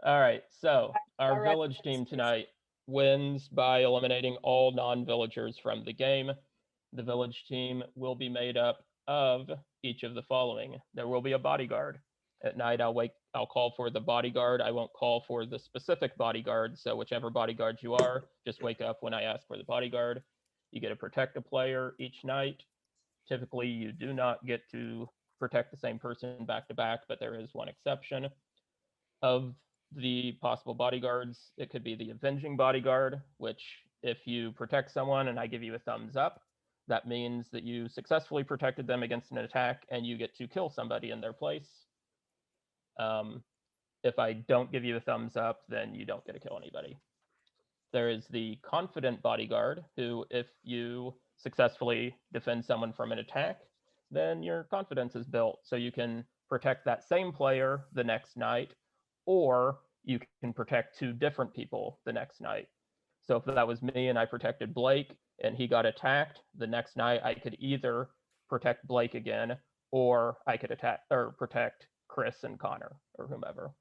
All right, so our Alright. village team tonight wins by eliminating all non-villagers from the game. The village team will be made up of each of the following. There will be a bodyguard. At night, I'll call for the bodyguard. I won't call for the specific bodyguard, so whichever bodyguard you are, just wake up when I ask for the bodyguard. You get to protect a player each night. Typically, you do not get to protect the same person back to back, but there is one exception. Of the possible bodyguards, it could be the avenging bodyguard, which if you protect someone and I give you a thumbs up, that means that you successfully protected them against an attack and you get to kill somebody in their place. If I don't give you a thumbs up, then you don't get to kill anybody. There is the confident bodyguard, who, if you successfully defend someone from an attack, then your confidence is built, so you can protect that same player the next night, or you can protect two different people the next night. So if that was me and I protected Blake and he got attacked, the next night I could either protect Blake again, or I could attack or protect Chris and Connor or whomever.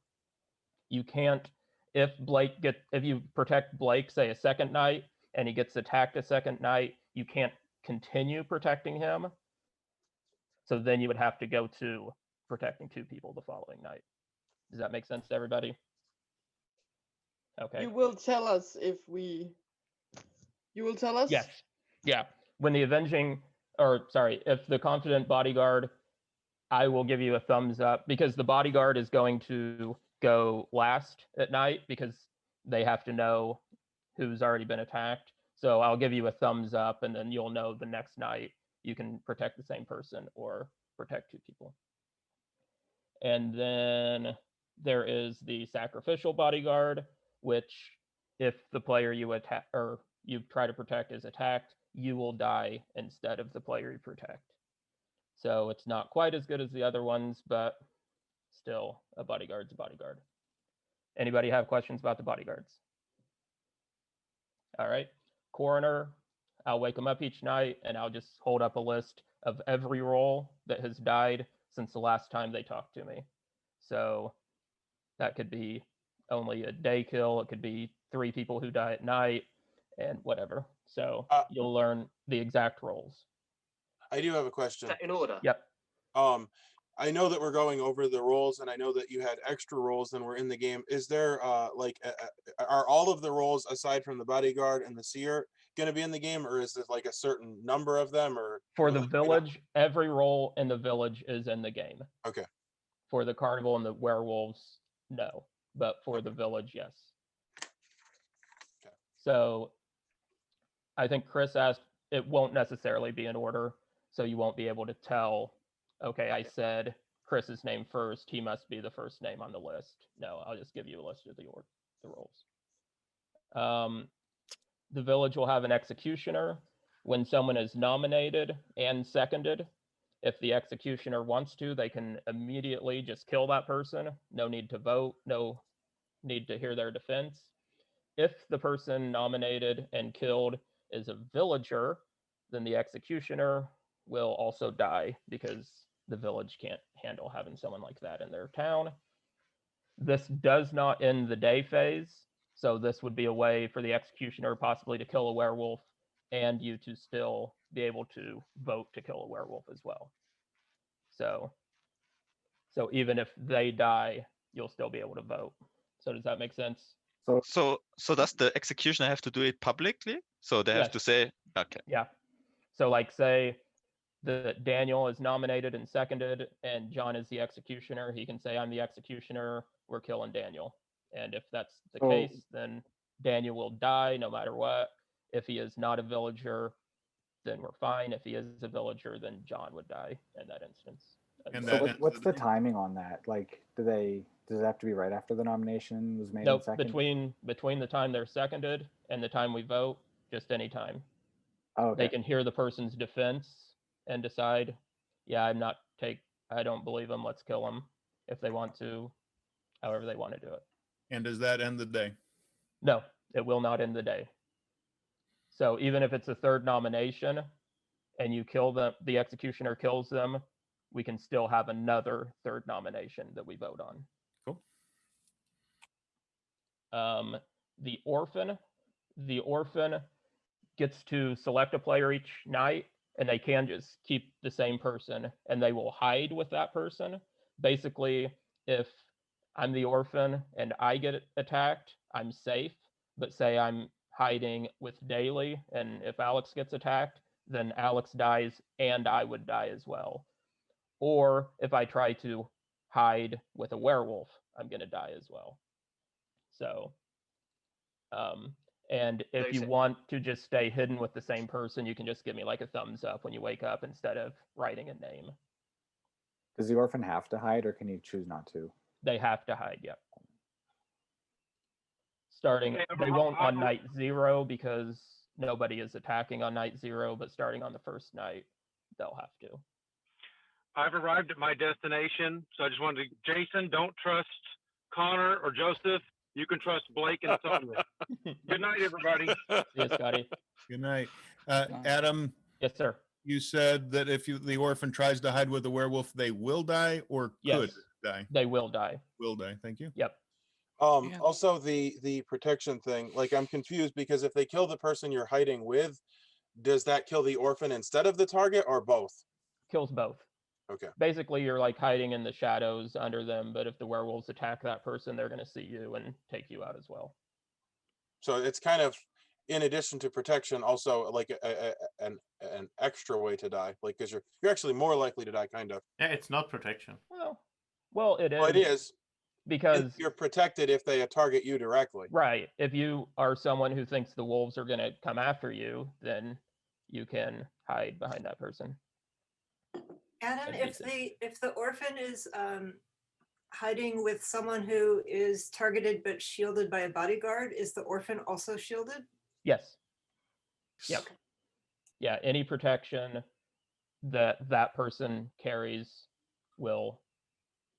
You can't, if you protect Blake, say, a second night and he gets attacked a second night, you can't continue protecting him. So then you would have to go to protecting two people the following night. Does that make sense to everybody? Okay. You will tell us if we. You will tell us? Yes. Yeah. When the if the confident bodyguard, I will give you a thumbs up, because the bodyguard is going to go last at night because they have to know who's already been attacked. So I'll give you a thumbs up, and then you'll know the next night you can protect the same person or protect two people. And then there is the sacrificial bodyguard, which if the player you attack or you try to protect is attacked, you will die instead of the player you protect. So it's not quite as good as the other ones, but still, a bodyguard's a bodyguard. Anybody have questions about the bodyguards? All right. Coroner, I'll wake them up each night and I'll just hold up a list of every role that has died since the last time they talked to me. So that could be only a day kill, it could be 3 people who die at night, and whatever. So you'll learn the exact roles. I do have a question. Is that in order? Yep. I know that we're going over the roles, and I know that you had extra roles than were in the game. Is there are all of the roles aside from the bodyguard and the seer going to be in the game, or is it like a certain number of them? Or for the village, every role in the village is in the game. Okay. For the carnival and the werewolves, no, but for the village, yes. Okay. So I think Chris asked, it won't necessarily be in order, so you won't be able to tell, okay, I said Chris's name first, he must be the first name on the list. No, I'll just give you a list of the roles. The village will have an executioner. When someone is nominated and seconded, if the executioner wants to, they can immediately just kill that person. No need to vote, no need to hear their defense. If the person nominated and killed is a villager, then the executioner will also die because the village can't handle having someone like that in their town. This does not end the day phase, so this would be a way for the executioner possibly to kill a werewolf and you to still be able to vote to kill a werewolf as well. So even if they die, you'll still be able to vote. So does that make sense? So does the executioner have to do it publicly? So they have to say, okay. Yeah. So like say that Daniel is nominated and seconded and John is the executioner, he can say, I'm the executioner, we're killing Daniel. And if that's the case, then Daniel will die no matter what. If he is not a villager, then we're fine. If he is a villager, then John would die in that instance. And so what's the timing on that? Like, does it have to be right after the nomination was made? Nope, between the time they're seconded and the time we vote, just any time. Oh, okay. They can hear the person's defense and decide, yeah, I don't believe him, let's kill him, if they want to, however they want to do it. And does that end the day? No, it will not end the day. So even if it's a third nomination and you kill them, the executioner kills them, we can still have another third nomination that we vote on. Cool. The orphan gets to select a player each night, and they can just keep the same person, and they will hide with that person. Basically, if I'm the orphan and I get attacked, I'm safe. But say I'm hiding with Daly, and if Alex gets attacked, then Alex dies and I would die as well. Or if I try to hide with a werewolf, I'm going to die as well. So, and if you want to just stay hidden with the same person, you can just give me like a thumbs up when you wake up instead of writing a name. Does the orphan have to hide, or can you choose not to? They have to hide, yep. Starting, they won't on night 0 because nobody is attacking on night 0, but starting on the first night, they'll have to. I've arrived at my destination, so I just wanted to, Jason, don't trust Connor or Joseph. You can trust Blake and Sonia. Good night, everybody. See you, Scotty. Good night. Adam, Yes, sir. you said that if the orphan tries to hide with the werewolf, they will die or could Yes. die? They will die. Will die. Thank you. Yep. Also the protection thing, like I'm confused because if they kill the person you're hiding with, does that kill the orphan instead of the target or both? Kills both. Okay. Basically, you're like hiding in the shadows under them, but if the werewolves attack that person, they're going to see you and take you out as well. So it's kind of, in addition to protection, also like an extra way to die, like because you're actually more likely to die, kind of. Yeah, it's not protection. Well, it is. Well, it is because you're protected if they target you directly. Right. If you are someone who thinks the wolves are going to come after you, then you can hide behind that person. Adam, if the orphan is hiding with someone who is targeted but shielded by a bodyguard, is the orphan also shielded? Yes. Yep. Yeah, any protection that person carries will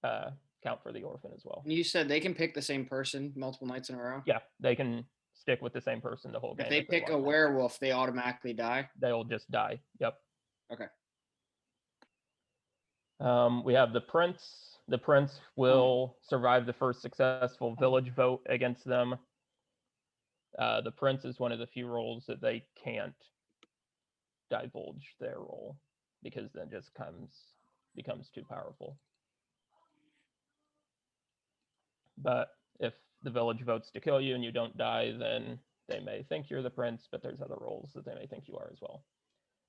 count for the orphan as well. You said they can pick the same person multiple nights in a row? Yeah, they can stick with the same person the whole game. If they pick a werewolf, they automatically die? They'll just die. Yep. Okay. We have the prince. The prince will survive the first successful village vote against them. The prince is one of the few roles that they can't divulge their role because then just becomes too powerful. But if the village votes to kill you and you don't die, then they may think you're the prince, but there's other roles that they may think you are as well.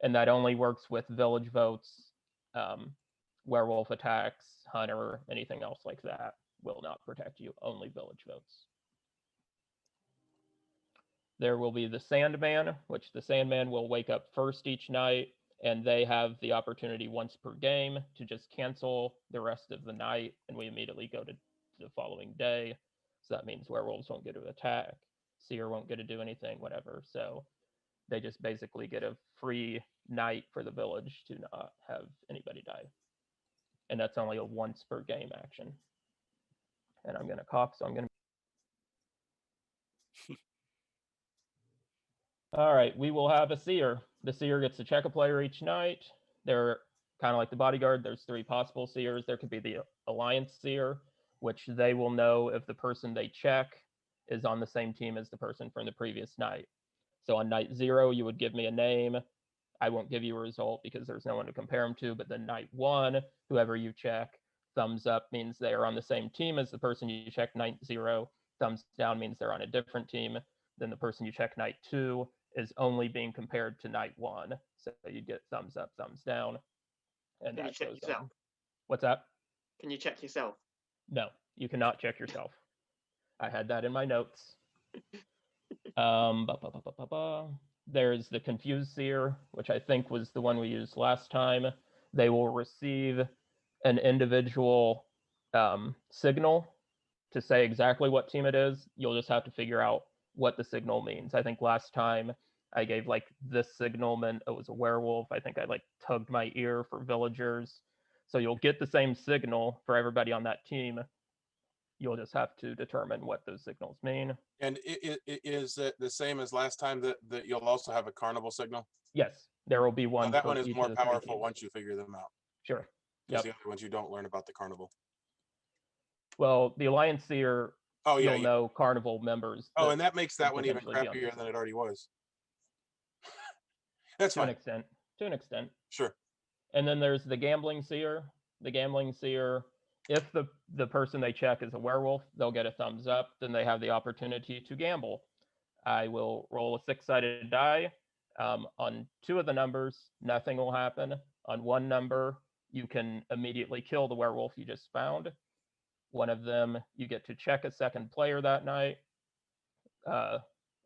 And that only works with village votes. Werewolf attacks, hunter, anything else like that will not protect you, only village votes. There will be the Sandman, which the Sandman will wake up first each night, and they have the opportunity once per game to just cancel the rest of the night, and we immediately go to the following day. So that means werewolves won't get to attack, seer won't get to do anything, whatever. So they just basically get a free night for the village to not have anybody die. And that's only a once per game action. And I'm going to cough, so I'm going to... All right, we will have a seer. The seer gets to check a player each night. They're kind of like the bodyguard. There's 3 possible seers. There could be the alliance seer, which they will know if the person they check is on the same team as the person from the previous night. So on night 0, you would give me a name. I won't give you a result because there's no one to compare them to, but then night 1, whoever you check, thumbs up means they are on the same team as the person you check night 0. Thumbs down means they're on a different team. Then the person you check night 2 is only being compared to night 1. So you get thumbs up, thumbs down. And Can you that check goes yourself? on. What's that? Can you check yourself? No, you cannot check yourself. I had that in my notes. There's the confused seer, which I think was the one we used last time. They will receive an individual signal to say exactly what team it is. You'll just have to figure out what the signal means. I think last time I gave like this signal meant it was a werewolf. I think I like tugged my ear for villagers. So you'll get the same signal for everybody on that team. You'll just have to determine what those signals mean. And is it the same as last time that you'll also have a carnival signal? Yes, there will be one. That one is more powerful once you figure them out. Sure. Because the other ones you don't learn about the carnival. Well, the Alliance Seer Oh yeah. you'll know Carnival members. Oh, that and that makes that could one even potentially be on crappier than it already was. That's to an fine. extent. To an extent. Sure. And then there's the gambling seer. The gambling seer, if the person they check is a werewolf, they'll get a thumbs up. Then they have the opportunity to gamble. I will roll a 6-sided die. On 2 of the numbers, nothing will happen. On 1 number, you can immediately kill the werewolf you just found. One of them, you get to check a second player that night.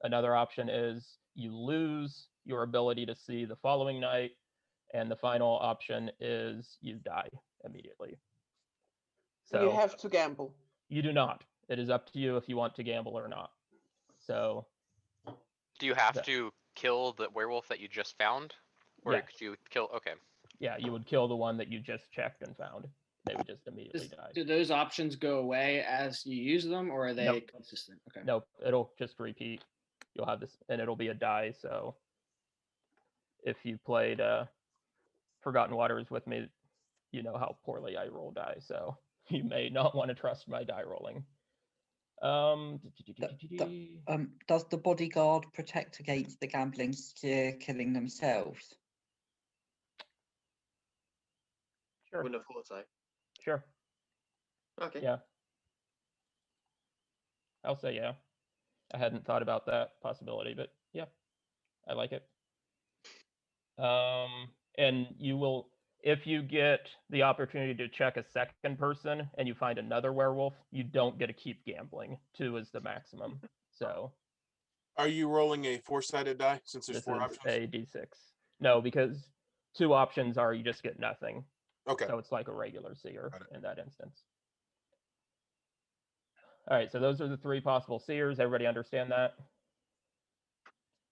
Another option is you lose your ability to see the following night. And the final option is you die immediately. So you have to gamble. you do not. It is up to you if you want to gamble or not. So Do you have that- to kill the werewolf that you just found? Or Yes. could you kill? Okay. yeah, you would kill the one that you just checked and found. They would just immediately die. Do those options go away as you use them, or are they Nope. consistent? Okay. Nope, it'll just repeat. You'll have this, and it'll be a die. So if you played Forgotten Waters with me, you know how poorly I roll die. So you may not want to trust my die rolling. Does the bodyguard protect against the gambling steer killing themselves? Sure. Wouldn't have thought so. Sure. Okay. Yeah. I'll say yeah. I hadn't thought about that possibility, but yeah, I like it. And you will, if you get the opportunity to check a second person and you find another werewolf, you don't get to keep gambling. 2 is the maximum. So Are you rolling a 4-sided die since there's this 4 is options? a d6. No, because 2 options are you just get nothing. Okay. So it's like a regular seer Got it. in that instance. All right, so those are the 3 possible seers. Everybody understand that?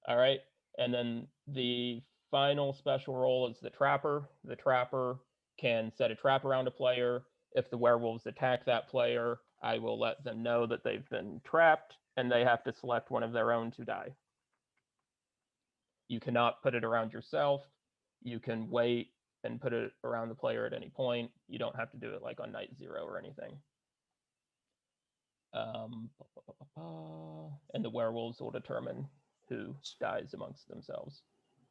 All right, and then the final special role is the trapper. The trapper can set a trap around a player. If the werewolves attack that player, I will let them know that they've been trapped, and they have to select one of their own to die. You cannot put it around yourself. You can wait and put it around the player at any point. You don't have to do it like on night 0 or anything. And the werewolves will determine who dies amongst themselves.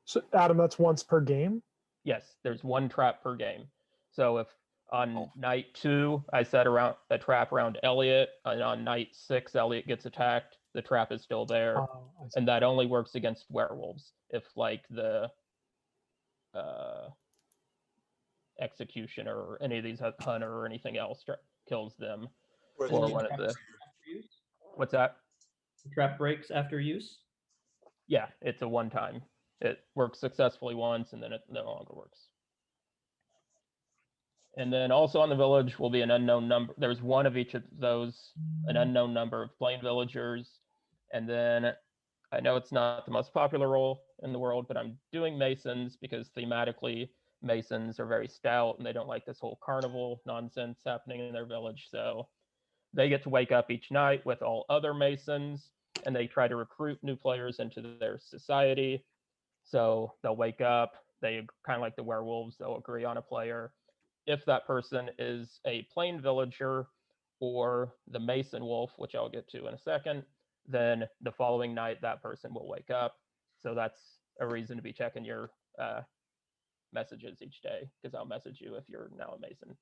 So Adam, that's once per game? Yes, there's 1 trap per game. So if on night 2 I set around a trap around Elliot, and on night 6 Elliot gets attacked, the trap is still there. And that only works against werewolves. If like the executioner or any of these hunter or anything else kills them, or one of the what's that? The trap breaks after use? Yeah, it's a one-time. It works successfully once and then it no longer works. And then also on the village will be an unknown number. There's 1 of each of those, an unknown number of plain villagers. And then I know it's not the most popular role in the world, but I'm doing Masons because thematically Masons are very stout and they don't like this whole carnival nonsense happening in their village. So they get to wake up each night with all other Masons and they try to recruit new players into their society. So they'll wake up, they kind of like the werewolves, they'll agree on a player. If that person is a plain villager or the Mason wolf, which I'll get to in a second, then the following night that person will wake up. So that's a reason to be checking your messages each day, because I'll message you if you're now a Mason.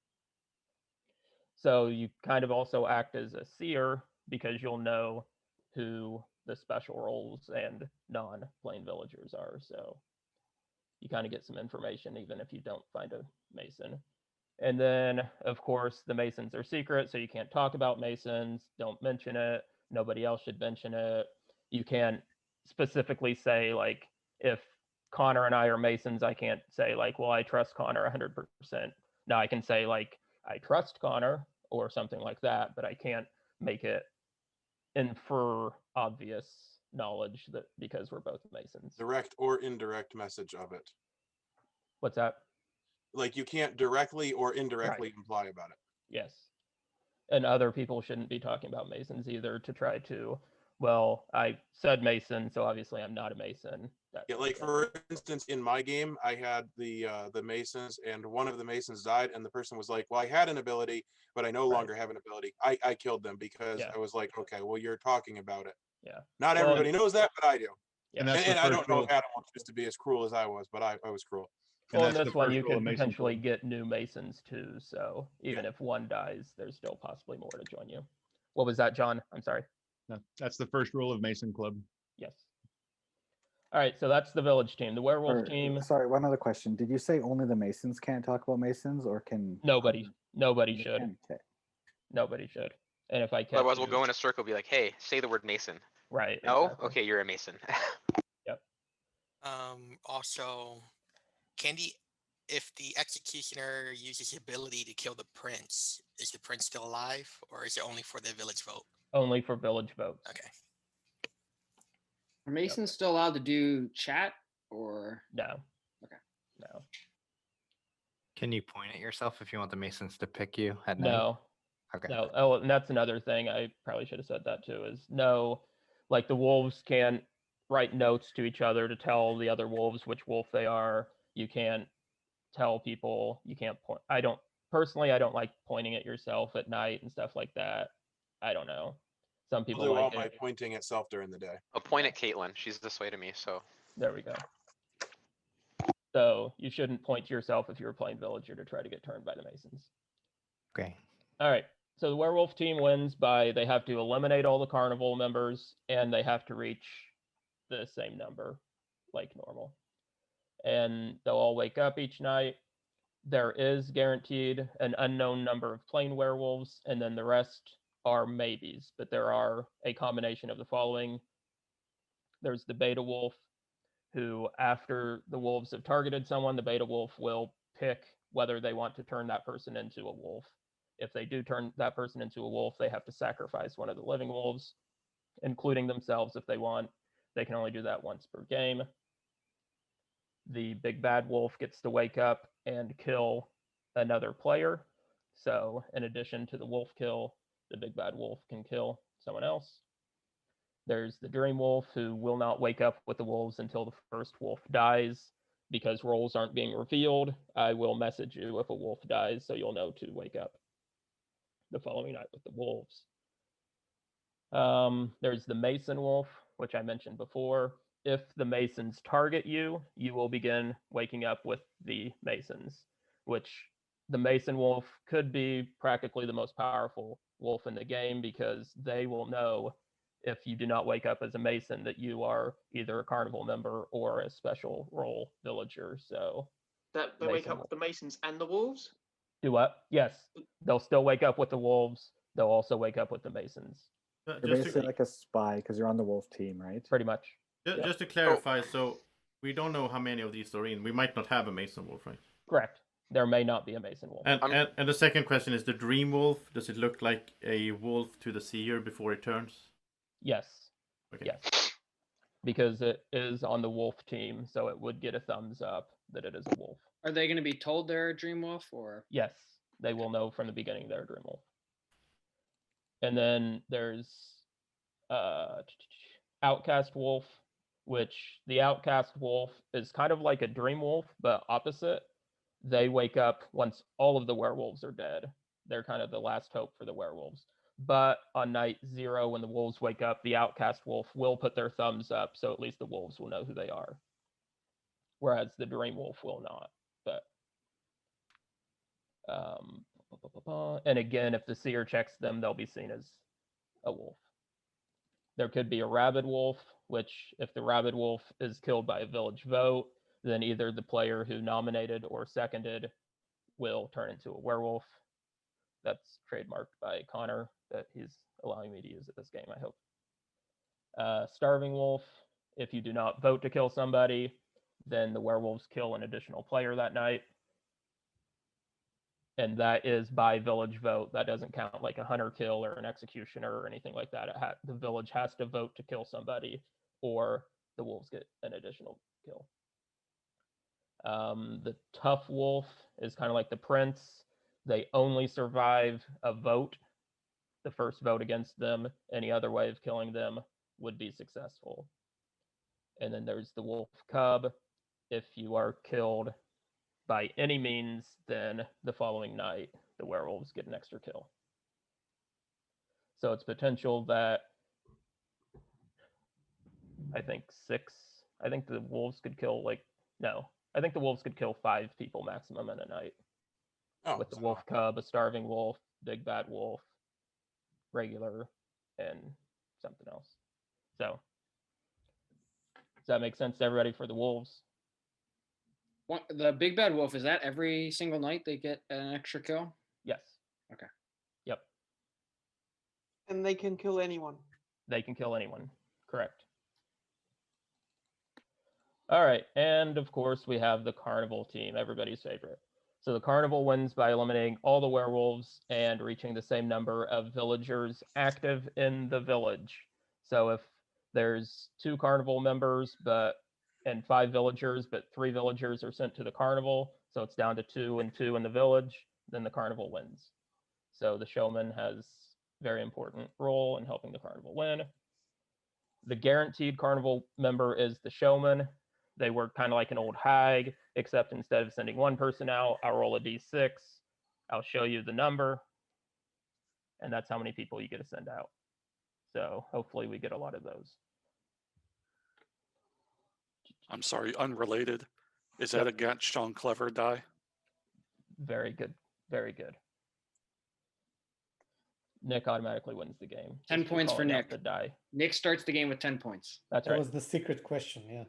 So you kind of also act as a seer because you'll know who the special roles and non-plain villagers are. So you kind of get some information even if you don't find a Mason. And then, of course, the Masons are secret, so you can't talk about Masons. Don't mention it. Nobody else should mention it. You can't specifically say, like, if Connor and I are Masons, I can't say, like, well, I trust Connor 100%. Now I can say, like, I trust Connor or something like that, but I can't make it infer obvious knowledge that because we're both Masons. Direct or indirect message of it. What's that? Like you can't directly or indirectly imply about it. Yes. And other people shouldn't be talking about Masons either to try to, well, I said Mason, so obviously I'm not a Mason. Yeah, like for instance, in my game, I had the Masons, and one of the Masons died, and the person was like, "Well, I had an ability, but I no longer have an ability." I killed them because I was like, "Okay, well, you're talking about it." Yeah. Not everybody knows that, but I do. And that's And the I first don't know rule. if Adam wants us to be as cruel as I was, but I was cruel. Well, in that's this the one, first you rule of could Mason potentially Club. get new Masons too. So even if one dies, there's still possibly more to join you. What was that, John? I'm sorry. No, that's the first rule of Mason Club. Yes. All right, so that's the village team. The werewolf Or, team. Sorry, one other question. Did you say only the Masons can't talk about Masons, or can Nobody they should. can? Okay. Nobody should. And if I catch Otherwise, you, we'll go in a circle, be like, "Hey, say the word Mason." right? No, Exactly. okay, you're a Mason. Yep. Also, if the executioner uses his ability to kill the prince, is the prince still alive, or is it only for the village vote? Only for village votes. Okay. Are Masons still allowed to do chat or no? Okay. No. Can you point at yourself if you want the Masons to pick you at night? No. Okay. No. Oh, and that's another thing. I probably should have said that too. Is no, like the wolves can't write notes to each other to tell the other wolves which wolf they are. You can't tell people. You can't point. I don't like pointing at yourself at night and stuff like that. I don't know. Some people I'll do all like my it. pointing itself during the day. I'll point at Caitlin. She's this way to me, so. There we go. So you shouldn't point to yourself if you were playing villager to try to get turned by the Masons. Okay. All right. So the werewolf team wins by they have to eliminate all the carnival members and they have to reach the same number like normal. And they'll all wake up each night. There is guaranteed an unknown number of plain werewolves, and then the rest are maybes, but there are a combination of the following. There's the beta wolf, who after the wolves have targeted someone, the beta wolf will pick whether they want to turn that person into a wolf. If they do turn that person into a wolf, they have to sacrifice one of the living wolves, including themselves if they want. They can only do that once per game. The big bad wolf gets to wake up and kill another player. So in addition to the wolf kill, the big bad wolf can kill someone else. There's the dream wolf, who will not wake up with the wolves until the first wolf dies. Because roles aren't being revealed, I will message you if a wolf dies so you'll know to wake up the following night with the wolves. There's the Mason wolf, which I mentioned before. If the Masons target you, you will begin waking up with the Masons, which the Mason wolf could be practically the most powerful wolf in the game because they will know if you do not wake up as a Mason that you are either a carnival member or a special role villager. So That they wake up with the Masons and the wolves? do what? Yes, they'll still wake up with the wolves. They'll also wake up with the Masons. You're basically like a spy because you're on the wolf team, right? Pretty much. Just to clarify, so we don't know how many of these are in. We might not have a Mason wolf, right? Correct. There may not be a Mason wolf. And the second question is the dream wolf. Does it look like a wolf to the seer before it turns? Yes. Okay. Yes. Because it is on the wolf team, so it would get a thumbs up that it is a wolf. Are they going to be told they're a dream wolf or? Yes, they will know from the beginning they're a dream wolf. And then there's outcast wolf, which the outcast wolf is kind of like a dream wolf, but opposite. They wake up once all of the werewolves are dead. They're kind of the last hope for the werewolves. But on night 0, when the wolves wake up, the outcast wolf will put their thumbs up, so at least the wolves will know who they are. Whereas the dream wolf will not. But and again, if the seer checks them, they'll be seen as a wolf. There could be a rabid wolf, which if the rabid wolf is killed by a village vote, then either the player who nominated or seconded will turn into a werewolf. That's trademarked by Connor that he's allowing me to use at this game, I hope. Starving wolf, if you do not vote to kill somebody, then the werewolves kill an additional player that night. And that is by village vote. That doesn't count like a hunter kill or an executioner or anything like that. The village has to vote to kill somebody, or the wolves get an additional kill. The tough wolf is kind of like the prince. They only survive a vote. The first vote against them, any other way of killing them would be successful. And then there's the wolf cub. If you are killed by any means, then the following night, the werewolves get an extra kill. So it's potential that I think the wolves could kill I think the wolves could kill 5 people maximum in a night. Oh, With the wolf cub, a starving wolf, big bad wolf, regular, and something else. So does that make sense to everybody for the wolves? The big bad wolf, is that every single night they get an extra kill? Yes. Okay. Yep. And they can kill anyone. They can kill anyone. Correct. All right, and of course we have the Carnival team, everybody's favorite. So the Carnival wins by eliminating all the werewolves and reaching the same number of villagers active in the village. So if there's 2 Carnival members and 5 villagers, but 3 villagers are sent to the Carnival, so it's down to 2 and 2 in the village, then the Carnival wins. So the showman has a very important role in helping the Carnival win. The guaranteed Carnival member is the showman. They work kind of like an old hag, except instead of sending 1 person out, I'll roll a d6. I'll show you the number, and that's how many people you get to send out. So hopefully we get a lot of those. I'm sorry, unrelated. Is that against Sean Clever die? Very good. Very good. Nick automatically wins the game. 10 points for Nick. The die. Nick starts the game with 10 points. That's That right. was the secret question, yeah.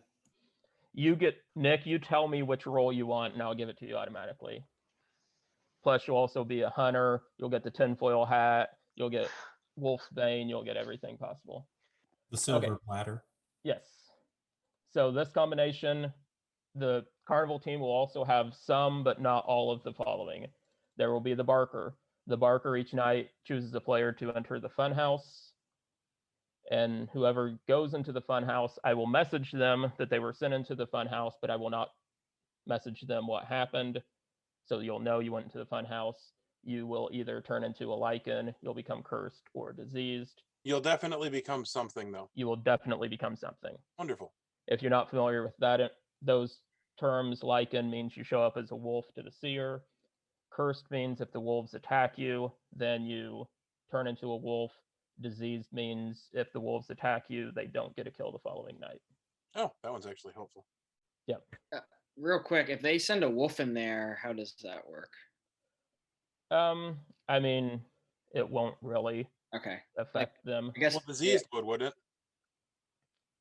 Nick, you tell me which role you want, and I'll give it to you automatically. Plus, you'll also be a hunter. You'll get the tinfoil hat. You'll get Wolf's Bane. You'll get everything possible. The silver platter. Yes. So this combination, the Carnival team will also have some, but not all of the following. There will be the Barker. The Barker each night chooses a player to enter the funhouse. And whoever goes into the funhouse, I will message them that they were sent into the funhouse, but I will not message them what happened. So you'll know you went into the funhouse. You will either turn into a lichen, you'll become cursed or diseased. You'll definitely become something, though. You will definitely become something. Wonderful. If you're not familiar with those terms, lichen means you show up as a wolf to the seer. Cursed means if the wolves attack you, then you turn into a wolf. Diseased means if the wolves attack you, they don't get a kill the following night. Oh, that one's actually helpful. Yep. Real quick, if they send a wolf in there, how does that work? I mean, it won't really affect them. I guess diseased would, wouldn't it?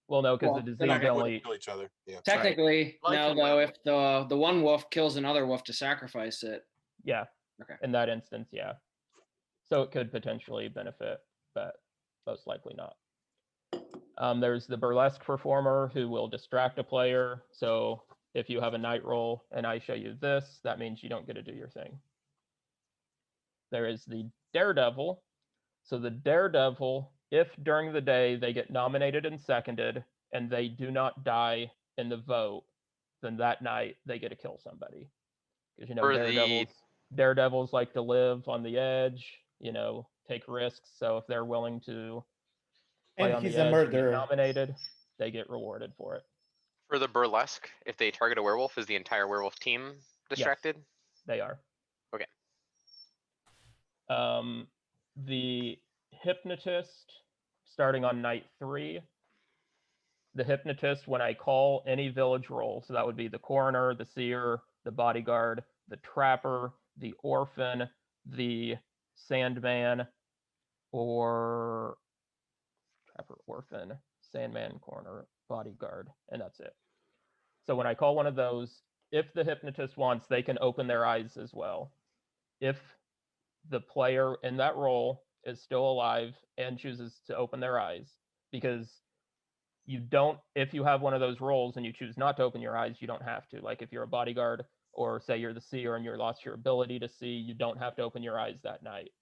Well, no, because the They're not disease gonna only kill each other. Yeah. Technically, Sorry. no, though, if the one wolf kills another wolf to sacrifice it. Yeah. Okay. In that instance, yeah. So it could potentially benefit, but most likely not. There's the burlesque performer who will distract a player. So if you have a night roll and I show you this, that means you don't get to do your thing. There is the daredevil. So the daredevil, if during the day they get nominated and seconded and they do not die in the vote, then that night they get to kill somebody. Because daredevils like to live on the edge, take risks. So if they're willing to play And on he's the a edge and get murderer. nominated, they get rewarded for it. For the burlesque, if they target a werewolf, is the entire werewolf team distracted? Yes, they are. Okay. The hypnotist, starting on night 3, the hypnotist, when I call any village role, so that would be the coroner, the seer, the bodyguard, the trapper, the orphan, the sandman, or trapper, orphan, sandman, coroner, bodyguard, and that's it. So when I call one of those, if the hypnotist wants, they can open their eyes as well. If the player in that role is still alive and chooses to open their eyes, because if you have one of those roles and you choose not to open your eyes, you don't have to. Like if you're a bodyguard or say you're the seer and you lost your ability to see, you don't have to open your eyes that night.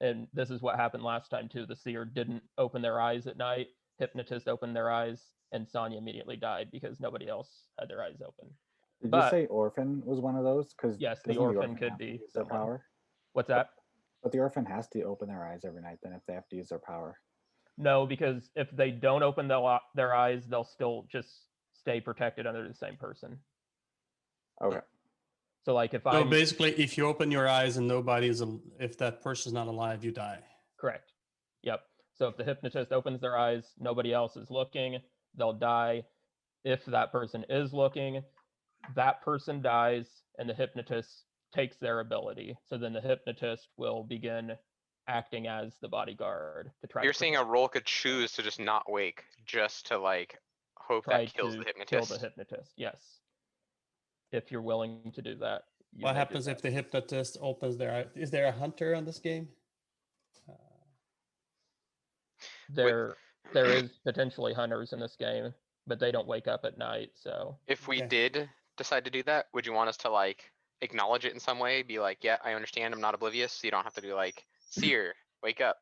And this is what happened last time too, the seer didn't open their eyes at night, hypnotist opened their eyes, and Sonya immediately died because nobody else had their eyes open. Did you say orphan was one of those? Because yes, the orphan could be their power. What's that? But the orphan has to open their eyes every night then if they have to use their power. No, because if they don't open their eyes, they'll still just stay protected under the same person. Okay. So like if So I'm basically, if you open your eyes and if that person's not alive, you die. correct. Yep. So if the hypnotist opens their eyes, nobody else is looking, they'll die. If that person is looking, that person dies and the hypnotist takes their ability. So then the hypnotist will begin acting as the bodyguard to try You're to saying a role could choose to just not wake, just to like hope try that kills to the kill hypnotist. the hypnotist. Yes. If you're willing to do that. What happens if the hypnotist opens their eye? Is there a hunter on this game? There is potentially hunters in this game, but they don't wake up at night, so If we did decide to do that, would you want us to like acknowledge it in some way? Be like, yeah, I understand, I'm not oblivious, so you don't have to do like, Seer, wake up.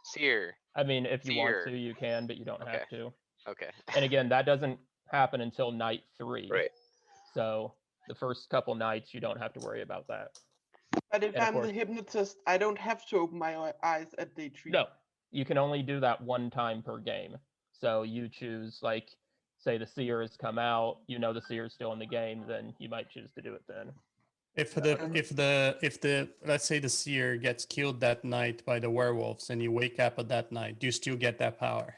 Seer. I mean, if you want Seer. to, you can, but you don't have to. Okay. And again, that doesn't happen until night 3. Right. So the first couple nights, you don't have to worry about that. But if And of I'm course- the hypnotist, I don't have to open my eyes at day 3. No, you can only do that one time per game. So you choose, like, say the seer has come out, you know the seer's still in the game, then you might choose to do it then. If the let's say the seer gets killed that night by the werewolves and you wake up at that night, do you still get that power?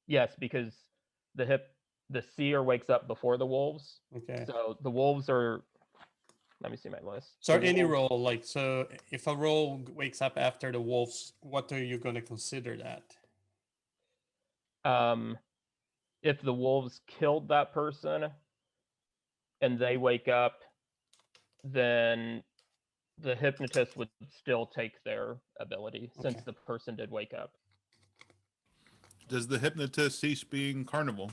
Yes, because the seer wakes up before the wolves. Okay. So the wolves are. Let me see my list. So The any wolves- role, like, so if a role wakes up after the wolves, what are you going to consider that? If the wolves killed that person and they wake up, then the hypnotist would still take their ability since the person did wake up. Does the hypnotist cease being Carnival?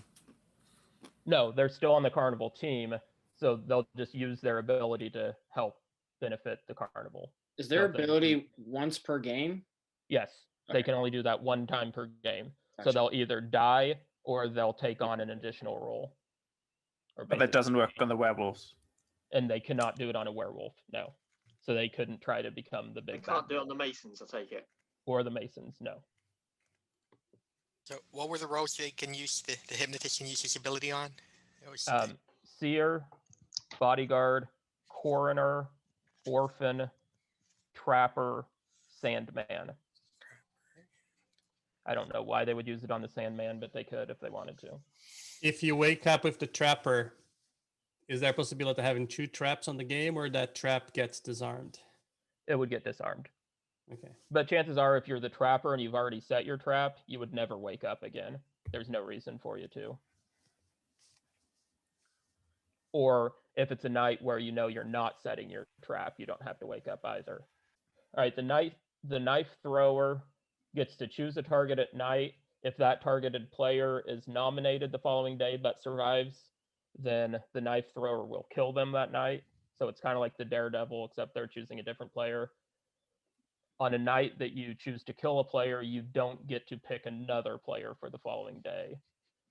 No, they're still on the Carnival team, so they'll just use their ability to help benefit the Carnival. Is their So if they- ability once per game? Yes, they Okay. can only do that one time per game. So Gotcha. they'll either die or they'll take on an additional role. Or But that doesn't work on the werewolves. and they cannot do it on a werewolf. No, so they couldn't try to become the They big can't bad do it on wolf. the Masons, I take it. Or the Masons. No. So what were the roles they can use, the hypnotist can use his ability on? It was Seer, bodyguard, coroner, orphan, trapper, sandman. I don't know why they would use it on the sandman, but they could if they wanted to. If you wake up with the trapper, is there a possibility of having 2 traps on the game, or that trap gets disarmed? It would get disarmed. Okay. But chances are, if you're the trapper and you've already set your trap, you would never wake up again. There's no reason for you to. Or if it's a night where you know you're not setting your trap, you don't have to wake up either. All right, the knife thrower gets to choose a target at night. If that targeted player is nominated the following day but survives, then the knife thrower will kill them that night. So it's kind of like the Daredevil, except they're choosing a different player. On a night that you choose to kill a player, you don't get to pick another player for the following day.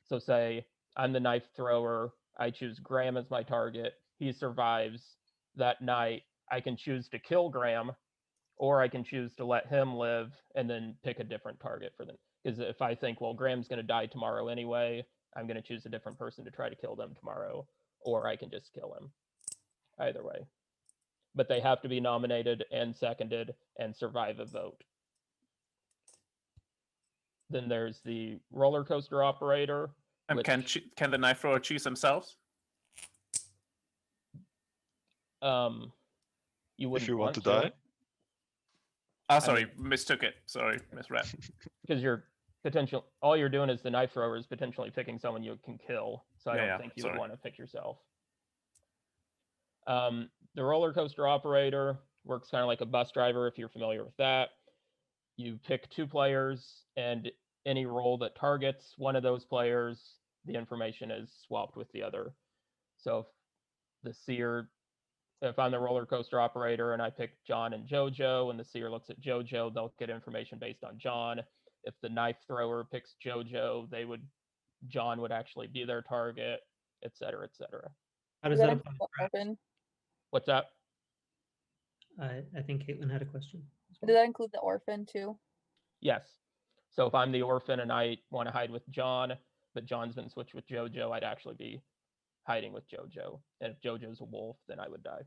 So say I'm the knife thrower, I choose Graham as my target, he survives that night, I can choose to kill Graham, or I can choose to let him live and then pick a different target for them. Because if I think, well, Graham's going to die tomorrow anyway, I'm going to choose a different person to try to kill them tomorrow, or I can just kill him. Either way. But they have to be nominated and seconded and survive a vote. Then there's the roller coaster operator. And which, can the knife thrower choose themselves? You wouldn't If you want to to. die? Ah, sorry, mistook it. Sorry, misread. Because you're all you're doing is the knife thrower is potentially picking someone you can kill. So I don't think you would want to pick yourself. The roller coaster operator works kind of like a bus driver, if you're familiar with that. You pick 2 players, and any role that targets one of those players, the information is swapped with the other. So if I'm the roller coaster operator and I pick John and JoJo, and the seer looks at JoJo, they'll get information based on John. If the knife thrower picks JoJo, John would actually be their target, et cetera, et cetera. How does that apply to traps? What's that? I think Caitlin had a question. Did that include the orphan too? Yes. So if I'm the orphan and I want to hide with John, but John's been switched with Jojo, I'd actually be hiding with Jojo. And if Jojo's a wolf, then I would die.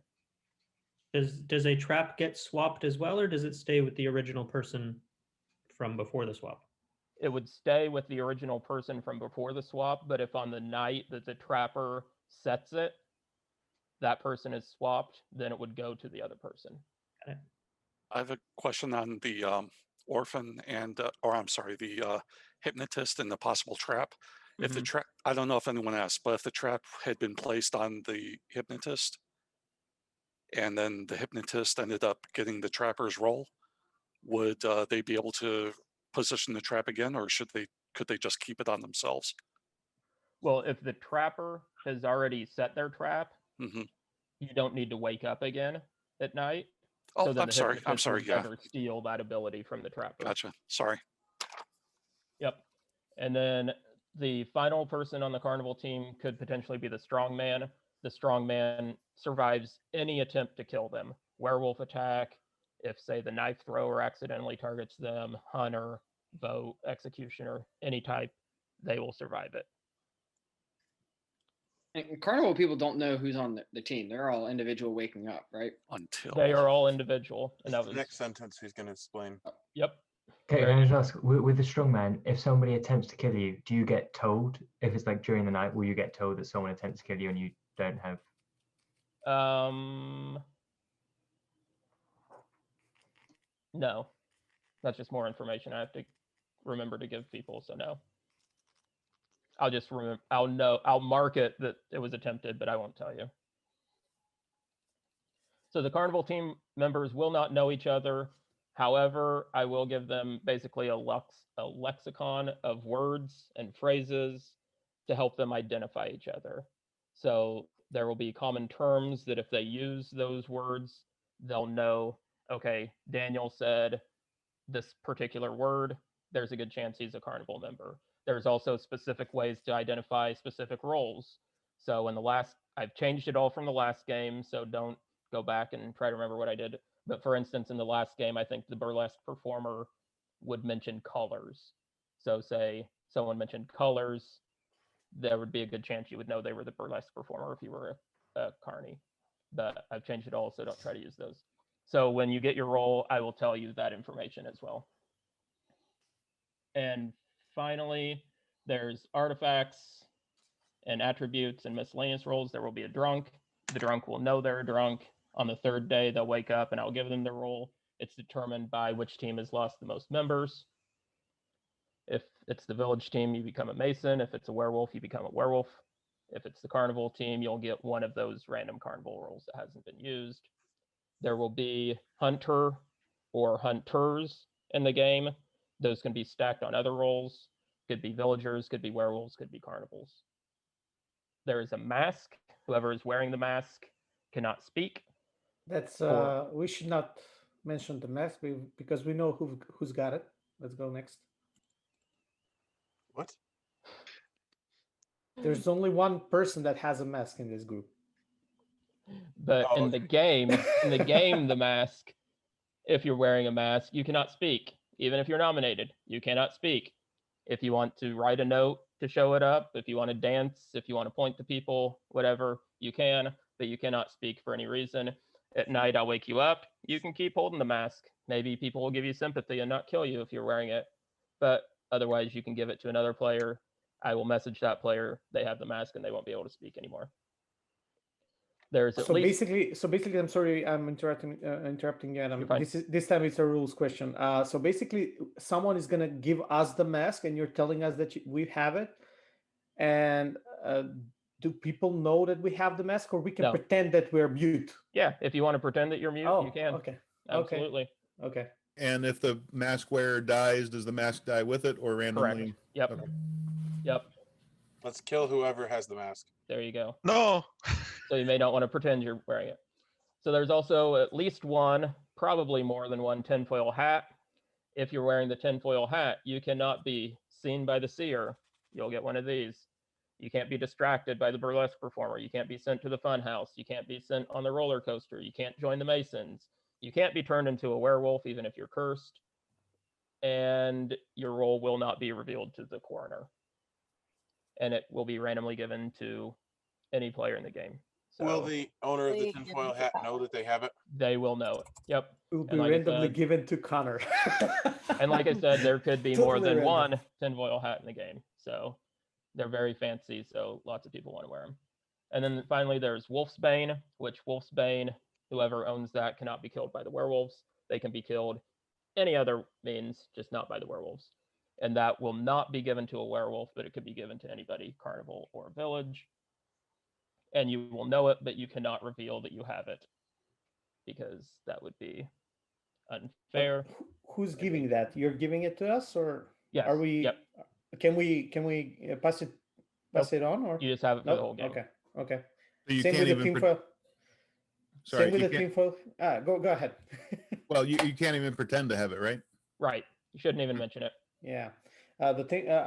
Does a trap get swapped as well, or does it stay with the original person from before the swap? It would stay with the original person from before the swap, but if on the night that the trapper sets it, that person is swapped, then it would go to the other person. I have a question on the orphan and, or I'm sorry, the hypnotist and the possible trap. If the trap, I don't know if anyone asked, but if the trap had been placed on the hypnotist and then the hypnotist ended up getting the trapper's role, would they be able to position the trap again, or could they just keep it on themselves? Well, if the trapper has already set their trap, you don't need to wake up again at night. Oh, so then I'm the sorry. hypnotist Sorry. would Yeah. never steal that ability from the trapper. Gotcha. Sorry. Yep. And then the final person on the Carnival team could potentially be the strongman. The strongman survives any attempt to kill them. Werewolf attack, if, say, the knife thrower accidentally targets them, hunter, vote, executioner, any type, they will survive it. And Carnival people don't know who's on the team. They're all individual waking up, right? Until they are all individual. And that was next sentence he's going to explain. Yep. Okay, can I just ask, with the strongman, if somebody attempts to kill you, do you get told? If it's like during the night, will you get told that someone attempts to kill you and you don't have? No, that's just more information I have to remember to give people. So no, I'll just remember. I'll mark it that it was attempted, but I won't tell you. So the Carnival team members will not know each other. However, I will give them basically a lexicon of words and phrases to help them identify each other. So there will be common terms that if they use those words, they'll know, okay, Daniel said this particular word, there's a good chance he's a Carnival member. There's also specific ways to identify specific roles. So in the last, I've changed it all from the last game, so don't go back and try to remember what I did. But for instance, in the last game, I think the burlesque performer would mention colors. So say someone mentioned colors, there would be a good chance you would know they were the burlesque performer if you were a carny. But I've changed it all, so don't try to use those. So when you get your role, I will tell you that information as well. And finally, there's artifacts and attributes and miscellaneous roles. There will be a drunk. The drunk will know they're a drunk. On the third day, they'll wake up and I'll give them their role. It's determined by which team has lost the most members. If it's the village team, you become a mason. If it's a werewolf, you become a werewolf. If it's the carnival team, you'll get one of those random carnival roles that hasn't been used. There will be hunter or hunters in the game. Those can be stacked on other roles. Could be villagers, could be werewolves, could be carnivals. There is a mask. Whoever is wearing the mask cannot speak. That's we should not mention the mask because we know who's got it. Let's go next. What? There's only one person that has a mask in this group. But in the game, the mask, if you're wearing a mask, you cannot speak. Even if you're nominated, you cannot speak. If you want to write a note to show it up, if you want to dance, if you want to point to people, whatever, you can, but you cannot speak for any reason. At night, I'll wake you up. You can keep holding the mask. Maybe people will give you sympathy and not kill you if you're wearing it. But otherwise, you can give it to another player. I will message that player. They have the mask and they won't be able to speak anymore. There's at least... basically, I'm sorry, I'm interrupting Adam. This time it's a rules question. So basically, someone is gonna give us the mask, and you're telling us that we have it. And do people know that we have the mask, or we can pretend that we're mute? Yeah, if you want to pretend that you're mute, you can. Okay. Absolutely. Okay. And if the mask wearer dies, does the mask die with it or randomly? Correct. Yep. Okay. Yep. Let's kill whoever has the mask. There you go. No. So you may not want to pretend you're wearing it. So there's also at least one, probably more than one tinfoil hat. If you're wearing the tinfoil hat, you cannot be seen by the seer. You'll get one of these. You can't be distracted by the burlesque performer. You can't be sent to the fun house. You can't be sent on the roller coaster. You can't join the Masons. You can't be turned into a werewolf even if you're cursed. and your role will not be revealed to the coroner. And it will be randomly given to any player in the game. So will the owner of the tinfoil hat know that they have it? they will know it. Yep. It will be And like I randomly said- given to Connor. And like I said, there could be more Totally than random. one tinfoil hat in the game. So they're very fancy, so lots of people want to wear them. And then finally, there's Wolfsbane, which Wolfsbane, whoever owns that, cannot be killed by the werewolves. They can be killed any other means, just not by the werewolves. And that will not be given to a werewolf, but it could be given to anybody, carnival or village. And you will know it, but you cannot reveal that you have it, because that would be unfair. Who's giving that? You're giving it to us, or Yes. are we? Yep. Can we pass it on, or You just have it for no? the whole game. Okay. So you Same can't with the even. tinfoil. Sorry, Same with you the can't- tinfoil. Go ahead. Well, you can't even pretend to have it, right? Right. You shouldn't even mention it. Yeah.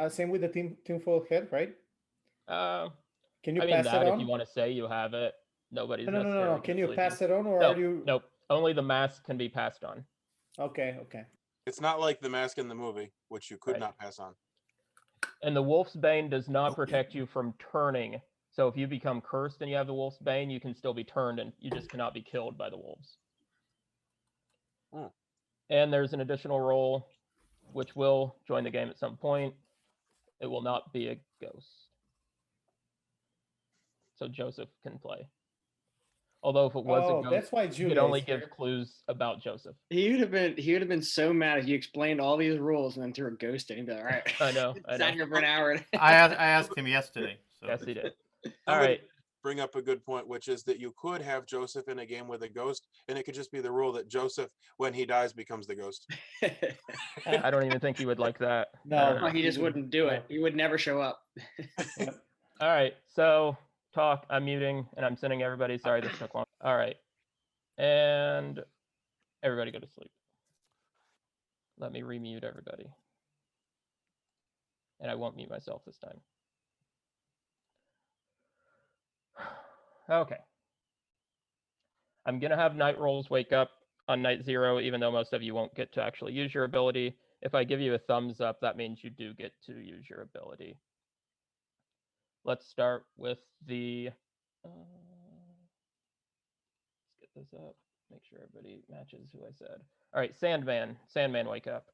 Same with the tinfoil head, right? Can you I mean pass that it if on? you want to say you have it, nobody's No. necessarily. Can you gonna pass believe it on, or Nope, are you? Nope. Only the mask can be passed on. Okay. It's not like the mask in the movie, which you could Right. not pass on. And the Wolf's Bane does not protect you from turning. So if you become cursed and you have the Wolf's Bane, you can still be turned, and you just cannot be killed by the wolves. Hmm. And there's an additional role, which will join the game at some point. It will not be a ghost. So Joseph can play. Although if it was a ghost, that's why you could Julia only is give here. clues about Joseph. He would have been so mad if you explained all these rules and then threw a ghost in. He'd be like, all right. I know. Sat here for an hour. I asked him yesterday. So. Yes, he did. All Somebody right. bring up a good point, which is that you could have Joseph in a game with a ghost, and it could just be the rule that Joseph, when he dies, becomes the ghost. I don't even think he would like that. I No, don't know. Well, he just wouldn't do it. He would never show up. All right, so talk. I'm muting and I'm sending everybody. Sorry this took long. All right, and everybody go to sleep. Let me remute everybody. And I won't mute myself this time. Okay. I'm gonna have night rolls wake up on night 0, even though most of you won't get to actually use your ability. If I give you a thumbs up, that means you do get to use your ability. Let's start with the, let's get this up, make sure everybody matches who I said. All right, Sandman, wake up.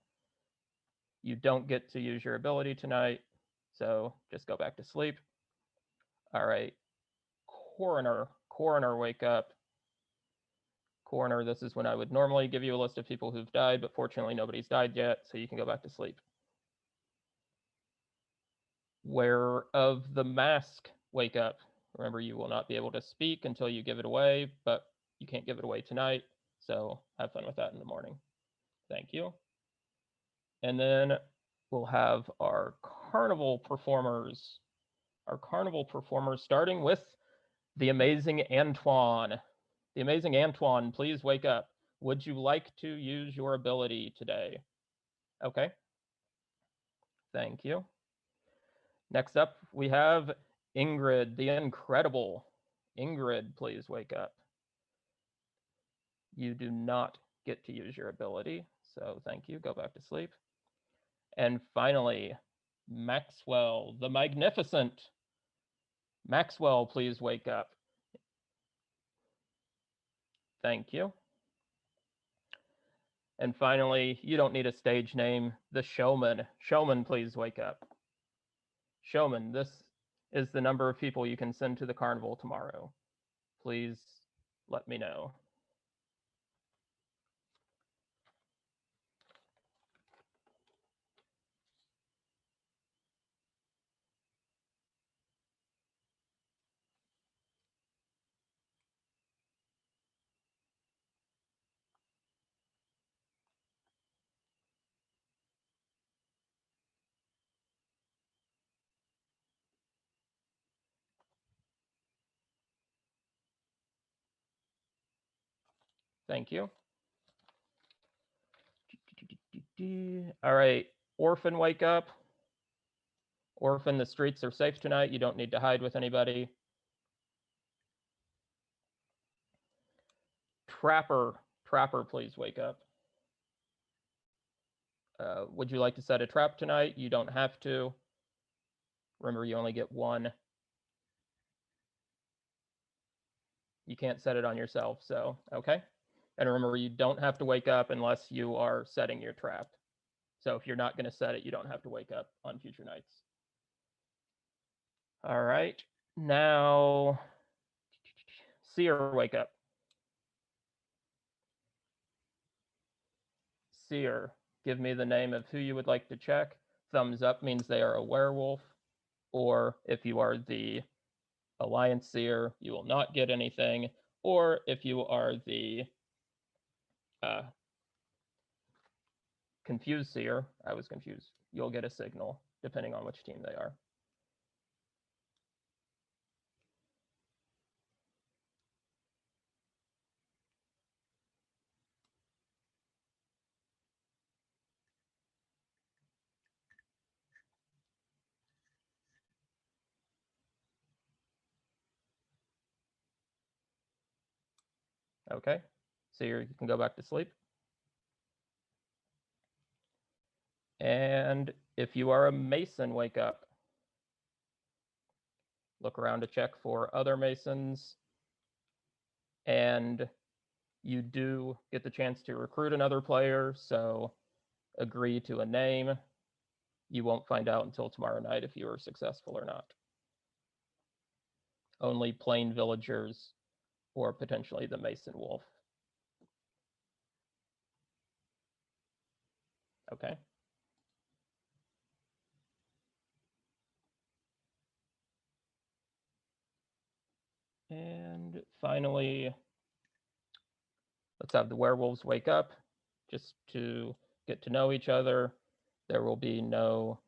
You don't get to use your ability tonight, so just go back to sleep. All right, Coroner, wake up. Coroner, this is when I would normally give you a list of people who've died, but fortunately nobody's died yet, so you can go back to sleep. Wearer of the Mask, wake up. Remember, you will not be able to speak until you give it away, but you can't give it away tonight, so have fun with that in the morning. Thank you. And then we'll have our carnival performers. Starting with the amazing Antoine. The amazing Antoine, please wake up. Would you like to use your ability today? Okay. Thank you. Next up, we have Ingrid, the incredible. Ingrid, please wake up. You do not get to use your ability, so thank you. Go back to sleep. And finally, Maxwell, the magnificent. Maxwell, please wake up. Thank you. And finally, you don't need a stage name, the Showman. Showman, please wake up. Showman, this is the number of people you can send to the carnival tomorrow. Please let me know. Thank you. All right, Orphan, wake up. Orphan, the streets are safe tonight. You don't need to hide with anybody. Trapper, please wake up. Would you like to set a trap tonight? You don't have to. Remember, you only get one. You can't set it on yourself, so okay. And remember, you don't have to wake up unless you are setting your trap. So if you're not going to set it, you don't have to wake up on future nights. All right. Now, Seer, wake up. Seer, give me the name of who you would like to check. Thumbs up means they are a werewolf. Or if you are the Alliance Seer, you will not get anything. Or if you are the Confused Seer, I was confused, you'll get a signal, depending on which team they are. Okay, Seer, you can go back to sleep. And if you are a Mason, wake up. Look around to check for other Masons. And you do get the chance to recruit another player, so agree to a name. You won't find out until tomorrow night if you are successful or not. Only plain villagers or potentially the Mason Wolf. Okay. And finally, let's have the werewolves wake up just to get to know each other. There will be no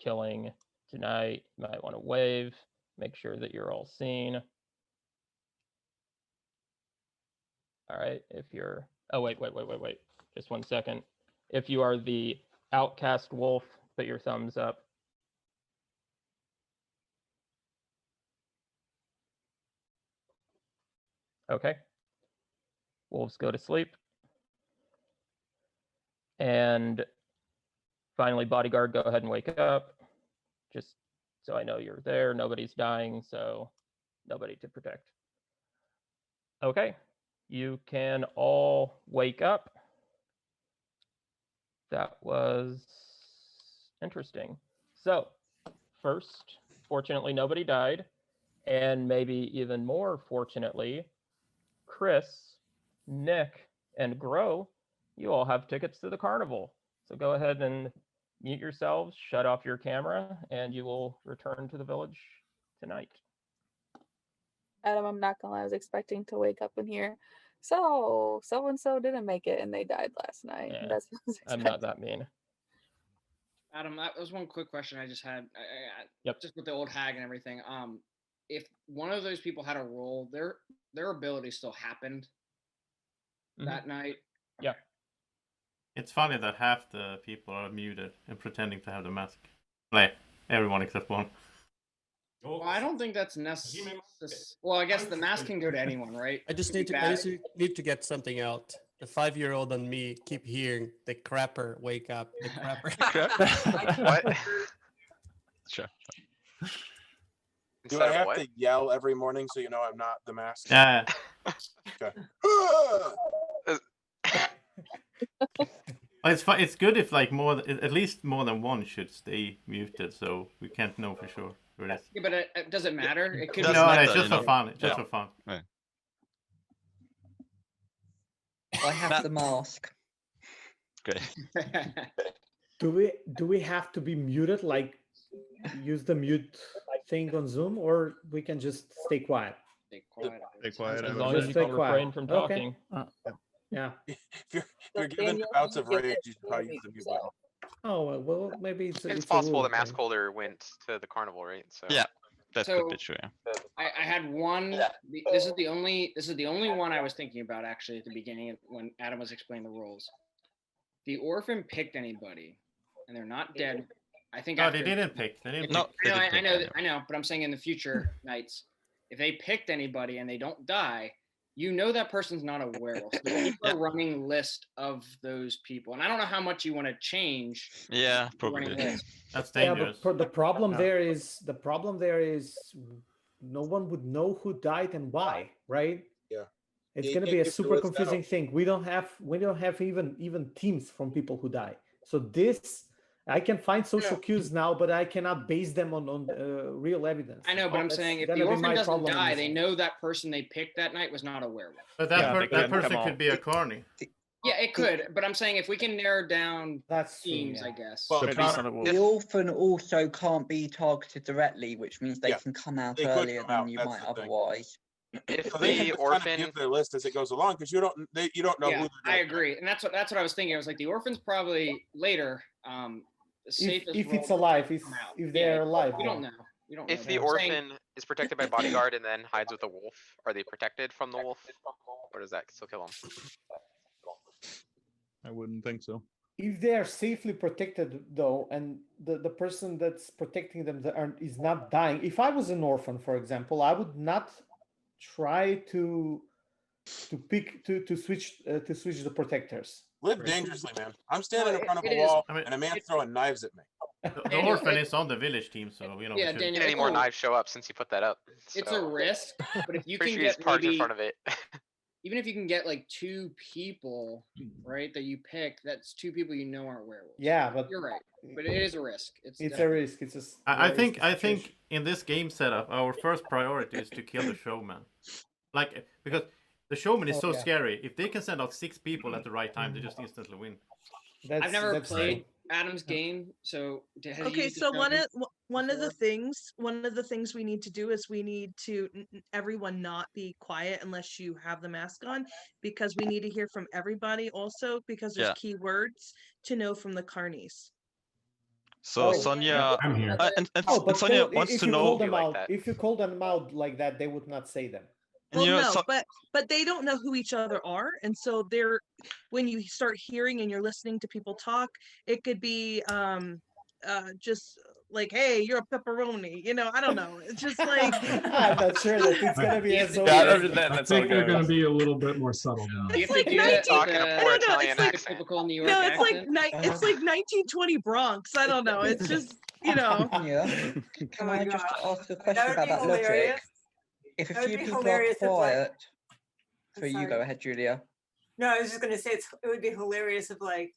killing tonight. You might want to wave, make sure that you're all seen. All right, if you're, oh, wait. Just 1 second. If you are the outcast wolf, put your thumbs up. Okay. Wolves go to sleep. And finally, bodyguard, go ahead and wake up. Just so I know you're there. Nobody's dying, so nobody to protect. Okay, you can all wake up. That was interesting. So first, fortunately, nobody died. And maybe even more fortunately, Chris, Nick, and Grow, you all have tickets to the Carnival. So go ahead and mute yourselves, shut off your camera, and you will return to the village tonight. Adam, I'm not gonna lie, I was expecting to wake up in here. So and so didn't make it and they died last night. Yeah, That's what I was I'm not that mean. Adam, that was one quick question I just had. Yep. Just with the old hag and everything. If one of those people had a role, their ability still happened that night. Yeah. It's funny that half the people are muted and pretending to have the mask. Like, everyone except one. Well, I don't think that's necessary. Well, I guess the mask can go to anyone, right? I just need to get something out. The 5-year-old and me keep hearing the crapper wake up. The crapper. What? Sure. Do I have to yell every morning so you know I'm not the mask? Yeah. Okay. It's good if like at least more than one should stay muted, so we can't know for sure who it is. Yeah, but does it matter? It could. No, it's just for fun. It's just for fun. Right. I have the mask. Great. Do we have to be muted? Like use the mute thing on Zoom, or we can just stay quiet? Stay quiet. Stay quiet. As long as you can refrain from talking. Yeah. If you're given bouts of rage, you should probably use the mute button. Oh well, maybe It's possible the mask holder went to the carnival, right? So Yeah, that So- could be true. Yeah. I had one. This is the only one I was thinking about actually at the beginning when Adam was explaining the rules. The orphan picked anybody, and they're not dead. I think. No, after- they didn't pick. They didn't. No, pick. I know, but I'm saying in the future nights, if they picked anybody and they don't die, you know that person's not a werewolf. So keep a running list of those people, and I don't know how much you want to change. Yeah, the running probably. list. That's Yeah, dangerous. but the problem Yeah. there is no one would know who died and why, right? Yeah. It's You going to can't be a give the super list confusing out. thing. We don't have even teams from people who die. So this I can find social cues now, but I cannot base them on real evidence. I know, but I'm That's saying if gonna the be orphan my doesn't problem in die, this they one. know that person they picked that night was not a werewolf. But that, Yeah, they that can come person out. could be a carny. Yeah, it could, but I'm saying if we can narrow down That's teams, true, I guess. Well, Maybe it's not a wolf. The orphan also can't be targeted directly, which means they Yeah, can come out they could earlier come than out, you that's might the thing. otherwise. If So they can the just kind of orphan, give their list as it goes along because you don't know Yeah, who they're I gonna agree, and that's what I was thinking. I was like, the orphan's probably later. The safest If it's role alive, to if come out. if Yeah, they're alive, we don't then. know. We don't know. if the I'm saying- orphan is protected by bodyguard and then hides with a wolf, are they protected from the wolf, or does that still kill them? I wouldn't think so. If they are safely protected though, and the person that's protecting them is not dying. If I was an orphan, for example, I would not try to switch the protectors. live dangerously, man. I'm standing in front of it a is. wall I mean- and a man's throwing knives at me. The Daniel, orphan it- is on the village team, so you know. Yeah, we should- Daniel, Any it's more a- knives show up since you put that up? It's a So, risk, but if you pretty can sure he's get parked in maybe, front of it. even if you can get like 2 people, right, that you pick, that's 2 people you know aren't werewolves. Yeah, but You're right, but it is a risk. It's a definitely- risk. It's a I very think risky I think situation. in this game setup, our first priority is to kill the showman. Like because the showman is Oh, so yeah. scary. If they can send out 6 people at the right time, they just instantly win. I've never That's played true. Adam's game, so has he Okay, used so the one strategy of one of the before? things we need to do is we need to everyone not be quiet unless you have the mask on, because we need to hear from everybody also, because there's Yeah. keywords to know from the carnies. So Oh, Sonia, I'm here. and Oh, but Sonia still, wants if to you call know. them like out, that. if you call them out like that, they would not say them. And Well, you know, no, so, but they don't know who each other are, and so they're when you start hearing and you're listening to people talk, it could be just like, hey, you're a pepperoni, I don't know. It's just like I'm not sure that it's gonna be as Yeah, obvious. I that's all think they're going to goes. be a little bit more subtle than that. You it's have like to do that 19 Talking a with poor no, Italian it's like accent. typical New York no, it's like accent. it's like 1920 Bronx. I don't know. It's just Yeah. Can I just ask a question about that logic? If a That would few be people are hilarious if, like- quiet, I'm so you sorry. go ahead, Julia. No, I was just gonna say it would be hilarious if like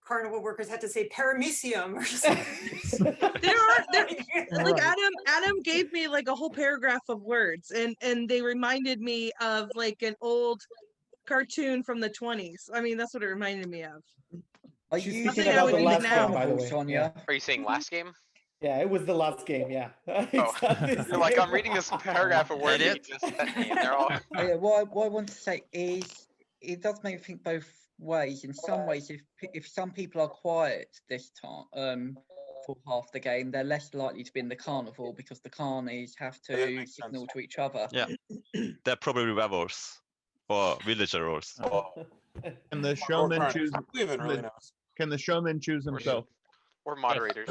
carnival workers had to say paramecium or something. there like Adam gave me like a whole paragraph of words, and they reminded me of like an old cartoon from the 20s. I mean, that's what it reminded me of. Are She's you speaking Something I about would the use last now. game, by the way. Sonia? Are you saying last game? Yeah, it was the last game. Yeah. It's not this You're like, game. I'm reading this paragraph of words that you just sent me, and they're all. Oh, yeah, what I want to say is it does make me think both ways. In some ways, if some people are quiet this time for half the game, they're less likely to be in the carnival because the carnies have Yeah, that to makes signal sense. to each other. yeah, they're probably werewolves or villager roles. Can the Or showman carnies. choose? Who even really the- knows? Can the showman choose himself? Or moderators.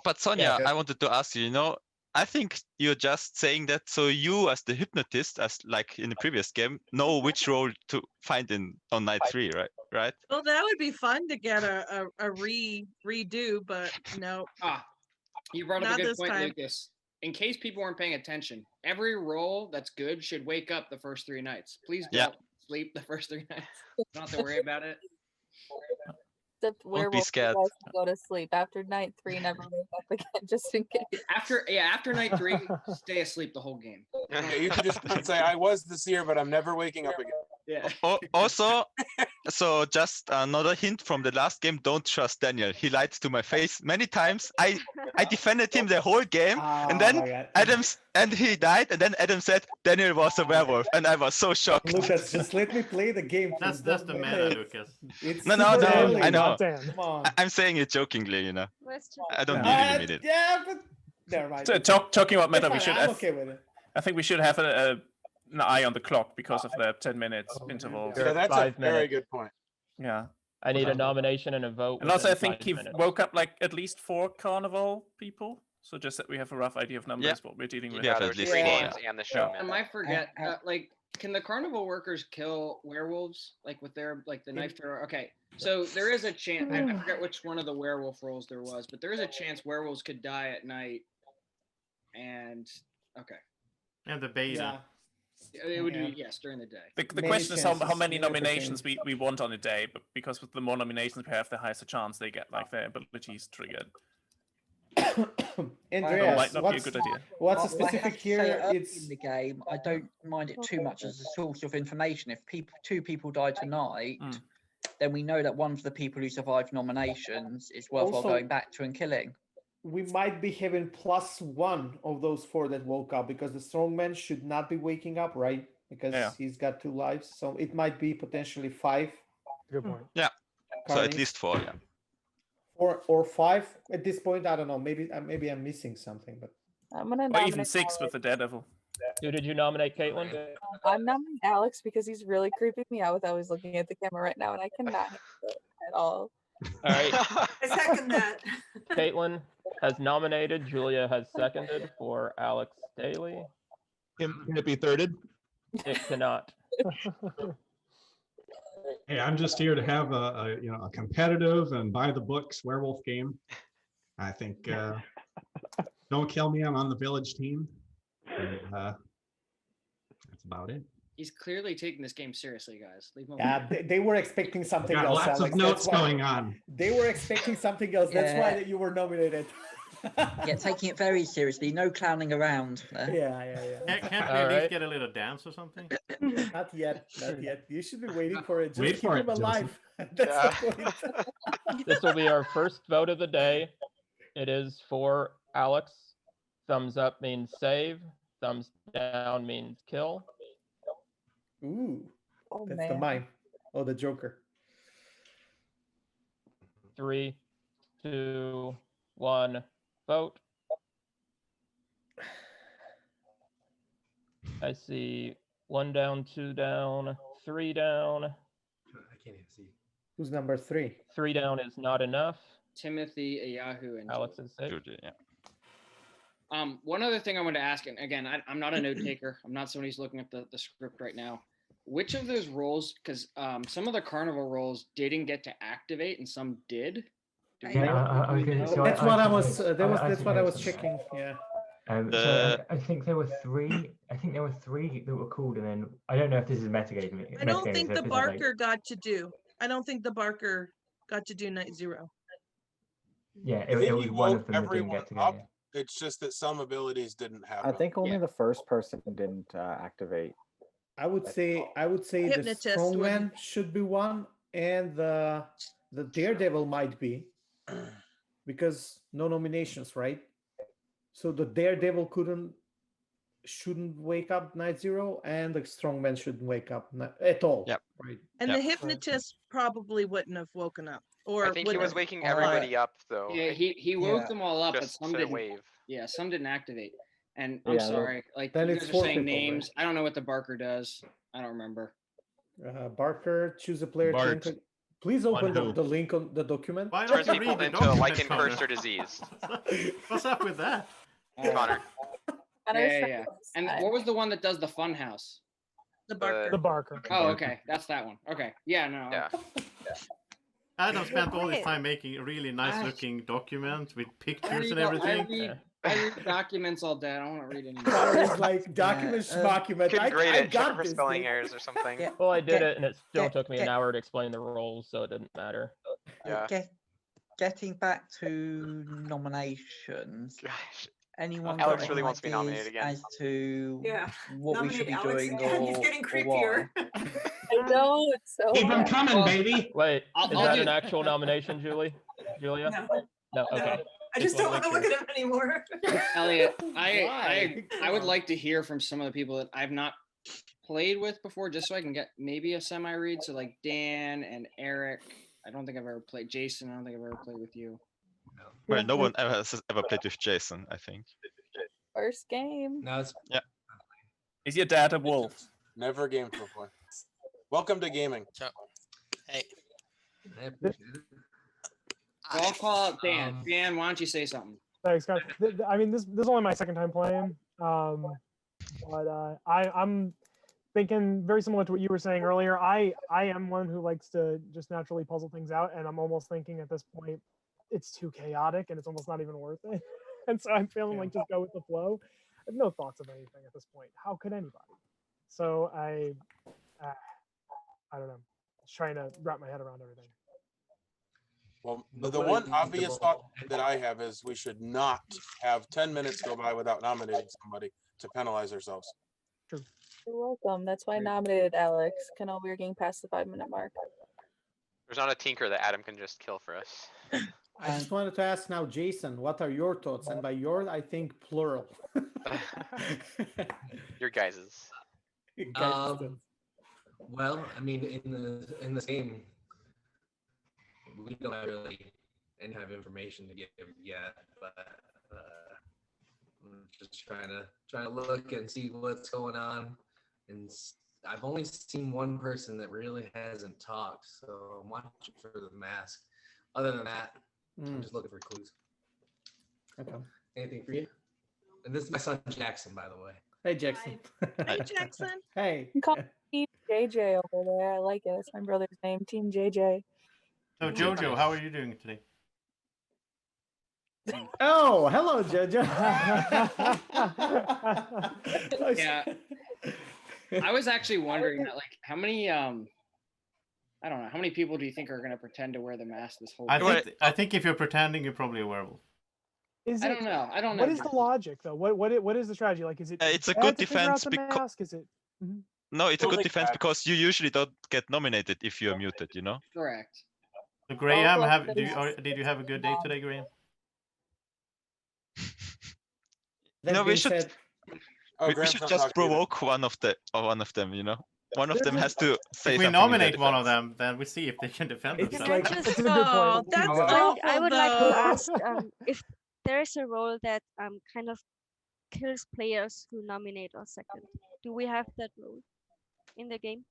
But Sonia, Yeah. I wanted to ask you. I think you're just saying that so you, as the hypnotist, as like in the previous game, know which role to find on night 3, right? Right? Well, that would be fun to get a redo, but no. You brought up Not a good this point, time. Lucas. In case people weren't paying attention, every roll that's good should wake up the first 3 nights. Please Yeah. don't sleep the first 3 nights. Don't have to worry about it. Except be werewolf, you scared. guys can go to sleep after night 3. Never wake up again, just in case. After night 3, stay asleep the whole game. Yeah, you can just say, I was the seer, but I'm never waking up again. Yeah. Also, so just another hint from the last game: don't trust Daniel. He lied to my face many times. I defended him the whole game, and Oh then my God. he died, and then Adam said Daniel was a werewolf, and I was so shocked. Lucas, just let me play the game. That's please. the Don't meta, make it- Lucas. It's No, super early. I know. Come on. I'm saying it jokingly, I don't Uh, really mean it. Yeah, but never mind. So talking about meta, It's we fine, should I'm have. okay with it. I think we should have an eye on the clock because of the 10 minutes interval. Yeah, that's a 5 very minutes. good point. Yeah. I need a nomination and a vote. And also, I within think 5 you've minutes. woke up like at least 4 carnival people. So just that we have a rough idea of numbers, Yeah. what we're dealing with. Yeah, Yeah, at there's least 3 four, names and the I showman. might forget, like, can the carnival workers kill werewolves like with their the knife thrower? Okay, so there is a chance. I forget which one of the werewolf roles there was, but there is a chance werewolves could die at night. And okay. And the beta. It would be yes during the day. The question is how many nominations we want on a day, but because with the more nominations we have, the higher the chance they get like their abilities triggered. Andreas, might not be a good idea. What's I specific have to say, here? early It's in the game. I don't mind it too much as a source of information. If two people die tonight, then we know that one of the people who survived nominations is worthwhile Also- going back to and killing. we might be having +1 of those 4 that woke up because the strongman should not be waking up, right? Because he's got 2 lives, so it might be potentially 5. Good point. Yeah. So at Carnies. least 4. Yeah. 4 or 5 at this point. I don't know. Maybe I'm missing something, but I'm gonna Or nominate even 6 with the Daredevil. Who did you nominate, Caitlin? I'm nominating Alex because he's really creeping me out with always looking at the camera right now, and I cannot handle it at all. All right. I second that. Caitlin has nominated. Julia has seconded for Alex Daly. Can it be thirded? It cannot. Hey, I'm just here to have a competitive and by the books werewolf game. I think don't kill me. I'm on the village team. And, that's about it. He's clearly taking this game seriously, guys. Leave him yeah, alone. they were expecting something Got else. lots Alex. of notes That's why- going on. They were expecting something else. That's why Yeah. that you were nominated. Yeah, taking it very seriously. No clowning around. There. Yeah. Can't we at least get a little dance or something? Not yet. Not yet. You should be waiting for it. Just Wait keep for him it, alive. That's the point. This will be our first vote of the day. It is for Alex. Thumbs up means save. Thumbs down means kill. Ooh, Oh, that's the man. mime. Oh, the Joker. 3, 2, 1, vote. I see 1 down, 2 down, 3 down. I can't even see. Who's number 3? 3 down is not enough. Timothy, Yahoo, and Alex is safe. Yeah. One other thing I wanted to ask, and again, I'm not a note taker. I'm not somebody who's looking at the script right now. Which of those roles, because some of the carnival roles didn't get to activate and some did. Do we know? I was gonna- so That's I what I think was. there's- That's think what I there's was some- checking. Yeah. I think there were 3. I think there were 3 that were called, and then I don't know if this is metagaming. I don't metagaming, think so the if this is like- Barker got to do. I don't think the Barker got to do night 0. Yeah, I it think was you one woke of them that didn't everyone get to go. up. Yeah. It's just that some abilities didn't happen. I think only the first person didn't activate. I would say the Hypnotist strongman should be one, and the Daredevil might be, because no nominations, right? So the Daredevil shouldn't wake up night 0, and the strongman shouldn't wake up at all. Yep. Right. And the hypnotist probably wouldn't have woken up. Or I think he wouldn't was have- waking everybody up though. Yeah, he woke them all up, but Just some to didn't. wave. Yeah, some didn't activate. And I'm Yeah, then- sorry, like then you it's guys are 4 saying people, right? names. I don't know what the Barker does. I don't remember. Barker, choose a player. to Bart. enter- Please open who? the link on the document. Why Turns don't you people read the into document, lichen Connor? cursed or diseased. What's up with that? Connor. Yeah. And what was the one that does the fun house? The Barker. The Barker. Oh, okay, that's that one. Okay, yeah, no. Yeah. Adam spent all his Quiet. time making a really nice looking document with I pictures read, and everything. I read documents all day. I don't want to read anymore. Connor is like document document. Couldn't grade I it. Check got for this. spelling dude. errors or something. Well, I did it, and it still took me an hour to explain the rules, so it didn't matter. Yeah. Getting back to nominations. Gosh. Anyone Alex got really any wants to be nominated ideas again. as to Yeah, what we should be nominate Alex doing again. or, He's getting or creepier. why? I know it's so. Keep 'em hard. coming, baby. Wait, I'll is that do- an actual nomination, Julia? No, No, okay. I just don't want to wanna look make at him anymore. Elliot, Why? I would like to hear from some of the people that I've not played with before, just so I can get maybe a semi read. So like Dan and Eric. I don't think I've ever played Jason. I don't think I've ever played with you. Well, no one has ever played with Jason, I think. First game. No, it's Yeah. Is your dad a wolf? Never gamed before. Welcome to gaming. So, hey, I appreciate it. So I'll call out Dan. Dan, why don't you say something? Thanks, guys. I mean, this is only my second time playing, but I'm thinking very similar to what you were saying earlier. I am one who likes to just naturally puzzle things out, and I'm almost thinking at this point it's too chaotic and it's almost not even worth it. And so I'm feeling like just go with the flow. I have no thoughts of anything at this point. How could anybody? So I don't know. Just trying to wrap my head around everything. Well, the one obvious thought that I have is we should not have 10 minutes go by without nominating somebody to penalize ourselves. True. You're welcome. That's why I nominated Alex. Cano, we're getting past the 5-minute mark. There's not a tinker that Adam can just kill for us. I just wanted to ask now, Jason, what are your thoughts? And by yours, I think plural. Your guys's. Well, I mean, in this game, we don't really have information to give yet, but I'm just trying to look and see what's going on. And I've only seen one person that really hasn't talked, so I'm watching for the mask. Other than that, I'm just looking for clues. Okay. Anything for you? And this is my son Jackson, by the way. Hey, Jackson. Hey, Jackson. Hey. You can call me Team JJ over there. I like it. It's my brother's name, Team JJ. So Jojo, how are you doing today? Oh, hello, Jojo. Yeah. I was actually wondering that, like, how many I don't know, how many people do you think are going to pretend to wear the mask this whole time? I think if you're pretending, you're probably a werewolf. I don't know. What is the logic though? What is the strategy? Like, is it? It's a bad good to figure out defense the because mask? Is it? no, it's a good defense because you usually don't get nominated if you're muted. You know. Correct. So Graham, did you have a good day today, Graham? No, we should. We should just provoke one of them. You know, one of them has to say if we something. nominate one of them, then we see if they can defend It's themselves. like, That's awful, I would like to though. ask if there is a role that kind of kills players who nominate or second. Do we have that role in the game?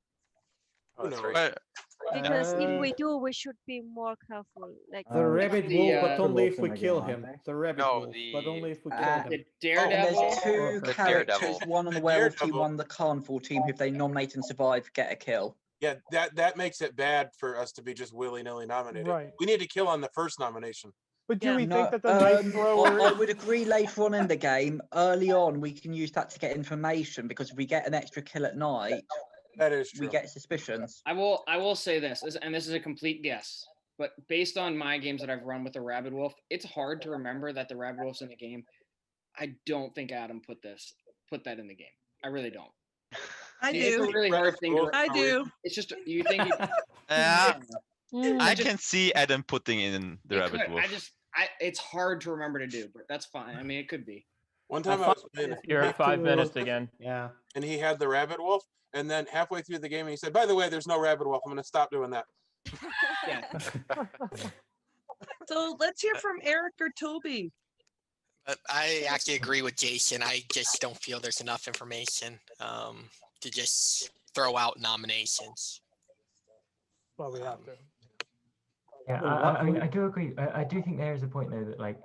Because if we do, we should be more careful. Like the rabbit the, wolf, but only if we in the kill game, him. aren't The rabbit wolf, but only if we kill him. The And Daredevil. there's two The characters, Daredevil. one on the werewolf team, one on the carnival team, who if they nominate and survive, get a kill. Yeah, that makes it bad for us to be just willy-nilly nominated. Right. We need to kill on the first nomination. But do we No, think that the knife thrower? I would agree later on in the game, early on, we can use that to get information, because if we get an extra kill at night, that is true. We get suspicions. I will say this, and this is a complete guess, but based on my games that I've run with the Rabid Wolf, it's hard to remember that the Rabid Wolf's in the game. I don't think Adam put that in the game. I really don't. I It's do. a really hard thing to. I do. It's just you think. I can see Adam putting in the rabbit wolf. It's hard to remember to do, but that's fine. I mean, it could be. One time I was playing. You're at 5 minutes again. Yeah. And he had the rabbit wolf, and then halfway through the game, he said, "By the way, there's no rabbit wolf. I'm going to stop doing that." So let's hear from Eric or Toby. But I actually agree with Jason. I just don't feel there's enough information to just throw out nominations. Well, we have to. Yeah, I mean, I do agree. I do think there is a point though that like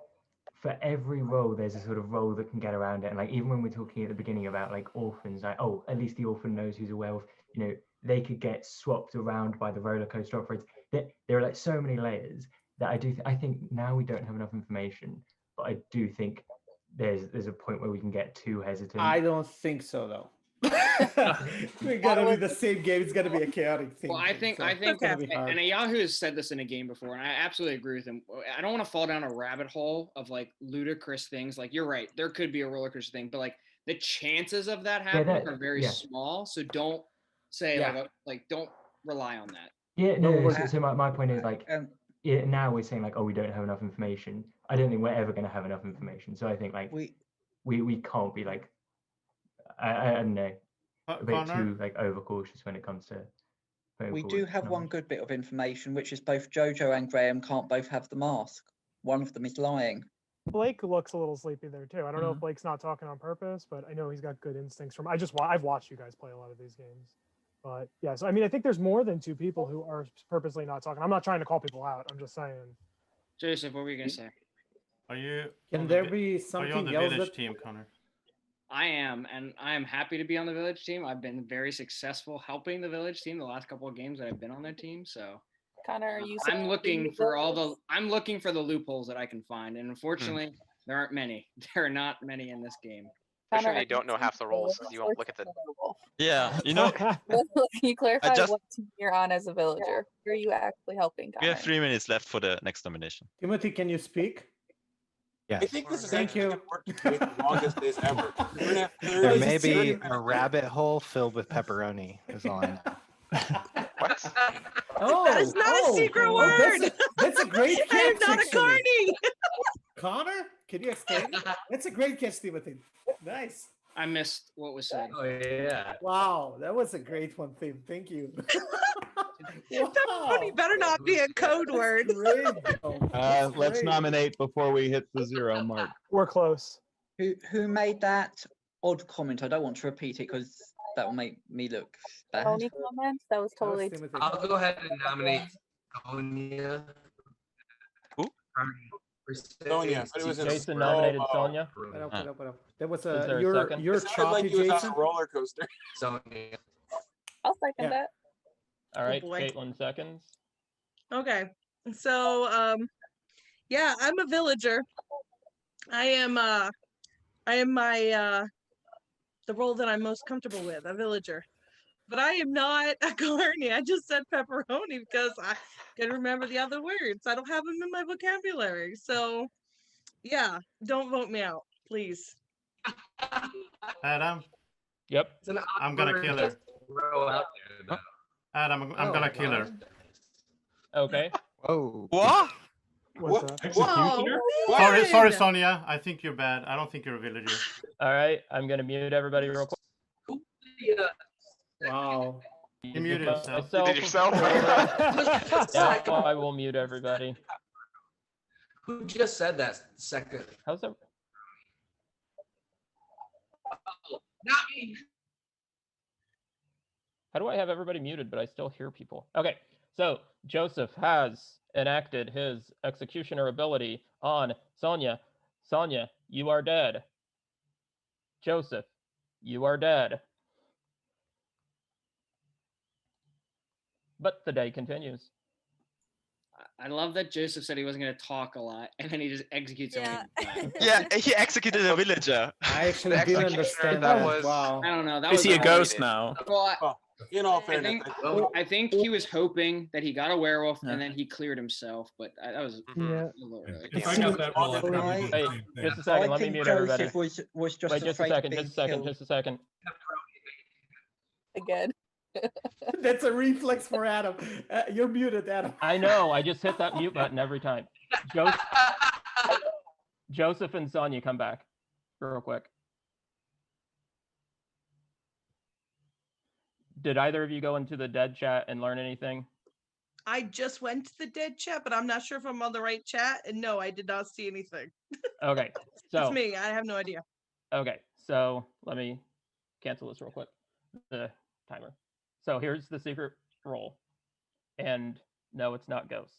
for every role, there's a sort of role that can get around it. And like even when we're talking at the beginning about like orphans, like at least the orphan knows who's a werewolf. You know, they could get swapped around by the roller coaster operators. There are like so many layers that I think now we don't have enough information. But I do think there's a point where we can get too hesitant. I don't think so though. We're gonna be the same game. It's gonna be a chaotic thing. Well, I think, and Yahoo has said this in a game before, and I absolutely agree with him. I don't want to fall down a rabbit hole of like ludicrous things. Like you're right, there could be a roller coaster thing, but like the chances of that happening are very small. So don't say like don't rely on that. Yeah, no. So my point is like now we're saying like we don't have enough information. I don't think we're ever going to have enough information. So I think like we can't be like I don't know a bit too like overcautious when it comes to. We do have one good bit of information, which is both Jojo and Graham can't both have the mask. One of them is lying. Blake looks a little sleepy there too. I don't know if Blake's not talking on purpose, but I know he's got good instincts from. I've watched you guys play a lot of these games, but yeah. So I mean, I think there's more than two people who are purposely not talking. I'm not trying to call people out. I'm just saying. Joseph, what were you gonna say? Are you? Can there be something else? Are you on the village team, Connor? I am, and I am happy to be on the village team. I've been very successful helping the village team the last couple of games that I've been on their team. So Connor, are you? I'm looking for I'm looking for the loopholes that I can find, and unfortunately, there aren't many. There are not many in this game. Especially when you don't know half the roles because you won't look at the. Yeah, you know. Can you clarify just- what team you're on as a villager? Who are you actually helping, We Connor? have 3 minutes left for the next nomination. Timothy, can you speak? Yes. I think this is Thank actually you. gonna work to make the longest days ever. We're gonna have 30 There may be 30 a minutes. rabbit hole filled with pepperoni. Is all I know. Oh, That is not a secret word. That's a great catch. I am not a actually. carny. Connor, can you explain? That's a great catch, Timothy. Nice. I missed what was said. Oh yeah. Wow, that was a great one, Tim. Thank you. Pepperoni better not be a code word. Let's nominate before we hit the 0 mark. We're close. Who made that odd comment? I don't want to repeat it because that will make me look bad. Tony comments? That was totally. I'll go ahead and nominate Sonia. Who? Sonia, but it was in Jason nominated Sonia. That was Is there a your second? your It sounded choppy, like he was Jason. on a roller coaster. Sonia. I'll second that. All right, boy. Caitlin seconds. Okay. So yeah, I'm a villager. I am my the role that I'm most comfortable with, a villager. But I am not a carny. I just said pepperoni because I can remember the other words. I don't have them in my vocabulary. So yeah, don't vote me out, please. Adam, Yep. I'm gonna kill her. Throw out there, though. Adam, I'm gonna kill her. Okay. Oh. What? Whoa, Sorry, Sonia. I think you're bad. I don't think you're a villager. All right, I'm gonna mute everybody real quick. Wow. You muted yourself. You did yourself? Yeah, I will mute everybody. Who just said that second? How's that? Not me. How do I have everybody muted, but I still hear people? Okay, so Joseph has enacted his executioner ability on Sonia. Sonia, you are dead. Joseph, you are dead. But the day continues. I love that Joseph said he wasn't going to talk a lot, and then he just executes Yeah. someone. Yeah, he executed a villager. I actually didn't understand that that. was- Wow. I don't know. That Is was he a all ghost did. now? Well, In all I fairness, think, I think he was hoping that he got a werewolf and then he cleared himself, but that was Yeah. a little early. If I got that role, I'd probably do the Wait, same thing. just a second. I Let me think mute everybody. Joseph was just Wait, just a afraid of second. being Just a second. killed. Just a second. Again. That's a reflex for Adam. You're muted, Adam. I know. I just hit that mute button every time. Joseph and Sonia, come back real quick. Did either of you go into the dead chat and learn anything? I just went to the dead chat, but I'm not sure if I'm on the right chat. And no, I did not see anything. Okay, It's so me. I have no idea. okay, so let me cancel this real quick. The timer. So here's the secret roll. And no, it's not ghosts.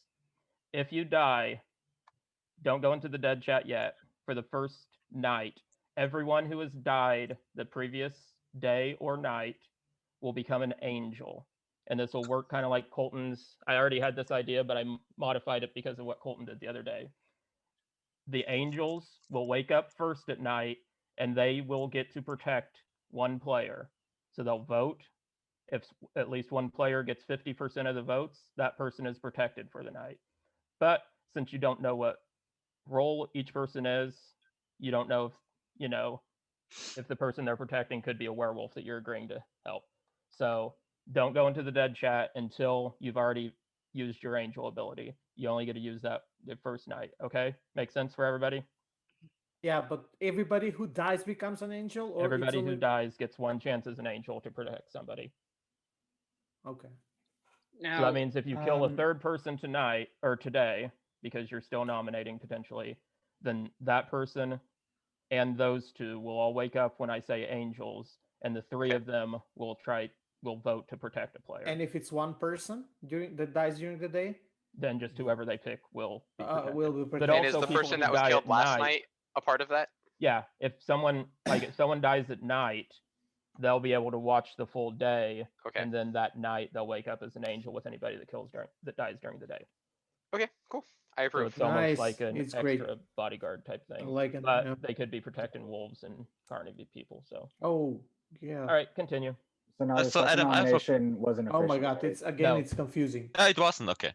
If you die, don't go into the dead chat yet. For the first night, everyone who has died the previous day or night will become an angel. And this will work kind of like Colton's. I already had this idea, but I modified it because of what Colton did the other day. The angels will wake up first at night and they will get to protect one player. So they'll vote. If at least one player gets 50% of the votes, that person is protected for the night. But since you don't know what role each person is, you don't know if the person they're protecting could be a werewolf that you're agreeing to help. So don't go into the dead chat until you've already used your angel ability. You only get to use that the first night. Okay, makes sense for everybody? Yeah, but everybody who dies becomes an angel, or it's Everybody only... who dies gets one chance as an angel to protect somebody. Okay. Now, So that means if you kill a third person tonight or today, because you're still nominating potentially, then that person and those two will all wake up when I say angels, and the three of them will vote to protect a player. And if it's one person that dies during the day, then just whoever they pick will be protected. will be protected. But And is also the people person who that was die killed at last night- night a part of that? Yeah, if someone dies at night, they'll be able to watch the full day, Okay. and then that night they'll wake up as an angel with anybody that dies during the day. Okay, cool. I So approve. it's almost Nice. like an It's extra great. bodyguard type I thing. like it. But yeah. they could be protecting wolves and Carnival people. So Oh, yeah. all right, continue. So now the So second Adam, I have a- nomination wasn't Oh my official, god, right? it's again, No. it's confusing. It wasn't okay.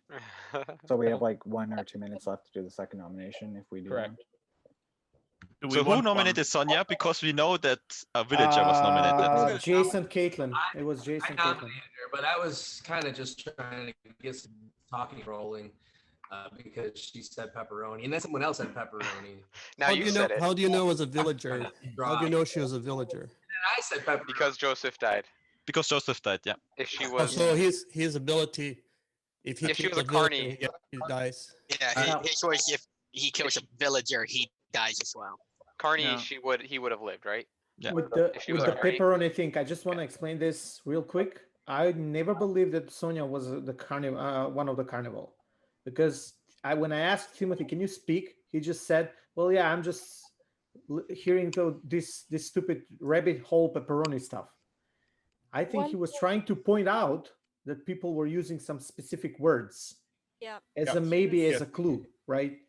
So we have like 1 or 2 minutes left to do the second nomination if we do. Correct. Do we So who want one? nominated Sonia? Because we know that a villager was nominated. Jason Caitlin. It was I Jason Caitlin. nominated her, but I was kind of just trying to get some talking rolling because she said pepperoni, and then someone else said pepperoni. Now you said it. How do you know it was a villager? How do you know she was a villager? And I said pepperoni. Because Joseph died. Because Joseph died, yeah. If she Oh, was, so his ability, if he If she kills was a villager, carny. he dies. Yeah, his choice. If he kills a villager, he dies as well. Carney, Yeah. he would have lived, right? Yeah. With the If she with was the a carny. pepperoni thing, I just want to explain this real quick. I never believed that Sonia was the carnival, one of the carnival, because when I asked Timothy, "Can you speak?" he just said, "Well, yeah, I'm just hearing this stupid rabbit hole pepperoni stuff." I think he was trying to point out that people were using some specific words Yeah. as a maybe as a clue, right?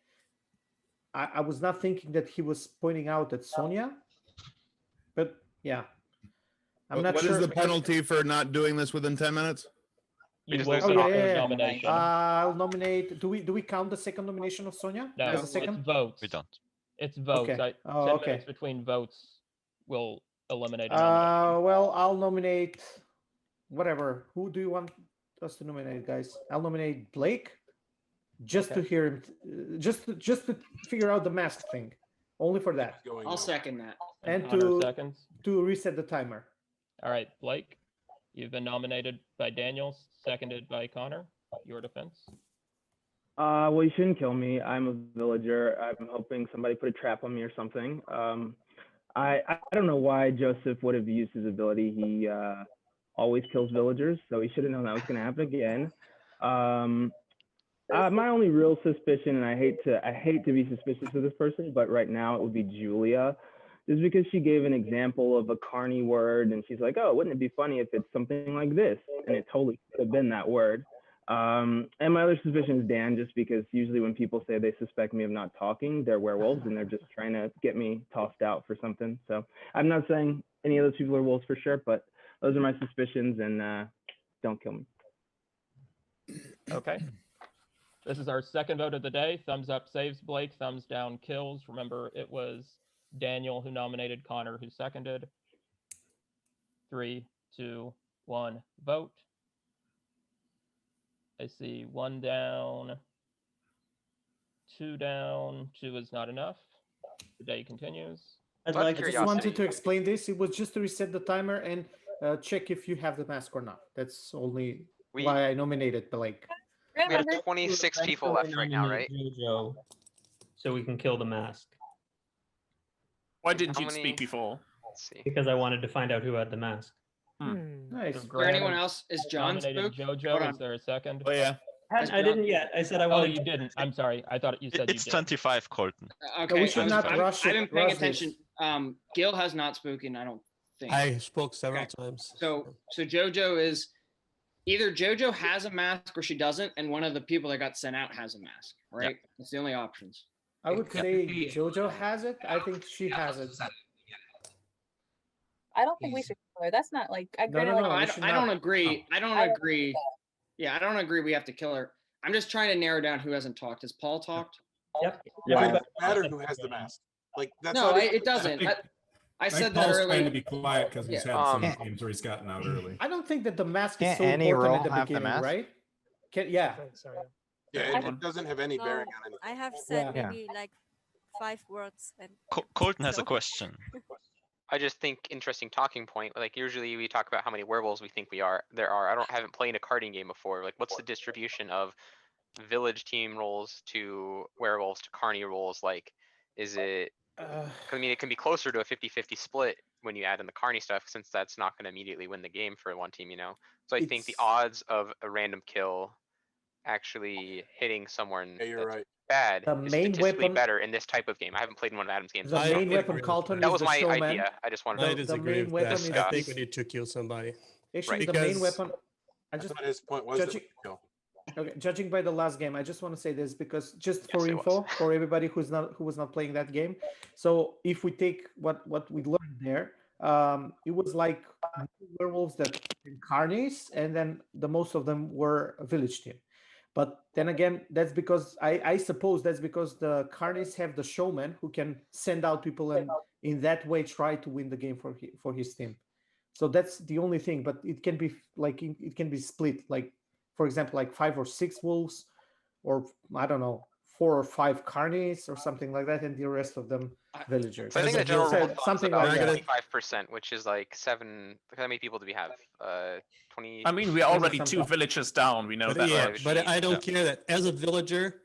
I was not thinking that he was pointing out at Sonia, but yeah, I'm not What sure. is the penalty for not doing this within 10 minutes? You just will lose lose the your yeah. nomination. I'll nominate. Do we count the second nomination of Sonia No, as a it's second? votes. We don't. It's votes. Okay. 10 okay. minutes between votes will eliminate a nomination. Well, I'll nominate whatever. Who do you want us to nominate, guys? I'll nominate Blake, just to hear him, just to figure out the mask thing, only for that, I'll second that. and Connor seconds. to reset the timer. All right, Blake, you've been nominated by Daniel, seconded by Connor. Your defense. Well, you shouldn't kill me. I'm a villager. I'm hoping somebody put a trap on me or something. I don't know why Joseph would have used his ability. He always kills villagers, so he should have known that was going to happen again. My only real suspicion, and I hate to be suspicious of this person, but right now it would be Julia, is because she gave an example of a carny word, and she's like, "Oh, wouldn't it be funny if it's something like this?" And it totally could have been that word. And my other suspicion is Dan, just because usually when people say they suspect me of not talking, they're werewolves and they're just trying to get me tossed out for something. So I'm not saying any of those people are wolves for sure, but those are my suspicions, and don't kill me. Okay. This is our second vote of the day. Thumbs up saves Blake, thumbs down kills. Remember, it was Daniel who nominated, Connor who seconded. 3, 2, 1, vote. I see 1 down, 2 down, 2 is not enough. The day continues. I just wanted to explain this. It was just to reset the timer and check if you have the mask or not. That's only why I nominated Blake. We have 26 people left right now, right? Jojo, so we can kill the mask. Why didn't How you many- speak before? Let's see. Because I wanted to find out who had the mask. Nice. Is there anyone else? Is John Nominated spooked? Jojo, Hold is on. there a second? Oh yeah. I didn't yet. I said I Oh, wanted. you didn't. I'm sorry. I thought you said It's you did. 25, Colton. Okay, we should not rush I've it- been paying rush this. attention. Gil has not spoken, I don't think. I spoke several times. So Jojo is either Jojo has a mask or she doesn't, and one of the people that got sent out has a mask, right? That's the only options. I would say Jojo has it. I think she has it. I don't think we should kill her. That's not like I No, granted, no, like, no. I don't agree. I don't I- agree. Yeah, I don't agree. We have to kill her. I'm just trying to narrow down who hasn't talked. Has Paul talked? Yep. Why does it matter who has the mask? Like that's No, not even- it doesn't. I said that Paul's earlier. trying to be quiet because he's Yeah. had some games where he's gotten out early. I don't think that the mask is Can't so any important role at the have the beginning, mask? right? Sorry. Yeah, it doesn't have any bearing on anything. I have said Yeah. maybe like 5 words and Colton has a so- question. I just think interesting talking point. Like usually we talk about how many werewolves we think there are. haven't played a carding game before. Like what's the distribution of village team roles to werewolves to carny roles? Like is it? I mean, it can be closer to a 50-50 split when you add in the carny stuff, since that's not going to immediately win the game for one team, you know. So I think the It's- odds of a random kill actually hitting someone Yeah, you're that's right. bad The is main statistically weapon- better in this type of game. I haven't played in one of Adam's games. The so main weapon, Carlton, that is was the my showman. idea. I just wanted I to disagree main with that. weapon I is- think we need to kill somebody. Actually, Right. the main Because- weapon. I just thought his point was that judging, we kill. okay, judging by the last game, I just want to say this because just for Yes, it info for everybody who was not playing that game. So if we take what we learned there, it was like werewolves that carnies, and then the most of them were a village team. But then again, that's because I suppose that's because the carnies have the showman who can send out people and in that way try to win the game for his team. So that's the only thing. But it can be like it can be split. Like for example, like 5 or 6 wolves, or I don't know, 4 or 5 carnies or something like that, and the rest of them villagers. So I think the general rule of thumb is something about like that. 25%, which is like 7. How many people do we have? 20. I mean, we're already 2 villagers down. We know But that. yeah, much. but I don't care that as a villager,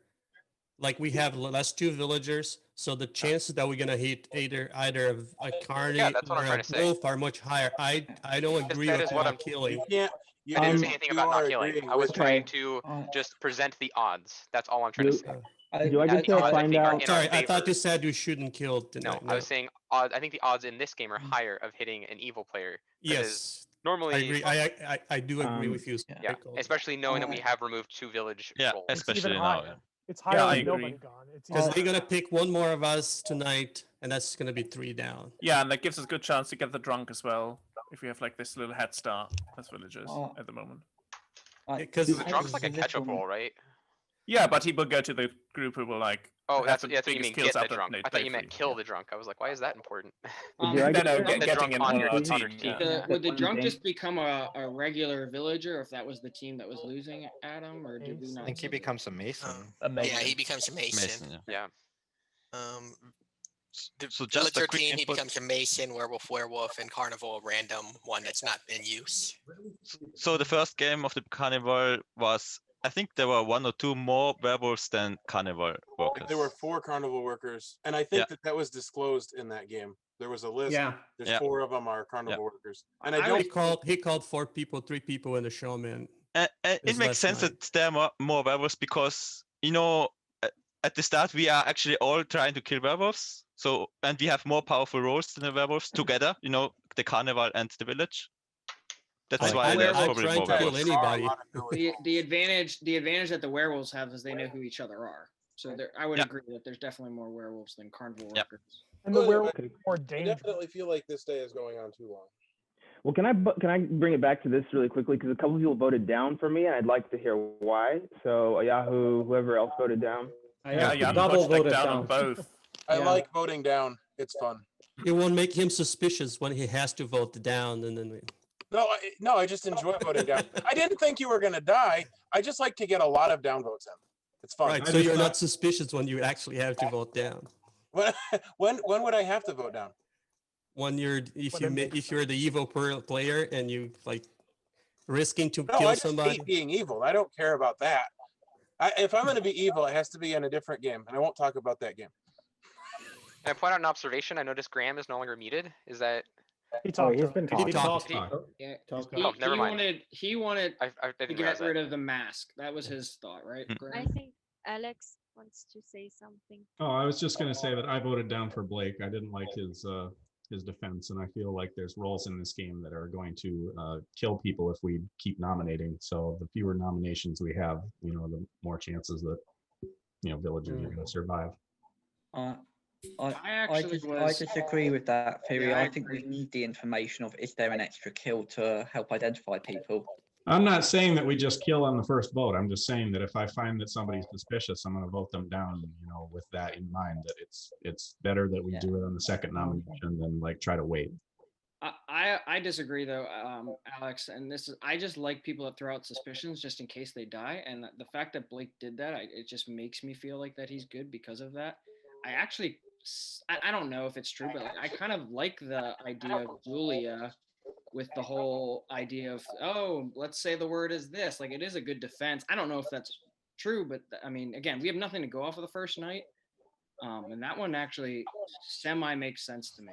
like we have last 2 villagers, so the chances that we're gonna hit either a carny that's what I'm or trying a to say. wolf are much higher. I don't agree That with is what not I'm killing. You I didn't say you- anything you about not are killing. agreeing I was with- trying to just present the odds. That's all I'm trying to say. Do I get to Odds, I find think, are out? in our Sorry, I thought favor. you said we shouldn't kill No, tonight. I was saying odds. I think the odds in this game are higher of hitting an evil player. Yes, Normally, I agree. I do agree with you. Yeah, especially knowing that we have removed 2 village roles. especially now. Yeah. It's higher Yeah, I with nobody agree. gone. It's Because either- they're gonna pick one more of us tonight, and that's gonna be 3 down. Yeah, and that gives us a good chance to get the drunk as well. If we have like this little head start as villagers at the moment. Because The drunk's like a catch-up role, right? Yeah, but he will go to the group who will like. Oh, have that's the what you biggest mean. kills Get the after drunk. they I thought play you meant free. kill the drunk. I was like, why is that important? No, no, Get getting the drunk in on on your our team. team. Yeah. Would the drunk just become a regular villager if that was the team that was losing, Adam, or did we I not? think he becomes a mason. Yeah, he becomes a mason. Yeah. The So just a villager quick team, he input. becomes a mason, werewolf, and carnival, a random one that's not in use. So the first game of the carnival was, I think there were 1 or 2 more werewolves than carnival workers. There were 4 carnival workers, and I think Yeah. that was disclosed in that game. There was a list. Yeah. There's Yeah. 4 of them are carnival workers, and He called 4 people, 3 people in the showman. And it This makes last sense night. that there are more werewolves because, at the start we are actually all trying to kill werewolves. So, and we have more powerful roles than the werewolves together, the carnival and the village. That's why there's probably more werewolves. The advantage that the werewolves have is they know who each other are. So I would agree that there's definitely more werewolves than carnival workers. And the Well, werewolf I- is more I dangerous. definitely feel like this day is going on too long. Well, can I bring it back to this really quickly because a couple people voted down for me, and I'd like to hear why. So Yahoo, whoever else voted down. Yeah, yeah, double voted voted down down. on both. I Yeah. like voting down. It's fun. It won't make him suspicious when he has to vote down, and then No, I just enjoy voting down. I didn't think you were gonna die. I just like to get a lot of down votes in. It's fun. right. So you're not suspicious when you actually have to vote down. When would I have to vote down? When if you're the evil player and you like risking to No, kill I just somebody. hate being evil. I don't care about that. If I'm gonna be evil, it has to be in a different game, and I won't talk about that game. Can I point out an observation? I noticed Graham is no longer muted. Is that? He's been talking. Yeah. Oh, never mind. He wanted I to didn't get realize rid that. of the mask. That was his thought, right? I Graham? think Alex wants to say something. Oh, I was just going to say that I voted down for Blake. I didn't like his defense, and I feel like there's roles in this game that are going to kill people if we keep nominating. So the fewer nominations we have, the more chances that villagers are going to survive. I disagree with that theory. Yeah, I I think we need the information of is there an extra kill to help identify people. I'm not saying that we just kill on the first vote. I'm just saying that if I find that somebody's suspicious, I'm going to vote them down. With that in mind, that it's better that we do it on the second nomination than try to wait. I disagree though, Alex, and I just like people that throw out suspicions just in case they die, and the fact that Blake did that, it just makes me feel like that he's good because of that. I don't know if it's true, but I kind of like the idea of Julia with the whole idea of, oh, let's say the word is this. It is a good defense. I don't know if that's true, but I mean, again, we have nothing to go off of the first night. And that one actually semi makes sense to me.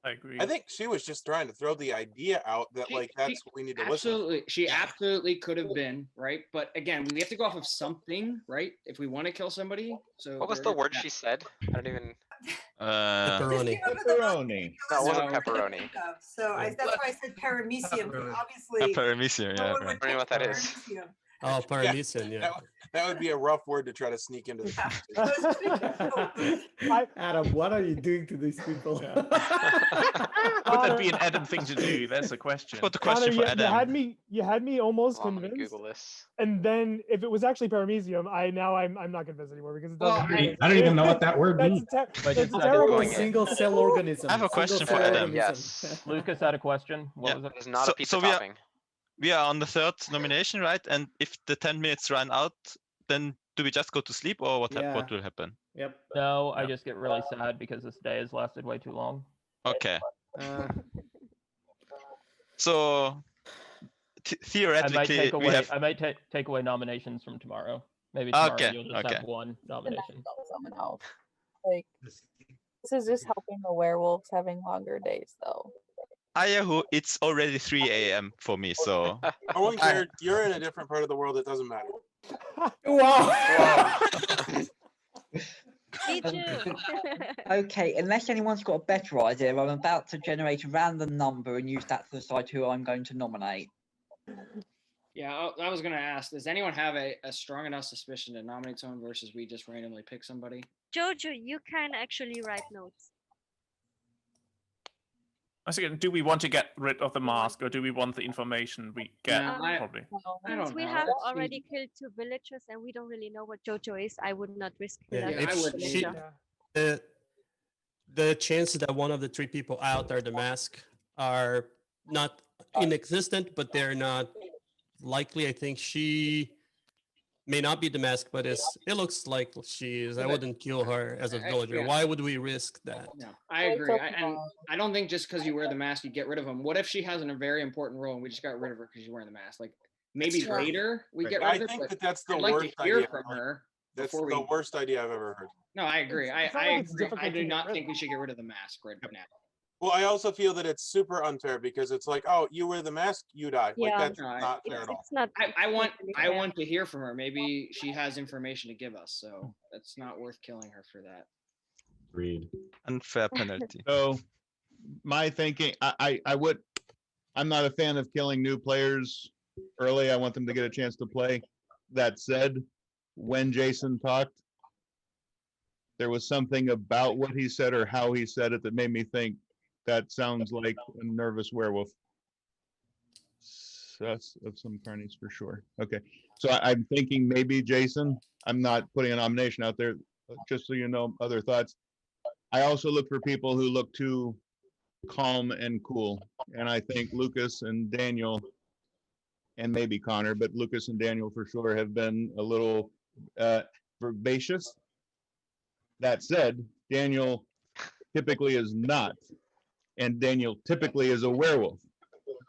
I agree. I think she was just trying to throw the idea out that that's what we need to listen. Absolutely, she absolutely could have been right, but again, we have to go off of something, right? If we want to kill somebody. So What was the word she said? I don't even. Pepperoni. Pepperoni. No, it wasn't No. pepperoni. So that's why I said paramecium. 'Cause obviously, Paramecium, no yeah. one would I don't know what that take is. paramecium. Oh, Parmesan, yeah. That would be a rough word to try to sneak into the conversation. Adam, what are you doing to these people? Would that be an Adam thing to do? That's the question. Put the Connor, question for you Adam. had me almost Hold on, let me convinced. Google this. And then if it was actually paramecium, I'm not convinced anymore because it doesn't. I don't even know what that word means. That's But a it's not terrible. doing it. Single cell organism. I have a question for Single-cell Adam. organism. Yes. Lucas had a question. What was it? It is not a pizza we are, topping. we are on the 3rd nomination, right? And if the 10 minutes run out, then do we just go to sleep or what Yeah. what will happen? Yep. No, I just get really sad because this day has lasted way too long. Okay. Uh, So I might theoretically, take we away. have. I might take away nominations from tomorrow. Maybe tomorrow Okay, you'll just okay. have one nomination. Someone else. Like this is just helping the werewolves having longer days, though. Ayahu, it's already 3 a.m. for me, so. I won't care. You're in a different part of the world. It doesn't matter. wow. Me too. Okay, unless anyone's got a better idea, I'm about to generate a random number and use that to decide who I'm going to nominate. Yeah, I was gonna ask. Does anyone have a strong enough suspicion to nominate someone versus we just randomly pick somebody? Jojo, you can actually write notes. I was thinking, do we want to get rid of the mask or do we want the information we get? No, probably. Since we know. have That's already killed 2 villagers and we don't really know what Jojo is, I would not risk Yeah, that. if I wouldn't she- either. the chances that one of the 3 people out are the mask are not inexistent, but they're not likely. I think she may not be the mask, but it looks like she is. I wouldn't kill her as a villager. yeah. Why would we risk that? No, I agree. And I don't think just because you wear the mask, you get rid of them. What if she has a very important role and we just got rid of her because she's wearing the mask? Like maybe That's true. later we get I rid of her. think but that's the I'd like worst to hear idea. from her. That's before the we... worst idea I've ever heard. No, I agree. It's not I like it's agree. difficult I to do get not rid think of. we should get rid of the mask right now. Well, I also feel that it's super unfair because it's like, oh, you wear the mask, you die. Like Yeah. that's not fair at all. It's not. I want fair. to hear from her. Maybe she has information to give us, so that's not worth killing her for that. Agreed. Unfair penalty. So my thinking, I'm not a fan of killing new players early. I want them to get a chance to play. That said, when Jason talked, there was something about what he said or how he said it that made me think that sounds like a nervous werewolf. That's of some carnies for sure. Okay, so I'm thinking maybe Jason. I'm not putting a nomination out there, just so you know other thoughts. I also look for people who look too calm and cool, and I think Lucas and Daniel, and maybe Connor, but Lucas and Daniel for sure have been a little vivacious. That said, Daniel typically is not, and Daniel typically is a werewolf.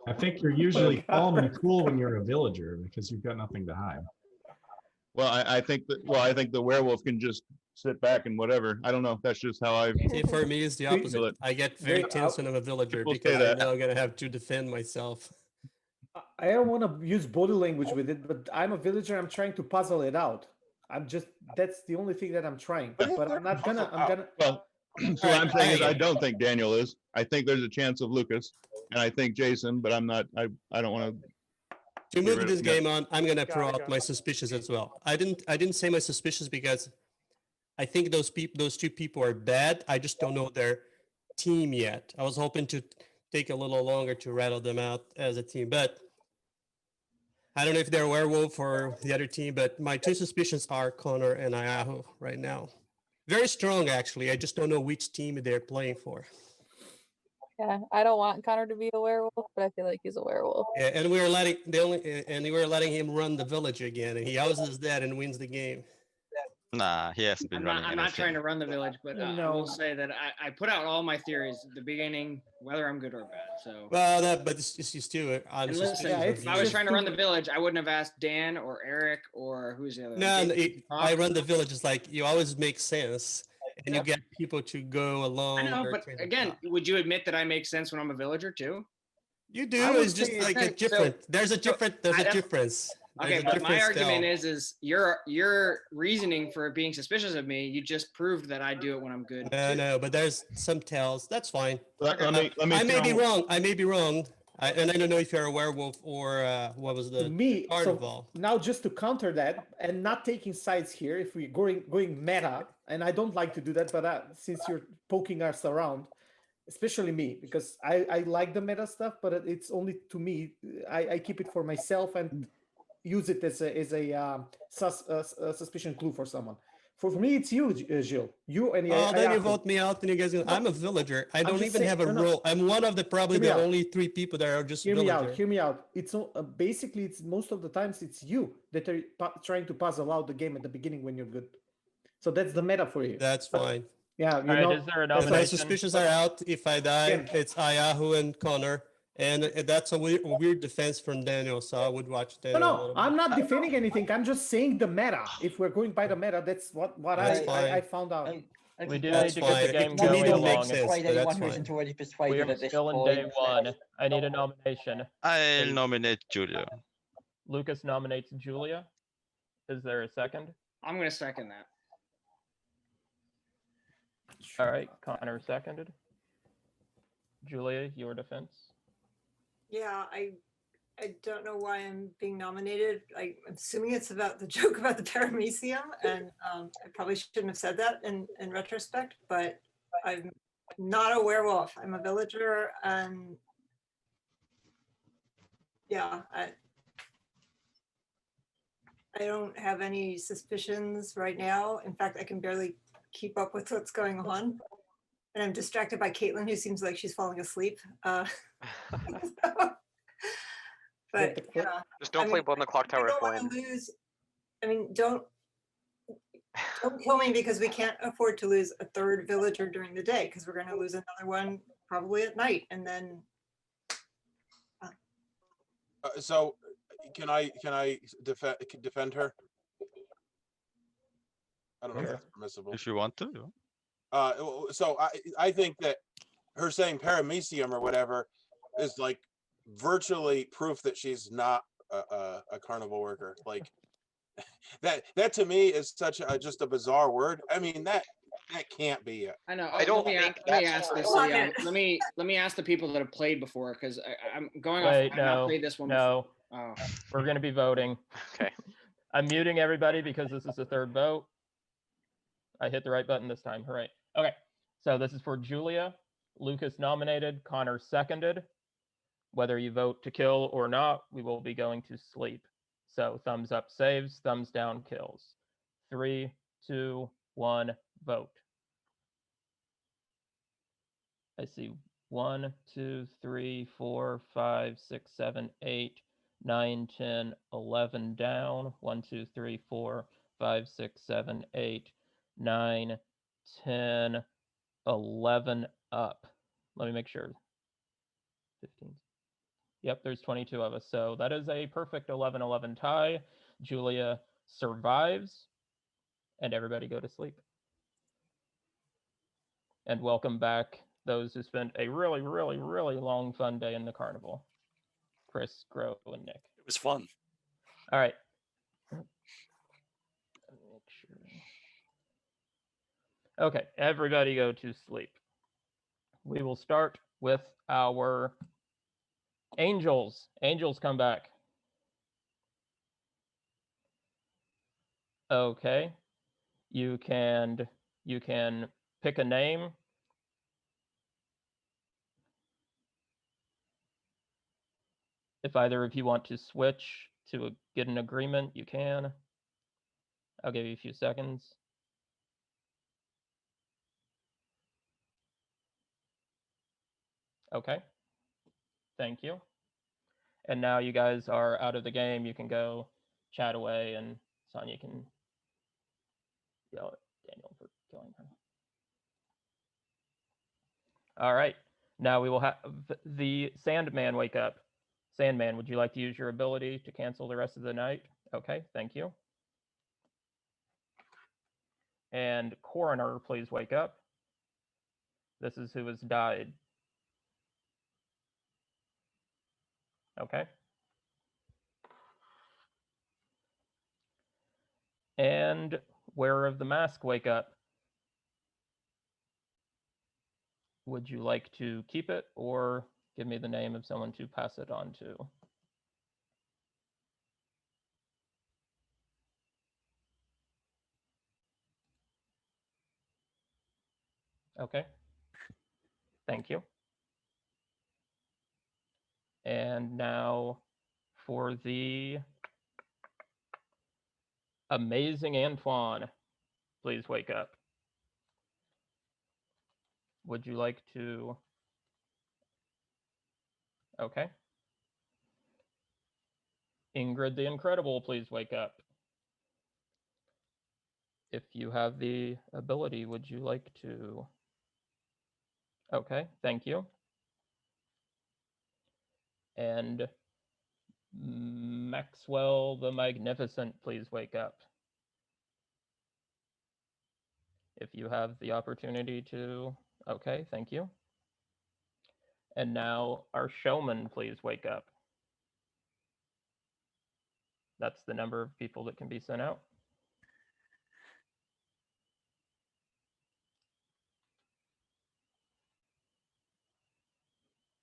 I think you're usually calm and cool when you're a villager because you've got nothing to hide. Well, I think that. Well, I think the werewolf can just sit back and whatever. I don't know. That's just how I. See, for me, it's the opposite. I get very tense when I'm a villager People say because I that. know I'm gonna have to defend myself. I don't want to use body language with it, but I'm a villager. I'm trying to puzzle it out. That's the only thing that I'm trying. But I'm not gonna. I'm gonna. Well, so what I'm saying is I don't think Daniel is. I think there's a chance of Lucas, and I think Jason, but I'm not. I don't want To Get move rid of- this yeah. game on, I'm gonna throw out my suspicious as well. I didn't say my suspicious because I think those 2 people are bad. I just don't know their team yet. I was hoping to take a little longer to rattle them out as a team, but I don't know if they're a werewolf or the other team. But my 2 suspicions are Connor and Ayahu right now. Very strong, actually. I just don't know which team they're playing for. Yeah, I don't want Connor to be a werewolf, but I feel like he's a werewolf. Yeah, and we were letting him run the village again, and he always does that and wins the game. Nah, he hasn't been running I'm not anything. trying to run the village, but I will say that I put out all my theories at the beginning, whether I'm good or bad. So. Well, but it's still on And listen, suspicious if I was trying to run the village, I wouldn't have asked Dan or Eric or who's the other. No, one? I run the village. It's like you always make sense, and you get people to go along. I know, their but train of again, thought. would you admit that I make sense when I'm a villager too? You I do. would It's just say like a so- different. There's a so different. There's a that's- difference. There's Okay, a but my different argument style. is your reasoning for being suspicious of me. You just proved that I do it when I'm good. No, too. no, but there's some tells. That's fine. Let Okay. me I may be throw- wrong. I may be wrong. And I don't know if you're a werewolf or what was the Me, carnival. so now just to counter that and not taking sides here, if we're going meta, and I don't like to do that, but since you're poking us around, especially me, because I like the meta stuff, but it's only to me. I keep it for myself and use it as a suspicion clue for someone. For me, it's you, Gilles. You and Oh, then you Ayahu. vote me out, and you guys. I'm a villager. I I'm don't just even saying- have a no, no. role. I'm one of the probably Hear me the out. only 3 people that are just Hear me villager. out. Hear me out. It's basically it's most of the times it's you that are trying to puzzle out the game at the beginning when you're good. So that's the meta for you. That's fine. Yeah, you All right, know. is there a If my nomination? suspicions are out, if I die, Again. it's Ayahu and Connor, and that's a weird defense from Daniel. So I would watch No, Daniel. a no, little I'm bit. not defending anything. I'm just saying the meta. If we're going by the meta, that's what That's I fine. found out. We do That's need to get the fine. game It to me going don't make along. sense, Persuade but anyone that's who fine. isn't already We persuaded are at this still in point. day one. I need a nomination. I'll Please. nominate Julia. Lucas nominates Julia. Is there a second? I'm gonna second that. All right, Connor seconded. Julia, your defense. Yeah, I don't know why I'm being nominated. I'm assuming it's about the joke about the paramecium, and I probably shouldn't have said that in retrospect, but I'm not a werewolf. I'm a villager, and yeah, I don't have any suspicions right now. In fact, I can barely keep up with what's going on. And I'm distracted by Caitlin, who seems like she's falling asleep. But yeah, Just don't play Blood in the Clock Tower I don't Flame. want to lose. I mean, don't kill me because we can't afford to lose a third villager during the day because we're going to lose another one probably at night, and then So can I defend her? I don't know if that's permissible. If you want to. So I think that her saying paramecium or whatever is like virtually proof that she's not a carnival worker. Like that to me is such just a bizarre word. I mean that can't be it. I know. I don't let me think let me that's ask this. true. Let me ask the people that have played before because I'm going Wait, off. I've not no, played this one. no. Before. Oh. We're going to be voting. Okay. I'm muting everybody because this is the third vote. I hit the right button this time. Hooray. Okay. So this is for Julia. Lucas nominated. Connor seconded. Whether you vote to kill or not, we will be going to sleep. So thumbs up saves, thumbs down kills. 3, 2, 1, vote. I see 1, 2, 3, 4, 5, 6, 7, 8, 9, 10, 11 down. 1, 2, 3, 4, 5, 6, 7, 8, 9, 10, 11 up. Let me make sure. 15. Yep, there's 22 of us. So that is a perfect 11-11 tie. Julia survives, and everybody go to sleep. And welcome back those who spent a really, really, really long, fun day in the carnival. Chris, Grove, and Nick. It was fun. All right. Make sure. Okay, everybody go to sleep. We will start with our angels. Angels, come back. Okay. You can pick a name. If either of you want to switch to get an agreement, you can. I'll give you a few seconds. Okay. Thank you. And now you guys are out of the game. You can go chat away, and Sonia can yell at Daniel for killing her. All right. Now we will have the Sandman wake up. Sandman, would you like to use your ability to cancel the rest of the night? Okay, thank you. And coroner, please wake up. This is who has died. Okay. And wearer of the mask, wake up. Would you like to keep it or give me the name of someone to pass it on to? Okay. Thank you. And now for the amazing Antoine, please wake up. Would you like to? Okay. Ingrid the Incredible, please wake up. If you have the ability, would you like to? Okay, thank you. And Maxwell the Magnificent, please wake up. If you have the opportunity to. Okay, thank you. And now our showman, please wake up. That's the number of people that can be sent out.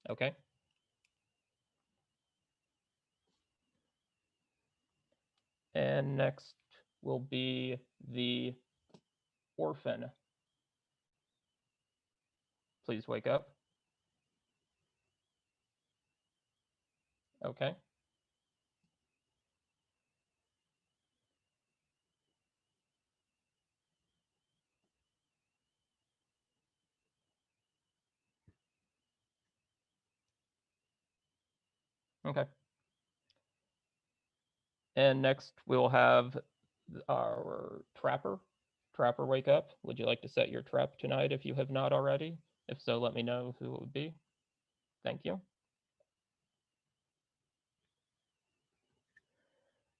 Okay. And next will be the orphan. Please wake up. Okay. Okay. And next we'll have our trapper. Trapper, wake up. Would you like to set your trap tonight if you have not already? If so, let me know who it would be. Thank you.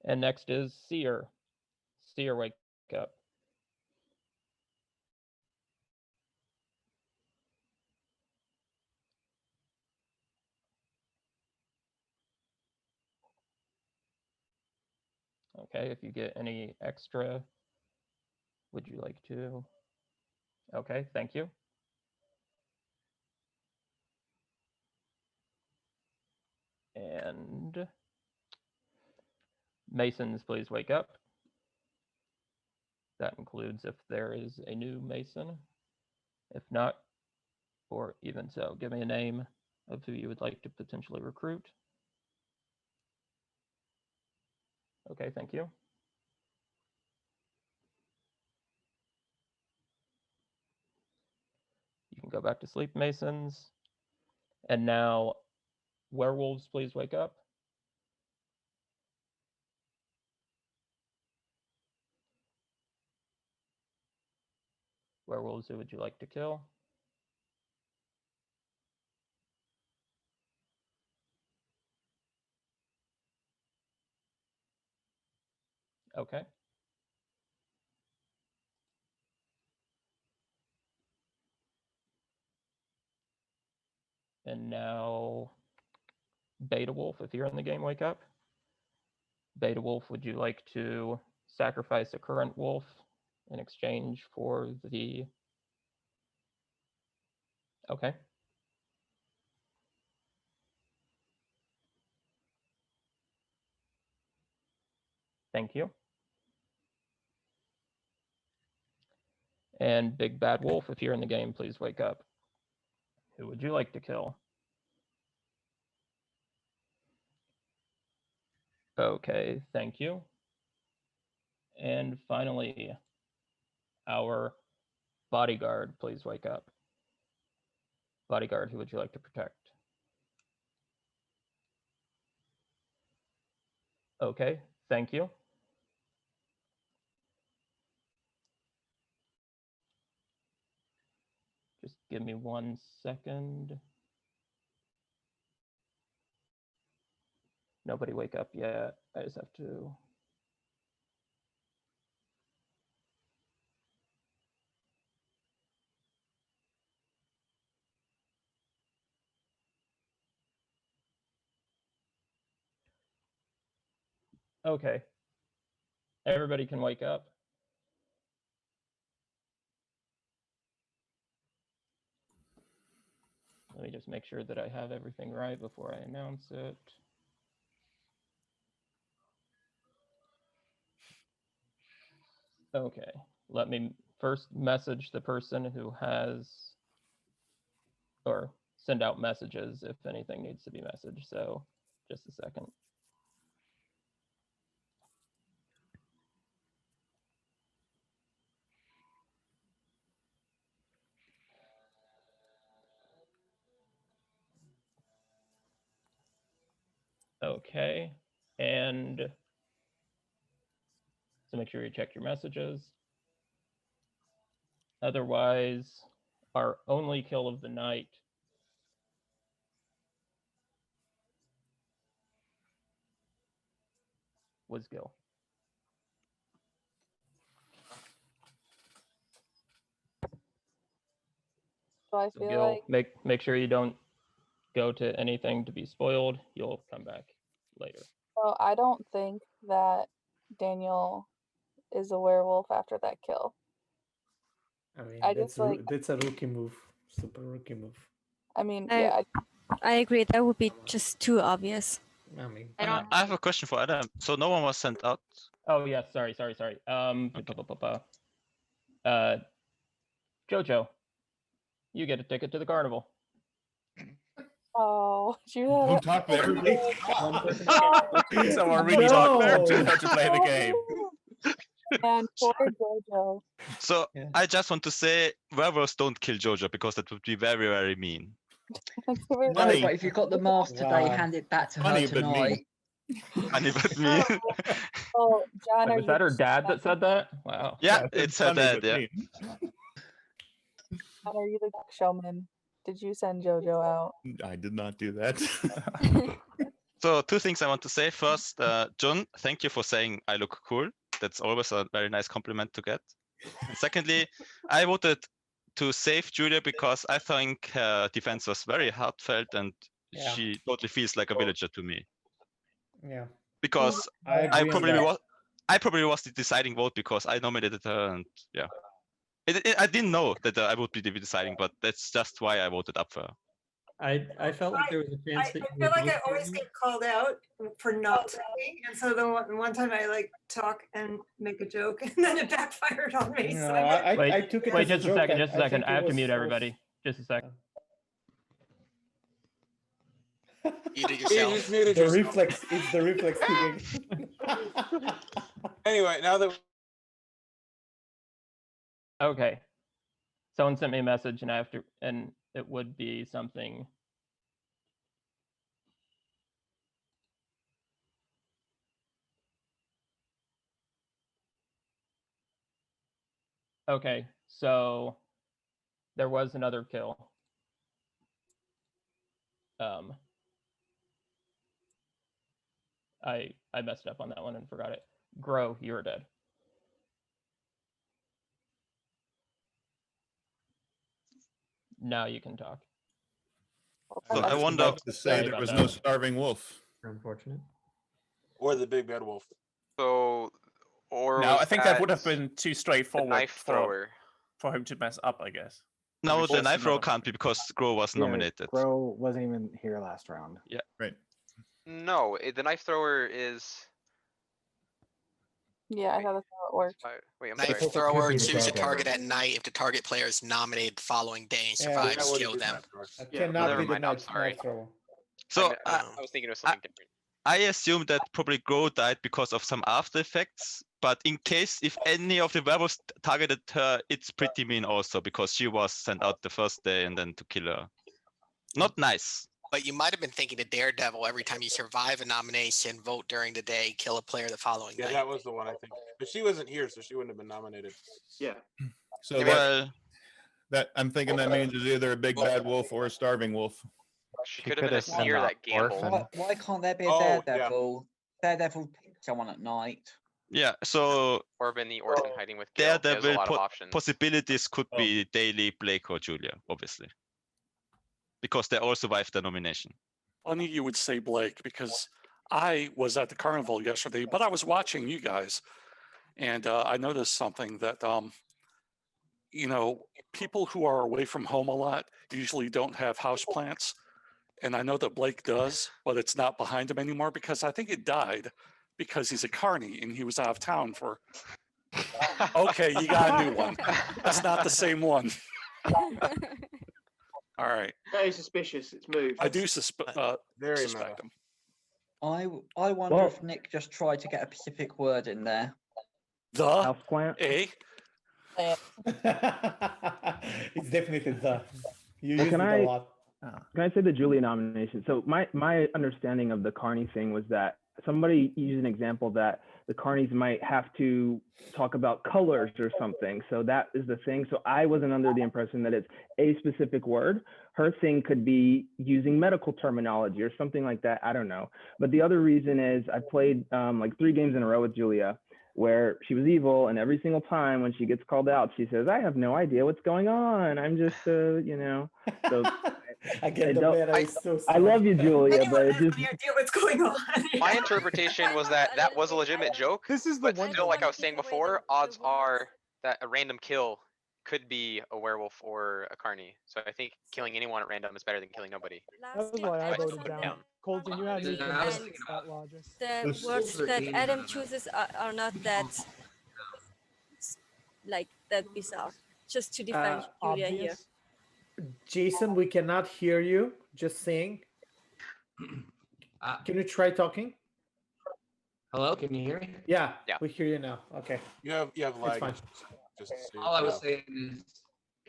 And next is seer. Seer, wake up. Okay, if you get any extra, would you like to? Okay, thank you. And Masons, please wake up. That includes if there is a new Mason. If not, or even so, give me a name of who you would like to potentially recruit. Okay, thank you. You can go back to sleep, Masons. And now, werewolves, please wake up. Werewolves, who would you like to kill? Okay. And now, Beta Wolf, if you're in the game, wake up. Beta Wolf, would you like to sacrifice a current wolf in exchange for the... Okay. Thank you. And Big Bad Wolf, if you're in the game, please wake up. Who would you like to kill? Okay, thank you. And finally, our bodyguard, please wake up. Bodyguard, who would you like to protect? Okay, thank you. Just give me 1 second. Nobody wake up yet. I just have to... Okay. Everybody can wake up. Let me just make sure that I have everything right before I announce it. Okay, let me first message the person who has, or send out messages if anything needs to be messaged. So just a second. Okay, and so make sure you check your messages. Otherwise, our only kill of the night was Gil. So I So feel Gil, like make sure you don't go to anything to be spoiled. You'll come back later. well, I don't think that Daniel is a werewolf after that kill. I mean, I just like that's a rookie move, super rookie move. I mean, I- yeah, I agree. That would be just too obvious. I mean, I have a question for Adam. So no one was sent out. Oh yeah, sorry. Jojo, you get a ticket to the carnival. oh, you Don't had talk there. Someone really talked to her to play the game. And poor Jojo. So I just want to say, werewolves don't kill Jojo because that would be very, very mean. No, but if you've got the mask today, Wow. hand it back to Funny, her but mean. tonight. Funny but mean. Oh, John, Was that her dad that said that? Wow. Yeah, it's her dad. Yeah. John, are you the showman? Did you send Jojo out? I did not do that. So two things I want to say. First, John, thank you for saying I look cool. That's always a very nice compliment to get. And secondly, I voted to save Julia because I think her defense was very heartfelt and Yeah. she totally feels like a villager to me. Yeah. Because I agree on that. I probably was the deciding vote because I nominated her and yeah. I didn't know that I would be the deciding, but that's just why I voted up for her. I felt like there was a chance that I you feel were like I both always get called out for not talking, and so the one time I like talk and make a joke, and then it backfired on me. No, so I'm like, I took it Wait, as just a joke. second, just a second. think I have it to mute was- everybody. Just a second. Eat it You just yourself. muted The yourself. reflex, it's the reflex speaking. Anyway, now that Okay. Someone sent me a message and I have to, and it would be something. Okay, so there was another kill. I messed up on that one and forgot it. Grow, you're dead. Now you can talk. So I was wonder. about to say there was no starving wolf. Unfortunate. or the big bad wolf. So, or No, was I think that would have been too straightforward knife thrower. for him to mess up, I guess. No, We the forced knife row another- can't be because Grow was nominated. Grow wasn't even here last round. Yeah. Right. No, the knife thrower is. Yeah, I thought that's how it worked. Wait, I'm Knife sorry. thrower, Could be the choose a target. target at night. If the target player is nominated the following day and Yeah, survives, that would kill be them. knife thrower. That Yeah, cannot never be the mind, I'm knife, sorry. knife thrower. So I was thinking of something different. I assume that probably Grow died because of some after effects. But in case if any of the werewolves targeted her, it's pretty mean also because she was sent out the first day and then to kill her. Not nice. But you might have been thinking of Daredevil every time you survive a nomination, vote during the day, kill a player the following Yeah, night. that was the one I think. But she wasn't here, so she wouldn't have been nominated. Yeah. So that I'm thinking that means it's either a big bad wolf or a starving wolf. She could have been a seer that gambled. Why can't there be a Oh, yeah. daredevil? Daredevil pick someone at night. Yeah, so Or been the orphan hiding with Gil. There's a Daredevil lot of options. possibilities could be Daily, Blake, or Julia, obviously. Because they all survived the nomination. Funny you would say Blake because I was at the Carnival yesterday, but I was watching you guys, and I noticed something that, you know, people who are away from home a lot usually don't have houseplants. And I know that Blake does, but it's not behind him anymore because I think it died because he's a carny and he was out of town for. Okay, you got a new one. That's not the same one. All right. Very suspicious. It's moved. I do suspect him. I wonder if Nick just tried to get a specific word in there. The Houseplant. A. It's definitely the. You Well, use can it I- a lot. Can I say the Julia nomination? So my understanding of the Carney thing was that somebody used an example that the Carnies might have to talk about colors or something. So that is the thing. So I wasn't under the impression that it's a specific word. Her thing could be using medical terminology or something like that. I don't know. But the other reason is I played like 3 games in a row with Julia where she was evil, and every single time when she gets called out, she says, "I have no idea what's going on. I'm just, you know." So I get the meta is so I love you, Julia, but it just idea what's going on. My interpretation was that was a legitimate joke. This is but still, like I was saying before, odds are that a random kill could be a werewolf or a carny. So I think killing anyone at random is better than killing nobody. That's why I voted down. Colton, you had me Yeah, I was convinced that logic. The The words souls are that gaining Adam on that. chooses are not that like that bizarre. Just to defend Julia here. Obvious. Jason, we cannot hear you. Just saying. Can you try talking? Hello, can you hear me? Yeah, we hear you now. Okay. You have It's lag. fine. Just so you All I was know. saying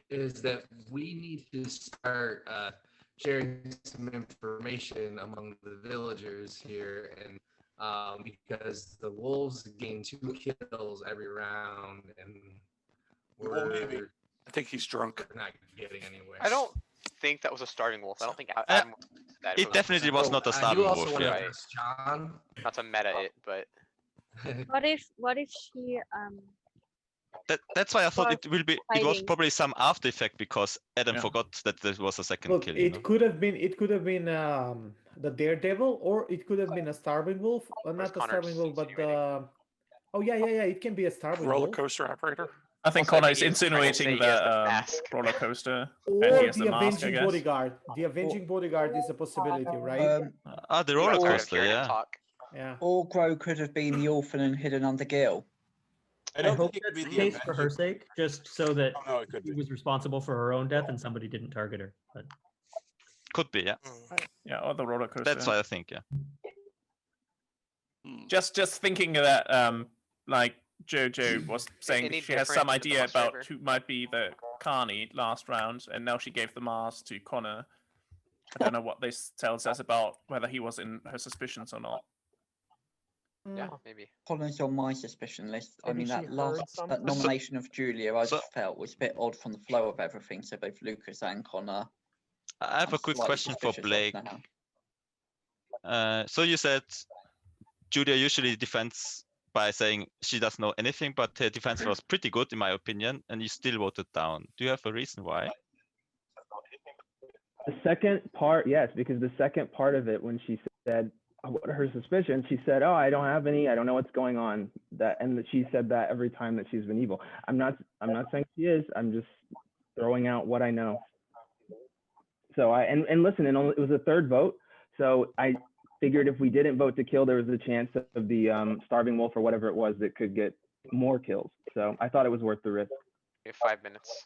is that we need to start sharing some information among the villagers here, and because the wolves gain 2 kills every round, and we're I think he's drunk. not getting anywhere. I don't think that was a starving wolf. I don't think Adam said that. It definitely was not a I starving do also wolf. want to Yeah. ask John. Not to meta it, but What if she That's why I thought was it will be. It was hiding? probably some after effect because Adam forgot that there was a second Look, kill. You know? it could have been the Daredevil, or it could have been a starving wolf. Not the Connor starving wolf, but the. Oh yeah, it can be a starving Roller wolf. coaster operator. I think Also, I Connor think is he's trying to say insinuating he has the the mask. roller coaster Or and he has the the mask, I avenging guess. bodyguard. The avenging bodyguard is a possibility, right? The roller Sorry, I'm coaster, hearing him yeah. talk. Yeah. Or Gro could have been the orphan and hidden under Gil. I I don't hope think it could that's be the the case for her sake, just so that no, it could she be. was responsible for her own death and somebody didn't target her. But Could be, yeah. Yeah, or the roller coaster. That's why I think, yeah. Just thinking that like Jojo was saying Any she has different some in idea someone's about favor? who might be the Carney last round, and now she gave the mask to Connor. I don't know what this tells us about whether he was in her suspicions or not. Yeah, maybe. Connor's on my suspicion list. I Maybe mean, she that heard last something. nomination of Julia, I just felt was a bit odd from the flow of everything. So both Lucas and Connor. I have I'm a quick slightly question for suspicious of Blake. now. So you said Julia usually defends by saying she doesn't know anything, but her defense was pretty good in my opinion, and you still voted down. Do you have a reason why? The second part, yes, because the second part of it, when she said what are her suspicions, she said, "Oh, I don't have any. I don't know what's going on." And she said that every time that she's been evil. I'm not saying she is. I'm just throwing out what I know. So and listen, it was a third vote. So I figured if we didn't vote to kill, there was a chance of the starving wolf or whatever it was that could get more kills. So I thought it was worth the risk. We have 5 minutes.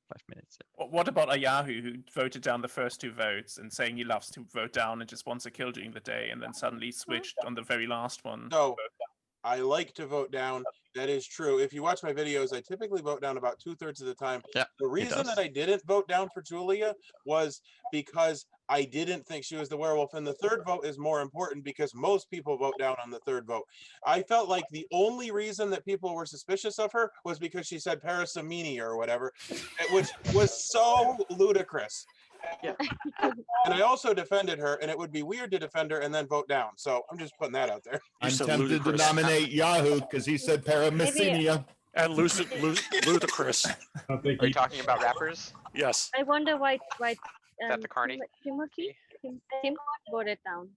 5 minutes. What about a Yahoo who voted down the first 2 votes and saying he loves to vote down and just wants a kill during the day, and then suddenly switched on the very last one? So I like to vote down. That is true. If you watch my videos, I typically vote down about 2/3 of the time. Yeah, the reason that I didn't vote down for Julia was because I didn't think she was the werewolf. And the third vote is more important because most people vote down on the third vote. I felt like the only reason that people were suspicious of her was because she said Parasamini or whatever, which was so ludicrous. Yeah. And I also defended her, and it would be weird to defend her and then vote down. So I'm just putting that out there. I'm tempted to nominate Yahoo because he said Paramecinia. And ludicrous. Are you talking about rappers? Yes. I wonder why that the Carney? Tim voted down.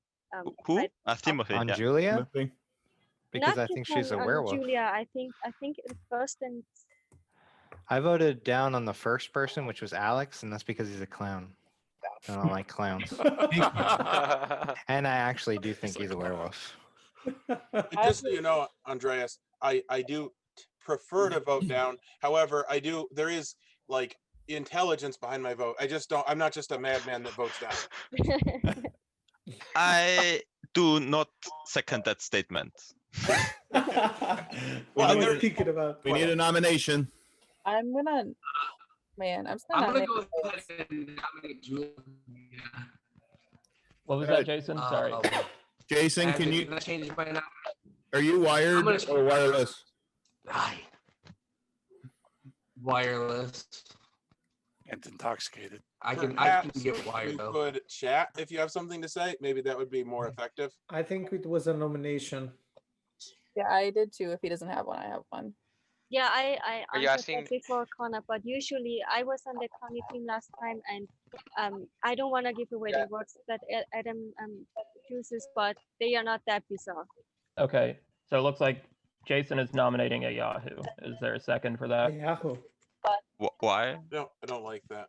Who? fight Timothy. On Yeah. Julia? Because not I just think she's a on werewolf. Julia. I think the first and I voted down on the first person, which was Alex, and that's because he's a clown. I don't like clowns. And I actually do think he's a werewolf. Just so you know, Andreas, I do prefer to vote down. However, there is like intelligence behind my vote. I'm not just a madman that votes down. I do not second that statement. Well, we're thinking about. We need a nomination. I'm gonna, man, I'm still I'm not gonna making go ahead and nominate Julia. What was that, Jason? Sorry. Jason, can Can you? I change my nomination? Are you wired or wireless? Wireless. And intoxicated. I can Perhaps get wired we though. could chat if you have something to say. Maybe that would be more effective. I think it was a nomination. Yeah, I did too. If he doesn't have one, I have one. yeah, I Are you answered asking? that before Connor, but usually I was on the Connie team last time, and I don't want to give away the votes that Adam chooses, but they are not that bizarre. Okay, so it looks like Jason is nominating a Yahoo. Is there a second for that? Yahoo. Why? No, I don't like that.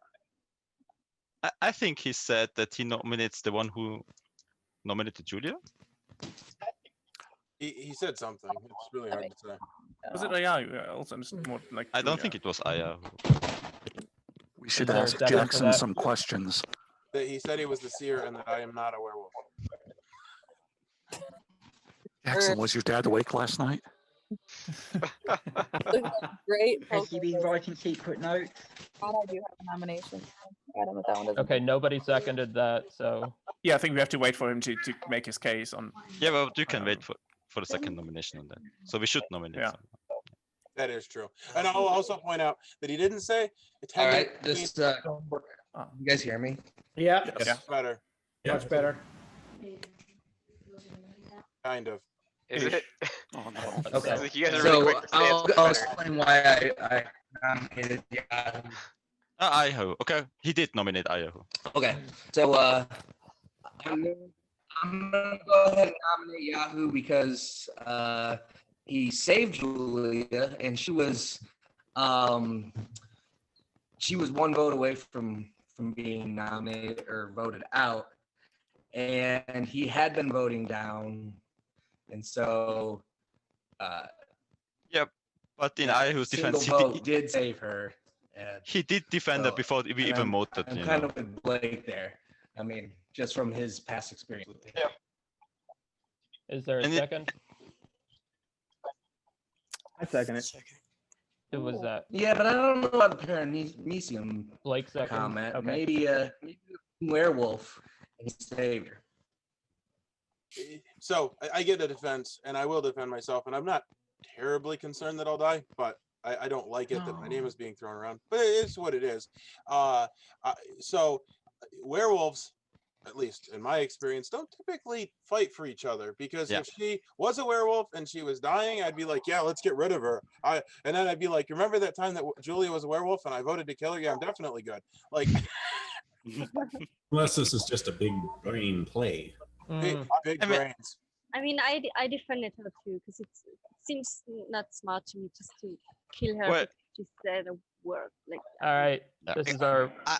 I think he said that he nominates the one who nominated Julia. He said something. It's really hard to say. Was it Ayahu? Also, just more like. I don't think it was Aya. We should there a ask second for Jackson that? some questions. That he said he was the seer and that I am not a werewolf. Jackson, was your dad awake last night? Great. Has he been writing secret notes? I do have a nomination. Adam, if that one doesn't. Okay, nobody seconded that, so Yeah, I think we have to wait for him to make his case on. Yeah, well, you can wait for the second nomination on that. So we should nominate. Yeah. someone. That is true. And I'll also point out that he didn't say All attendance. right, this. You guys hear me? Yeah. Yes, better. Much better. Kind of. Is it? Oh no. Okay. You guys are really quick to say it's I'll better. explain why I nominated Yahoo. Ayahu. Okay, he did nominate Ayahu. Okay, so I'm gonna go ahead and nominate Yahoo because he saved Julia, and she was one vote away from being nominated or voted out, and he had been voting down, and so Yep, but in Ayahu's single defense, vote did save her. And he did defend her so- before we and even voted. I'm You kind know. of with Blake there. I mean, just from his past experience with it. is there a And it- second? I second it. Who was that? Yeah, but I don't know about the Paramecium Blake second. comment. Okay. Maybe werewolf and savior. So I get a defense, and I will defend myself, and I'm not terribly concerned that I'll die, but I don't like it that my name is being thrown around. But it's what it is. So werewolves, at least in my experience, don't typically fight for each other, because Yeah. if she was a werewolf and she was dying, I'd be like, yeah, let's get rid of her. And then I'd be like, remember that time that Julia was a werewolf and I voted to kill her? Yeah, I'm definitely good. Like, Unless this is just a big brain play. big brains. I mean, I defended her too because it seems not smart to me just to kill her Well- because she said a word like that. All right, this is our. I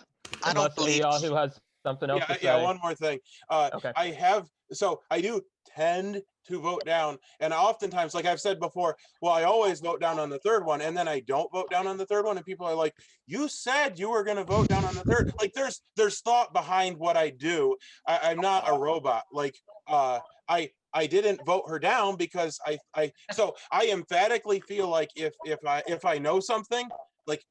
don't Unless believe. Yahoo has something else to say. Yeah, one more thing. Okay. I do tend to vote down, and oftentimes, like I've said before, well, I always vote down on the third one, and then I don't vote down on the third one, and people are like, you said you were going to vote down on the third. Like there's thought behind what I do. I'm not a robot. Like I didn't vote her down because I emphatically feel like if I know something, like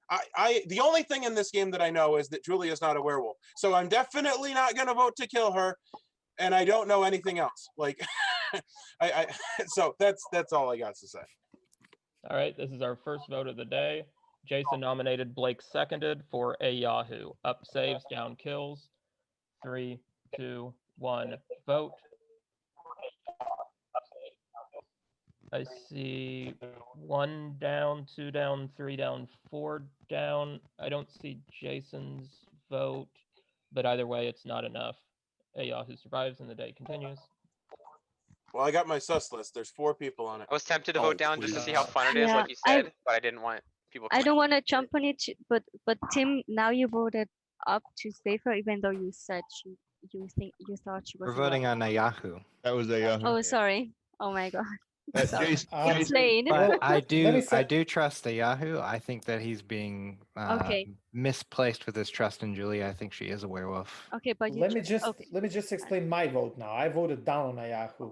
the only thing in this game that I know is that Julia's not a werewolf. So I'm definitely not going to vote to kill her, and I don't know anything else. Like so that's all I got to say. All right, this is our first vote of the day. Jason nominated, Blake seconded for a Yahoo. Up saves, down kills. 3, 2, 1, vote. I see 1 down, 2 down, 3 down, 4 down. I don't see Jason's vote, but either way, it's not enough. A Yahoo survives and the day continues. Well, I got my sus list. There's 4 people on it. I was tempted to Oh, vote down just to see how please. fun it is, Yeah, like you said, but I didn't want people. I don't want to jump on it, but Tim, now you voted up to save her, even though you said you thought she was. We're voting on a Yahoo. That was a Yahoo. Oh, sorry. Oh my god. Sorry. Jason, Explain. But I let me do say- trust the Yahoo. I think that he's being Okay. misplaced with his trust in Julia. I think she is a werewolf. Okay, but you let me just okay. explain my vote now. I voted down on Yahoo.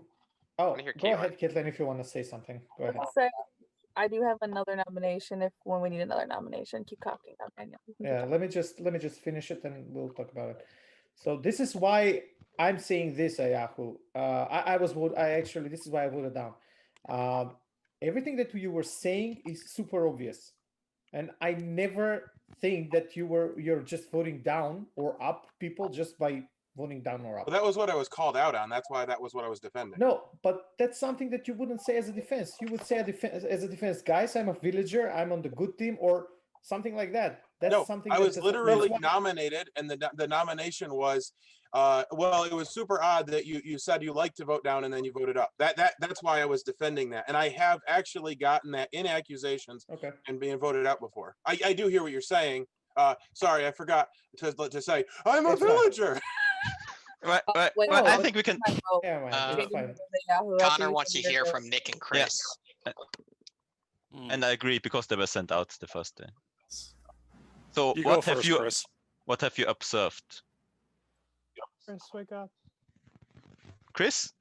Oh, wanna hear go Caitlin. ahead, Caitlin, if you want to say something. Go ahead. So I do have another nomination if when we need another nomination. Keep talking. Daniel. You can keep Yeah, let me just finish it and we'll talk about it. So this is why I'm saying this, Yahoo. This is why I voted down. Everything that you were saying is super obvious, and I never think that you're just voting down or up people just by voting down or up. Well, that was what I was called out on. That's why that was what I was defending. No, but that's something that you wouldn't say as a defense. You would say as a defense, guys, I'm a villager, I'm on the good team, or something like that. That's No, something I that was doesn't- literally that's why- nominated, and the nomination was, well, it was super odd that you said you like to vote down and then you voted up. That's why I was defending that, and I have actually gotten that in accusations and being voted out before. I do hear what you're saying. Sorry, I forgot to say I'm a villager. I think we can. Yeah, man, that's fine. Connor wants to hear from Nick and Chris. And I agree because they were sent out the first day. So You go first, Chris. What have you observed? Chris, wake up. Chris?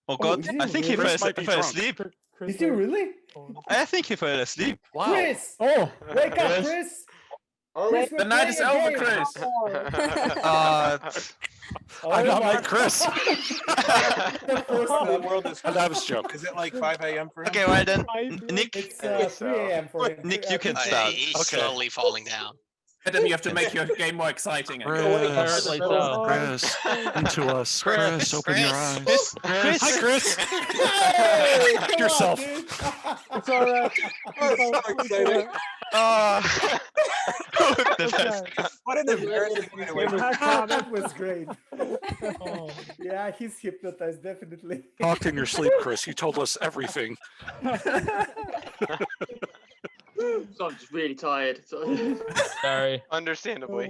Oh God, is he I think he really? fell, might be fell drunk. asleep. Chris, Is he really? I think he fell asleep. Wow. Chris! Oh, Wake up, Yes. Chris! Chris, we're The night is playing a over, game. Chris. I'm not like Chris. The first The one. world is. That was a joke. Is it like 5 a.m. for him? Okay, well then, Five Nick, It's think 3 a.m. for him. Nick, you can Oh, yeah, start. he's Okay. slowly falling down. Adam, you have to make your game more exciting. I guess. Chris, Apparently so. Chris, into us. Chris, open your eyes. Chris, Hi, Chris. Hey, Back come on, yourself. dude. It's all right. Oh, so exciting. What an embarrassing way to wake up. That was great. Yeah, he's hypnotized, definitely. Talked in your sleep, Chris. You told us everything. So I'm just really tired. So. Sorry. Understandably.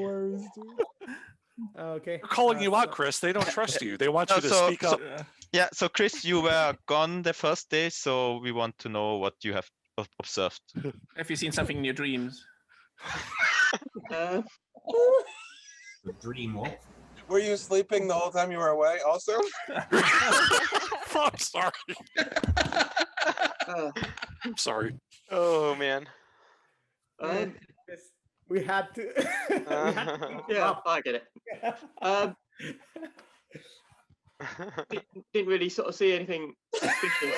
Okay. They're calling you out, Chris. They don't trust you. They want you to speak up. Yeah, so Chris, you were gone the first day, so we want to know what you have observed. Have you seen something in your dreams? The dream wolf. Were you sleeping the whole time you were away also? I'm sorry. I'm sorry. Oh man. We had to. Yeah, I get it. Didn't really sort of see anything suspicious.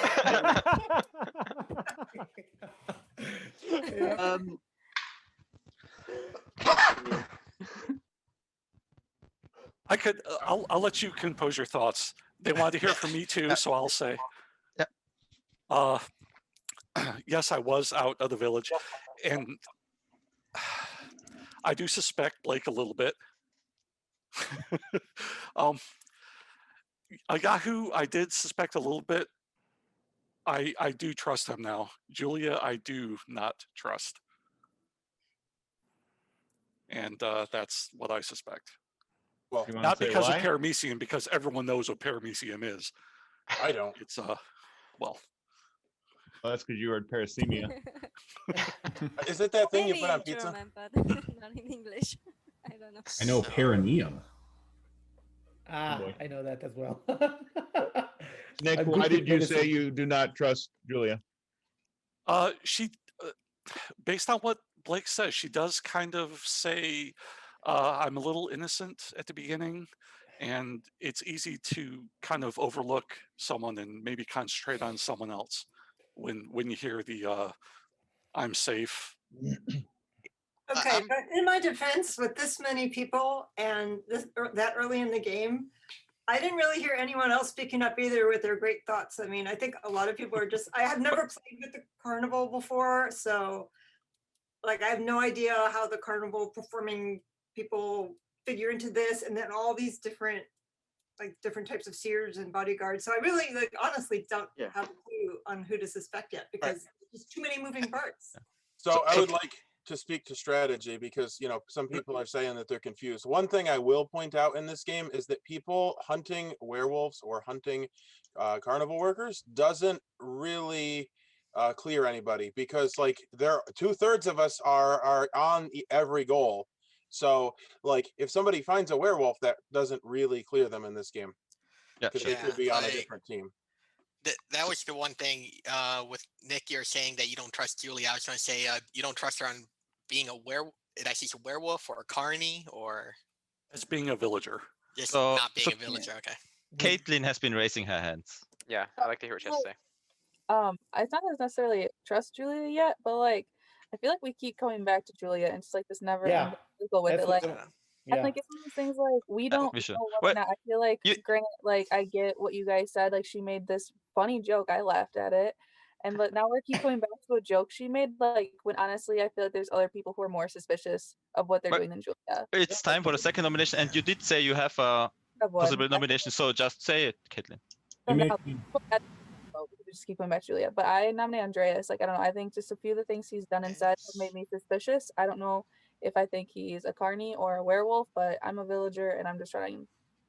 I could. I'll let you compose your thoughts. They wanted to hear from me too, so I'll say. Yes, I was out of the village, and I do suspect Blake a little bit. Yahoo, I did suspect a little bit. I do trust him now. Julia, I do not trust. And that's what I suspect. Well, not because of paramecium, because everyone knows what paramecium is. I don't. It's well. Well, that's because you were at parasemia. Is it that thing you Maybe put on in pizza? German, but not in English. I don't know. I know perineum. I know that as well. Nick, A why good did you medicine. say you do not trust Julia? She, based on what Blake says, she does kind of say, I'm a little innocent at the beginning, and it's easy to kind of overlook someone and maybe concentrate on someone else when you hear the I'm safe. Okay, but in my defense, with this many people and that early in the game, I didn't really hear anyone else speaking up either with their great thoughts. I mean, I think a lot of people are just, I have never played with the Carnival before, so like I have no idea how the Carnival performing people figure into this, and then all these different like different types of seers and bodyguards. So I really like honestly don't have a clue on who to suspect yet because there's too many moving parts. So I would like to speak to strategy because, you know, some people are saying that they're confused. One thing I will point out in this game is that people hunting werewolves or hunting carnival workers doesn't really clear anybody because like there 2/3 of us are on every goal. So like if somebody finds a werewolf, that doesn't really clear them in this game. Yeah, Because they could be on a different team. That was the one thing with Nick, you're saying that you don't trust Julie. I was going to say you don't trust her on being a werewolf, that she's a werewolf or a carny or As being a villager. just So- not being so- a villager. Okay. Caitlin has been raising her hands. Yeah, I'd like to hear what she has to say. It's not necessarily trust Julia yet, but like I feel like we keep coming back to Julia and it's like this never ending cycle with That's it. Like what- I yeah. think it's one of those things like we don't we should. know what's Well, not. I feel like granted, like I get what you guys said, like she made this funny joke, I laughed at it. But now we're keep going back to a joke she made, like when honestly I feel like there's other people who are more suspicious of what they're doing than Julia. It's time for the second nomination, and you did say you have a Have one. possible nomination, so just say it, Caitlin. So now, we just keep going back to Julia. But I nominate Andreas. Like I don't know. I think just a few of the things he's done and said have made me suspicious. I don't know if I think he's a carny or a werewolf, but I'm a villager and I'm just trying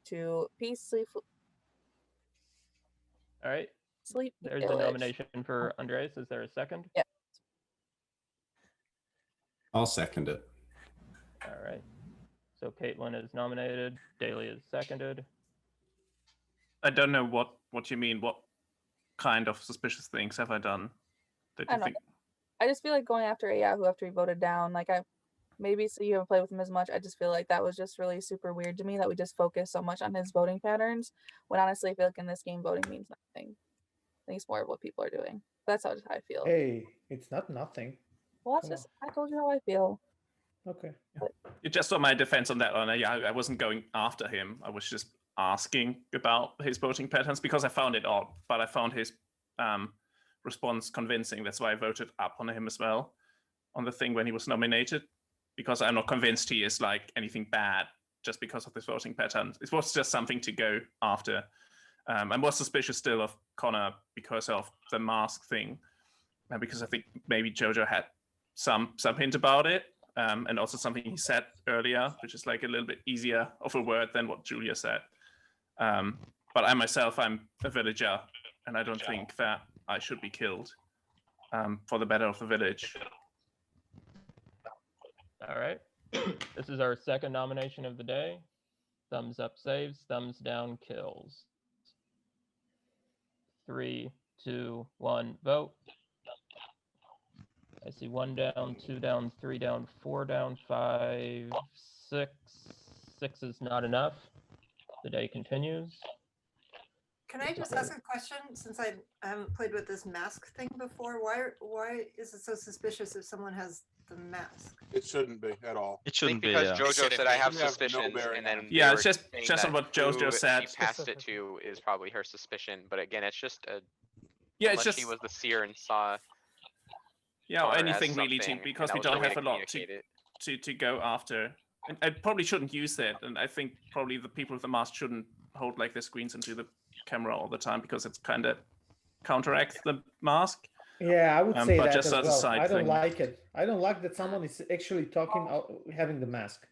to peacefully All right. sleep. There's a village. nomination for Andreas. Is there a second? Yeah. I'll second it. All right. So Caitlin is nominated. Daly is seconded. I don't know what you mean. What kind of suspicious things have I done that I you don't think? know. I just feel like going after a Yahoo after he voted down. Like I maybe so you haven't played with him as much. I just feel like that was just really super weird to me that we just focus so much on his voting patterns when honestly I feel like in this game voting means nothing. I think it's more of what people are doing. That's how I feel. Hey, it's not nothing. Well, that's come just I told you how I feel. Okay. You just on my defense on that one. I wasn't going after him. I was just asking about his voting patterns because I found it odd, but I found his response convincing. That's why I voted up on him as well on the thing when he was nominated, because I'm not convinced he is like anything bad just because of this voting pattern. It was just something to go after. I'm more suspicious still of Connor because of the mask thing, because I think maybe Jojo had some hint about it, and also something he said earlier, which is like a little bit easier of a word than what Julia said. But I myself, I'm a villager, and I don't think that I should be killed for the better of the village. All right. This is our second nomination of the day. Thumbs up saves, thumbs down kills. 3, 2, 1, vote. I see 1 down, 2 down, 3 down, 4 down, 5, 6. 6 is not enough. The day continues. Can I just ask a question since I haven't played with this mask thing before? Why is it so suspicious if someone has the mask? It shouldn't be at all. It I think because Jojo said I have Shouldn't have no suspicions, bearing and then on it. Yeah, they it's were just saying on that what Jojo who said. She passed it to is probably her suspicion, but again, it's just a. Yeah, it's unless she just- was the seer and saw. Yeah, or Connor as anything really, something, because and we that was don't the way have a to lot communicate it. to go after. And I probably shouldn't use that, and I think probably the people with the mask shouldn't hold like their screens into the camera all the time because it's kind of counteracts the mask. Yeah, I would say but that just as as a well. side I don't thing. like it. I don't like that someone is actually talking out, having the mask.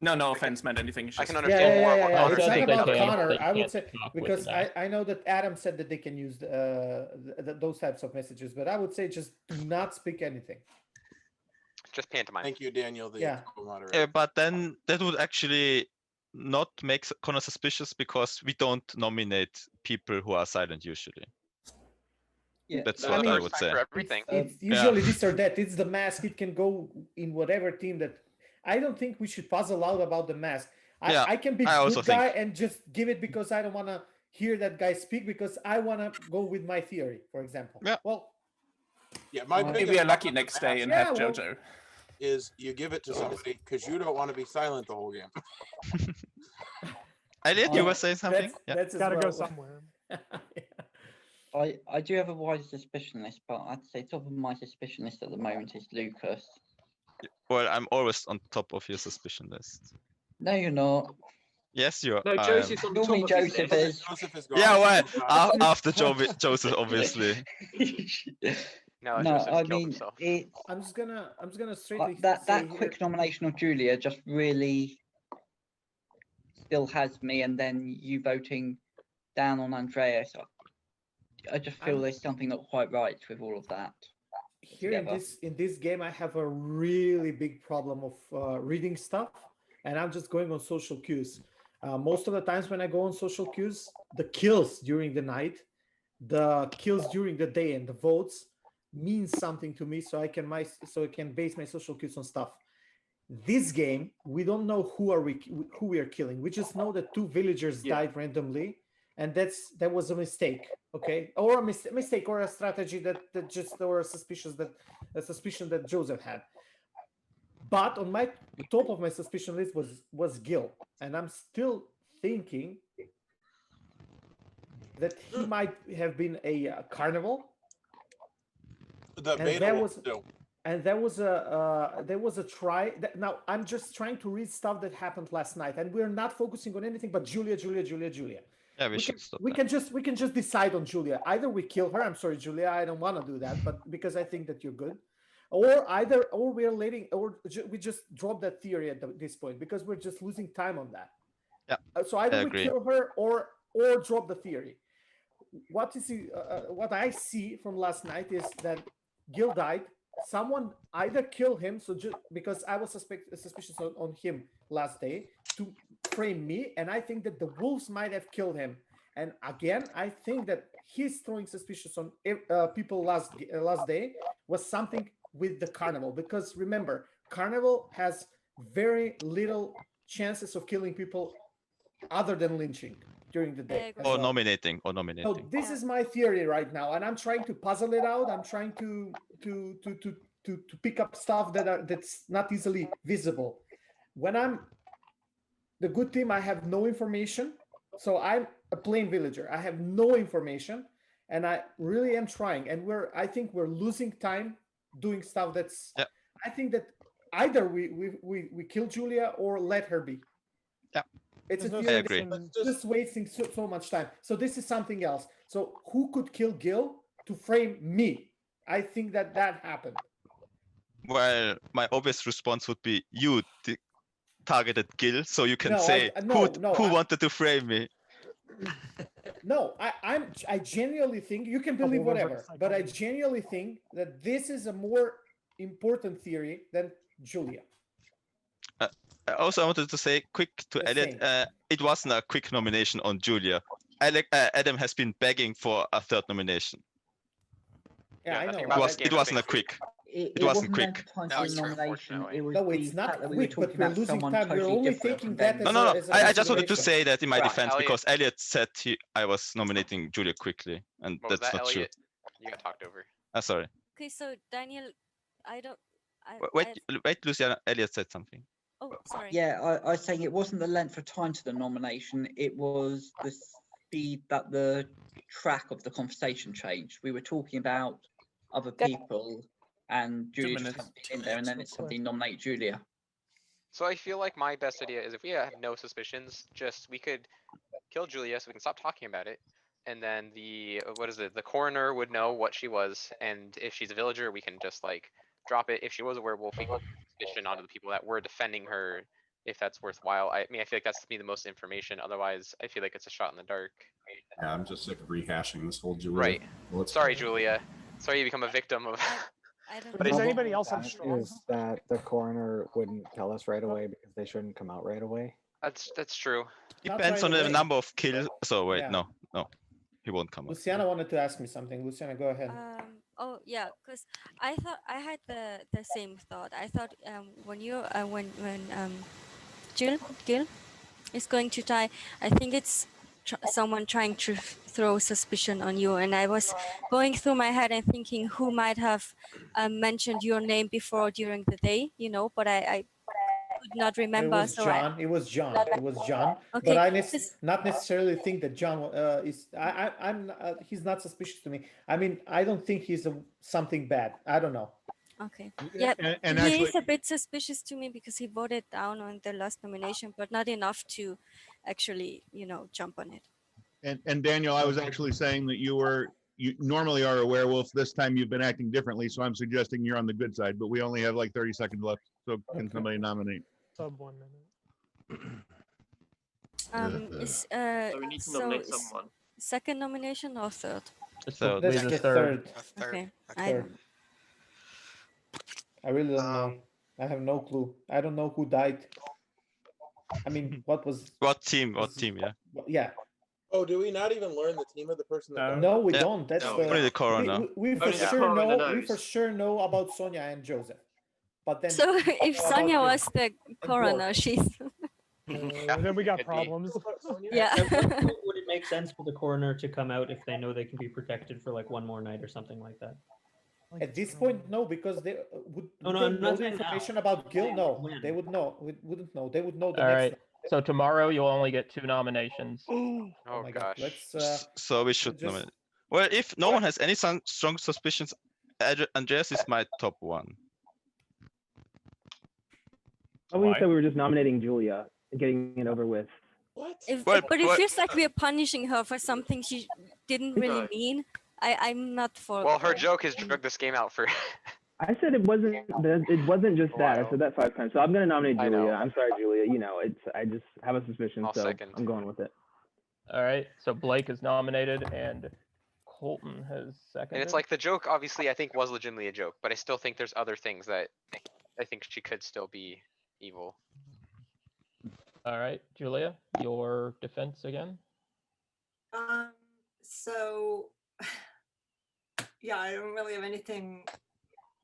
No offense meant anything. It's I just, can Yeah, understand more of what yeah. Connor It's not said about about Connor. they I would can't say talk with because the mask. I know that Adam said that they can use those types of messages, but I would say just do not speak anything. Just pantomime. Thank you, Daniel, the Yeah. co-moderator. Yeah, but then that would actually not make Connor suspicious because we don't nominate people who are silent usually. Yeah, That's I what mean, I would say. for everything. It's usually this or that. It's the mask. It can go in whatever team that. I don't think we should puzzle out about the mask. Yeah, I can be I also good guy and just give it because I don't want to hear that guy speak because I want to go with my theory, for example. Yeah. Well, Yeah, my maybe biggest we are lucky problem with next the day and mask have well- Jojo. is you give it to somebody because you don't want to be silent the whole game. Elliot, you were saying something? That's as Gotta go well. somewhere. I do have a wider suspicion list, but I'd say top of my suspicion list at the moment is Lucas. Well, I'm always on top of your suspicion list. No, you're not. Yes, you are. No, Joseph's on the top Normally of his Joseph list. is. Joseph is gone. Yeah, well, after Joseph, obviously. No, No, Joseph I killed mean himself. I'm just gonna straightly that say here. quick nomination of Julia just really still has me, and then you voting down on Andreas. I just feel there's something not quite right with all of that. Here in this game, I have a really big problem of reading stuff, and I'm just going on social cues. Most of the times when I go on social cues, the kills during the night, the kills during the day, and the votes means something to me, so I can base my social cues on stuff. This game, we don't know who we are killing. We just know that 2 villagers died randomly, and that was a mistake, okay, or a mistake or a strategy that just or a suspicion that Joseph had. But on my top of my suspicion list was Gil, and I'm still thinking that he might have been a Carnival. And there was a try. Now I'm just trying to read stuff that happened last night, and we're not focusing on anything but Julia. Yeah, we should stop. We can just decide on Julia. Either we kill her. I'm sorry, Julia, I don't want to do that, but because I think that you're good, or we just drop that theory at this point because we're just losing time on that. Yeah. So either we kill her or drop the theory. What I see from last night is that Gil died. Someone either killed him, because I was suspicious on him last day to frame me, and I think that the wolves might have killed him. And again, I think that his throwing suspicious on people last day was something with the Carnival, because remember, Carnival has very little chances of killing people other than lynching during the day. Or nominating. So this is my theory right now, and I'm trying to puzzle it out. I'm trying to pick up stuff that's not easily visible. When I'm the good team, I have no information. So I'm a plain villager. I have no information, and I really am trying. And I think we're losing time doing stuff that's. Yeah. I think that either we kill Julia or let her be. Yeah. It's a I theory agree. just wasting so much time. So this is something else. So who could kill Gil to frame me? I think that happened. Well, my obvious response would be you targeted Gil, so you can No, say who wanted to frame me. No, I genuinely think you can believe whatever, but I genuinely think that this is a more important theory than Julia. Also, I wanted to say quick to Elliot, it wasn't a quick nomination on Julia. Adam has been begging for a third nomination. Yeah, I know. It wasn't a quick. It wasn't quick. No, it's not quick, but we're losing time. We're only taking that as No. as a I just wanted to consideration. say that in my defense, Elliot. because Elliot said I was nominating Julia quickly, and What was that's that, not Elliot? You got talked over. true. Sorry. Okay, so Daniel, I don't. Wait, Luciana. Elliot said something. Oh, sorry. Yeah, I was saying it wasn't the length of time to the nomination, it was the speed that the track of the conversation changed. We were talking about other people, and Julia just happened in there, and then it's somebody nominate Julia. So I feel like my best idea is if we have no suspicions, we could kill Julia so we can stop talking about it. And then the coroner would know what she was, and if she's a villager, we can just like drop it. If she was a werewolf, we can suspicion onto the people that were defending her, if that's worthwhile. I mean, I feel like that's to me the most information. Otherwise, I feel like it's a shot in the dark. Yeah, I'm just sick of rehashing this whole Julia. Right. Sorry, Julia. Sorry you become a victim of. Does anybody else have strong? Is that the coroner wouldn't tell us right away because they shouldn't come out right away? That's true. Depends on the number of kills. So wait, Yeah. no, he won't come. Luciana wanted to ask me something. Luciana, go ahead. Oh yeah, because I thought I had the same thought. I thought when Gil is going to die, I think it's someone trying to throw suspicion on you. And I was going through my head and thinking who might have mentioned your name before during the day, but I could not remember. It was John. Okay. But I not necessarily think that John is. He's not suspicious to me. I mean, I don't think he's something bad. I don't know. Okay. Yeah, and he actually, is a bit suspicious to me because he voted down on the last nomination, but not enough to actually, jump on it. And Daniel, I was actually saying that you normally are a werewolf. This time you've been acting differently, so I'm suggesting you're on the good side. But we only have like 30 seconds left, so can somebody nominate? Sub 1 minute. So we need to nominate someone. Second nomination or third? This So will be That's the the third. third. Okay. Third. I really don't know. I have no clue. I don't know who died. I mean, what team? Yeah. Yeah. Oh, do we not even learn the team of the person that died? No, we Yeah. don't. That's No, only the coroner. We for Only the sure coroner know. We knows. for sure know about Sonia and Joseph. But then, So if about Sonia him. was the coroner, she's Then we got Could be. problems. yeah. At what point would it make sense for the coroner to come out if they know they can be protected for like one more night or something like that? At this point, no, because they would No, no, they I'm know not the saying now. information about Gil. No, When? they would know. We wouldn't know. They would know the All next. right. So tomorrow you'll only get 2 nominations. Oh my God. gosh. Let's. So we should just- nominate. Well, if no one has any strong suspicions, Andreas is my top one. I would say we were just nominating Julia and getting it over with. What? But it feels like we are punishing her for something she didn't really mean. I'm not for. Well, her joke has dragged this game out for. I said it wasn't just that. I said that 5 times. So I'm gonna nominate I know. Julia. I'm sorry, Julia. I just have a suspicion, I'll so second. I'm going with it. All right. So Blake is nominated and Colton has seconded. And it's like the joke, obviously, I think was legitimately a joke, but I still think there's other things that I think she could still be evil. All right, Julia, your defense again. So yeah, I don't really have anything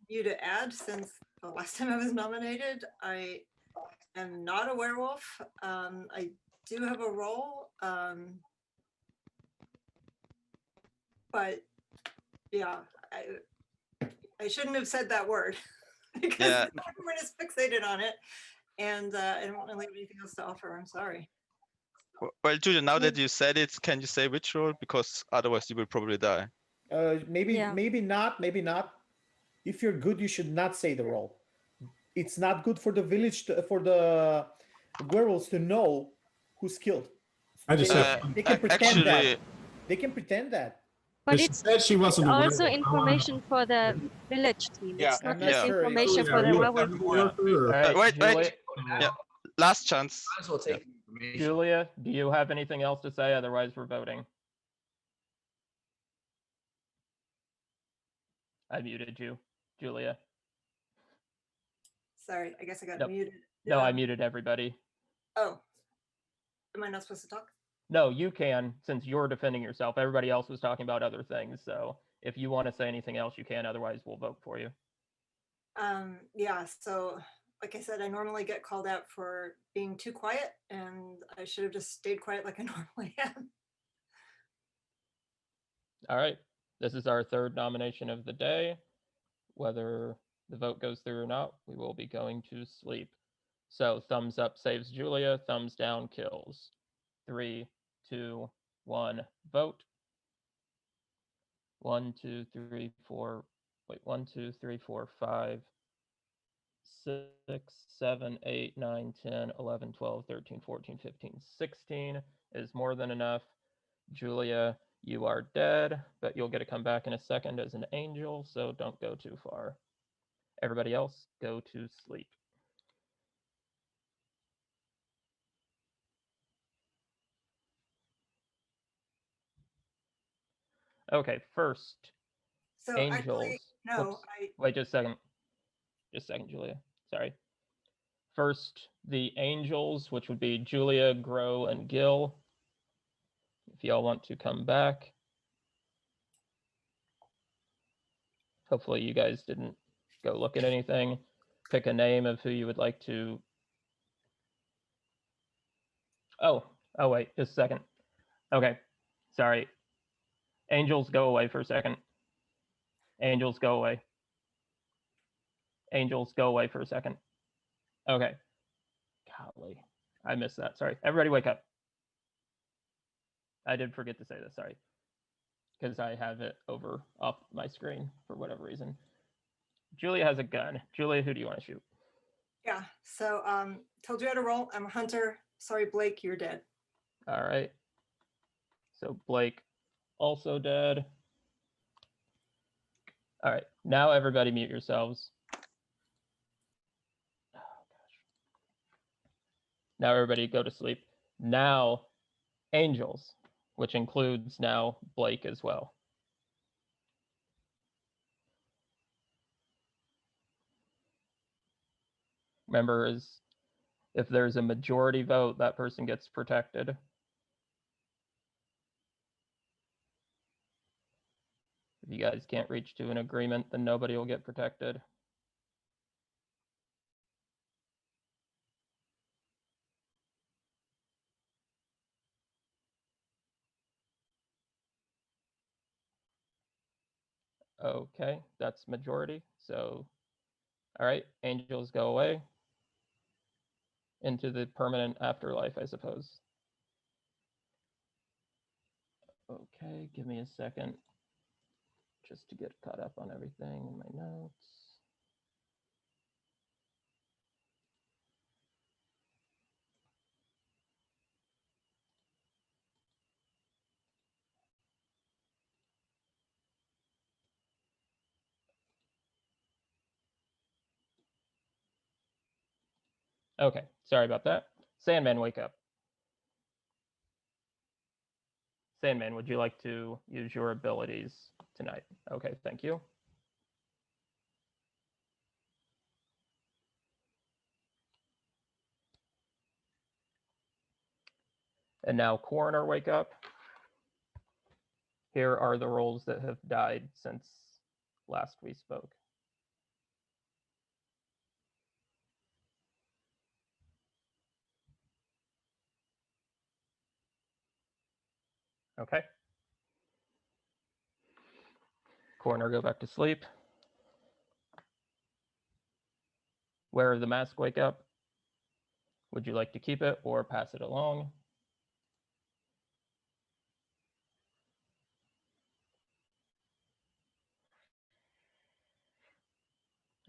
new to add since the last time I was nominated. I am not a werewolf. I do have a role, but yeah, I shouldn't have said that word because Yeah. everyone is fixated on it, and I don't really have anything else to offer. I'm sorry. Well, Julia, now that you said it, can you say which role? Because otherwise you will probably die. Maybe Yeah. maybe not. If you're good, you should not say the role. It's not good for the village for the werewolves to know who's killed. I just They can pretend actually, that. They can pretend that. But she it's said she wasn't a also werewolf. information for the village team. Yeah. It's not I'm not just sure. information Yeah, for the you- werewolf. All right, wait. Julia, Yeah. Last chance. Might as well take information. Julia, do you have anything else to say? Otherwise, we're voting. I muted you, Julia. Sorry, I guess I got Nope. muted. No, I muted everybody. Oh, am I not supposed to talk? No, you can, since you're defending yourself. Everybody else was talking about other things. So if you want to say anything else, you can. Otherwise, we'll vote for you. Yeah, so like I said, I normally get called out for being too quiet, and I should have just stayed quiet like I normally am. All right. This is our third nomination of the day. Whether the vote goes through or not, we will be going to sleep. So thumbs up saves Julia, thumbs down kills. 3, 2, 1, vote. 1, 2, 3, 4. Wait, 1, 2, 3, 4, 5, 6, 7, 8, 9, 10, 11, 12, 13, 14, 15, 16 is more than enough. Julia, you are dead, but you'll get to come back in a second as an angel, so don't go too far. Everybody else, go to sleep. Okay, first, So angels. actually, no, Whoops. Wait, just a second. Just a second, Julia. Sorry. First, the angels, which would be Julia, Grow, and Gil. If y'all want to come back. Hopefully you guys didn't go look at anything. Pick a name of who you would like to. Oh, wait, just a second. Okay, sorry. Angels, go away for a second. Angels, go away. Angels, go away for a second. Okay. Golly, I missed that. Sorry. Everybody wake up. I did forget to say this, sorry. Because I have it over off my screen for whatever reason. Julia has a gun. Julia, who do you want to shoot? Yeah, so told you how to roll. I'm a hunter. Sorry, Blake, you're dead. All right. So Blake also dead. All right. Now everybody mute yourselves. Oh, gosh. Now everybody go to sleep. Now angels, which includes now Blake as well. Remember, if there's a majority vote, that person gets protected. If you guys can't reach to an agreement, then nobody will get protected. Okay, that's majority. So, all right, angels go away into the permanent afterlife, I suppose. Okay, give me a second just to get caught up on everything in my notes. Okay, sorry about that. Sandman, wake up. Sandman, would you like to use your abilities tonight? Okay, thank you. And now Coroner, wake up. Here are the roles that have died since last we spoke. Okay. Coroner, go back to sleep. Wearer of the mask, wake up. Would you like to keep it or pass it along?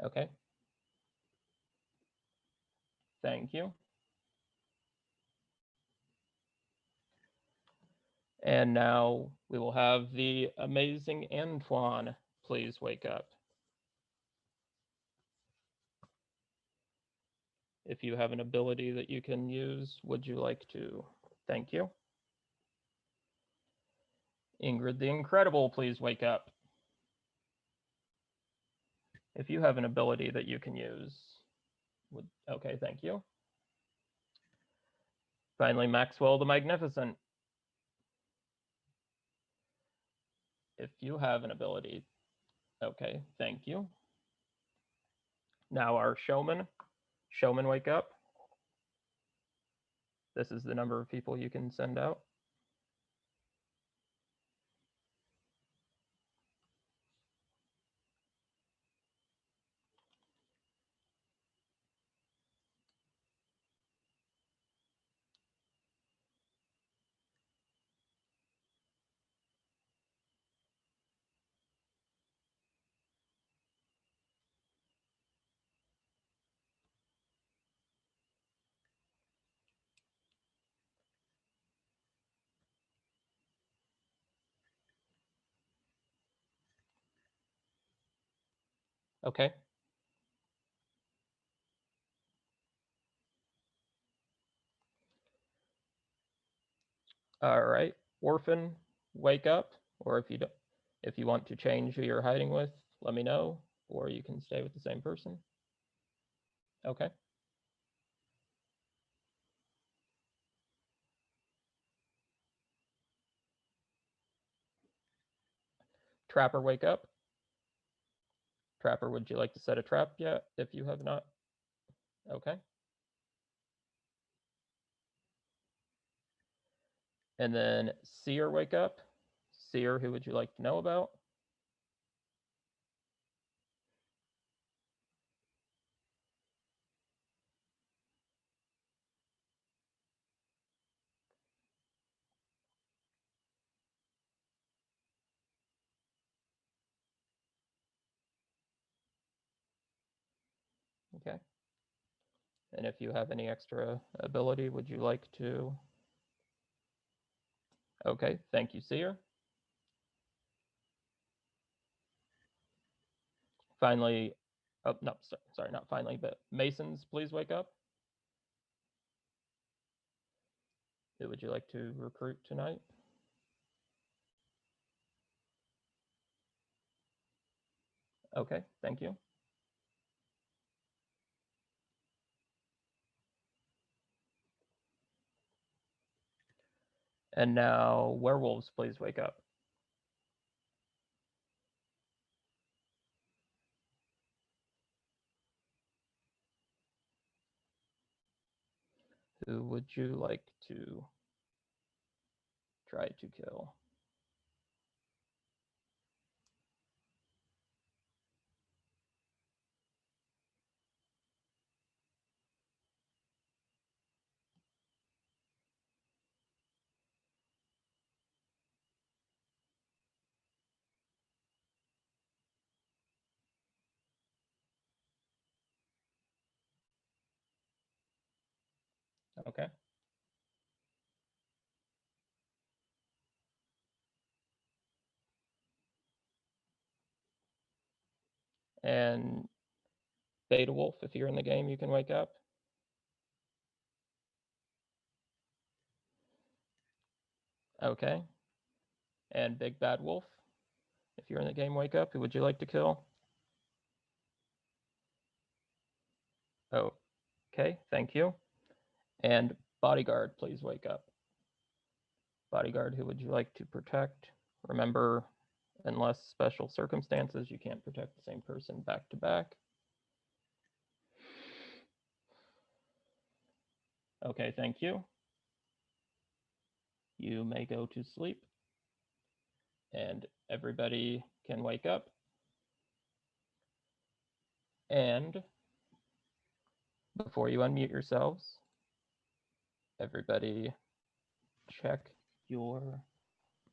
Okay. Thank you. And now we will have the amazing Antoine. Please wake up. If you have an ability that you can use, would you like to? Thank you. Ingrid the Incredible, please wake up. If you have an ability that you can use, okay, thank you. Finally, Maxwell the Magnificent. If you have an ability, okay, thank you. Now our Showman. Showman, wake up. This is the number of people you can send out. Okay. All right, Orphan, wake up. Or if you want to change who you're hiding with, let me know. Or you can stay with the same person. Okay. Trapper, wake up. Trapper, would you like to set a trap yet if you have not? Okay. And then Seer, wake up. Seer, who would you like to know about? Okay. And if you have any extra ability, would you like to? Okay, thank you, Seer. Finally, oh, no, sorry, not finally, but Masons, please wake up. Who would you like to recruit tonight? Okay, thank you. And now, werewolves, please wake up. Who would you like to try to kill? Okay. And Beta Wolf, if you're in the game, you can wake up. Okay. And Big Bad Wolf, if you're in the game, wake up. Who would you like to kill? Okay, thank you. And Bodyguard, please wake up. Bodyguard, who would you like to protect? Remember, unless special circumstances, you can't protect the same person back to back. Okay, thank you. You may go to sleep. And everybody can wake up. And before you unmute yourselves, everybody check your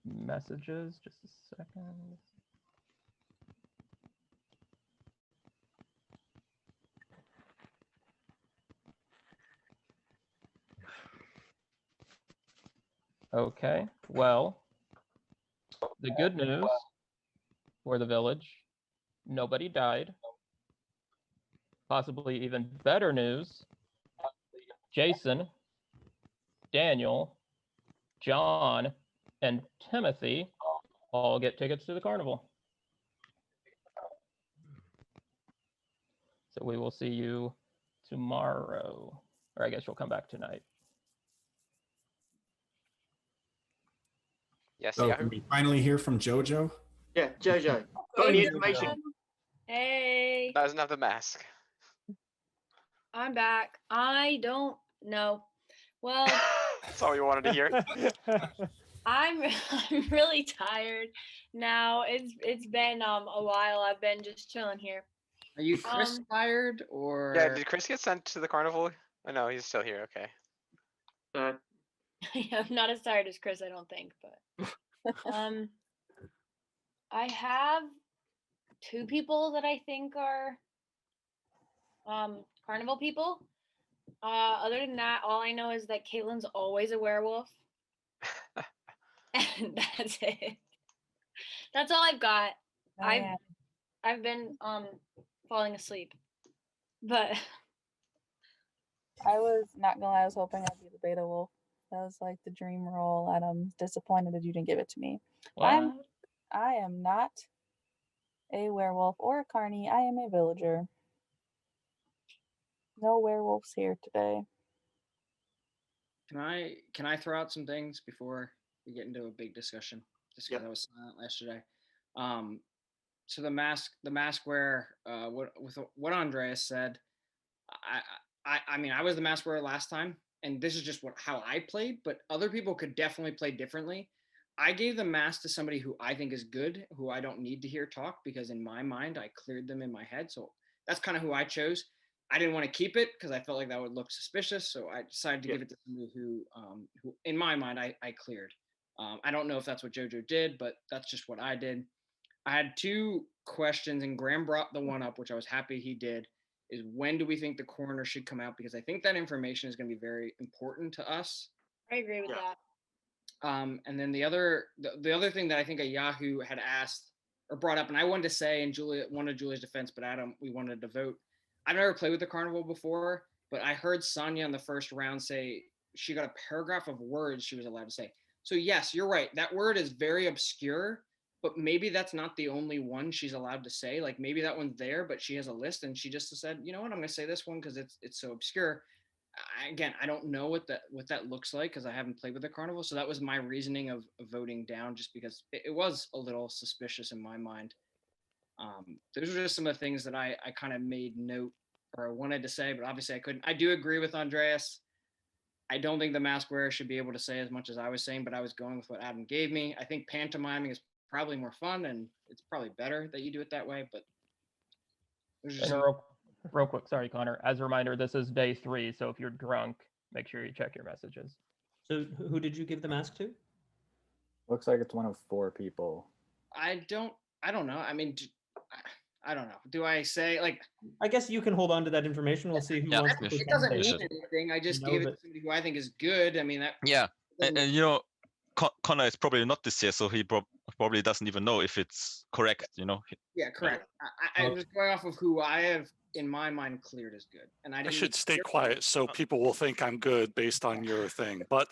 messages. Just a second. Okay, well, the good news for the village, nobody died. Possibly even better news, Jason, Daniel, John, and Timothy all get tickets to the carnival. So we will see you tomorrow, or I guess you'll come back tonight. Yes, So yeah. can we finally hear from JoJo? Yeah, Jojo. Got any information? Hey, Doesn't have the mask. I'm back. I don't know. Well, That's all we wanted to hear. I'm really tired now. It's been a while. I've been just chilling here. Are you Chris tired or? Yeah, did Chris get sent to the carnival? I know he's still here. Okay. I'm not as tired as Chris, I don't think, but I have 2 people that I think are carnival people. Other than that, all I know is that Caitlin's always a werewolf. And that's it. That's all I've got. I've been falling asleep. But I was not gonna lie, I was hoping I'd be the beta wolf. That was like the dream role, and I'm disappointed that you didn't give it to me. What? I am not a werewolf or a carny. I am a villager. No werewolves here today. Can I throw out some things before we get into a big discussion? Just because I was silent yesterday. So the mask wearer, what Andreas said, I mean, I was the mask wearer last time, and this is just how I played, but other people could definitely play differently. I gave the mask to somebody who I think is good, who I don't need to hear talk, because in my mind, I cleared them in my head. So that's kind of who I chose. I didn't want to keep it because I felt like that would look suspicious. So I decided to give it to somebody who in my mind, I cleared. I don't know if that's what JoJo did, but that's just what I did. I had 2 questions, and Graham brought the one up, which I was happy he did, is when do we think the coroner should come out? Because I think that information is going to be very important to us. I agree with that. And then the other thing that I think a Yahoo had asked or brought up, and I wanted to say in one of Julia's defense, but Adam, we wanted to vote. I've never played with the Carnival before, but I heard Sonia in the first round say she got a paragraph of words she was allowed to say. So yes, you're right. That word is very obscure, but maybe that's not the only one she's allowed to say. Like maybe that one's there, but she has a list and she just said, you know what, I'm gonna say this one because it's so obscure. Again, I don't know what that looks like because I haven't played with the Carnival. So that was my reasoning of voting down, just because it was a little suspicious in my mind. Those are just some of the things that I kind of made note or I wanted to say, but obviously I couldn't. I do agree with Andreas. I don't think the mask wearer should be able to say as much as I was saying, but I was going with what Adam gave me. I think pantomiming is probably more fun and it's probably better that you do it that way, but there's just real quick, sorry, Connor. As a reminder, this is day 3, so if you're drunk, make sure you check your messages. So who did you give the mask to? Looks like it's one of 4 people. I don't know. I mean, I don't know. Do I say like? I guess you can hold on to that information. We'll see who wants to. It doesn't mean anything. I just gave it to somebody who I think is good. I mean that. Yeah, and you know, Connor is probably not this year, so he probably doesn't even know if it's correct. You know. Yeah, correct. I'm just going off of who I have in my mind cleared as good, and I should stay quiet so people will think I'm good based on your thing, but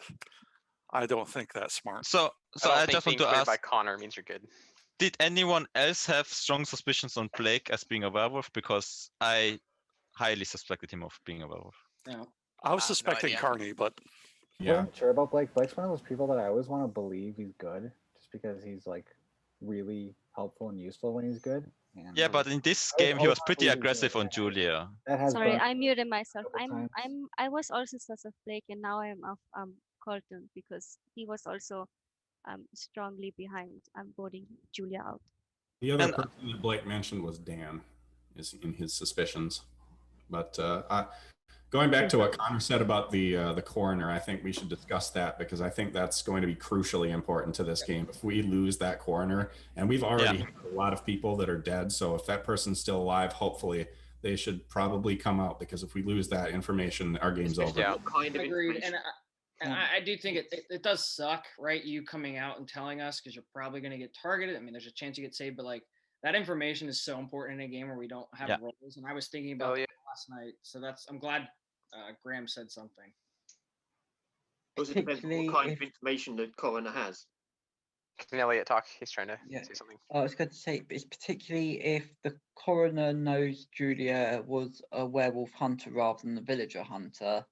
I don't think that's smart. So I just want to ask. By Connor means you're good. Did anyone else have strong suspicions on Blake as being a werewolf? Because I highly suspected him of being a werewolf. No. I was suspecting Carney, but Yeah. I'm sure about Blake. Blake's one of those people that I always want to believe he's good, just because he's like really helpful and useful when he's good. And yeah, but in this game he was pretty aggressive on Julia. Sorry, I muted myself. I was also sus of Blake, and now I'm of Colton because he was also strongly behind voting Julia out. The other person that Blake mentioned was Dan, is in his suspicions. But going back to what Connor said about the coroner, I think we should discuss that because I think that's going to be crucially important to this game. If we lose that coroner, and we've already had a lot of people that are dead, so if that person's still alive, hopefully they should probably come out, because if we lose that information, our game's over. Yeah, agreed. And I do think it does suck, right? You coming out and telling us because you're probably going to get targeted. I mean, there's a chance you get saved, but like that information is so important in a game where we don't have roles. And I was thinking about that last night, so I'm glad Graham said something. Also depends on what kind of information the coroner has. Can Elliot talk? He's trying to say something. I was going to say, it's particularly if the coroner knows Julia was a werewolf hunter rather than the villager hunter,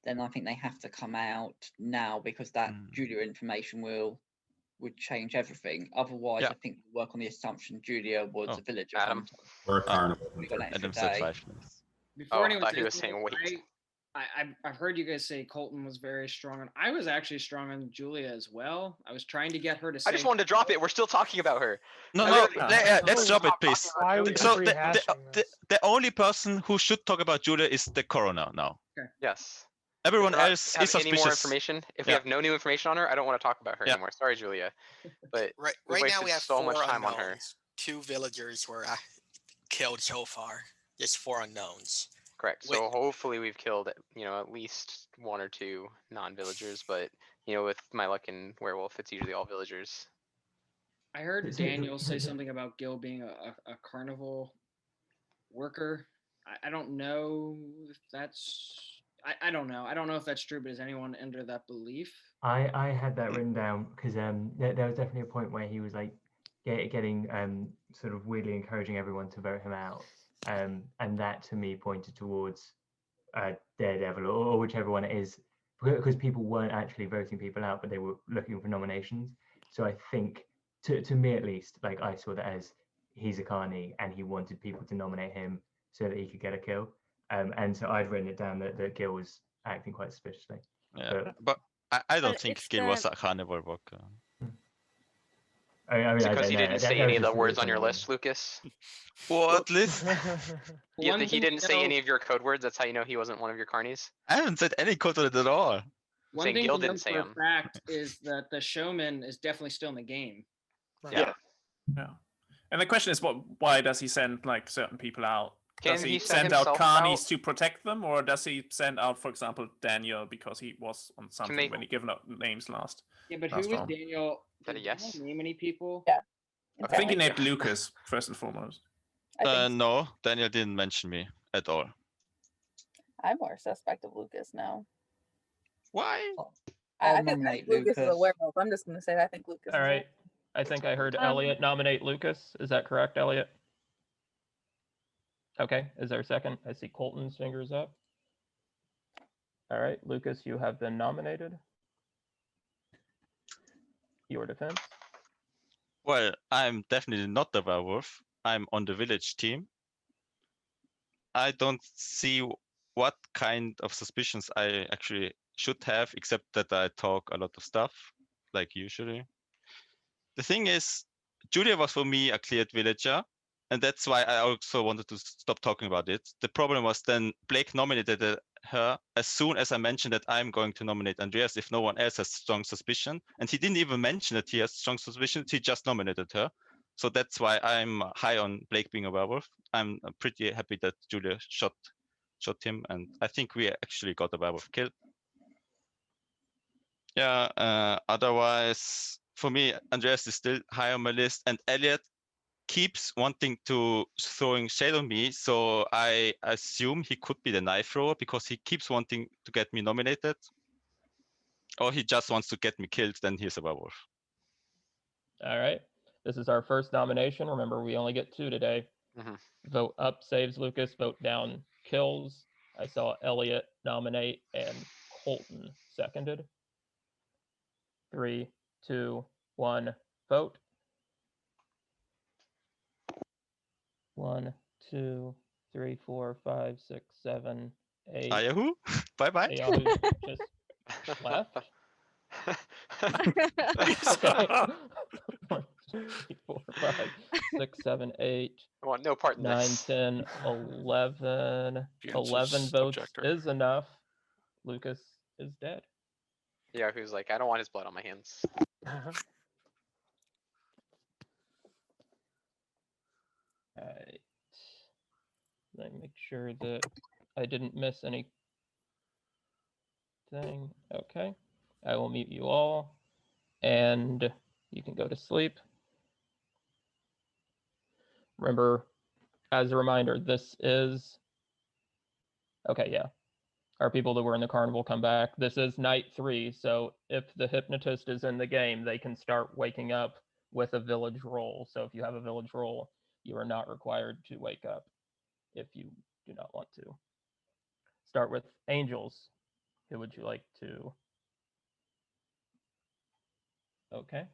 then I think they have to come out now because that Julia information would change everything. Otherwise, I think we work on the assumption Julia was a villager hunter. Or a Carnival. Adam said 5 minutes. Before anyone I thought he says was saying wait. I've heard you guys say Colton was very strong on. I was actually strong on Julia as well. I was trying to get her to say. I just wanted to drop it. We're still talking about her. No, let's drop it, please. So the only person who should talk about Julia is the coroner now. Okay. Yes. Everyone else is suspicious. Any more information? If we have no new information on her, I don't want to talk about her anymore. Sorry, Julia. But right now we have so much time on her. 2 villagers were killed so far. Just 4 unknowns. Correct. So hopefully we've killed, at least 1 or 2 non-villagers. But with my luck in Werewolf, it's usually all villagers. I heard Daniel say something about Gil being a carnival worker. I don't know if that's. I don't know. I don't know if that's true, but is anyone under that belief? I had that written down because there was definitely a point where he was like getting sort of weirdly encouraging everyone to vote him out. And that to me pointed towards Daredevil or whichever one it is, because people weren't actually voting people out, but they were looking for nominations. So I think, to me at least, like I saw that as he's a carny and he wanted people to nominate him so that he could get a kill. And so I'd written it down that Gil was acting quite suspiciously. Yeah, but I don't think Gil was a carnival worker. I mean, because he didn't say any of the words on your list, Lucas. What list? He didn't say any of your code words. That's how you know he wasn't one of your carnies. I haven't said any code words at all. One thing Gil didn't say for a fact is that the showman is definitely still in the game. Yeah. And the question is, why does he send like certain people out Does he send out carnies to protect them, or does he send out, for example, Daniel because he was on something when he given out names last? Yeah, but last who was round? Daniel? Is that a Did yes? Daniel name any people? Yeah. I think he named Lucas first and foremost. No, Daniel didn't mention me at all. I'm more suspect of Lucas now. Why? I think Lucas is a werewolf. I'm just gonna say I think Lucas. All is right. I think I heard Um, Elliot nominate Lucas. Is that correct, Elliot? Okay. Is there a second? I see Colton's fingers up. All right, Lucas, you have been nominated. Your defense. Well, I'm definitely not the werewolf. I'm on the village team. I don't see what kind of suspicions I actually should have, except that I talk a lot of stuff, like usually. The thing is, Julia was for me a cleared villager, and that's why I also wanted to stop talking about it. The problem was then Blake nominated her as soon as I mentioned that I'm going to nominate Andreas if no one else has strong suspicion. And he didn't even mention that he has strong suspicion, he just nominated her. So that's why I'm high on Blake being a werewolf. I'm pretty happy that Julia shot him, and I think we actually got a werewolf kill. Yeah, otherwise, for me, Andreas is still high on my list, and Elliot keeps wanting to throwing shade on me, so I assume he could be the knife thrower because he keeps wanting to get me nominated. Or he just wants to get me killed, then he's a werewolf. All right. This is our first nomination. Remember, we only get 2 today. Vote up saves Lucas, vote down kills. I saw Elliot nominate and Colton seconded. 3, 2, 1, vote. 1, 2, 3, 4, 5, 6, 7, 8. Yahoo! Bye-bye. Yahoo just left. Okay. 1, 2, 3, 4, 5, 6, 7, 8. I want no part in 9, this. 10, 11. The 11 answer's votes objector. is enough. Lucas is dead. Yeah, who's like, I don't want his blood on my hands. Alright. Let me make sure that I didn't miss anything. Okay. I will mute you all, and you can go to sleep. Remember, as a reminder, this is... Okay, yeah. Our people that were in the carnival come back. This is night 3, so if the hypnotist is in the game, they can start waking up with a village roll. So if you have a village roll, you are not required to wake up if you do not want to. Start with angels. Who would you like to? Okay.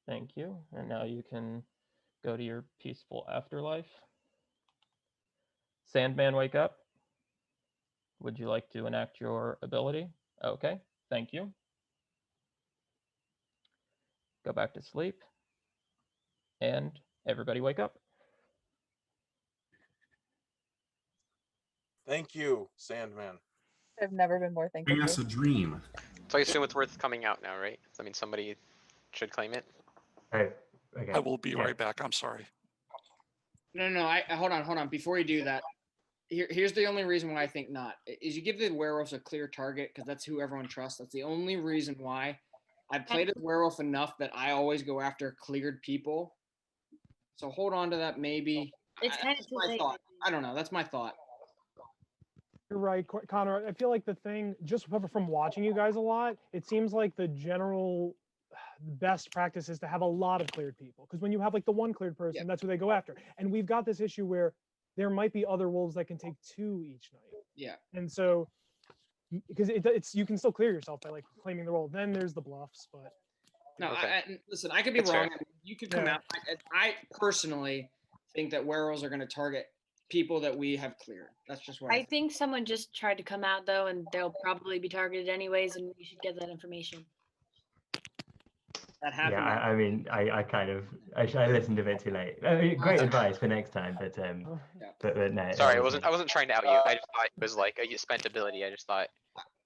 Thank you. And now you can go to your peaceful afterlife. Sandman, wake up. Would you like to enact your ability? Okay, thank you. Go back to sleep. And everybody wake up. Thank you, Sandman. I've never been more thankful. Bring us a dream. So I assume it's worth coming out now, right? I mean, somebody should claim it. Oh, okay. I will be right back. I'm sorry. No, hold on. Before you do that, here's the only reason why I think not. Is you give the werewolves a clear target because that's who everyone trusts. That's the only reason why. I've played as werewolf enough that I always go after cleared people. So hold on to that maybe. It's kind of too my late. thought. I don't know. That's my thought. You're right, Connor. I feel like the thing, just from watching you guys a lot, it seems like the general best practice is to have a lot of cleared people. Because when you have like the one cleared person, that's who they go after. And we've got this issue where there might be other wolves that can take 2 each night. Yeah. And so, because it's you can still clear yourself by like claiming the role. Then there's the bluffs, but. No, listen, I could be That's wrong. fair. You could come out. I personally think that werewolves are going to target people that we have cleared. That's just what I think someone just tried to come out though, and they'll probably be targeted anyways, and you should get that information. That happened. Yeah, I mean, I listened a bit too late. I mean, great advice for next time, but no. Sorry, I wasn't trying to out you. I just thought it was like a spent ability. I just thought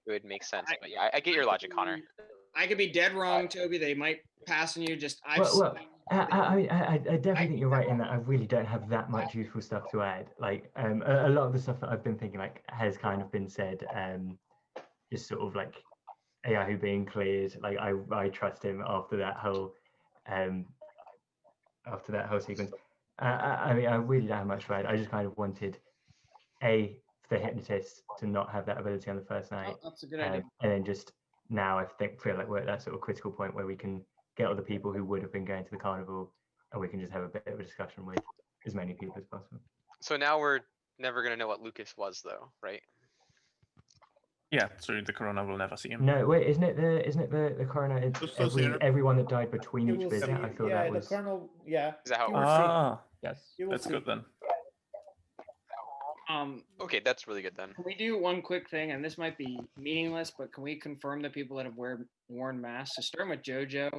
it would make sense. But yeah, I get your logic, Connor. I could be dead wrong, Toby. They might pass on you. Just I've Well, I definitely think you're right in that I really don't have that much useful stuff to add. Like a lot of the stuff that I've been thinking like has kind of been said. Just sort of like Yahoo being cleared. Like I trust him after that whole sequence. I mean, I really don't have much to add. I just kind of wanted the hypnotist to not have that ability on the first night. That's a good idea. And then just now I feel like we're at that sort of critical point where we can get other people who would have been going to the carnival, and we can just have a bit of a discussion with as many people as possible. So now we're never gonna know what Lucas was, though, right? Yeah, so the coroner will never see him. No, wait, isn't it the coroner? It's everyone that died between You each will visit. see- I thought yeah, that was. the colonel. Yeah. Is that how it you will works? see. Yes, You will that's see. good then. Okay, that's really good then. Can we do one quick thing? And this might be meaningless, but can we confirm the people that have worn masks? So starting with JoJo,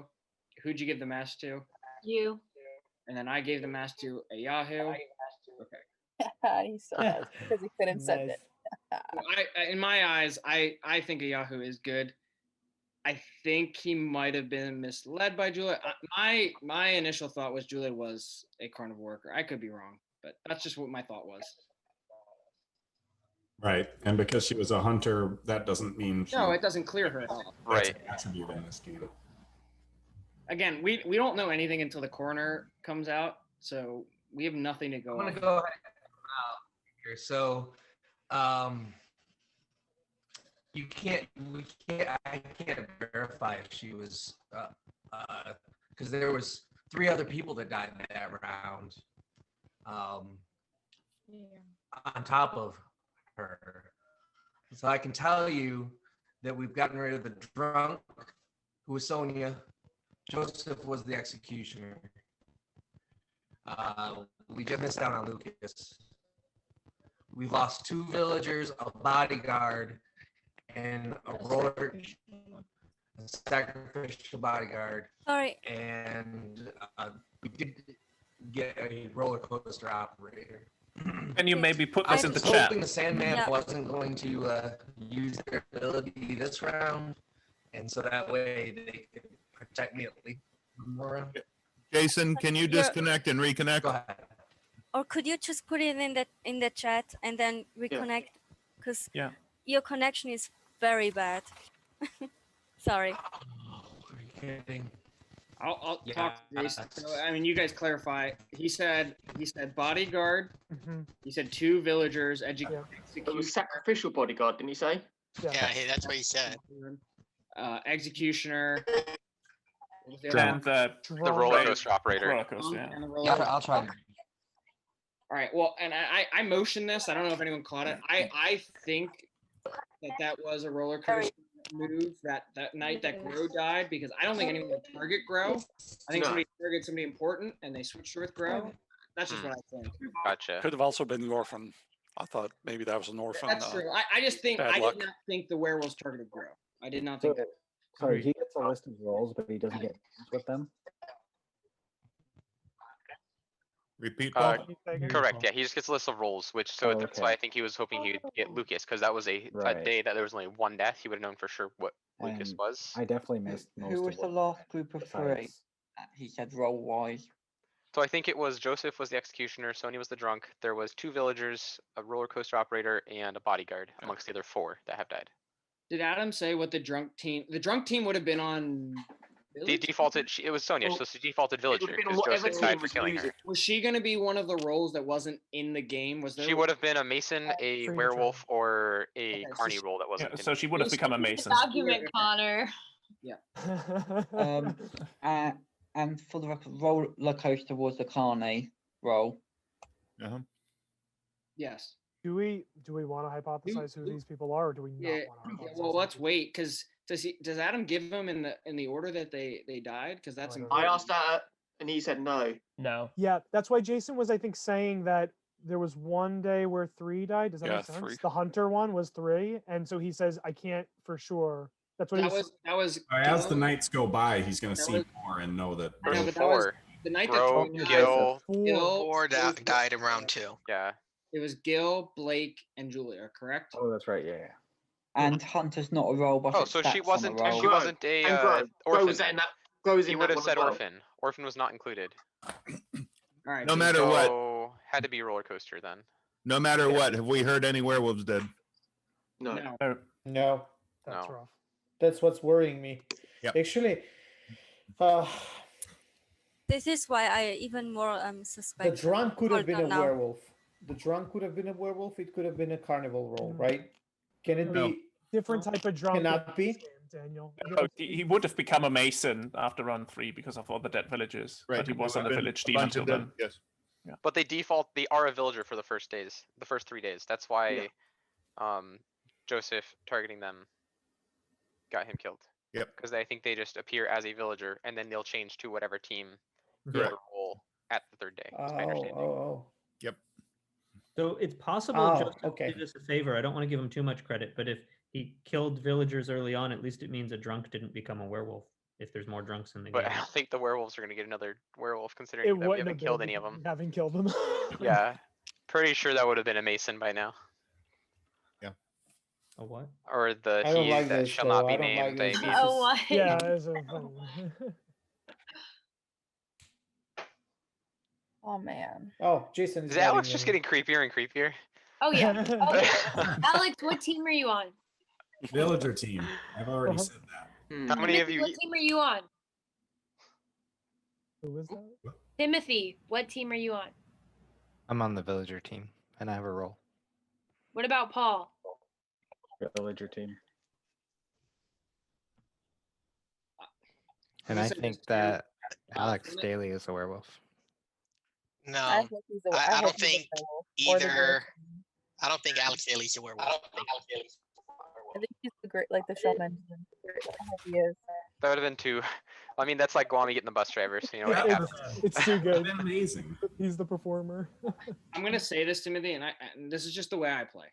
who'd you give the mask to? You. And then I gave the mask to a Yahoo. Okay. He's so mad because he couldn't send it. Well, in my eyes, I think a Yahoo is good. I think he might have been misled by Juliet. My initial thought was Juliet was a carnival worker. I could be wrong, but that's just what my thought was. Right, and because she was a hunter, that doesn't mean she, No, it doesn't clear her at all. that's an attribute in this game. Again, we don't know anything until the coroner comes out, so we have nothing to go I'm on. gonna go ahead here. So, I can't verify if she was, because there was 3 other people that died in that round, on top of her. So I can tell you that we've gotten rid of the drunk, who was Sonia. Joseph was the executioner. We just missed out on Lucas. We lost 2 villagers, a bodyguard, and a sacrificial bodyguard. Sorry. And we did get a roller coaster operator. Can you maybe put I this in was the chat? hoping the Sandman wasn't going to use their ability this round, and so that way they could protect me at least more. Jason, can you disconnect and reconnect? Go ahead. Or could you just put it in the chat and then reconnect? Because your connection is very bad. Sorry. Kidding. I'll talk to Jason. So, I mean, you guys clarify. He said bodyguard. He said 2 villagers. It was sacrificial bodyguard, didn't he say? Yeah, that's what he said. Executioner. What was the And other one? the roller coaster operator. Roller coaster, yeah. And the roller Yeah, coaster. I'll try. All right. Well, and I motioned this. I don't know if anyone caught it. I think that was a roller coaster move that night that Grow died, because I don't think anyone would target Grow. I think somebody targeted somebody important and they switched her with Grow. That's just what I think. Gotcha. Could have also been the orphan. I thought maybe that was an orphan. That's true. I just think bad I luck. did not think the werewolves targeted Grow. I did not think that. Sorry, he gets a list of roles, but he doesn't get names with them. Repeat. Correct. Yeah, he just gets a list of roles, which so that's okay. why I think he was hoping he would get Lucas, because that was a Right. day that there was only 1 death. He would have known for sure what Lucas And was. I definitely missed most Who of was the what last group of 3? besides- He said roll wise. So I think it was Joseph was the executioner, Sonia was the drunk. There was 2 villagers, a roller coaster operator, and a bodyguard amongst the other 4 that have died. Did Adam say what the drunk team would have been on? They Village? defaulted. It was Sonia, so she defaulted villager been because whatever Joseph team died for was killing her. using. Was she going to be one of the roles that wasn't in the game? Was there? She would have been a mason, a Free werewolf, or a Okay, so carny she- role that wasn't. Yeah, in so it. she would have become a mason. Document Connor. And for the record, roller coaster was the Carney role. Yes. Do we want to hypothesize who these people are, or do we not Yeah. want to hypothesize? Well, let's wait, because does Adam give them in the order that they died? Because that's I don't I important. asked that, and he said no. No. Yeah, that's why Jason was, I think, saying that there was one day where 3 died. Does that Yeah, make sense? 3. The hunter one was 3, and so he says, I can't for sure. That's what That he's. was As the Gil. nights go by, he's going to That see was- more and know that. I know, There's but that was 4. the night Bro, that Gil. Gil, 4 died in round 2. Yeah. it was Gil, Blake, and Julia, correct? Oh, that's right. Yeah. And Hunter's not a role, but Oh, it's so she stats on a wasn't. roll. She wasn't a And Grow. Grow orphan. was in then. that. Grow was He in would that have one as said well. orphan. Orphan was not included. All right. No matter what, So had to be roller coaster then. no matter what, have we heard any werewolves dead? No. No. No, That's No. rough. that's what's worrying me. Yep. Actually, This is why I even more the suspect. drunk could have Hold been on a now. werewolf. The drunk could have been a werewolf. It could have been a carnival role, Mm. right? Can it No. be? Different type of drunk. in Cannot this be? game, Daniel. Oh, he would have become a mason after run 3 because of all the dead villagers, Right. but he There was would on the have been village a team bunch until of then. them, yes. But they default. They are a villager for the first 3 days. That's why, Joseph targeting them got him killed. Yep. Because I think they just appear as a villager, and then they'll change to whatever team Correct. or role at the 3rd day. Is my Oh, understanding. oh, Yep. So it's possible Oh, Joseph okay. did us a favor. I don't want to give him too much credit, but if he killed villagers early on, at least it means a drunk didn't become a werewolf. If there's more drunks in the But game. I don't think the werewolves are going to get another werewolf, It considering that we wouldn't haven't have killed been any of them. because we haven't killed them. Yeah, pretty sure that would have been a mason by now, A what? or the I don't he like that this, shall though. not be I don't like named. this. I This mean, Oh, what? Yeah, it's a funny. Oh man. Oh, Jason is is Alex voting just in. getting creepier and creepier? Oh yeah. Oh, yeah. Alex, what team are you on? Villager team. I've already Uh-huh. said that. How many of Timothy, you? what team are you on? Who is that? Timothy, what team are you on? I'm on the villager team, and I have a role. What about Paul? Villager team. And I think that Alex Daly is a werewolf. No, I think he's a, I hope don't he's a think werewolf, or the either. werewolf. I don't think Alex Daly's a werewolf. I think he's the great, like the showman. I hope he is. That would have been too. I mean, that's like Guami getting the bus drivers. You know, Yeah, it happens. it's too good. Amazing. He's the performer. I'm gonna say this, Timothy, and this is just the way I play,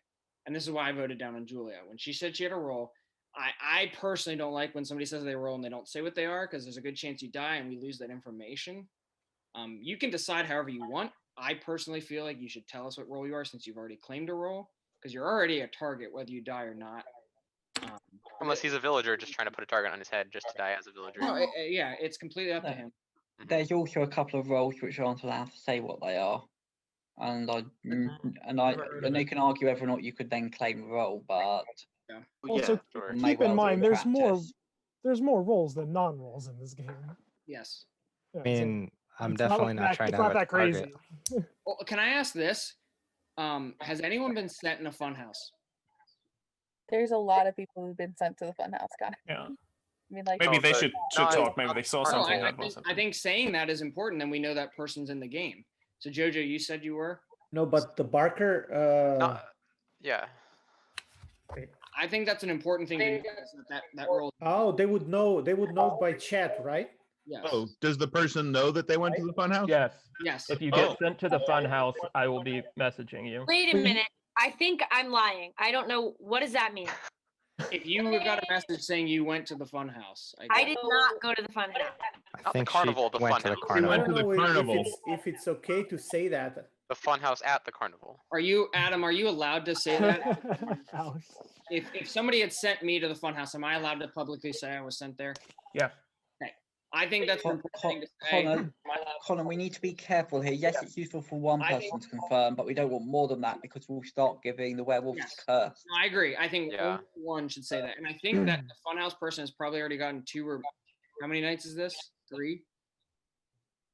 and this is why I voted down on Julia when she said she had a role. I personally don't like when somebody says they roll and they don't say what they are, because there's a good chance you die and we lose that information. You can decide however you want. I personally feel like you should tell us what role you are, since you've already claimed a role, because you're already a target whether you die or not. Unless he's a villager just trying to put a target on his head just to die as a villager. No, yeah, it's completely up to him. There's also a couple of roles which aren't allowed to say what they are, and they can argue whether or not you could then claim a role, but Also, may keep in well do mind, in there's more roles than non-roles in this game. Yes. Yeah, I mean, I'm it's not definitely like not that- trying it's to not have a that crazy. target. Well, can I ask this? Has anyone been sent in a funhouse? There's a lot of people who've been sent to the funhouse, Connor. Yeah. I mean, like Maybe they but should not- talk. Maybe they saw No, something I that think, wasn't. I think saying that is important, and we know that person's in the game. So Jojo, you said you were. No, but the Barker. Yeah. I think that's an important thing to know, is that role. Oh, they would know. They would know by chat, right? Yes. Oh, does the person know that they went to the funhouse? Yes. Yes. If you get sent to the fun house, I will be messaging you. Wait a minute. I think I'm lying. I don't know. What does that mean? If you got a message saying you went to the funhouse, I did not go to the fun house. I think carnival, the went to the funhouse. carnival. I don't know if it's okay to say that. The funhouse at the carnival. Are you, Adam? Are you allowed to say that? If somebody had sent me to the funhouse, am I allowed to publicly say I was sent there? Yeah. Okay. I think that's an important thing to say. Connor, we need to be careful here. Yes, it's useful for one person to confirm, but we don't want more than that because we'll start giving the werewolves curse. No, I agree. I think Yeah. only one should say that, and I think that the funhouse person has probably already gotten 2 or how many nights is this? 3.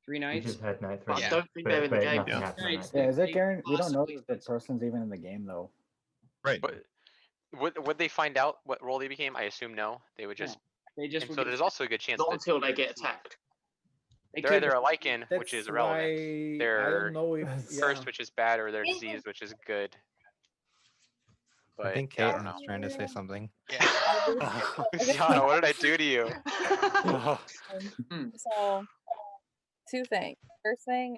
3 We nights. just had night 3. I don't think they're in the game. nothing happened on night Yeah, is three. it guaranteed? We don't know if the person's even in the game though. Right. But would they find out what role they became? I assume no. They would just. They just. And would so get- there's also a good chance Not that until they get attacked. they're either a lichen, which That's is irrelevant. why I They're don't know if cursed, yeah. which is bad, or they're diseased, which is good. But I think yeah, I Caitlin don't know. was trying to say something. John, what did I do to you? So, 2 things. First thing,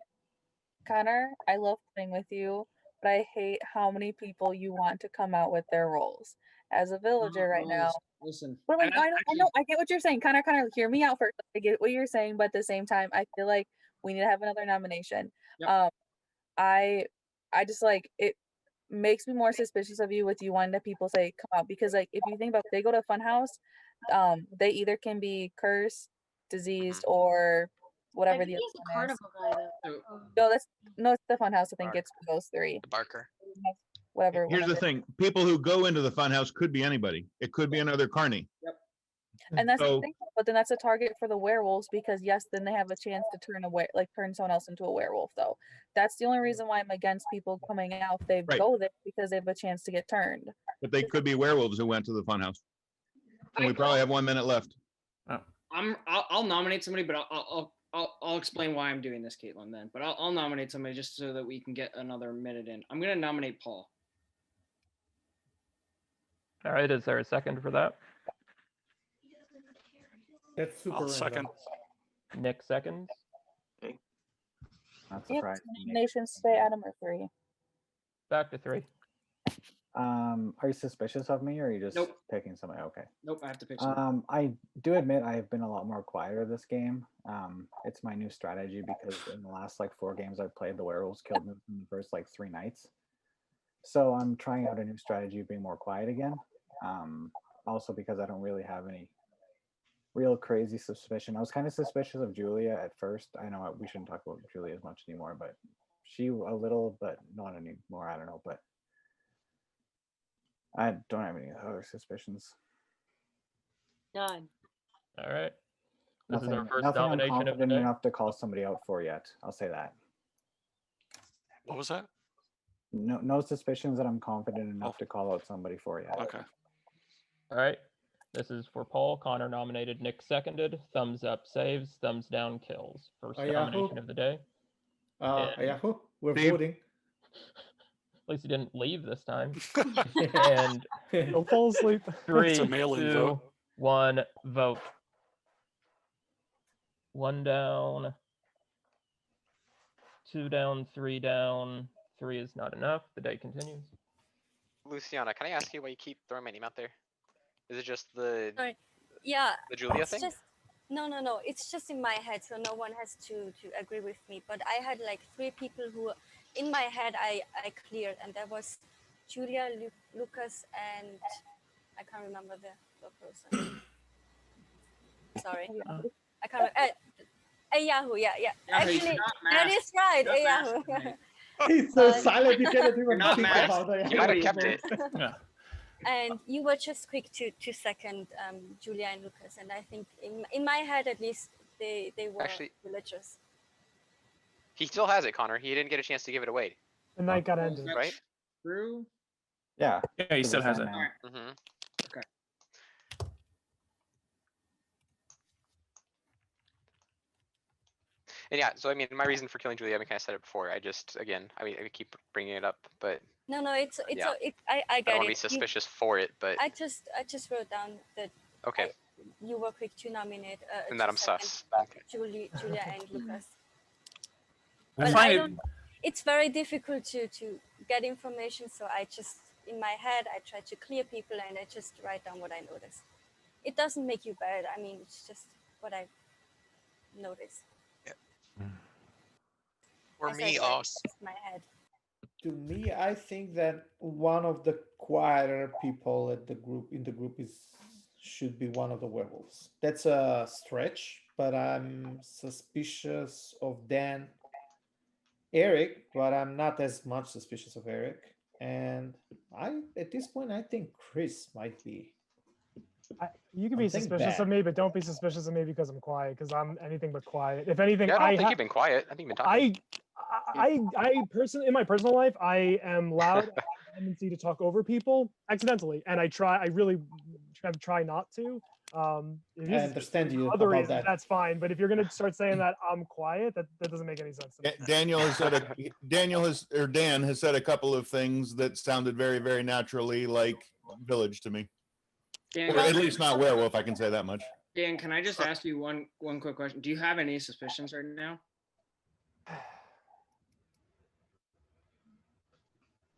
Connor, I love playing with you, but I hate how many people you want to come out with their roles. As a villager right now, Listen. but like, and I know, I get what you're saying. Connor, hear me out first. I get what you're saying, but at the same time, I feel like we need to have another nomination. Yep. I just like it. makes me more suspicious of you with you wanting to people say come out, because like if you think about it, they go to a funhouse, they either can be cursed, diseased, or whatever the He's other a one is. carnival guy though. No, it's the funhouse. I think it's those three. The Barker. Whatever. Here's the whatever. thing: people who go into the funhouse could be anybody. It could be another carny. And that's the So thing, but then that's a target for the werewolves, because yes, then they have a chance to turn someone else into a werewolf. Though that's the only reason why I'm against people coming out. They Right. go there because they have a chance to get turned. but they could be werewolves who went to the funhouse. And we probably have 1 minute left. I'll nominate somebody, but I'll explain why I'm doing this, Caitlin. Then, but I'll nominate somebody just so that we can get another minute in. I'm gonna nominate Paul. All right, is there a second for that? That's super I'll random. second. Nick seconds. Not Yep, surprised. nominations today, Adam, or 3. Back to 3. Are you suspicious of me, or are you just Nope. picking somebody? Okay. Nope, I have to pick somebody. I do admit I've been a lot more quieter this game. It's my new strategy because in the last like 4 games I've played, the werewolves killed me in the first like 3 nights. So I'm trying out a new strategy of being more quiet again. Also because I don't really have any real crazy suspicion. I was kind of suspicious of Julia at first. I know we shouldn't talk about Julia as much anymore, but she a little, but not anymore. I don't know, but I don't have any other suspicions. None. All right. This is Nothing, our first nothing I'm nomination of the confident day. enough to call somebody out for yet. I'll say that. What was that? No suspicions that I'm confident enough to call out somebody for yet. Okay. All right. This is for Paul. Connor nominated. Nick seconded. Thumbs up saves. Thumbs down kills. First nomination of the day. Yahoo, we're Steve. voting. At least he didn't leave this time. And Don't fall asleep. 3, It's a mail-in 2, vote. 1, vote. 1 down. 2 down. 3 down. 3 is not enough. The day continues. Luciana, can I ask you why you keep throwing my name out there? Is it just the Sorry. Yeah. the Julia it's thing? Just, no. It's just in my head, so no one has to agree with me. But I had like 3 people who, in my head, I cleared, and there was Julia, Lucas, and I can't remember the person. Sorry, I can't. Yahoo, yeah. Yahoo, he's Actually, not that masked. is right. Not Yahoo. masked today. He's so silent, you cannot even not think masked. about it. You might have kept it. Yeah. And you were just quick to second Julia and Lucas, and I think in my head at least they were Actually- religious. He still has it, Connor. He didn't get a chance to give it away, The night got Is ended. that right? True. Yeah. Yeah, he still has it. now. Alright. Mm-hmm. Okay. And yeah, so I mean, my reason for killing Julia, I mean, kind of said it before. I keep bringing it up, but No, it's Yeah. I I get don't want to be it. suspicious for it. But I just wrote down that okay, you were quick to nominate and that to I'm second sus. Okay. Julia and Lucas. I But find I it. don't. It's very difficult to get information, so I just in my head I try to clear people and I just write down what I notice. It doesn't make you bad. I mean, it's just what I notice. For As I me, said, also. it's my head. To me, I think that one of the quieter people at the group should be one of the werewolves. That's a stretch, but I'm suspicious of Dan, Eric, but I'm not as much suspicious of Eric. And at this point, I think Chris might be. You can be I'm thinking suspicious of bad. me, but don't be suspicious of me because I'm quiet. Because I'm anything but quiet. If anything, Yeah, I don't I think you've been quiet. I think you've been talking. I personally, in my personal life, I am loud. I have a tendency to talk over people accidentally, and I really try not to. If you I understand you other about reasons, that. that's fine. But if you're gonna start saying that I'm quiet, that doesn't make any sense to me. Daniel has said Dan has said a couple of things that sounded very, very naturally like Village to me. Dan, Or at least not werewolf, I can say that much. Dan, can I just ask you one quick question? Do you have any suspicions right now?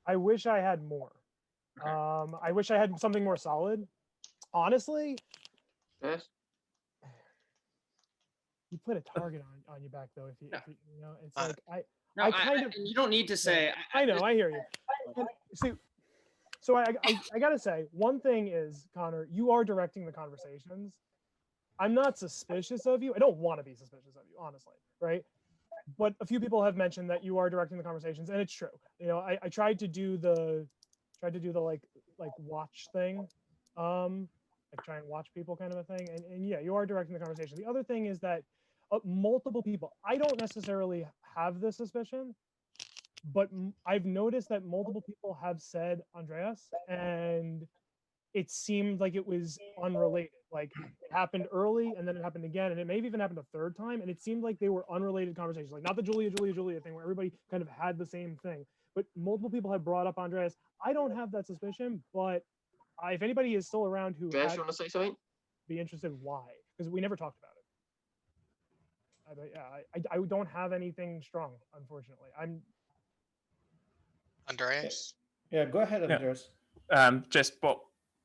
I wish I had more. I wish I had something more solid. Honestly, Yes. you put a target on your back though. If you know, it's like No, you don't need to say. I know, I hear you. And see, so I gotta say, one thing is, Connor, you are directing the conversations. I'm not suspicious of you. I don't want to be suspicious of you, honestly, right? But a few people have mentioned that you are directing the conversations, and it's true. You know, I tried to do the like watch thing, like try and watch people kind of a thing, and yeah, you are directing the conversation. The other thing is that multiple people. I don't necessarily have this suspicion, but I've noticed that multiple people have said Andreas, and it seemed like it was unrelated. Like it happened early and then it happened again, and it may have even happened a third time, and it seemed like they were unrelated conversations. Like not the Julia thing where everybody kind of had the same thing, but multiple people have brought up Andreas. I don't have that suspicion, but if anybody is still around who Andreas, you want to say something? Be interested why, because we never talked about it. I don't have anything strong, unfortunately. Andreas? Yeah, go ahead, Andreas. Just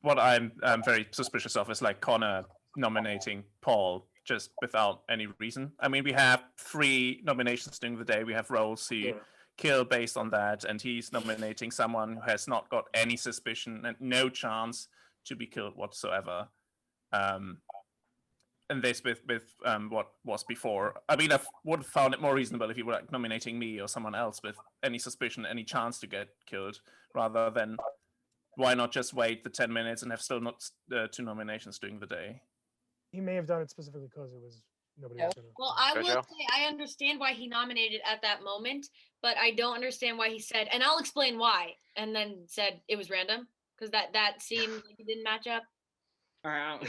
what I'm very suspicious of is like Connor nominating Paul just without any reason. I mean, we have 3 nominations during the day. We have roles who kill based on that, and he's nominating someone who has not got any suspicion and no chance to be killed whatsoever. And this with what was before. I mean, I would have found it more reasonable if you were like nominating me or someone else with any suspicion, any chance to get killed, rather than why not just wait the 10 minutes and have still not 2 nominations during the day. He may have done it specifically because it was nobody was gonna. Well, I will say I understand why he nominated at that moment, but I don't understand why he said, and I'll explain why, and then said it was random, because that seemed like it didn't match up. All right.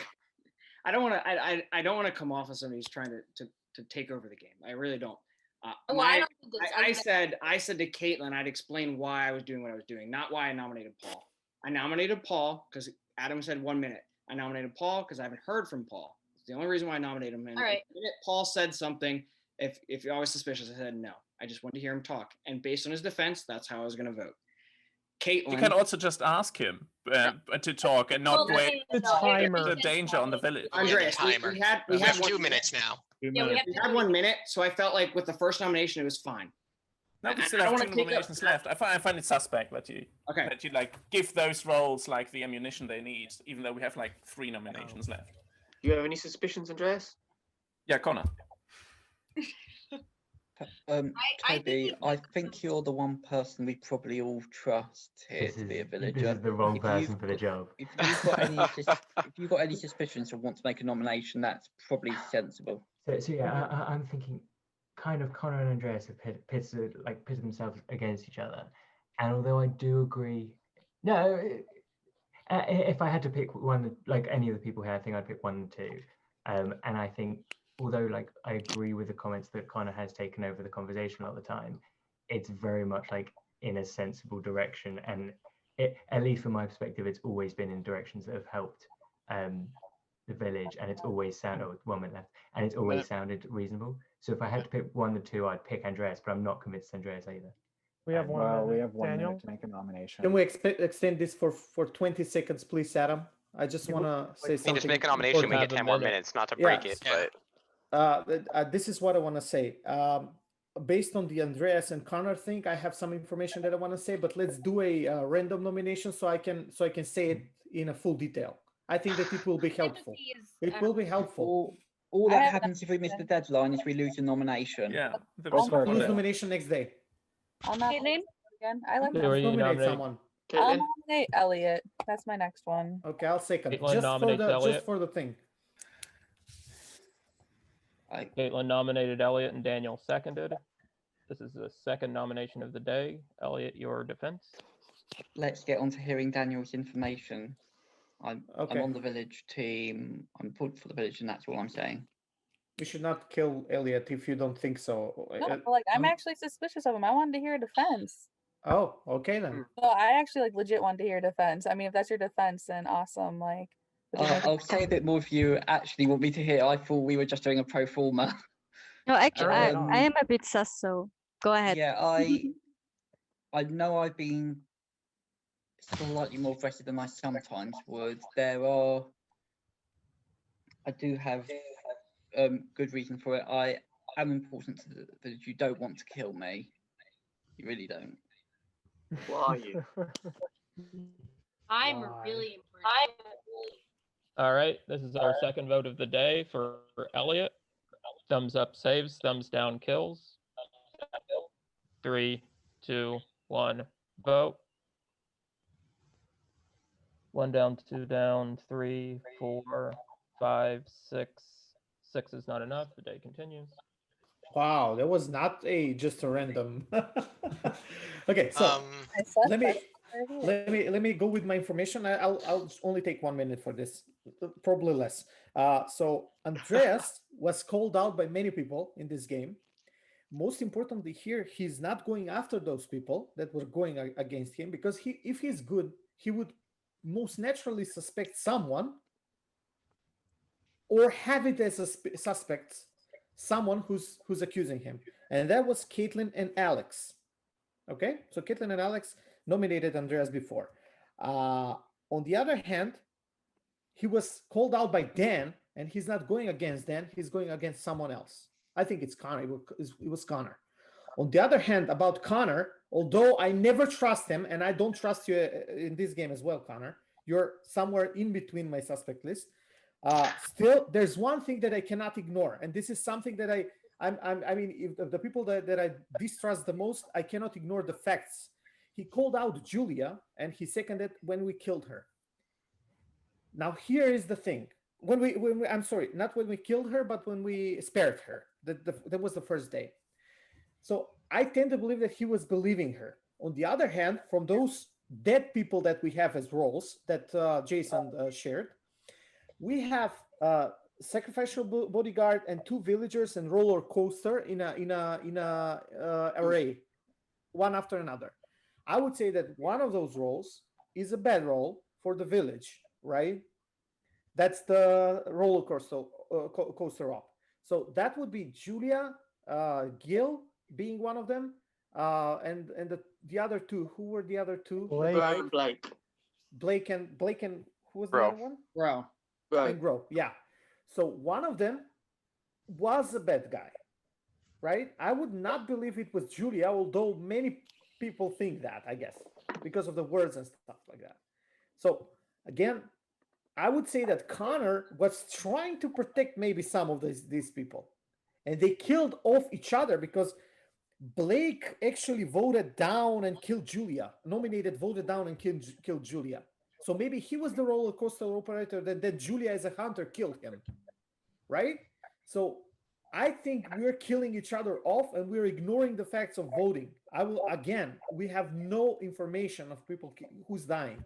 I don't want to. I don't want to come off as somebody who's trying to take over the game. I really don't. I said to Caitlin, I'd explain why I was doing what I was doing, not why I nominated Paul. I nominated Paul because Adam said 1 minute. I nominated Paul because I haven't heard from Paul. It's the only reason why I nominated him. And all right. Paul said something. If I was suspicious, I said no. I just wanted to hear him talk, and based on his defense, that's how I was going to vote. Caitlin, you can also just ask him to talk and not wait the danger on the village. Andreas, we had 2 minutes now. We had 1 minute, so I felt like with the first nomination, it was fine. No, we still have 2 nominations left. I find it suspect that you like give those roles like the ammunition they need, even though we have like 3 nominations left. Do you have any suspicions, Andreas? Yeah, Connor. Toby, I think you're the one person we probably all trust here to be a villager. This is the wrong person for the job. If you've got any suspicions or want to make a nomination, that's probably sensible. So yeah, I'm thinking kind of Connor and Andreas have pitted themselves against each other. And although I do agree, no, if I had to pick one, like any of the people here, I think I'd pick 1 and 2. And I think, although like I agree with the comments that Connor has taken over the conversation all the time, it's very much like in a sensible direction. And at least from my perspective, it's always been in directions that have helped the village, and it's always sounded 1 minute left, and it's always sounded reasonable. So if I had to pick 1 or 2, I'd pick Andreas, but I'm not convinced Andreas either. We have one minute to make a nomination. Can we extend this for 20 seconds, please, Adam? I just want to say something. Just make a nomination. We get 10 more minutes, not to break it, but. This is what I want to say. Based on the Andreas and Connor thing, I have some information that I want to say, but let's do a random nomination so I can say it in a full detail. I think that it will be helpful. It will be helpful. All that happens if we miss the deadline is we lose a nomination. Yeah. Lose nomination next day. I'll nominate again. I like nominate someone. I'll nominate Elliot. That's my next one. Okay, I'll second. Caitlin Just for the thing. Caitlin nominated Elliot and Daniel seconded. This is the second nomination of the day. Elliot, your defense. Let's get on to hearing Daniel's information. I'm on the village team. I'm put for the village, and that's all I'm saying. We should not kill Elliot if you don't think so. No, I'm actually suspicious of him. I wanted to hear a defense. Oh, okay then. So I actually legit wanted to hear a defense. I mean, if that's your defense, then awesome. I'll say a bit more if you actually want me to hear. I thought we were just doing a pro forma. No, actually, I am a bit sus, so go ahead. Yeah, I know I've been slightly more aggressive than I sometimes would. I do have good reason for it. I am important to that you don't want to kill me. You really don't. What are you? I'm Why? really impressed. All right, this is our second vote of the day for Elliot. Thumbs up saves, thumbs down kills. 3, 2, 1, vote. 1 down, 2 down, 3, 4, 5, 6. 6 is not enough. The day continues. Wow, that was not just a random. Okay, so let me go with my information. I'll only take 1 minute for this, probably less. So Andreas was called out by many people in this game. Most importantly here, he's not going after those people that were going against him, because if he's good, he would most naturally suspect someone or have it as a suspect, someone who's accusing him, and that was Caitlin and Alex. Okay, so Caitlin and Alex nominated Andreas before. On the other hand, he was called out by Dan, and he's not going against Dan, he's going against someone else. I think it's Connor. It was Connor. On the other hand, about Connor, although I never trust him, and I don't trust you in this game as well, Connor, you're somewhere in between my suspect list. Still, there's one thing that I cannot ignore, and this is something that I mean, if the people that I distrust the most, I cannot ignore the facts. He called out Julia, and he seconded when we killed her. Now here is the thing: when we I'm sorry, not when we killed her, but when we spared her. That was the first day. So I tend to believe that he was believing her. On the other hand, from those dead people that we have as roles that Jason shared, we have sacrificial bodyguard and 2 villagers and roller coaster in a array, one after another. I would say that one of those roles is a bad role for the village, right? That's the roller coaster op. So that would be Julia, Gil being one of them, and the other 2. Who were the other 2? Blake. Blake and who was the Bro. other one? Bro. And Grow, yeah. So one of them was a bad guy, right? I would not believe it was Julia, although many people think that, I guess, because of the words and stuff like that. So again, I would say that Connor was trying to protect maybe some of these people, and they killed off each other because Blake actually voted down and killed Julia, voted down and killed Julia. So maybe he was the roller coaster operator that Julia as a hunter killed him, right? So I think we're killing each other off and we're ignoring the facts of voting. We have no information of people who's dying.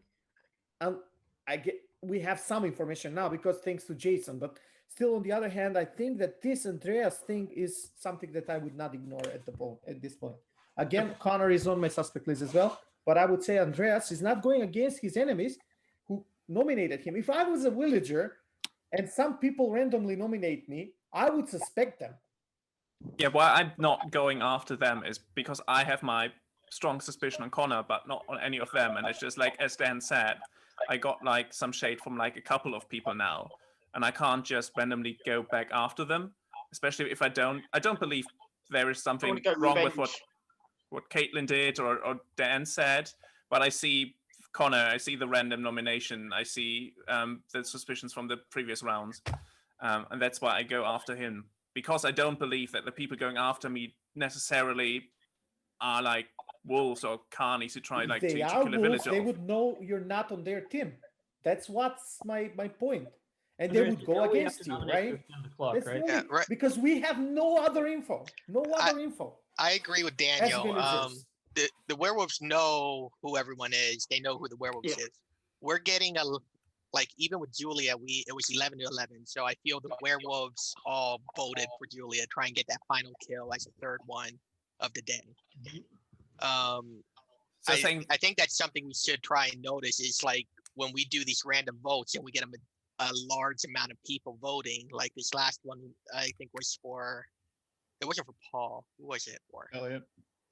We have some information now because thanks to Jason, but still on the other hand, I think that this Andreas thing is something that I would not ignore at this point. Again, Connor is on my suspect list as well, but I would say Andreas is not going against his enemies who nominated him. If I was a villager and some people randomly nominate me, I would suspect them. Yeah, why I'm not going after them is because I have my strong suspicion on Connor, but not on any of them. And it's just like, as Dan said, I got like some shade from like a couple of people now, and I can't just randomly go back after them, especially if I don't believe there is something wrong with what Caitlin did or Dan said, but I see Connor, I see the random nomination, I see the suspicions from the previous rounds, and that's why I go after him, because I don't believe that the people going after me necessarily are like wolves or carnies who try like to kill a wolves, villager. They would know you're not on their team. That's what's my point. And they would go against you, right? Because we have no other info. I agree with Daniel. The werewolves know who everyone is. They know who the werewolves is. We're getting even with Julia, it was 11 to 11. So I feel the werewolves all voted for Julia, try and get that final kill as the third one of the day. I think that's something we should try and notice is like when we do these random votes and we get a large amount of people voting, like this last one, I think was for, it wasn't for Paul. Who was it for? Elliot.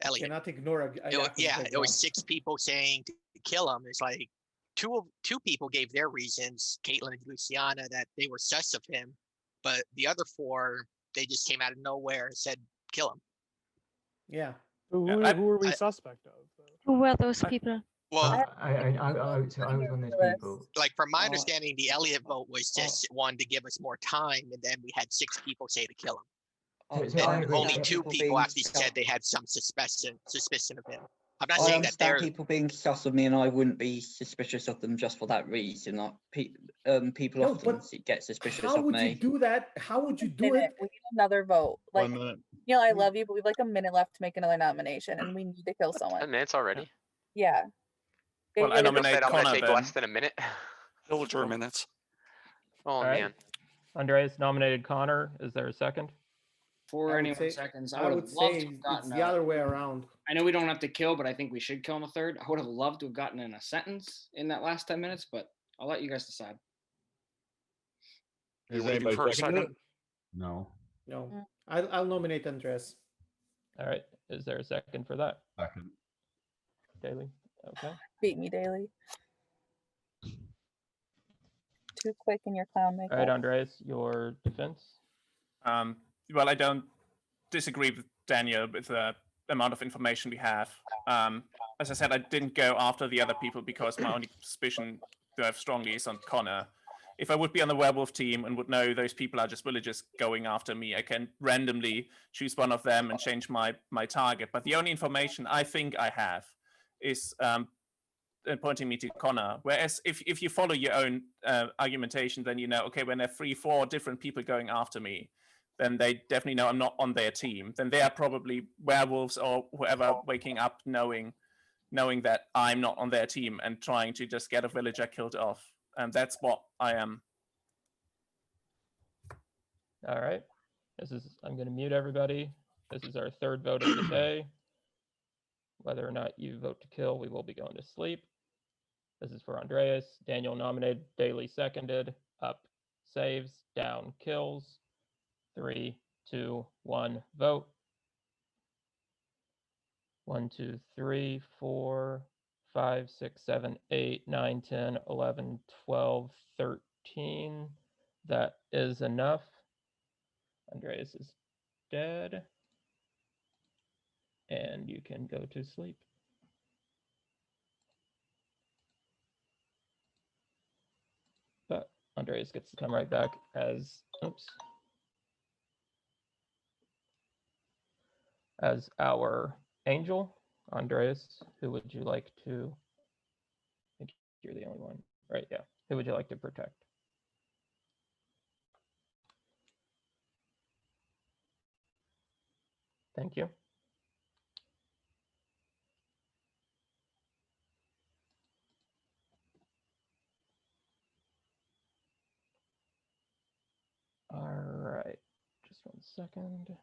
Cannot ignore it was 6 people saying to kill him. It's like two people gave their reasons, Caitlin and Luciana, that they were sus of him, but the other 4, they just came out of nowhere and said kill him. Yeah. Who, Yeah, who are we suspect of? Who were those people? Well, So I was one of those people. like from my understanding, the Elliot vote was just one to give us more time, and then we had 6 people say to kill him. So I And agree. only Yeah. 2 people actually said they had some suspicion of him. I'm not saying that understand they're people being sus of me, and I wouldn't be suspicious of them just for that reason. Like, people No, often but get suspicious How of would you me. do that? How would you do Minute. it? We need another vote. Like, 1 minute. Neil, I love you, but we have like a minute left to make another nomination, and we need to kill 10 someone. minutes already. Yeah. Well, I Yeah, nominate Said I'm gonna Connor take then. less than a minute. Villager minutes. Oh All right. man. Andreas nominated Connor. Is there a second? For I would 21 say- seconds, I I would would have loved say to have gotten it's the other way around. I know we don't have to kill, but I think we should kill in a third. I would have loved to have gotten in a sentence in that last 10 minutes, but I'll let you guys decide. You Is waiting anybody for a seconding second? No. No, I'll nominate Andres. All right. Is there a second for that? Second. Daily. Okay. Beat me daily. Too quick in your clown makeup. All right, Andreas, your defense. Well, I don't disagree with Daniel with the amount of information we have. As I said, I didn't go after the other people because my only suspicion that I have strongly is on Connor. If I would be on the werewolf team and would know those people are just villagers going after me, I can randomly choose one of them and change my target. But the only information I think I have is pointing me to Connor. Whereas if you follow your own argumentation, then you know, okay, when there are 3-4 different people going after me, then they definitely know I'm not on their team. Then they are probably werewolves or whoever waking up knowing that I'm not on their team and trying to just get a villager killed off. And that's what I am. All right. I'm going to mute everybody. This is our third vote of the day. Whether or not you vote to kill, we will be going to sleep. This is for Andreas. Daniel nominated, Daily seconded, up saves, down kills. 3, 2, 1, vote. 1, 2, 3, 4, 5, 6, 7, 8, 9, 10, 11, 12, 13. That is enough. Andreas is dead. And you can go to sleep. But Andreas gets to come right back as, as our angel. Andreas, who would you like to, I think you're the only one, right? Yeah. Who would you like to protect? Thank you. All right, just 1 second.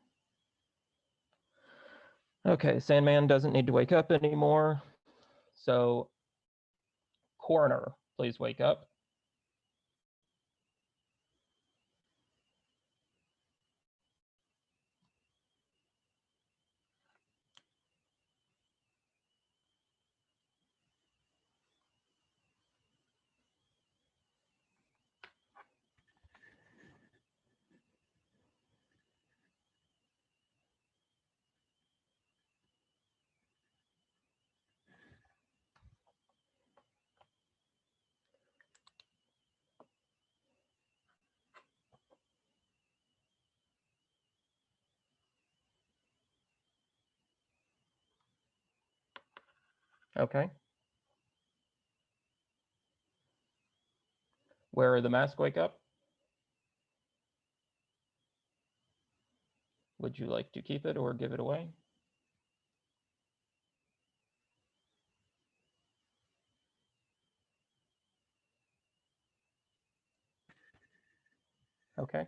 Okay, Sandman doesn't need to wake up anymore. So, Coroner, please wake up. Okay. Wear the mask, wake up. Would you like to keep it or give it away? Okay.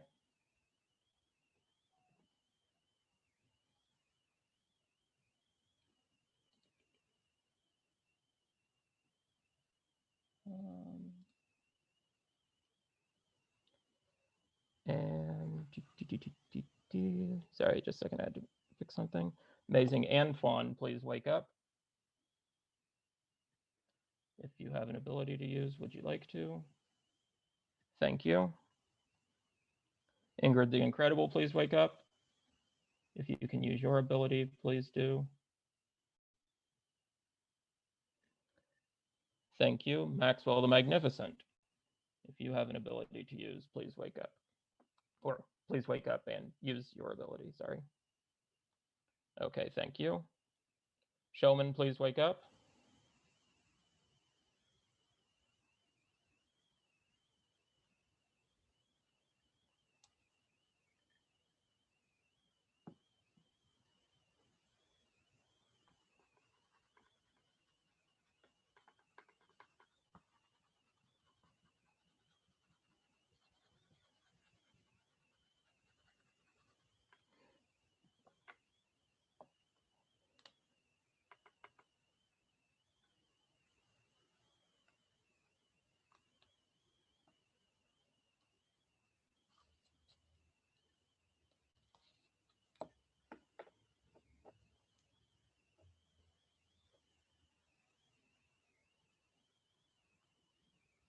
And sorry, just a second, I had to fix something. Amazing. Antoine, please wake up. If you have an ability to use, would you like to? Thank you. Ingrid the Incredible, please wake up. If you can use your ability, please do. Thank you. Maxwell the Magnificent. If you have an ability to use, please wake up. Or please wake up and use your ability, sorry. Okay, thank you. Showman, please wake up.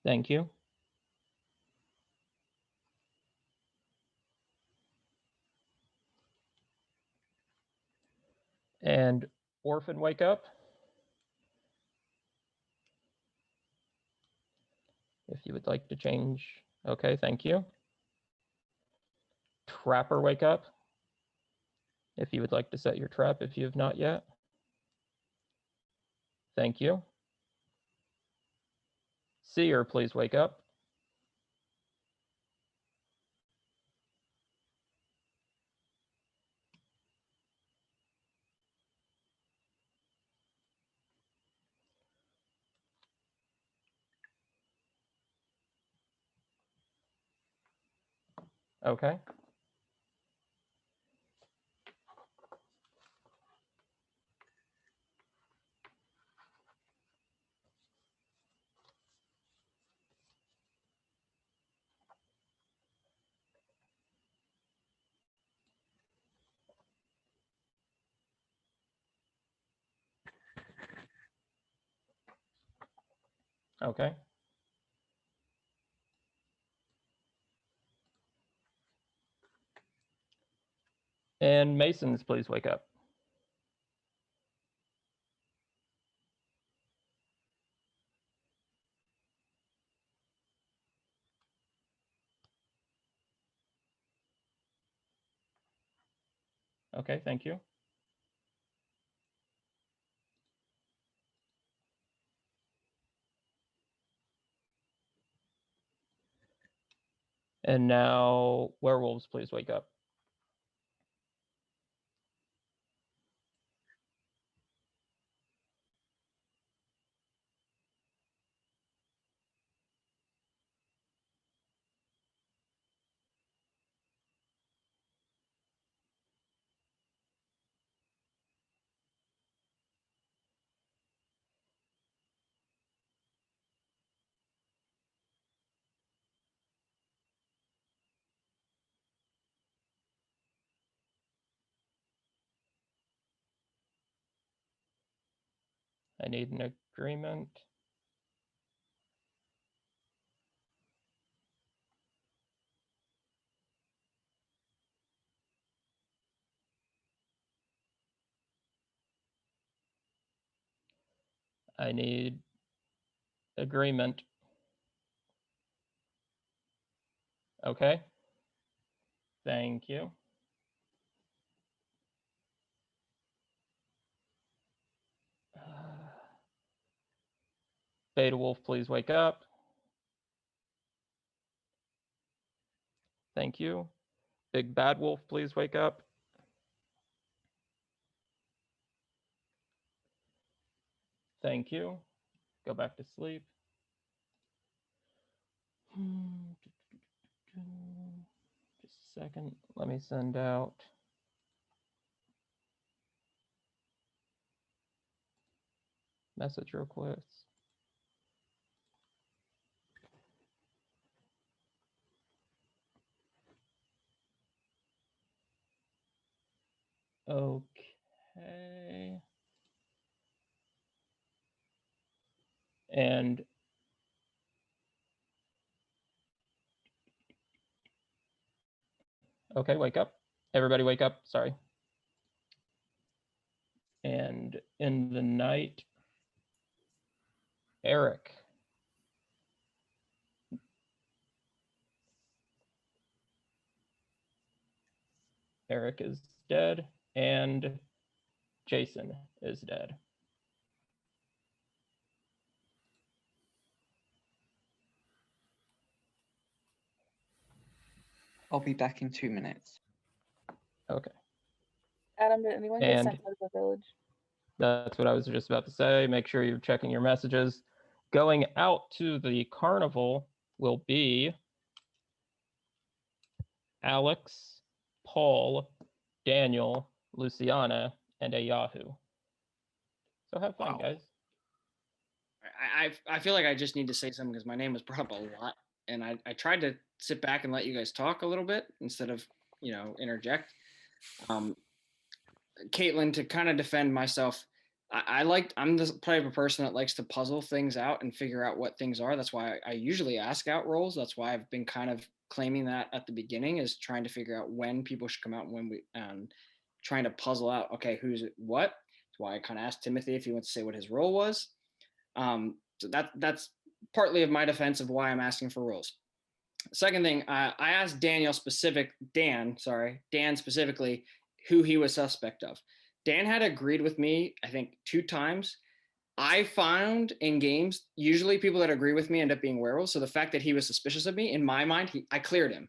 Thank you. And Orphan, wake up. If you would like to change. Okay, thank you. Trapper, wake up. If you would like to set your trap if you have not yet. Thank you. Seer, please wake up. Okay. Okay. And Masons, please wake up. Okay, thank you. And now werewolves, please wake up. I need an agreement. I need agreement. Okay. Thank you. Beta Wolf, please wake up. Thank you. Big Bad Wolf, please wake up. Thank you. Go back to sleep. Just a second. Let me send out. Message requests. Okay. And okay, wake up. Everybody wake up, sorry. And in the night, Eric. Eric is dead, and Jason is dead. I'll be back in 2 minutes. Okay. Adam, did anyone get And sent out of the village? that's what I was just about to say. Make sure you're checking your messages. Going out to the carnival will be Alex, Paul, Daniel, Luciana, and a Yahoo. So have fun, guys. I feel like I just need to say something because my name was brought up a lot, and I tried to sit back and let you guys talk a little bit instead of interject. Caitlin, to kind of defend myself, I'm the type of person that likes to puzzle things out and figure out what things are. That's why I usually ask out roles. That's why I've been kind of claiming that at the beginning, is trying to figure out when people should come out and when we trying to puzzle out, okay, who's what. That's why I kind of asked Timothy if he wants to say what his role was. So that's partly of my defense of why I'm asking for roles. Second thing, I asked Dan specifically who he was suspect of. Dan had agreed with me, I think 2 times. I found in games, usually people that agree with me end up being werewolves. So the fact that he was suspicious of me, in my mind, I cleared him.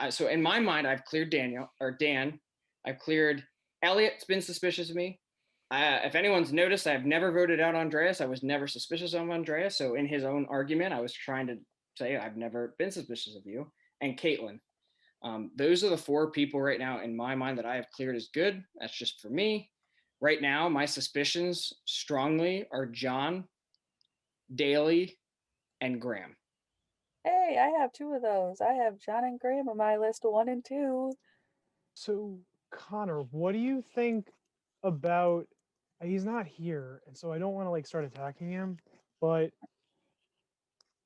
So in my mind, I've cleared Dan. I've cleared Elliot's been suspicious of me. If anyone's noticed, I've never voted out Andreas. I was never suspicious of Andreas. So in his own argument, I was trying to say I've never been suspicious of you. And Caitlin. Those are the 4 people right now in my mind that I have cleared as good. That's just for me. Right now, my suspicions strongly are John, Daly, and Graham. Hey, I have 2 of those. I have John and Graham on my list, 1 and 2. So, Connor, what do you think about? He's not here, and so I don't want to like start attacking him. But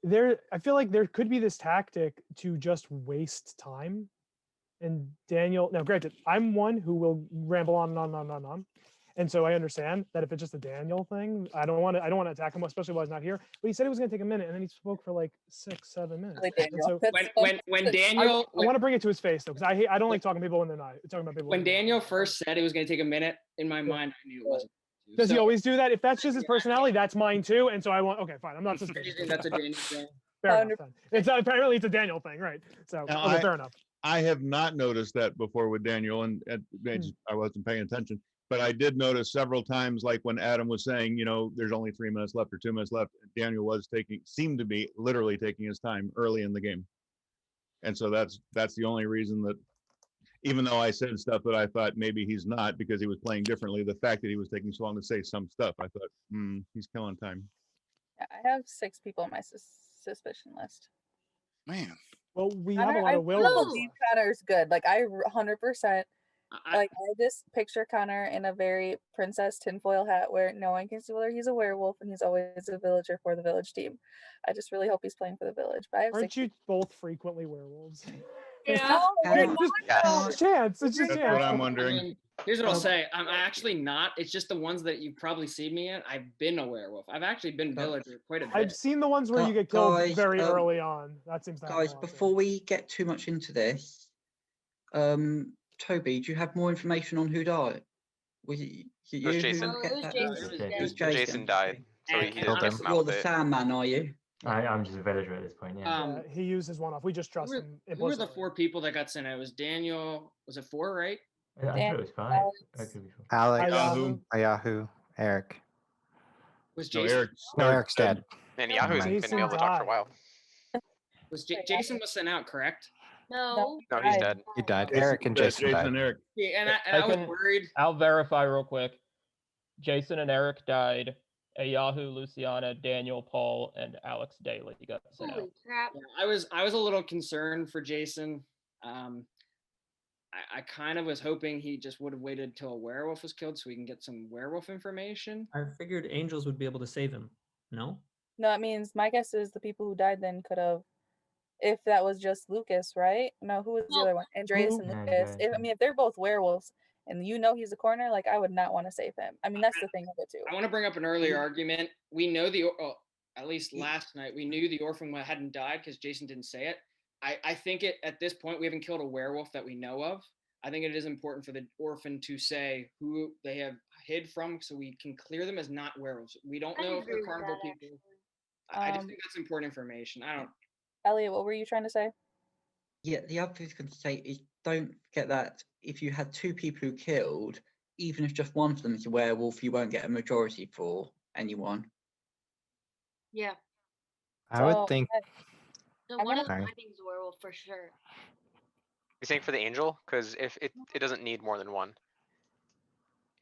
I feel like there could be this tactic to just waste time. And Daniel, now granted, I'm one who will ramble on and on and on and on. And so I understand that if it's just a Daniel thing, I don't want to attack him, especially while he's not here. But he said it was going to take a minute, and then he spoke for like 6-7 minutes. And so when Daniel, I want to bring it to his face though, because I don't like talking to people when they're not talking about people. When Daniel first said it was going to take a minute, in my mind, I knew it wasn't. Does he always do that? If that's just his personality, that's mine too. And so I want. Okay, fine. I'm not suspicious. That's a Daniel thing. Fair enough. Then. It's apparently it's a Daniel thing, right? So Now, fair enough. I have not noticed that before with Daniel, and I wasn't paying attention. But I did notice several times, like when Adam was saying, there's only 3 minutes left or 2 minutes left. Daniel seemed to be literally taking his time early in the game, and so that's the only reason that, even though I said stuff that I thought maybe he's not because he was playing differently, the fact that he was taking so long to say some stuff, I thought, he's killing time. Yeah, I have 6 people on my suspicion list. Man. Well, we Connor, have a lot of werewolves. I believe Connor's good. Like I 100%. I just picture Connor in a very princess tinfoil hat where no one can see whether he's a werewolf, and he's always a villager for the village team. I just really hope he's playing for the village. But I have Aren't you both frequently werewolves? Yeah. It's just chance. It's just That's chance. what I'm wondering. Here's what I'll say. I'm actually not. It's just the ones that you probably see me in. I've been a werewolf. I've actually been villager quite a bit. I've seen the ones where you get killed Guys, very early on. That seems to happen Guys, a lot. before we get too much into this, Toby, do you have more information on who died? Was it you? It was who Jason. get that? It was Jason. Jason died, so he didn't come out You're with the it. Sandman, are you? I'm just a villager at this point. Yeah. He uses one off. We just trust him Who were the implicitly. 4 people that got sent out? It was Daniel. Was it 4, right? I thought it was 5. I could be 4. Alex, Yahoo. Yahoo, Eric. Was No, Jason? Eric's dead. And Yahoo's been able to talk for a while. Was Jason was sent out, correct? No. No, he's dead. He died. Eric and Jason died. and Eric. Yeah, and I was worried. I'll verify real quick. Jason and Eric died. Yahoo, Luciana, Daniel, Paul, and Alex Daly got sent out. Holy crap. Yeah, I was a little concerned for Jason. I kind of was hoping he just would have waited till a werewolf was killed so we can get some werewolf information. I figured angels would be able to save him. No? No, that means my guess is the people who died then could have, if that was just Lucas, right? No, who was the other one? Andreas and Lucas. If they're both werewolves and he's a corner, like I would not want to save him. I mean, that's the thing of it too. I want to bring up an earlier argument. We know at least last night, we knew the orphan hadn't died because Jason didn't say it. I think at this point, we haven't killed a werewolf that we know of. I think it is important for the orphan to say who they have hid from so we can clear them as not werewolves. We don't know if they're carnival people. I just think that's important information. I don't. Elliot, what were you trying to say? Yeah, the other thing I was going to say is don't forget that if you had 2 people who killed, even if just one of them is a werewolf, you won't get a majority for anyone. Yeah. I would think. So I'm one of gonna- them I think is a werewolf for sure. You're saying for the angel? Because if it doesn't need more than one.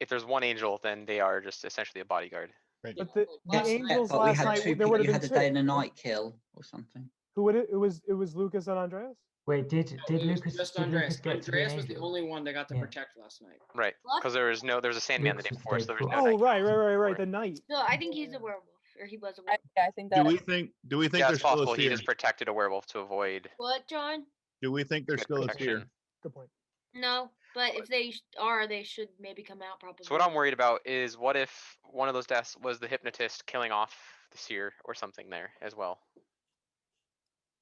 If there's one angel, then they are just essentially a bodyguard. But the Yes, Angels but we last had night, 2 there people. would You have had been a day 2. and a night kill or something. Who would it? It was Lucas and Andreas. Wait, did It was Lucas just did Andreas. Lucas get to be an Andreas was the angel? only one that got to Yeah. protect last night. Right. Because there was a Sandman the day Lucas was the before, day so there was no before. Oh, night. right. The night. So I think he's a werewolf, or he was a werewolf. Yeah, I think Do that. we think Yeah, there's it's still possible a he sphere? just protected a werewolf to avoid What, John? Do we think there's still a protection. sphere? Good point. No, but if they are, they should maybe come out probably. So what I'm worried about is what if one of those deaths was the hypnotist killing off the seer or something there as well?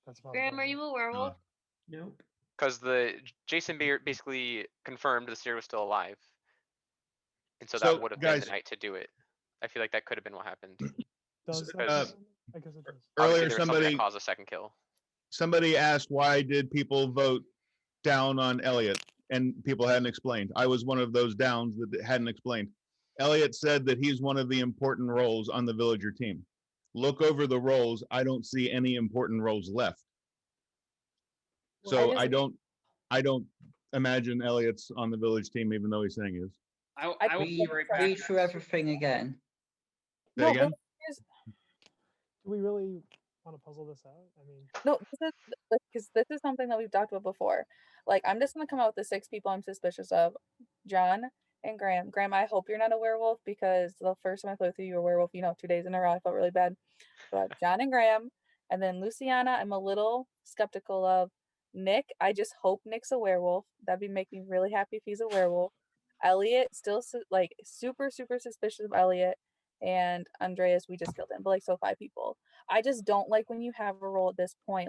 That's Graham, are you a werewolf? Nope. Because the Jason basically confirmed the seer was still alive, and so So, that would have been guys- the night to do it. I feel like that could have been what happened. Does that? Because I guess it does. obviously Earlier, there was something somebody that caused a second kill. somebody asked why did people vote down on Elliot, and people hadn't explained. I was one of those downs that hadn't explained. Elliot said that he's one of the important roles on the villager team. Look over the roles. I don't see any important roles left. So I don't imagine Elliot's on the village team, even though he's saying he is. I will be right back. Read through everything again. Say again? Do we really want to puzzle this out? I mean, No, because this is something that we've talked about before. Like, I'm just gonna come out with the 6 people I'm suspicious of: John and Graham. Graham, I hope you're not a werewolf because the first time I played with you, you were a werewolf. 2 days in a row, I felt really bad. But John and Graham, and then Luciana, I'm a little skeptical of. Nick, I just hope Nick's a werewolf. That'd make me really happy if he's a werewolf. Elliot, still super suspicious of Elliot. And Andreas, we just killed him. But so 5 people. I just don't like when you have a role at this point.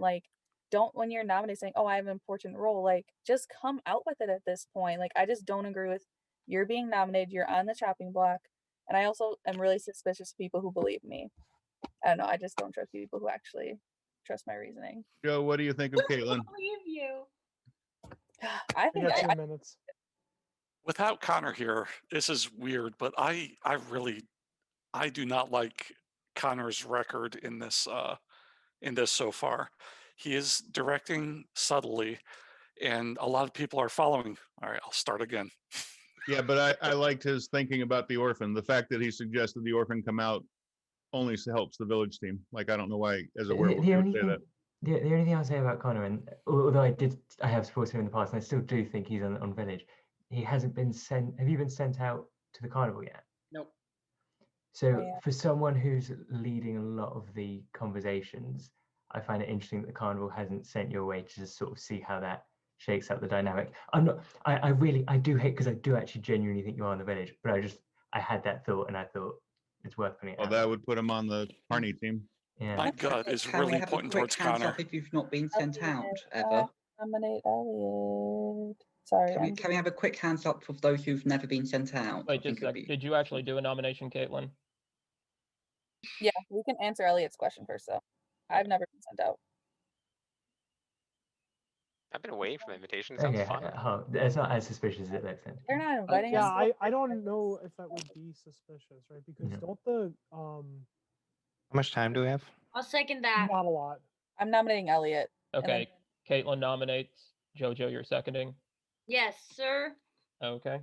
Don't when you're nominated saying, "Oh, I have an important role." Just come out with it at this point. I just don't agree with you're being nominated. You're on the chopping block, and I also am really suspicious of people who believe me. I don't know. I just don't trust people who actually trust my reasoning. Joe, what do you think of Caitlin? believe you. I I think got 2 minutes. Without Connor here, this is weird, but I do not like Connor's record in this so far. He is directing subtly, and a lot of people are following. All right, I'll start again. Yeah, but I liked his thinking about the orphan. The fact that he suggested the orphan come out only helps the village team. I don't know why, as a werewolf, you would say that. The only thing I'll say about Connor, and although I have supported him in the past, and I still do think he's on village, he hasn't been sent. Have you been sent out to the carnival yet? Nope. So for someone who's leading a lot of the conversations, I find it interesting that the carnival hasn't sent you away to just sort of see how that shakes up the dynamic. I do hate, because I do actually genuinely think you are in the village, but I had that thought and I thought it's worth putting it Well, out. that would put him on the Carney team. Yeah. My gut is Can really we have a pointing quick towards hands Connor. up if you've not been sent out ever? Nominate Elliot. Sorry. Can we have a quick hands up for those who've never been sent out? Wait, just a sec. Did you actually do a nomination, Caitlin? Yeah, we can answer Elliot's question first, though. I've never been sent out. I've been waiting for the invitation. It sounds Okay, fun. it's not as suspicious as it looks then. They're not inviting Yeah, us. I don't know if that would be suspicious, right? Because No. don't the How much time do we have? I'll second that. not a lot. I'm nominating Elliot. Okay, Caitlin nominates. Jojo, you're seconding. Yes, sir. Okay.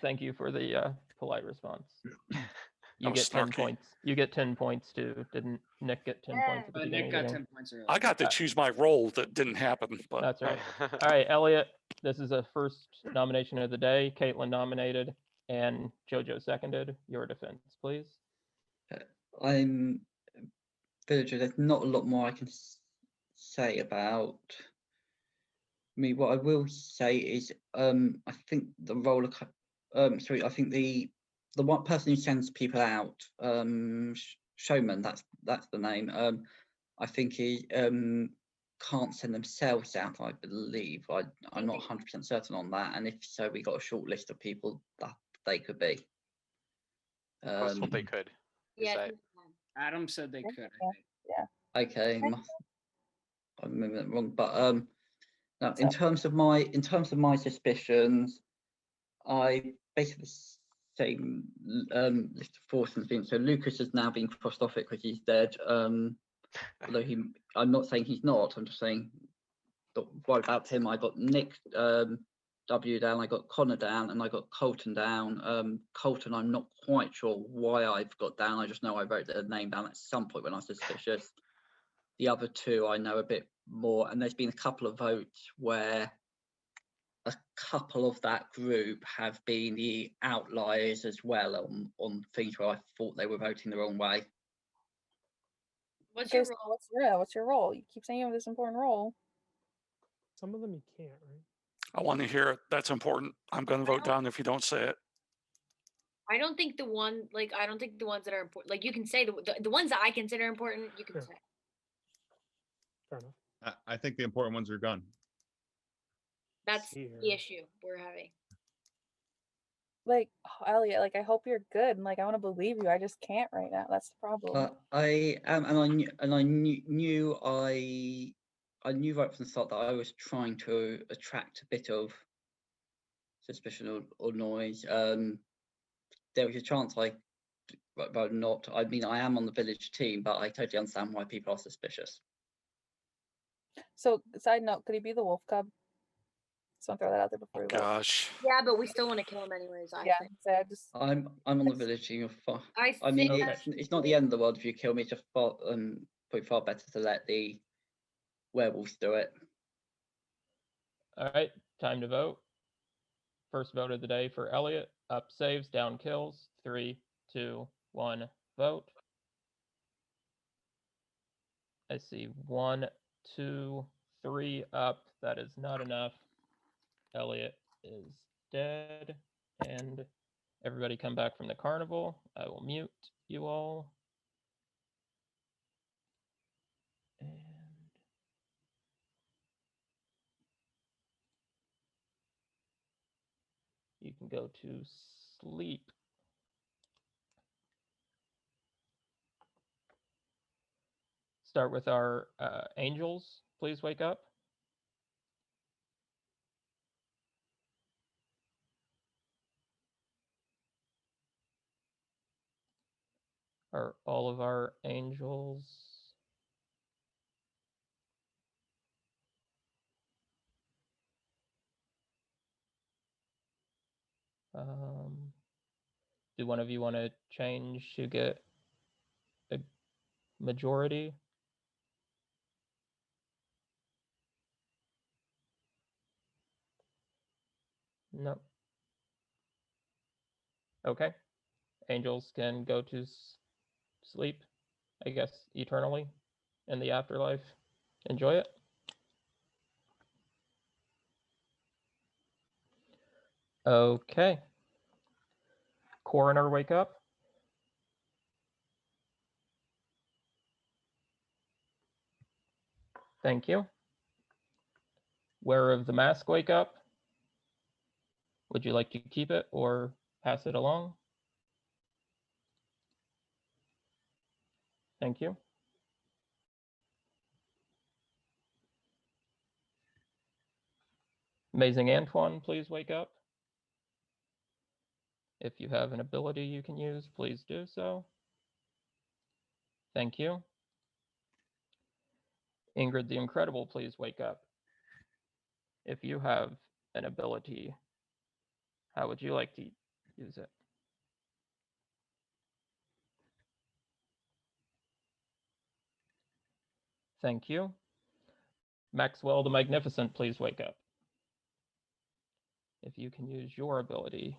Thank you for the polite response. You That was get 10 snarky. points. You get 10 points too. Didn't Nick get 10 points at the beginning Nick of got the 10 game? points earlier. I got to choose my role. That didn't happen, but That's right. All right, Elliot, this is a first nomination of the day. Caitlin nominated and Jojo seconded. Your defense, please. I'm villager. There's not a lot more I can say about me. What I will say is, I think the roller, I think the the one person who sends people out, Showman, that's the name. I think he can't send themselves out, I believe. I'm not 100% certain on that. And if so, we got a short list of people that they could be. I was told they could. Is that... Adam said they could. I think. Yeah. Okay, I remember that wrong. But now in terms of my suspicions, I basically same list of force and things. So Lucas has now been crossed off it because he's dead. Although I'm not saying he's not. I'm just saying, what about him? I got Nick W down, I got Connor down, and I got Colton down. Colton, I'm not quite sure why I've got down. I just know I wrote their name down at some point when I was suspicious. The other two I know a bit more, and there's been a couple of votes where a couple of that group have been the outliers as well on things where I thought they were voting the wrong way. What's Okay, your so role? what's your role? You keep saying you have this important role. Some of them you can't, right? I want to hear it. That's important. I'm going to vote down if you don't say it. I don't think the ones that are important. Like you can say the ones that I consider important. You can say. Fair enough. I think the important ones are gone. That's the issue we're having. Like, Elliot, like I hope you're good, and like I want to believe you. I just can't right now. That's the problem. I am, and I knew right from the start that I was trying to attract a bit of suspicion or noise. There was a chance but not. I mean, I am on the village team, but I totally understand why people are suspicious. So, side note, could he be the wolf cub? Just want to throw that out there before we vote. Gosh. Yeah, but we still want to kill him anyways. I think. So I just. I'm on the village team. I mean, think it's not the end of the world if you kill me. It's just probably far better to let the werewolves do it. All right, time to vote. First vote of the day for Elliot. Up saves, down kills. 3, 2, 1, vote. I see 1, 2, 3 up. That is not enough. Elliot is dead. And everybody come back from the carnival. I will mute you all. And you can go to sleep. Start with our angels. Please wake up. Are all of our angels? Do one of you want to change to get a majority? No. Okay. Angels can go to sleep, I guess, eternally in the afterlife. Enjoy it. Okay. Coroner, wake up. Thank you. Wearer of the mask, wake up. Would you like to keep it or pass it along? Thank you. Amazing Antoine, please wake up. If you have an ability you can use, please do so. Thank you. Ingrid the Incredible, please wake up. If you have an ability, how would you like to use it? Thank you. Maxwell the Magnificent, please wake up. If you can use your ability.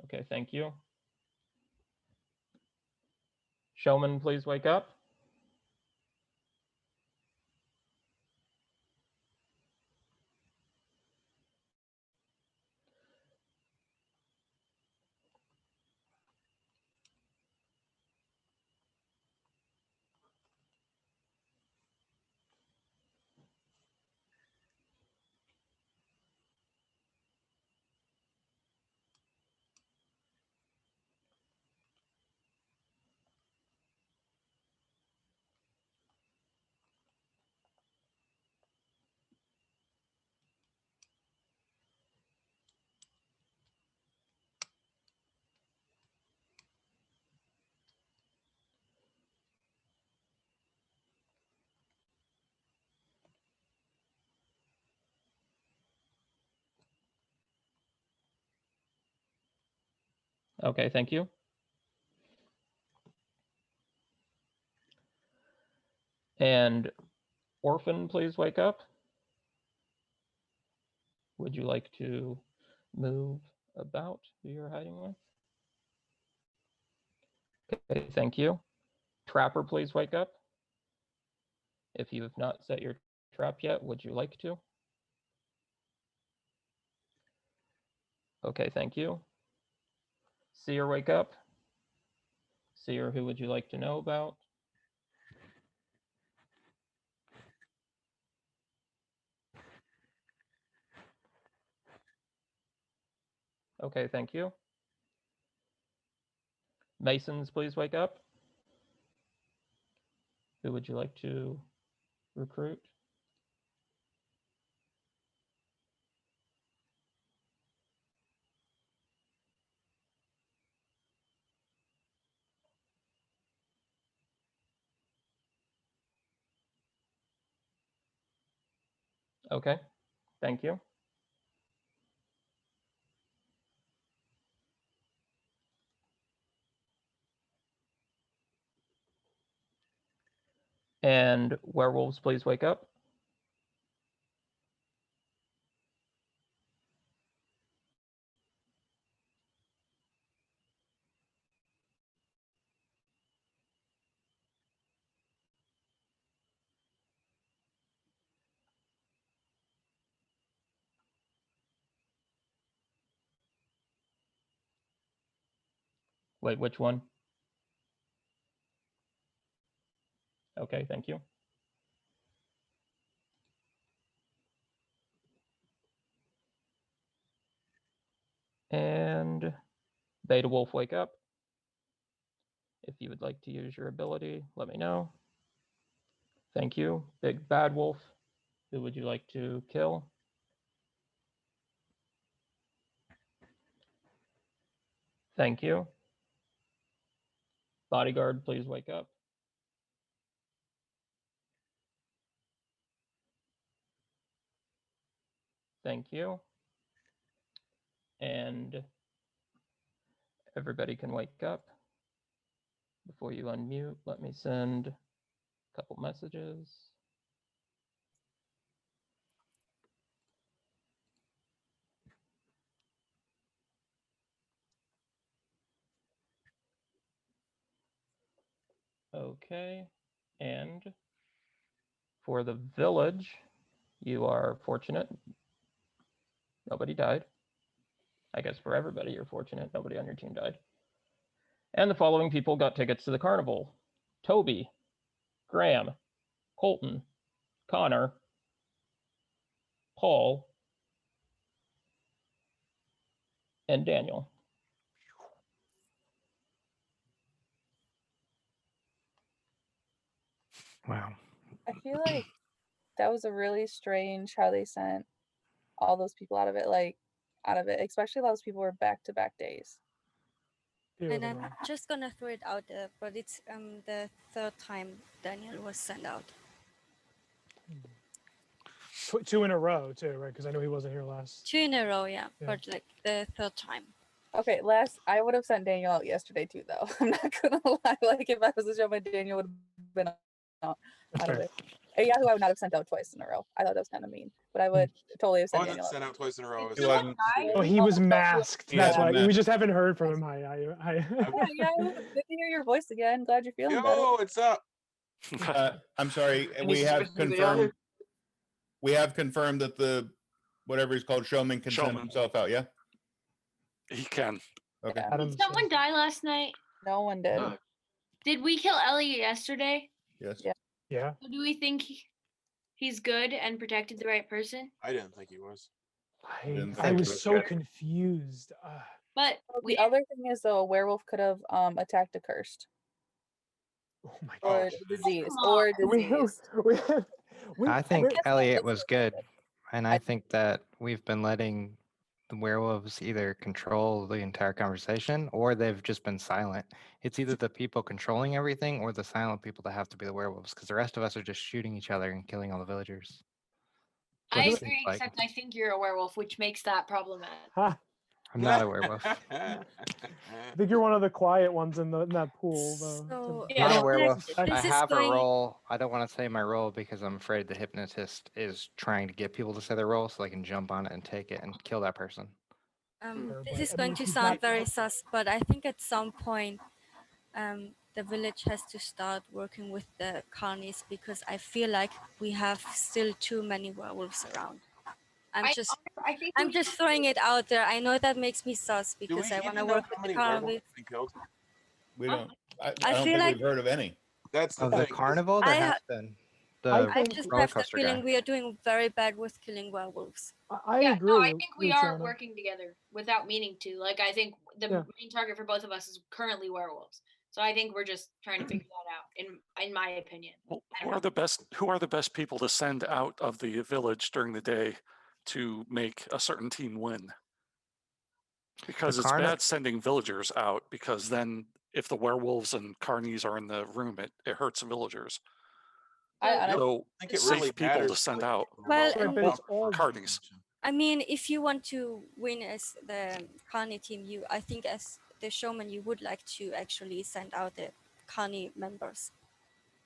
Okay, thank you. Showman, please wake up. Okay, thank you. And Orphan, please wake up. Would you like to move about who you're hiding with? Okay, thank you. Trapper, please wake up. If you have not set your trap yet, would you like to? Okay, thank you. Seer, wake up. Seer, who would you like to know about? Okay, thank you. Masons, please wake up. Who would you like to recruit? Okay, thank you. And werewolves, please wake up. Wait, which one? Okay, thank you. And Beta Wolf, wake up. If you would like to use your ability, let me know. Thank you. Big Bad Wolf, who would you like to kill? Thank you. Bodyguard, please wake up. Thank you. And everybody can wake up. Before you unmute, let me send a couple messages. Okay, and for the village, you are fortunate. Nobody died. I guess for everybody, you're fortunate. Nobody on your team died. And the following people got tickets to the carnival: Toby, Graham, Colton, Connor, Paul, and Daniel. Wow. I feel like that was a really strange how they sent all those people out of it, especially those people were back-to-back days. And I'm just gonna throw it out there, but it's the third time Daniel was sent out. Two in a row too, right? Because I know he wasn't here last. 2 in a row, yeah, Yeah. but like the third time. Okay, I would have sent Daniel out yesterday too, though. I'm not gonna lie. Like if I was a showman, Daniel would have been out of it. Yeah, who I would not have sent out twice in a row. I thought that was kind of mean, but I would totally have sent Daniel sent out twice in a row. He wasn't. Oh, he was masked. That's why we masked. just haven't heard from him. Hi. Yeah, it was good to hear your voice again. Glad you're feeling better. Yo, what's up? I'm sorry. And We he's have supposed to be the confirmed. other? We have confirmed that the whatever he's called showman can send himself out. Yeah. He can. Okay. Did someone die last night? No one did. No. Did we kill Ellie yesterday? Yes. Yeah. Yeah. So do we think he's good and protected the right person? I didn't think he was. I was so confused. But the other thing is, though, a werewolf could have attacked a cursed. Oh my Or disease. Or disease. I think Elliot was good, and I think that we've been letting the werewolves either control the entire conversation or they've just been silent. It's either the people controlling everything or the silent people that have to be the werewolves, because the rest of us are just shooting each other and killing all the villagers. I What it agree, seems like. except I think you're a werewolf, which makes that problematic. Huh. I'm not a werewolf. I think you're one of the quiet ones in that pool, though. So I'm not a werewolf. suspect- I This is have a going- role. I don't want to say my role because I'm afraid the hypnotist is trying to get people to say their role so they can jump on it and take it and kill that person. This is I going mean, to if you've sound got- very sus, but I think at some point the village has to start working with the carnies because I feel like we have still too many werewolves around. I think I'm we just should- throwing it out there. I know that makes me sus Do we because I want to even know work how with the many carnival. werewolves have been killed? We don't. I I don't feel think like- we've heard of any. That's the Of the thing. carnival, there I has ha- been. I The I think- just roller have the coaster feeling guy. we are doing very bad with killing werewolves. I Yeah, agree. no, I think we are Luciana. working together without meaning to. Like, I think the Yeah. main target for both of us is currently werewolves. So I think we're just trying to figure that out, in my opinion. Well, I who don't are know. the best? Who are the best people to send out of the village during the day to make a certain team win? Because it's bad sending villagers out because then if the werewolves and carnies are in the room, it hurts villagers. I honestly So think it safe really people matters to send like, out. Well, Right, but it's all carnies. I mean, if you want to win as the carny team, I think as the showman, you would like to actually send out the carny members,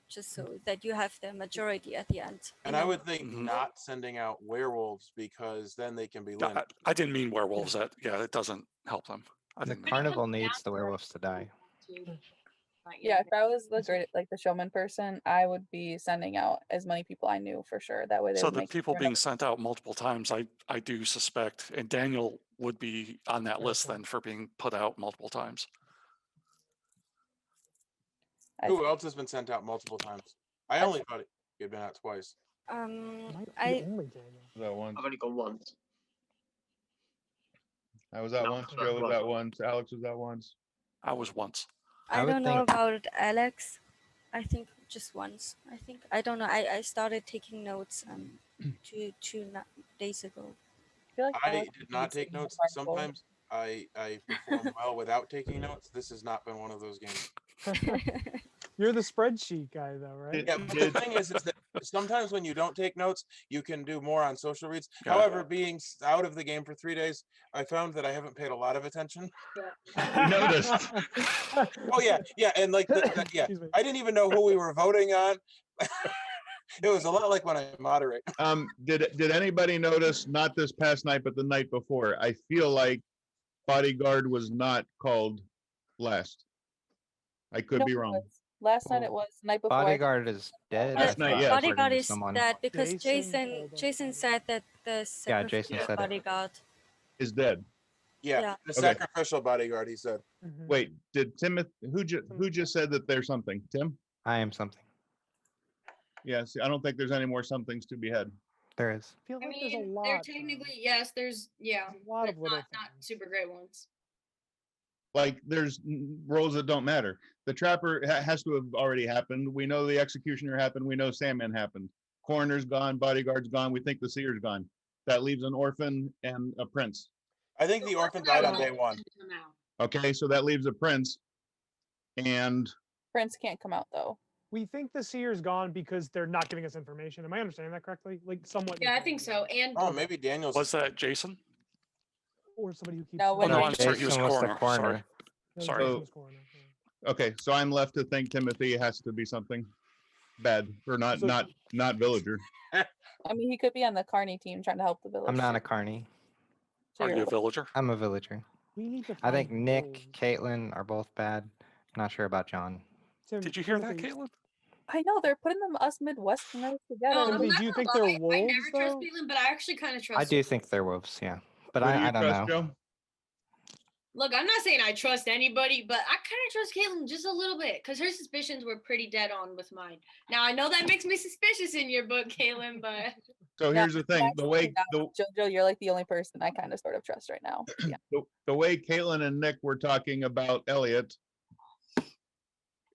just so that you have the majority at the end. you And I know? would think not sending out werewolves because then they can be linked. I didn't mean werewolves. That it doesn't help them. I The didn't mean carnival needs the werewolves to die. Yeah, if I was the great like the showman person, I would be sending out as many people I knew for sure. That way they so would the make people sure being nobody- sent out multiple times, I do suspect, and Daniel would be on that list then for being put out multiple times. Who else has been sent out multiple times? I only thought he had been out twice. I only Daniel. That once. I've only gone once. I was out No, once. that's Joe was right. out once. Alex was out once. I was once. I would don't know think- about Alex. I think just once. I don't know. I started taking notes two days ago. feel like I Alex did not needs to take be in the notes. carnival. Sometimes I perform well without taking notes. This has not been one of those games. You're the spreadsheet guy, though, right? Yeah, but the thing is that sometimes when you don't take notes, you can do more on social reads. Yeah. However, being out of the game for 3 days, I found that I haven't paid a lot of attention. We noticed. Oh yeah, and like yeah, Excuse me. I didn't even know who we were voting on. It was a lot like when I moderate. Did anybody notice, not this past night, but the night before? I feel like Bodyguard was not called last. I could No, be it wrong. was. Last night it was. The night before. I think Bodyguard is dead. Last night, yes. Bodyguard according to is someone. dead because Jason Jason said that the Yeah, Jason sacrificial said it. bodyguard. Is dead. Yeah, Yeah. the Okay. sacrificial bodyguard. He said. Mhm. Wait, did Timothy? Who just said that there's something? Tim? I am something. Yeah. See, I don't think there's any more somethings to be had. There is. I feel I like there's a mean, lot. there though. technically, yes, there's, yeah, There's a lot of but little not super great ones. Like there's roles that don't matter. The trapper has to have already happened. We know the executioner happened. We know Sandman happened. Coroner's gone. Bodyguard's gone. We think the seer's gone. That leaves an orphan and a prince. I think the orphan died on day one. Okay, so that leaves a prince. And Prince can't come out though. We think the seer's gone because they're not giving us information. Am I understanding that correctly? Like somewhat. Yeah, I think so. And Oh, maybe Daniel's. Was that Jason? Or somebody who keeps. No, Oh when no, they- I'm sorry. He was Jason was the coroner. coroner. No, Sorry. Jason was coroner, yeah. okay, so I'm left to think Timothy has to be something bad or not So- not villager. I mean, he could be on the Carney team trying to help the village. I'm not too. a carny. So Are you're you a villager? I'm a villager. We need to. I think find Nick, wolves. Caitlin are both bad. Not sure about John. Did you hear that, Timothy, Caitlin? I know they're putting them us Midwesterners together. I'm Timothy, not do you gonna think lie, they're I wolves, never trust though? Caitlin, but I actually kind of trust. I do her. think they're wolves, yeah. But Who do I you don't trust, know. Joe? Look, I'm not saying I trust anybody, but I kind of trust Caitlin just a little bit because her suspicions were pretty dead on with mine. Now I know that makes me suspicious in your book, Caitlin, but So No, here's the thing: the way Jojo, you're like the only person I kind of sort of trust right now. Yeah. the way Caitlin and Nick were talking about Elliot.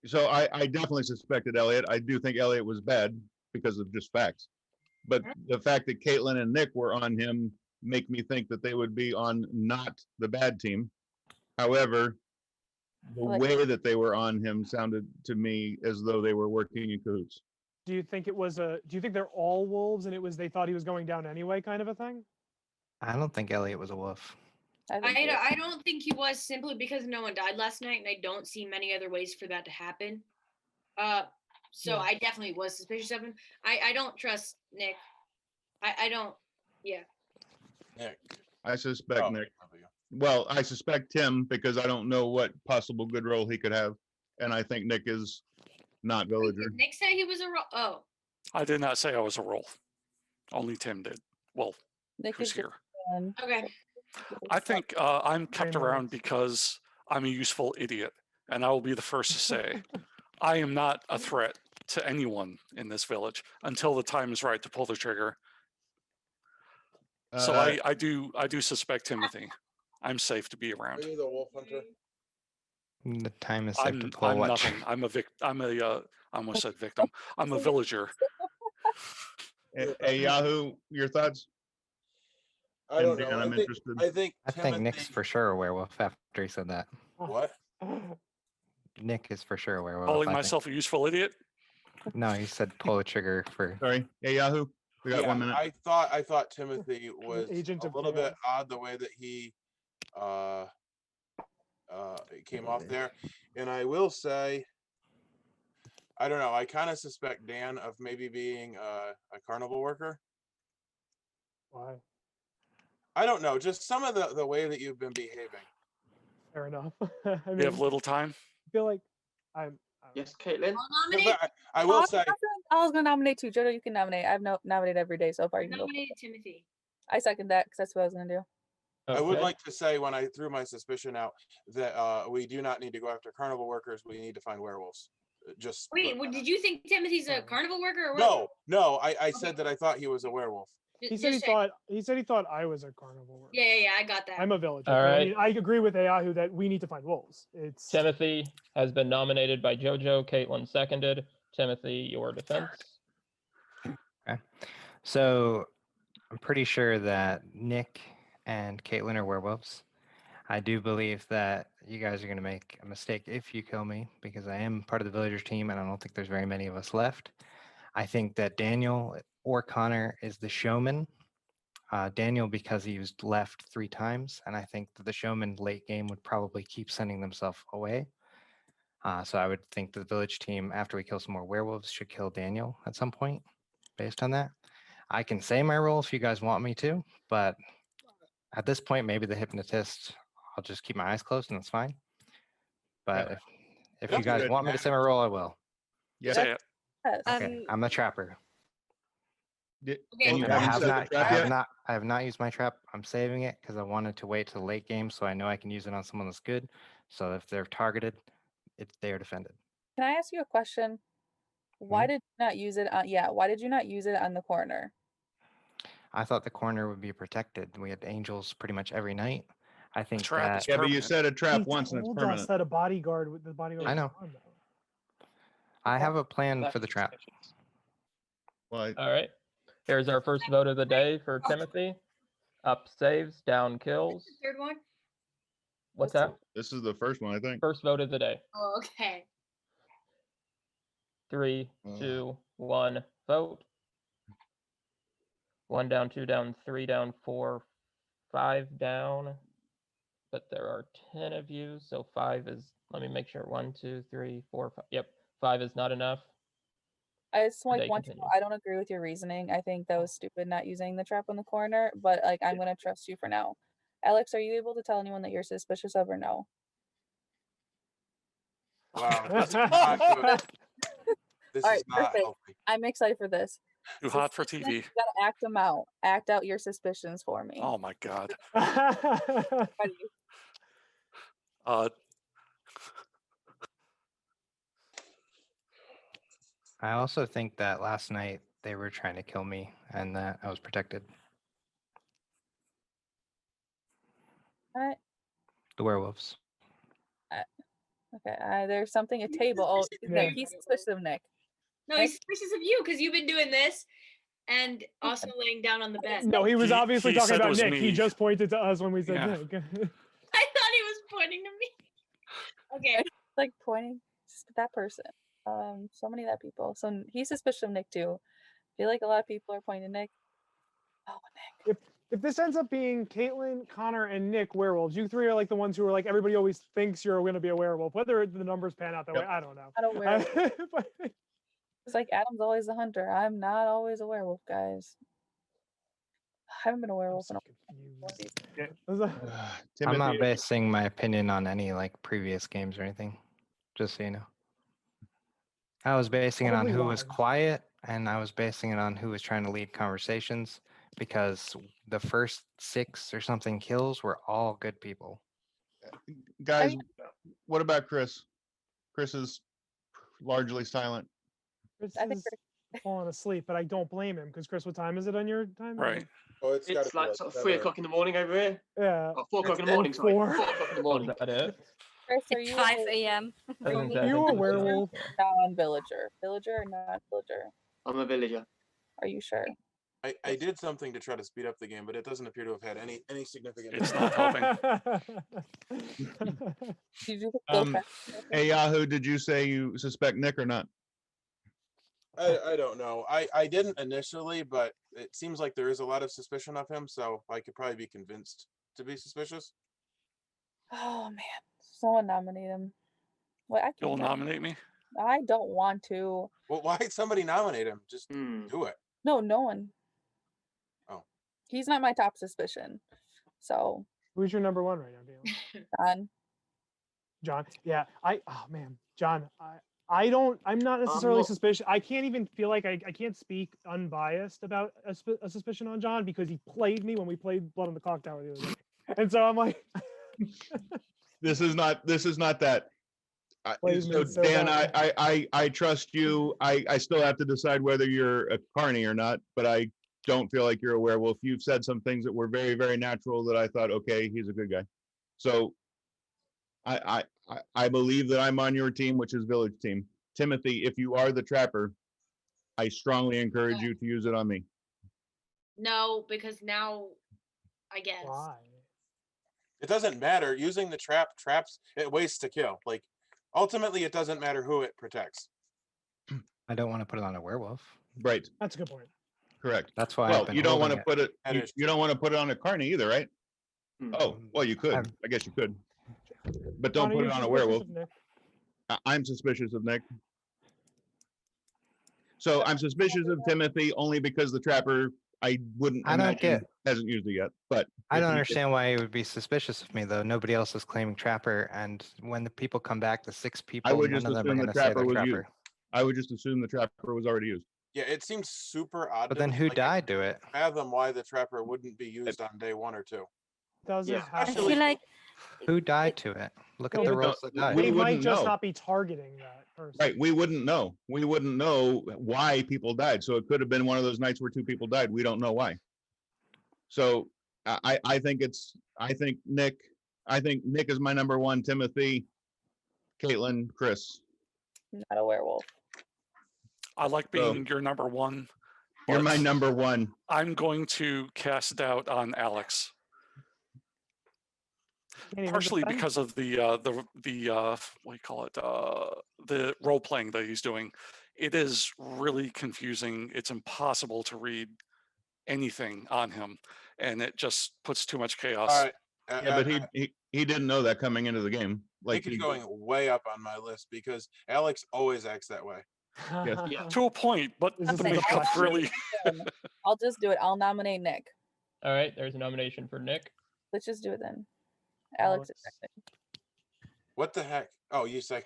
So I definitely suspected Elliot. I do think Elliot was bad because of just facts. But the fact that Caitlin and Nick were on him make me think that they would be on not the bad team. However, the way that they were on him sounded to me as though they were working in cahoots. Do you think it was a? Do you think they're all wolves and it was they thought he was going down anyway, kind of a thing? I don't think Elliot was a wolf. I don't think he was, simply because no one died last night, and I don't see many other ways for that to happen. So Yeah. I definitely was suspicious of him. I don't trust Nick. I don't. Yeah. Nick. I suspect Oh, Nick. Well, I suspect Tim because I don't know what possible good role he could have, and I think Nick is not villager. Nick said he was a oh. I did not say I was a role. Only Tim did. Well, Nick who's is here? Okay. I think I'm kept Very around nice. because I'm a useful idiot, and I will be the first to say I am not a threat to anyone in this village until the time is right to pull the trigger. So I do suspect Timothy. I'm safe to be around. Are you the wolf hunter? The time is safe to pull I'm what? nothing. I almost said victim. I'm a villager. Hey, Yahoo, your thoughts? I don't Dan, know. I'm interested. I think Nick's for sure a werewolf after he said that. What? Nick is for sure a werewolf. Calling I think. myself a useful idiot? No, he said pull the trigger for. Sorry. Hey, Yahoo, we got 1 minute. I thought Timothy was agent a of little bit chaos. odd the way that he it came off there. And I will say, I don't know, I kind of suspect Dan of maybe being a carnival worker. Why? I don't know, just some of the way that you've been behaving. Fair enough. I mean, You have little time? I feel like I'm. Yes, Caitlin. I'll nominate. I will say, I was gonna nominate too. Jojo, you can nominate. I've nominated every day so far. I You can go. nominated Timothy. I second that because that's what I was gonna do. I would Okay. like to say when I threw my suspicion out that we do not need to go after carnival workers. We need to find werewolves. Just Wait, did you think Timothy's a carnival worker or what? no. I said that I thought he was a werewolf. He said he thought. He said he thought I was a carnival worker. Yeah, I got that. I'm a villager. All but I right. mean, I agree with Ayahu that we need to find wolves. It's Timothy has been nominated by Jojo. Caitlin seconded. Timothy, your defense. Okay. So I'm pretty sure that Nick and Caitlin are werewolves. I do believe that you guys are going to make a mistake if you kill me because I am part of the villagers team and I don't think there's very many of us left. I think that Daniel or Connor is the showman. Daniel because he was left 3 times, and I think that the showman late game would probably keep sending themselves away. So I would think the village team, after we kill some more werewolves, should kill Daniel at some point based on that. I can say my role if you guys want me to, but at this point, maybe the hypnotist, I'll just keep my eyes closed and it's fine. But if you guys want me to say my role, I will. Yes. Say it. Okay, I'm the trapper. Okay. And I have not used my trap. I'm saving it because I wanted to wait to the late game so I know I can use it on someone that's good. So if they're targeted, they are defended. Can I ask you a question? Why did you not use it on? Yeah, why did you not use it on the corner? I thought the corner would be protected. We had angels pretty much every night. I think Trap that. is Yeah, but you permanent. said a trap he once and it's told us permanent. that a bodyguard with the bodyguard. I was know. on, though. I have a plan for the trap. Well, All right. Here's our first vote of the day for Timothy. Up saves, down kills. Third one. What's that? this is the first one, I think. First vote of the day. Oh, okay. 3, 2, 1, vote. 1 down, 2 down, 3 down, 4, 5 down. But there are 10 of you, so 5 is, let me make sure, 1, 2, 3, 4, 5. Yep, 5 is not enough. I just They want to. continue. I don't agree with your reasoning. I think that was stupid not using the trap on the corner. But like, I'm gonna trust you for now. Alex, are you able to tell anyone that you're suspicious of or no? Wow, this is not good. This All is right, not perfect. healthy. I'm excited for this. Too hot for Suspicions, TV. You gotta act them out. Act out your suspicions for me. Oh my God. Ready? I also think that last night they were trying to kill me and that I was protected. All right. The werewolves. Okay. There's something at table. Oh, Nick. He's suspicious of Nick. No, he's suspicious of you because you've been doing this and also laying down on the bed. No, he was obviously talking about Nick. He me. just pointed to us when we said Yeah. Nick. I thought he was pointing to me. Okay. Like pointing just to that person. So many of that people. So he's suspicious of Nick too. I feel like a lot of people are pointing to Nick. Oh, Nick. if this ends up being Caitlin, Connor, and Nick werewolves, you three are like the ones who are like everybody always thinks you're going to be a werewolf. Whether the numbers pan out that way, I don't know. Not a werewolf. It's like Adam's always the hunter. I'm not always a werewolf, guys. I haven't been a werewolf in a I'm not basing my opinion on any like previous games or anything. Just so you know. I was basing it on Probably who was live. quiet, and I was basing it on who was trying to lead conversations, because the first 6 or something kills were all good people. Guys, what about Chris? Chris is largely silent. Chris is falling asleep, but I don't blame him because Chris, what time is it on your time? Right. Oh, it's It's like sort of 3 o'clock in the morning over here. Yeah. Oh, 4 o'clock in the morning. Sorry, 4 4. o'clock in the morning. Is that it? Chris, are It's you 5 a.m. Are you a werewolf? Non-villager. Villager or non-villager? I'm a villager. Are you sure? I did something to try to speed up the game, but it doesn't appear to have had any significant. It's not helping. Did you go Hey Yahoo, did you say you suspect Nick or not? I don't know. I didn't initially, but it seems like there is a lot of suspicion of him, so I could probably be convinced to be suspicious. Oh man, someone nominate him. Well, I You'll can nominate me? I don't want to. Well, why somebody nominate him? Just do it. No, no one. Oh. He's not my top suspicion. So. Who's your number one right now, Dale? John. Yeah. Oh man, John. I'm not necessarily suspicious. I can't even feel like I can't speak unbiased about a suspicion on John because he played me when we played Blood on the Clock Tower the other day. And so I'm like, This is not that. Plays So me so Dan, bad. I trust you. I still have to decide whether you're a carny or not, but I don't feel like you're a werewolf. You've said some things that were very, very natural that I thought, okay, he's a good guy. So I believe that I'm on your team, which is Village Team. Timothy, if you are the trapper, I strongly encourage you to use it on me. No, because now, I guess. It doesn't matter. Using the traps, it wastes to kill. Like, ultimately, it doesn't matter who it protects. I don't want to put it on a werewolf. Right. That's a good point. Correct. That's why. Well, I've been you don't want to holding put it. You don't want to put it on a carny either, right? Oh, well, you could. I guess you could. But don't Connor, put you're it on a suspicious werewolf. of Nick? I'm suspicious of Nick. So I'm suspicious of Timothy only because the trapper, I wouldn't I don't imagine, get- hasn't used it yet. But I if don't he- understand why he would be suspicious of me, though. Nobody else is claiming trapper, and when the people come back, the 6 people, I would none just of them are assume going the to say trapper they're was trapper. used. I would just assume the trapper was already used. Yeah, it seems super odd. But to then me. who Like, I died to it? fathom why the trapper wouldn't be used on day 1 or 2. Doesn't Yeah, have I to. feel like Who died to it? Look at No, the but rolls that died. They We might wouldn't just know. not be targeting that person. Right, we wouldn't know. We wouldn't know why people died. So it could have been one of those nights where 2 people died. We don't know why. So I think Nick is my number 1. Timothy, Caitlin, Chris. Not a werewolf. I like being your number 1. You're my but number 1. I'm going to cast doubt on Alex. Can't even Partially defend. because of the what do you call it, the role playing that he's doing. It is really confusing. It's impossible to read anything on him, and it just puts too much chaos. All right. Yeah, but he didn't know that coming into the game. Like Nick is going way up on my list because Alex always acts that way. Yes. To a point, but This the is a makeup question. really. I'll just do it. I'll nominate Nick. All right, there's a nomination for Nick. Let's just do it then. Alex is second. What the heck? Oh, you say.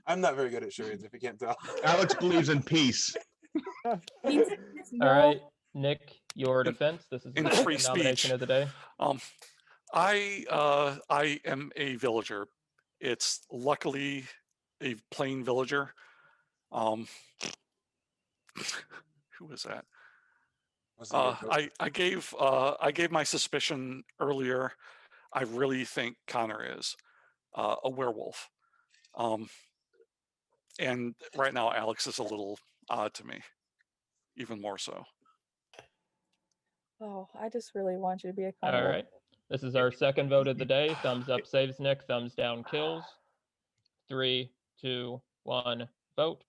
I'm not very good at charades, if you can't tell. Alex believes in peace. All right, Nick, your defense. This is In the free second nomination speech. of the day. I am a villager. It's luckily a plain villager. Who was that? I gave my suspicion earlier. I really think Connor is a werewolf. And right now Alex is a little odd to me, even more so. Oh, I just really want you to be a All Carnival. right. This is our second vote of the day. Thumbs up saves Nick. Thumbs down kills. 3, 2, 1, vote.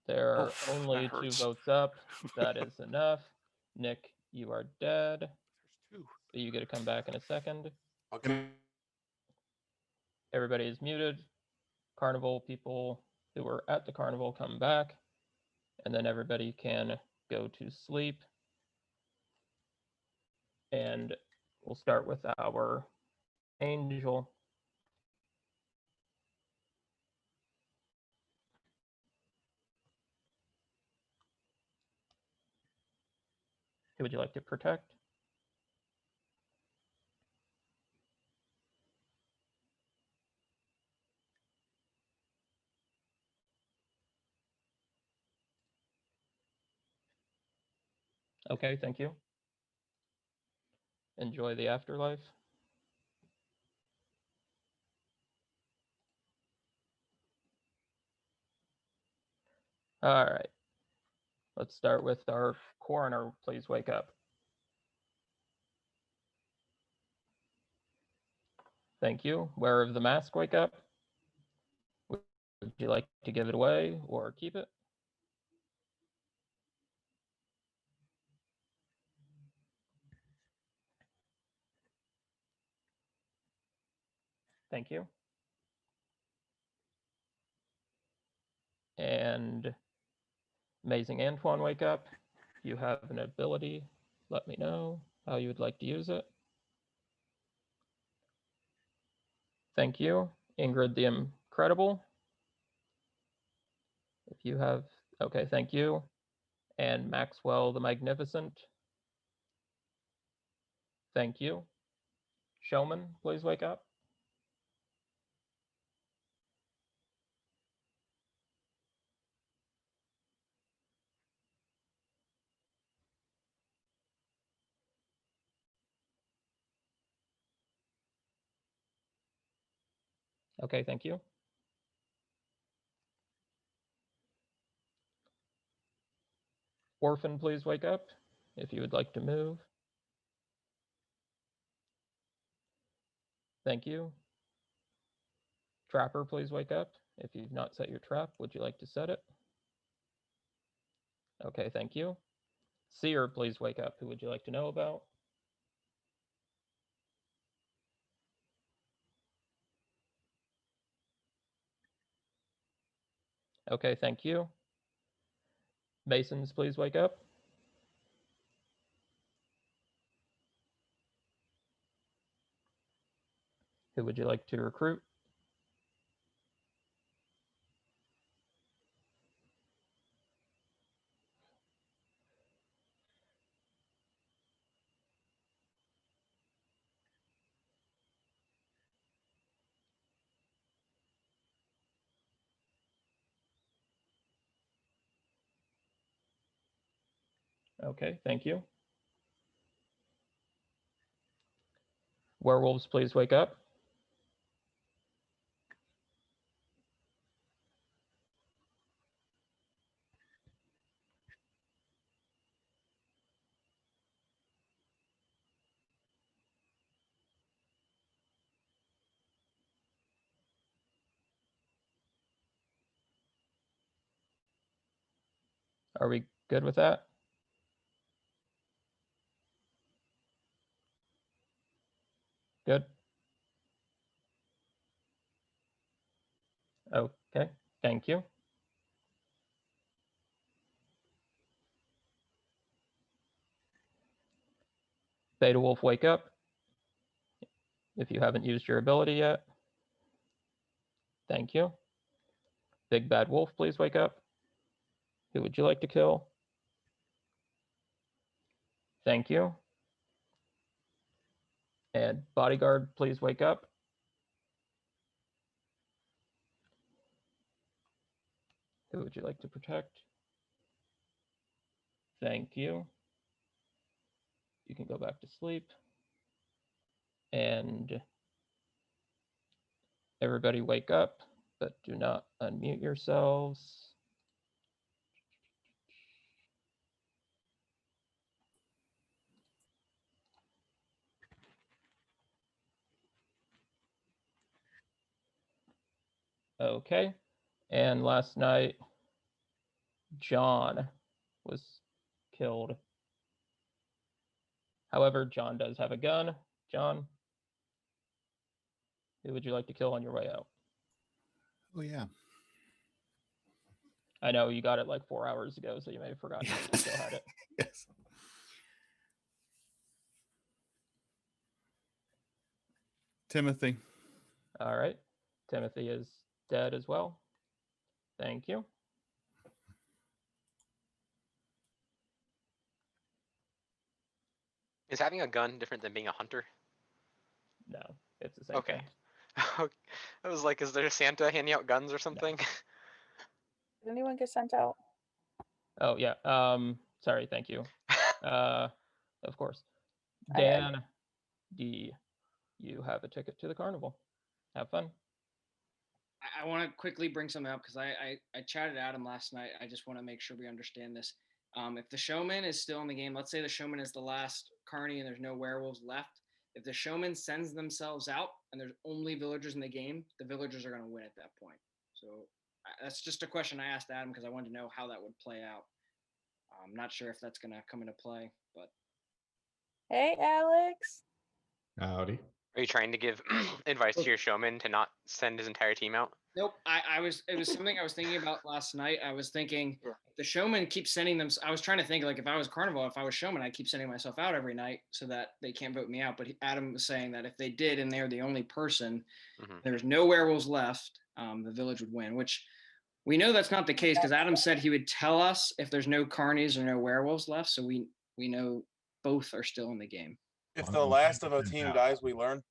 There are Oof, only that 2 hurts. votes up. That is enough. Nick, you are dead. There's 2. So you get to come back in a second. Okay. Everybody is muted. Carnival people who were at the carnival come back. And then everybody can go to sleep. And we'll start with our angel. Who would you like to protect? Okay, thank you. Enjoy the afterlife. All right. Let's start with our coroner. Please wake up. Thank you. Wearer of the mask, wake up. Would you like to give it away or keep it? Thank you. And Amazing Antoine, wake up. You have an ability. Let me know how you would like to use it. Thank you. Ingrid the Incredible. If you have, okay, thank you. And Maxwell the Magnificent. Thank you. Showman, please wake up. Okay, thank you. Orphan, please wake up if you would like to move. Thank you. Trapper, please wake up. If you've not set your trap, would you like to set it? Okay, thank you. Seer, please wake up. Who would you like to know about? Okay, thank you. Masons, please wake up. Who would you like to recruit? Okay, thank you. Werewolves, please wake up. Are we good with that? Good. Okay, thank you. Beta Wolf, wake up. If you haven't used your ability yet. Thank you. Big Bad Wolf, please wake up. Who would you like to kill? Thank you. And Bodyguard, please wake up. Who would you like to protect? Thank you. You can go back to sleep. And everybody wake up, but do not unmute yourselves. Okay. And last night, John was killed. However, John does have a gun. John, who would you like to kill on your way out? Oh yeah. I know you got it like 4 hours ago, so you may have forgotten that you still had it. Yes. Timothy. All right. Timothy is dead as well. Thank you. Is having a gun different than being a hunter? No, it's the same Okay. thing. I was like, is there Santa handing out guns or something? Did anyone get sent out? Oh yeah. Sorry. Thank you. Of course. I did. Dan D, you have a ticket to the carnival. Have fun. I want to quickly bring something up because I chatted Adam last night. I just want to make sure we understand this. If the showman is still in the game, let's say the showman is the last carny and there's no werewolves left. If the showman sends themselves out and there's only villagers in the game, the villagers are going to win at that point. So that's just a question I asked Adam because I wanted to know how that would play out. I'm not sure if that's going to come into play, but. Hey, Alex. Howdy. Are you trying to give advice to your showman to not send his entire team out? Nope. It was something I was thinking about last night. I was thinking the showman keeps sending them. I was trying to think like if I was Carnival, if I was showman, I'd keep sending myself out every night so that they can't vote me out. But Adam was saying that if they did and they're the only person, there's no werewolves left, the village would win, which we know that's not the case because Adam said he would tell us if there's no carnies or no werewolves left. So we know both are still in the game. If the last of a team dies, we learn.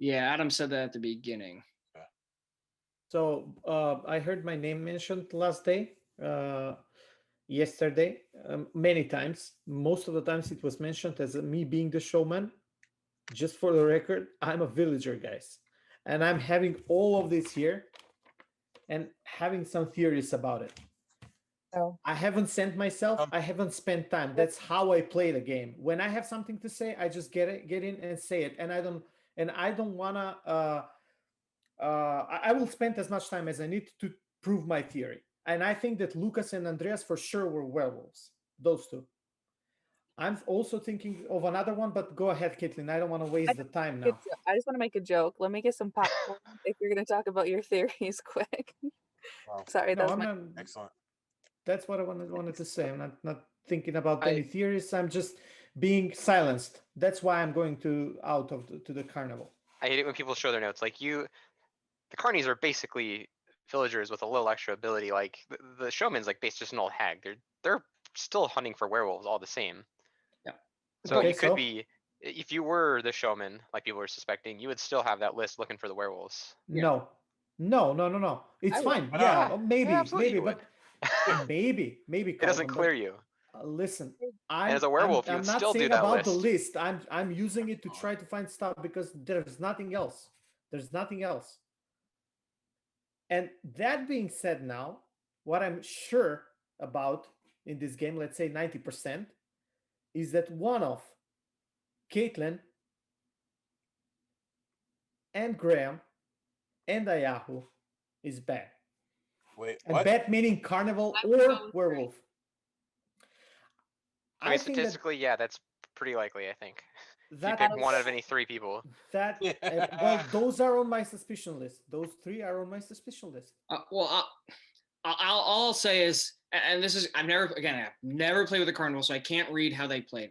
Yeah, Adam said that at the beginning. So I heard my name mentioned last day, yesterday, many times. Most of the times it was mentioned as me being the showman. Just for the record, I'm a villager, guys. And I'm having all of this here and having some theories about it. Oh. I haven't sent myself. I haven't spent time. That's how I play the game. When I have something to say, I just get in and say it. And I don't wanna. I will spend as much time as I need to prove my theory. And I think that Lucas and Andreas for sure were werewolves. Those two. I'm also thinking of another one, but go ahead, Caitlin. I don't want to waste the time now. I just want to make a joke. Let me get some popcorn if you're going to talk about your theories quick. Wow. Sorry, No, that was Excellent. That's what I wanted to say. I'm not thinking about any theories. I'm just being silenced. That's why I'm going to the carnival. I hate it when people show their notes. Like the carnies are basically villagers with a little extra ability. Like the showman's like based just an old hag. They're still hunting for werewolves all the same. Yeah. So you could be, if you were the showman, like people were suspecting, you would still have that list looking for the werewolves. No. It's fine. Yeah, maybe, but maybe. It doesn't Colton, clear but, you. Listen, as a werewolf, you I'm would not still do saying that about the list. list. I'm using it to try to find stuff because there's nothing else. And that being said, now what I'm sure about in this game, let's say 90%, is that one of Caitlin and Graham and Ayahu is bad. Wait, and what? bad meaning carnival or werewolf. I mean, think that- statistically, yeah, that's pretty likely. I think. If you That pick is- one out of any three people. That well, those are on my suspicion list. Those three are on my suspicion list. All I'll say is, and this is, I've never played with a carnival, so I can't read how they played.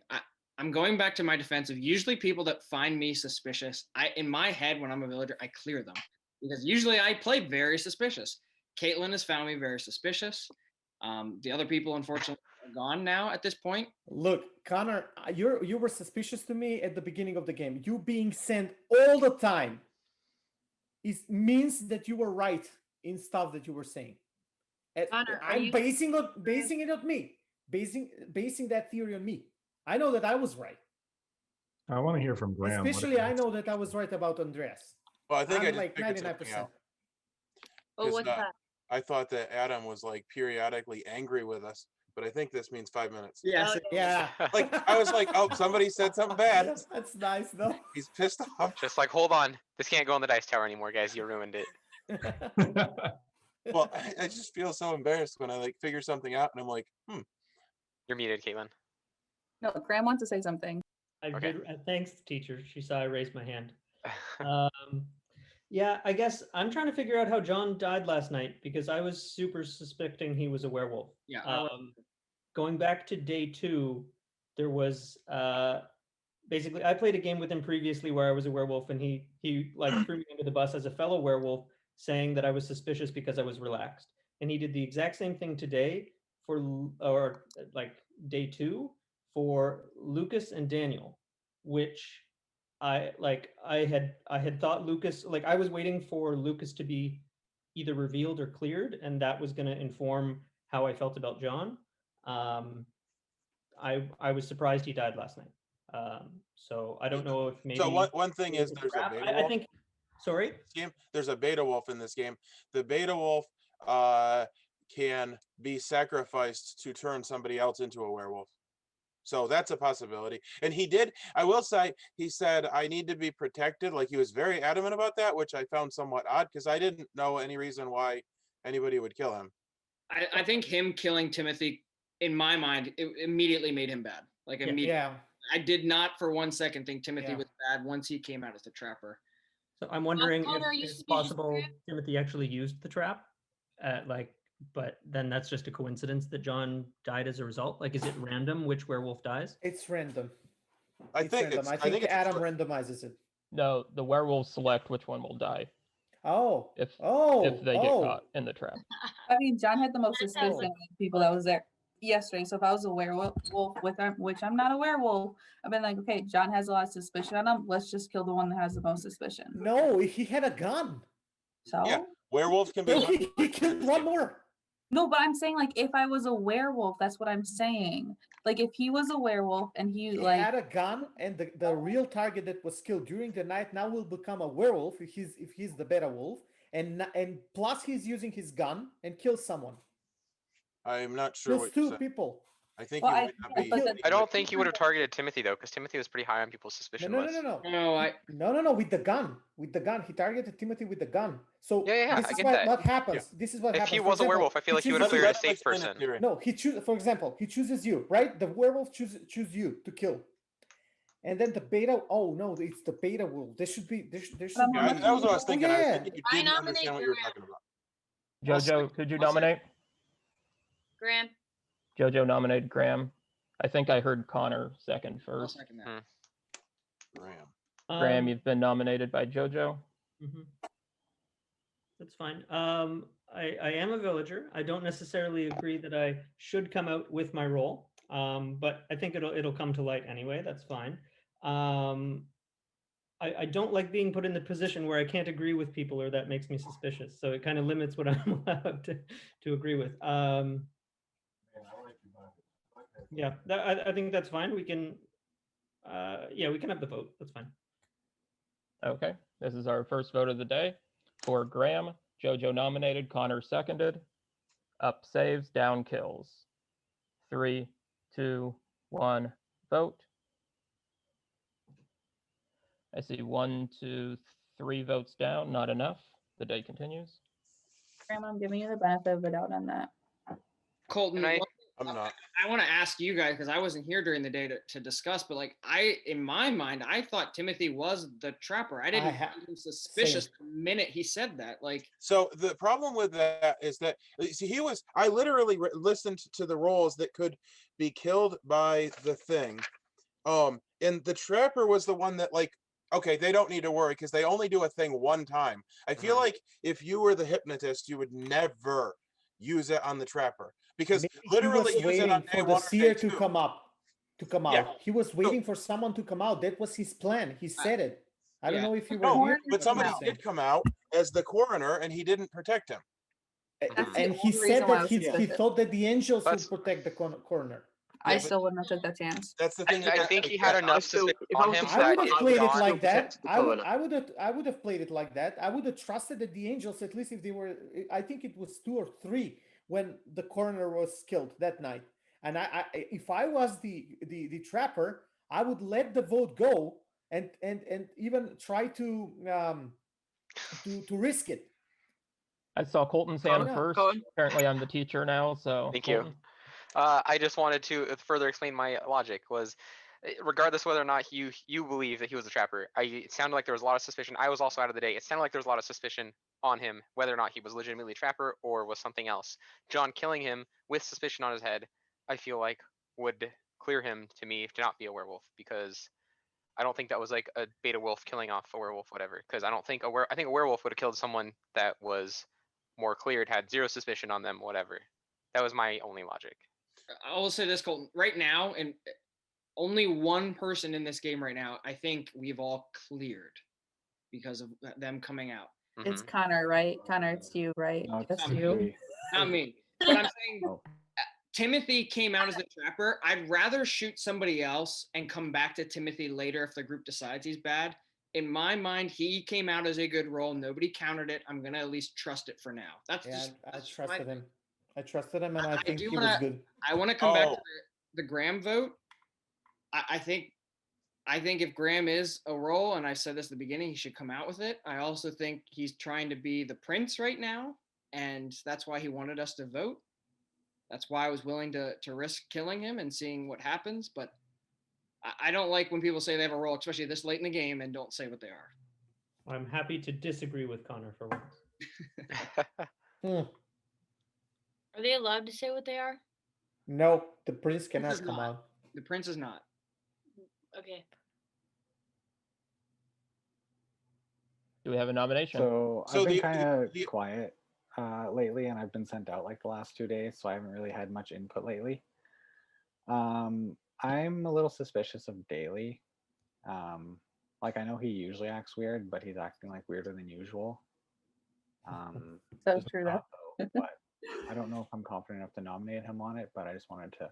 I'm going back to my defense of usually people that find me suspicious. In my head, when I'm a villager, I clear them because usually I play very suspicious. Caitlin has found me very suspicious. The other people, unfortunately, are gone now at this point. Look, Connor, you were suspicious to me at the beginning of the game. You being sent all the time means that you were right in stuff that you were saying. Connor, I'm basing it on me, basing that theory on me. I know that I was right. I want to hear from Graham. Especially, I know that I was right about Andreas. Well, I think I'm I just like figured something 99%. out. Oh, what's that? I thought that Adam was like periodically angry with us, but I think this means 5 minutes. Yes, yeah. Like I was like, oh, somebody said something bad. That's nice though. He's pissed off. Just like, hold on, this can't go on the dice tower anymore, guys. You ruined it. Well, I just feel so embarrassed when I like figure something out and I'm like, You're muted, Caitlin. No, Graham wants to say something. I Okay. did. Thanks, teacher. She saw I raised my hand. Yeah, I guess I'm trying to figure out how John died last night because I was super suspecting he was a werewolf. Yeah. Going back to day 2, there was basically I played a game with him previously where I was a werewolf, and he like threw me under the bus as a fellow werewolf, saying that I was suspicious because I was relaxed. And he did the exact same thing today or like day 2 for Lucas and Daniel, which I had thought Lucas, like I was waiting for Lucas to be either revealed or cleared, and that was going to inform how I felt about John. I was surprised he died last night. So I don't know if maybe. so one thing is there's a beta wolf. I think. Sorry. In this game, there's a beta wolf in this game. The beta wolf can be sacrificed to turn somebody else into a werewolf. So that's a possibility. And he did, I will say, he said, I need to be protected. Like he was very adamant about that, which I found somewhat odd because I didn't know any reason why anybody would kill him. I think him killing Timothy, in my mind, it immediately made him bad. Like immediately. Yeah. I did not for one second think Timothy Yeah. was bad once he came out as the trapper. So I'm wondering Connor, if you it's suspicious, possible Graham? Timothy actually used the trap, but then that's just a coincidence that John died as a result. Like, is it random which werewolf dies? It's random. I think random. I think Adam randomizes it. No, the werewolves select which one will die Oh. if Oh. they get caught in the trap. I mean, John had the most suspicion of the people that was there yesterday. So if I was a werewolf with him, which I'm not a werewolf, I've been like, okay, John has a lot of suspicion on him. Let's just kill the one that has the most suspicion. No, he had a gun. So Yeah, werewolves can be. No, he killed one more. no, but I'm saying like if I was a werewolf, that's what I'm saying. Like if he was a werewolf and he like had a gun, and the real target that was killed during the night now will become a werewolf if he's the beta wolf, and plus he's using his gun and kills someone. I'm not sure Kills what two you said. people. I think Well, you I- might not but be. the- I don't think he would have targeted Timothy though, because Timothy was pretty high on people's suspicion No, list. no, with the gun. With the gun. He targeted Timothy with the gun. So Yeah, this I is get what, that. what happens. This is what If happens. he For was a example, werewolf, I feel like he would have chooses cleared a you. safe person. No, for example, he chooses you, right? The werewolf choose you to kill. And then the beta, oh no, it's the beta wolf. There should be. Yeah, that was what I was thinking. I was thinking you I didn't nominate understand what you were Graham. talking about. Jojo, could you nominate? Graham. Jojo nominated Graham. I think I heard Connor second I'll first. second that. Graham. Graham, you've been nominated by Jojo. That's fine. I am a villager. I don't necessarily agree that I should come out with my role, but I think it'll come to light anyway. That's fine. I don't like being put in the position where I can't agree with people, or that makes me suspicious. So it kind of limits what I'm allowed to agree with. Yeah, I think that's fine. We can, yeah, we can have the vote. That's fine. Okay, this is our first vote of the day. For Graham, Jojo nominated, Connor seconded. Up saves, down kills. 3, 2, 1, vote. I see 1, 2, 3 votes down, not enough. The day continues. Graham, I'm giving you the benefit of the doubt on that. Colton, I'm not. I want to ask you guys because I wasn't here during the day to discuss, but like in my mind, I thought Timothy was the trapper. I didn't find him suspicious the minute he said that. Like, so the problem with that is that see, I literally listened to the roles that could be killed by the thing, and the trapper was the one that like. Okay, they don't need to worry because they only do a thing one time. I feel like if you were the hypnotist, you would never use it on the trapper because Maybe literally he was use it on waiting day for the 1 or seer day to 2. come up. Yeah. He was waiting for someone to come out. That was his plan. He said it. I don't know if you were No, here. but somebody did come out as the coroner, and he didn't protect him. And he said that he thought that the angels would protect the coroner. I still wouldn't have took that chance. That's the thing. I think he had enough suspicion on him. I would have played it like that. the I coroner. would have played it like that. I would have trusted that the angels, at least if they were. I think it was 2 or 3 when the coroner was killed that night. And if I was the trapper, I would let the vote go and even try to risk it. I saw Colton's hand first. Apparently, I'm the teacher now, so. Thank you. Colton. I just wanted to further explain my logic was, regardless whether or not you believe that he was a trapper, it sounded like there was a lot of suspicion. I was also out of the day. It sounded like there was a lot of suspicion on him, whether or not he was legitimately a trapper or was something else. John killing him with suspicion on his head, I feel like would clear him to me to not be a werewolf, because I don't think that was like a beta wolf killing off a werewolf, whatever. Because I don't think I think a werewolf would have killed someone that was more cleared, had zero suspicion on them, whatever. That was my only logic. I will say this, Colton. Right now, and only one person in this game right now, I think we've all cleared because of them coming out. It's Connor, right? Connor, it's you, right? It's you. Not me. But I'm saying Timothy came out as the trapper. I'd rather shoot somebody else and come back to Timothy later if the group decides he's bad. In my mind, he came out as a good role. Nobody countered it. I'm gonna at least trust it for now. That's Yeah, just I trusted him. I trusted him, and I think do he wanna- was good. I want to come back to the Graham vote. I think if Graham is a role, and I said this at the beginning, he should come out with it. I also think he's trying to be the prince right now, and that's why he wanted us to vote. That's why I was willing to risk killing him and seeing what happens. But I don't like when people say they have a role, especially this late in the game, and don't say what they are. I'm happy to disagree with Connor for once. Are they allowed to say what they are? No, the prince Prince cannot is come not. out. The prince is not. Okay. Do we have a nomination? So I've been kind of quiet lately, and I've been sent out like the last 2 days, so I haven't really had much input lately. I'm a little suspicious of Daly. Like I know he usually acts weird, but he's acting like weirder than usual. That's true though. But I don't know if I'm confident enough to nominate him on it, but I just wanted to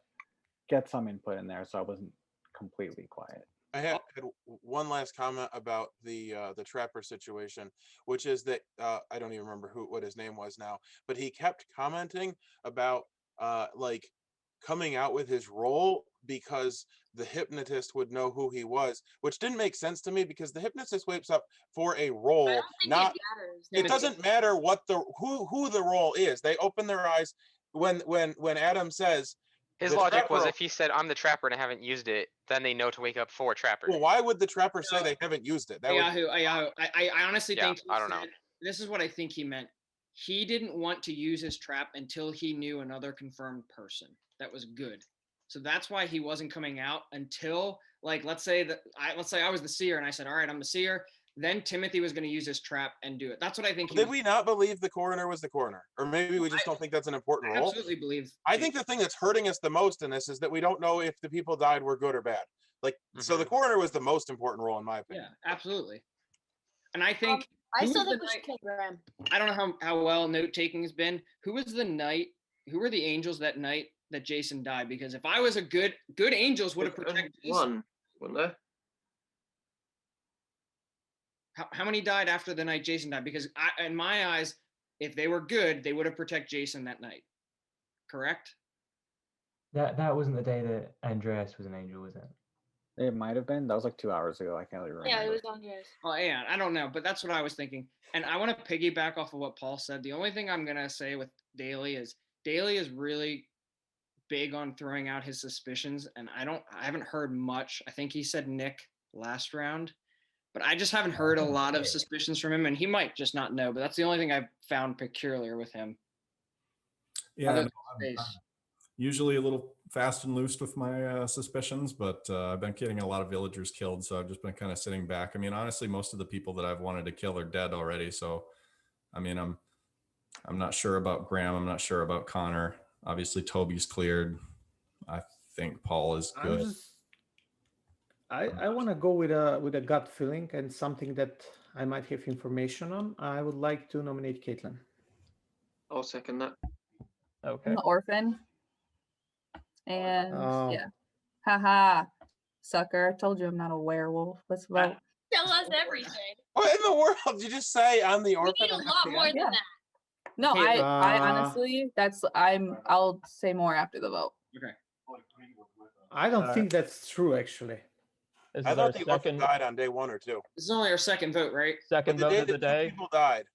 get some input in there so I wasn't completely quiet. I had one last comment about the trapper situation, which is that I don't even remember what his name was now, but he kept commenting about like coming out with his role because the hypnotist would know who he was, which didn't make sense to me because the hypnotist wakes up for a role, not it doesn't matter what who the role is. They open their eyes when Adam says his logic was if he said I'm the trapper and I haven't used it, then they know to wake up for trapper. Well, why would the trapper say they haven't used it? That Yahoo! I honestly think I don't know. This is what I think he meant. He didn't want to use his trap until he knew another confirmed person that was good. So that's why he wasn't coming out until, like, let's say I was the seer and I said, all right, I'm the seer. Then Timothy was going to use his trap and do it. That's what I think. Did we not believe the coroner was the coroner? Or maybe we just don't think that's an important role? I absolutely believe. I think the thing that's hurting us the most in this is that we don't know if the people died were good or bad. Like, so the coroner was the most important role in my opinion. Yeah, absolutely. And I think I still think we should kill Graham. I don't know how well note taking has been. Who was the knight? Who were the angels that night that Jason died? Because if I was a good angels would have protected one, wasn't there? How many died after the night Jason died? Because in my eyes, if they were good, they would have protected Jason that night. Correct? That wasn't the day that Andreas was an angel, was it? It might have been. That was like 2 hours ago. I can't really remember. Yeah, it was on yours. Oh yeah, I don't know, but that's what I was thinking. And I want to piggyback off of what Paul said. The only thing I'm gonna say with Daly is really big on throwing out his suspicions, and I haven't heard much. I think he said Nick last round, but I just haven't heard a lot of suspicions from him, and he might just not know. But that's the only thing I've found peculiar with him. Yeah, no, I'm usually a little fast and loose with my suspicions, but I've been getting a lot of villagers killed, so I've just been kind of sitting back. I mean, honestly, most of the people that I've wanted to kill are dead already. So, I mean, I'm not sure about Graham. I'm not sure about Connor. Obviously, Toby's cleared. I think Paul is good. I want to go with a gut feeling and something that I might have information on. I would like to nominate Caitlin. I'll second that. Okay. I'm the orphan. And Oh. yeah. Haha. Sucker. I told you I'm not a werewolf. Let's vote. Tell us everything. What in the world did you just say? I'm the We orphan. need a lot more than that. No, Hey, I honestly I'll say more after the vote. Okay. I don't think that's true, actually. This I is our thought the orphan second died on day 1 or 2. This is only our second vote, right? second But vote of the the two day. people died.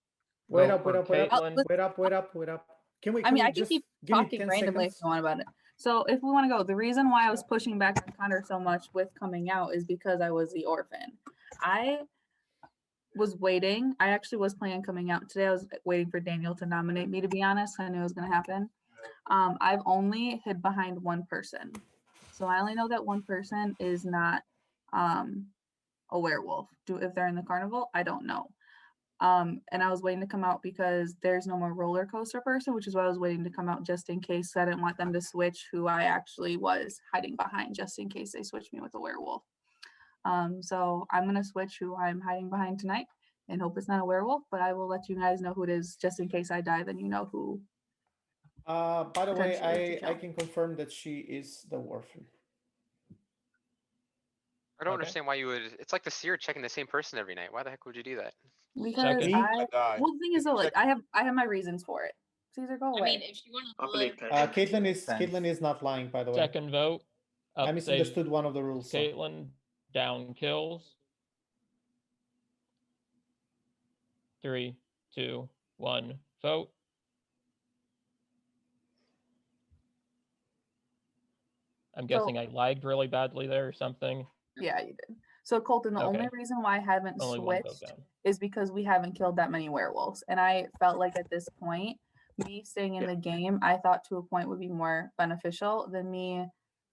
Wait Vote up, wait for up, wait up, Caitlin. wait up, wait up, wait up. Can we? I mean, we I can just keep give me talking 10 randomly if seconds? you want about it. So if we want to go, the reason why I was pushing back on Connor so much with coming out is because I was the orphan. I was waiting. I actually was planning on coming out today. I was waiting for Daniel to nominate me, to be honest. I knew it was going to happen. I've only hid behind one person. So I only know that one person is not a werewolf. If they're in the carnival, I don't know. And I was waiting to come out because there's no more roller coaster person, which is why I was waiting to come out just in case. I didn't want them to switch who I actually was hiding behind, just in case they switch me with a werewolf. So I'm gonna switch who I'm hiding behind tonight and hope it's not a werewolf, but I will let you guys know who it is just in case I die, then you know who. By the way, potentially to I kill. can confirm that she is the orphan. I don't Okay. understand why you would. It's like the seer checking the same person every night. Why the heck would you do that? Because Second. well, the thing is though, like I have my reasons for it. Caesar, go away. I mean, if she wanted I to believe live, Caitlin. Caitlin is not lying, by the way. Second vote. I Up misunderstood one of the rules. So. Caitlin, down kills. 3, 2, 1, vote. I'm guessing I lagged really badly there or something. Yeah, you did. So Colton, the only Okay. reason why I haven't Only one vote switched down. is because we haven't killed that many werewolves. And I felt like at this point, me staying in the game, I thought to a point would be more beneficial than me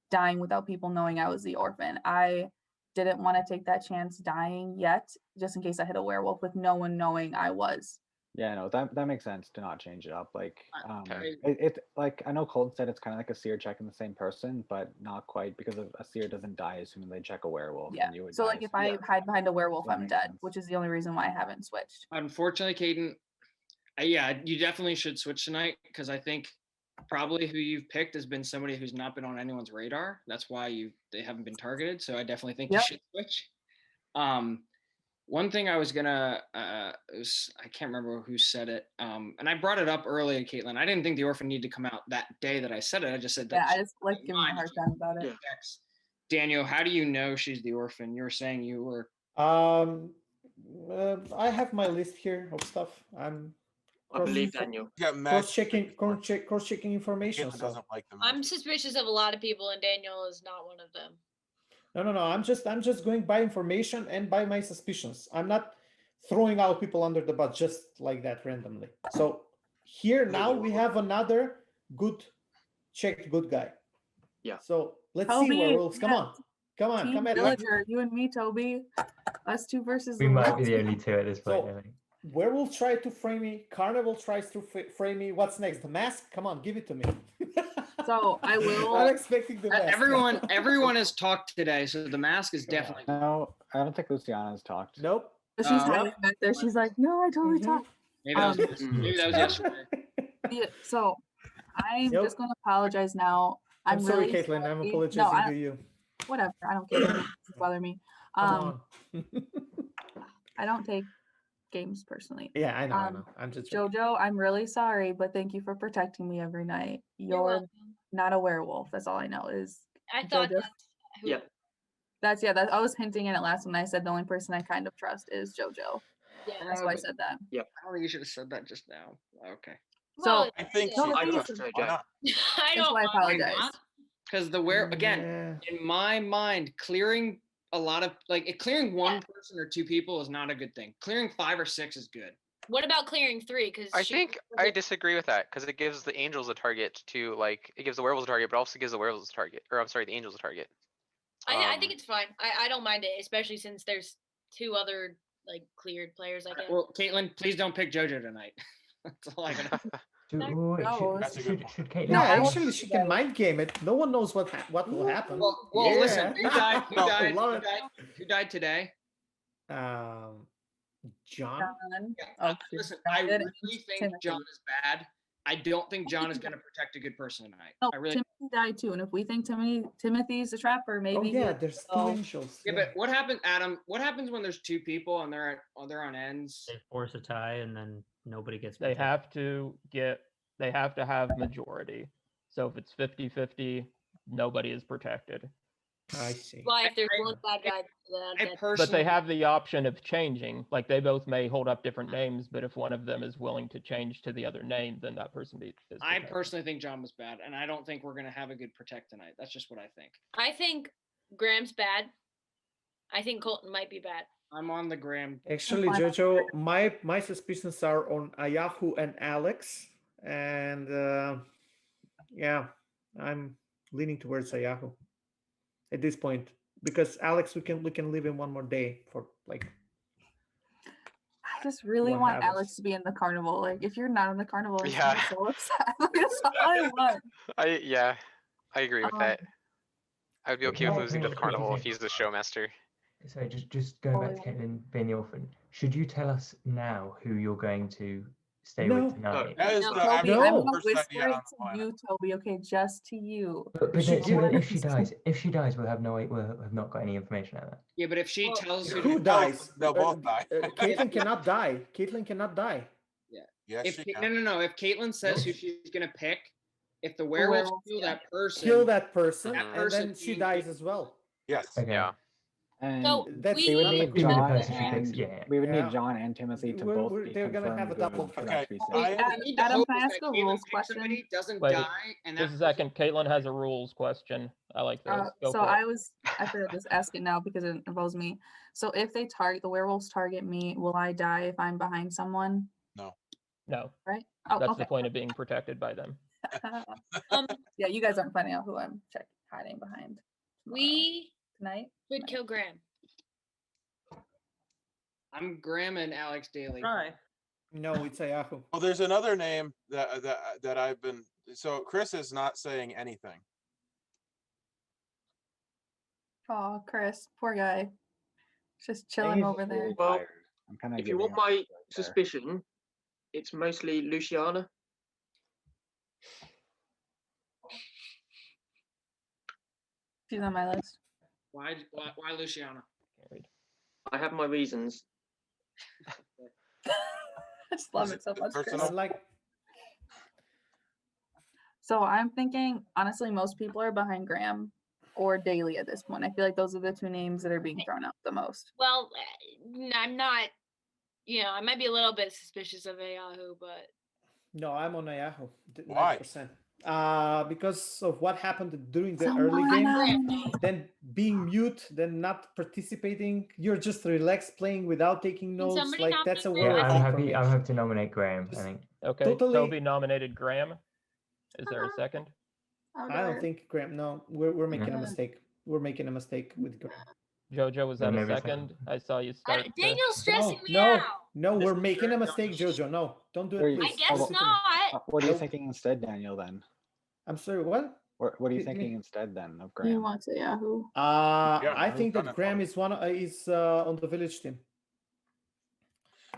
dying without people knowing I was the orphan. I didn't want to take that chance dying yet, just in case I hit a werewolf with no one knowing I was. Yeah, no, that makes sense to not change it up. Like, Okay. it like I know Colton said it's kind of like a seer checking the same person, but not quite because a seer doesn't die as soon as they check a werewolf. Yeah. And you would So die like as if I hide behind a werewolf, That I'm makes dead, sense. which is the only reason why I haven't switched. Unfortunately, Caden, yeah, you definitely should switch tonight because I think probably who you've picked has been somebody who's not been on anyone's radar. That's why they haven't been targeted. So I definitely think you should switch. One thing I was gonna, I can't remember who said it, and I brought it up earlier, Caitlin. I didn't think the orphan needed to come out that day that I said it. I just said that. Yeah, I just like giving a hard time about it. Daniel, how do you know she's the orphan? You were saying you were. I have my list here of stuff. I'm. I believe Daniel. Cross-checking information. Caitlin doesn't like them. I'm suspicious of a lot of people, and Daniel is not one of them. No. I'm just going by information and by my suspicions. I'm not throwing out people under the bus just like that randomly. So here now we have another checked good guy. Yeah. So let's Toby, see, werewolves. Come yeah. on, come Team at me. Villager, you and me, Toby. Us two versus We the might be werewolves. the only two at this point, I think. Werewolf tried to frame me. Carnival tries to frame me. What's next? The mask? Come on, give it to me. So I will. I'm expecting the mask. Everyone has talked today, so the mask is definitely. No, I don't think Luciana's talked. Nope. But she's hiding back there. She's like, no, I totally talked. Maybe that was, maybe that was yesterday. Yeah, so I'm just gonna apologize now. I'm sorry, really Caitlin. I'm sorry. apologizing No, to you. whatever. I don't care. It doesn't bother me. Come I don't take games personally. Yeah, I know. I'm just Jojo, I'm really sorry, but thank you for protecting me every night. You're not a werewolf. That's all I know is. I thought Jojo. that's who. Yeah. I was hinting at it last when I said the only person I kind of trust is Jojo. Yeah. That's why I said that. Yep. I don't think you should have said that just now. Okay. So I think no, she the thing trust is- Jojo. Why not? I That's don't. why I mind apologize. that. Because again, in my mind, clearing a lot of clearing one person or two people is not a good thing. Clearing 5 or 6 is good. What about clearing 3? Because I think I disagree with that because it gives the angels a target to it gives the werewolves a target, but also gives the werewolves a target, or I'm sorry, the angels a target. I think it's fine. I don't mind it, especially since there's 2 other cleared players. I guess. Well, Caitlin, please don't pick JoJo tonight. That's all I can. Should Caitlin? Yeah, actually, she can mind game it. No one knows what will happen. Well, Yeah. listen. Who died? Who No, died? love Who it. died? Who died today? John. Listen, I really think John is bad. I don't think John is going to protect a good person tonight. No, I really. Timothy died too, and if we think Timothy's a trapper, maybe. Oh yeah, there's 2 angels. Yeah, but what happens, Adam? What happens when there's 2 people and they're on ends? They force a tie, and then nobody gets. They have to have majority. So if it's 50-50, nobody is protected. I see. Why, if there's one bad guy, But they have the option of changing. Like they both may hold up different names, but if one of them is willing to change to the other name, then that person is I protected. personally think John was bad, and I don't think we're gonna have a good protect tonight. That's just what I think. I think Graham's bad. I think Colton might be bad. I'm on the Graham. Actually, Jojo, my suspicions are on Ayahu and Alex, and yeah, I'm leaning towards Ayahu at this point because Alex, we can leave him one more day for like. I just really What want happens? Alex to be in the carnival. Like, if you're not in the carnival, I'm Yeah. so upset. That's all I want. I agree with that. I would be okay with losing to the carnival if he's the showmaster. So just going back to Caitlin being the orphan, should you tell us now who you're going to stay with tonight? That is No, the Toby, I'm gonna first whisper idea it on the to planet. you, Toby. Okay, just to you. But then, so then if she dies, we'll have not got any information out of that. Yeah, but if she tells you Who to dies? They'll both die. Caitlyn cannot die. Caitlyn cannot die. Yeah. Yes, If she Ca- can. no. If Caitlyn says who she's gonna pick, if the werewolves werewolves, kill yeah. that person, Kill that person, that and person then she being dies as well. Yes. Okay. Yeah. And So That's we would not a need good Even the John person she picks, and yeah. we would Yeah. need John and Timothy to We're- both we're- be they're gonna have a confirmed double good kill. for that to be safe. All we need to Adam, hope can I is ask that a Caitlyn rules picks question? somebody, doesn't Wait, die, and that Just a second. Caitlin has a rules question. I like this. Go So for it. I figured just ask it now because it involves me. So if they target the werewolves target me, will I die if I'm behind someone? No. No. Right? Oh, That's okay. the point of being protected by them. Yeah, you guys aren't finding out who I'm hiding behind we tonight. should kill Graham. I'm Graham and Alex Daly. Try. No, it's Ayahu. Well, there's another name that I've been. So Chris is not saying anything. Oh, Chris, poor guy. Just chilling over there. Well, I'm kind of if you want my suspicion, it's mostly Luciana. She's on my list. Why Luciana? I have my reasons. I just love it so much. Chris. Personal. Like So I'm thinking, honestly, most people are behind Graham or Daly at this point. I feel like those are the two names that are being thrown out the most. Well, I'm not. I might be a little bit suspicious of Ayahu, but no, I'm on Ayahu. Why? 90%. Because of what happened during the Someone early game, nominate. then being mute, then not participating. You're just relaxed playing without taking notes. somebody Like that's a nominate worry Yeah, thing I'm for me. happy. I'm happy to nominate Graham. I think. Okay. Totally- Toby nominated Graham. Is there a second? I don't think Graham. No, we're making a mistake. We're making a mistake with Graham. Jojo, was No, that a maybe a second? I saw you start. Daniel's stressing me no, out. no, we're making a mistake, Jojo. No, don't do Where it, you- please. I guess not. What are you Nope. thinking instead, Daniel? Then I'm sorry. What? what are you Give me- thinking instead then of You Graham? want to Yahoo? Yeah, I who's think gonna that Graham talk? is on the village team.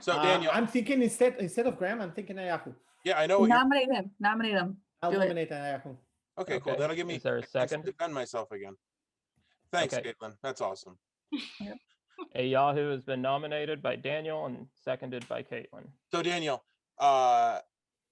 So Daniel, I'm thinking instead of Graham, I'm thinking Ayahu. yeah, I know what you're. Nominate him. Nominate him. I'll Do it. nominate Ayahu. Okay, cool. Okay, That'll give me is there a a chance to second? defend myself again. Thanks, Okay. Caitlin. That's awesome. Ayahu has been nominated by Daniel and seconded by Caitlin. So Daniel,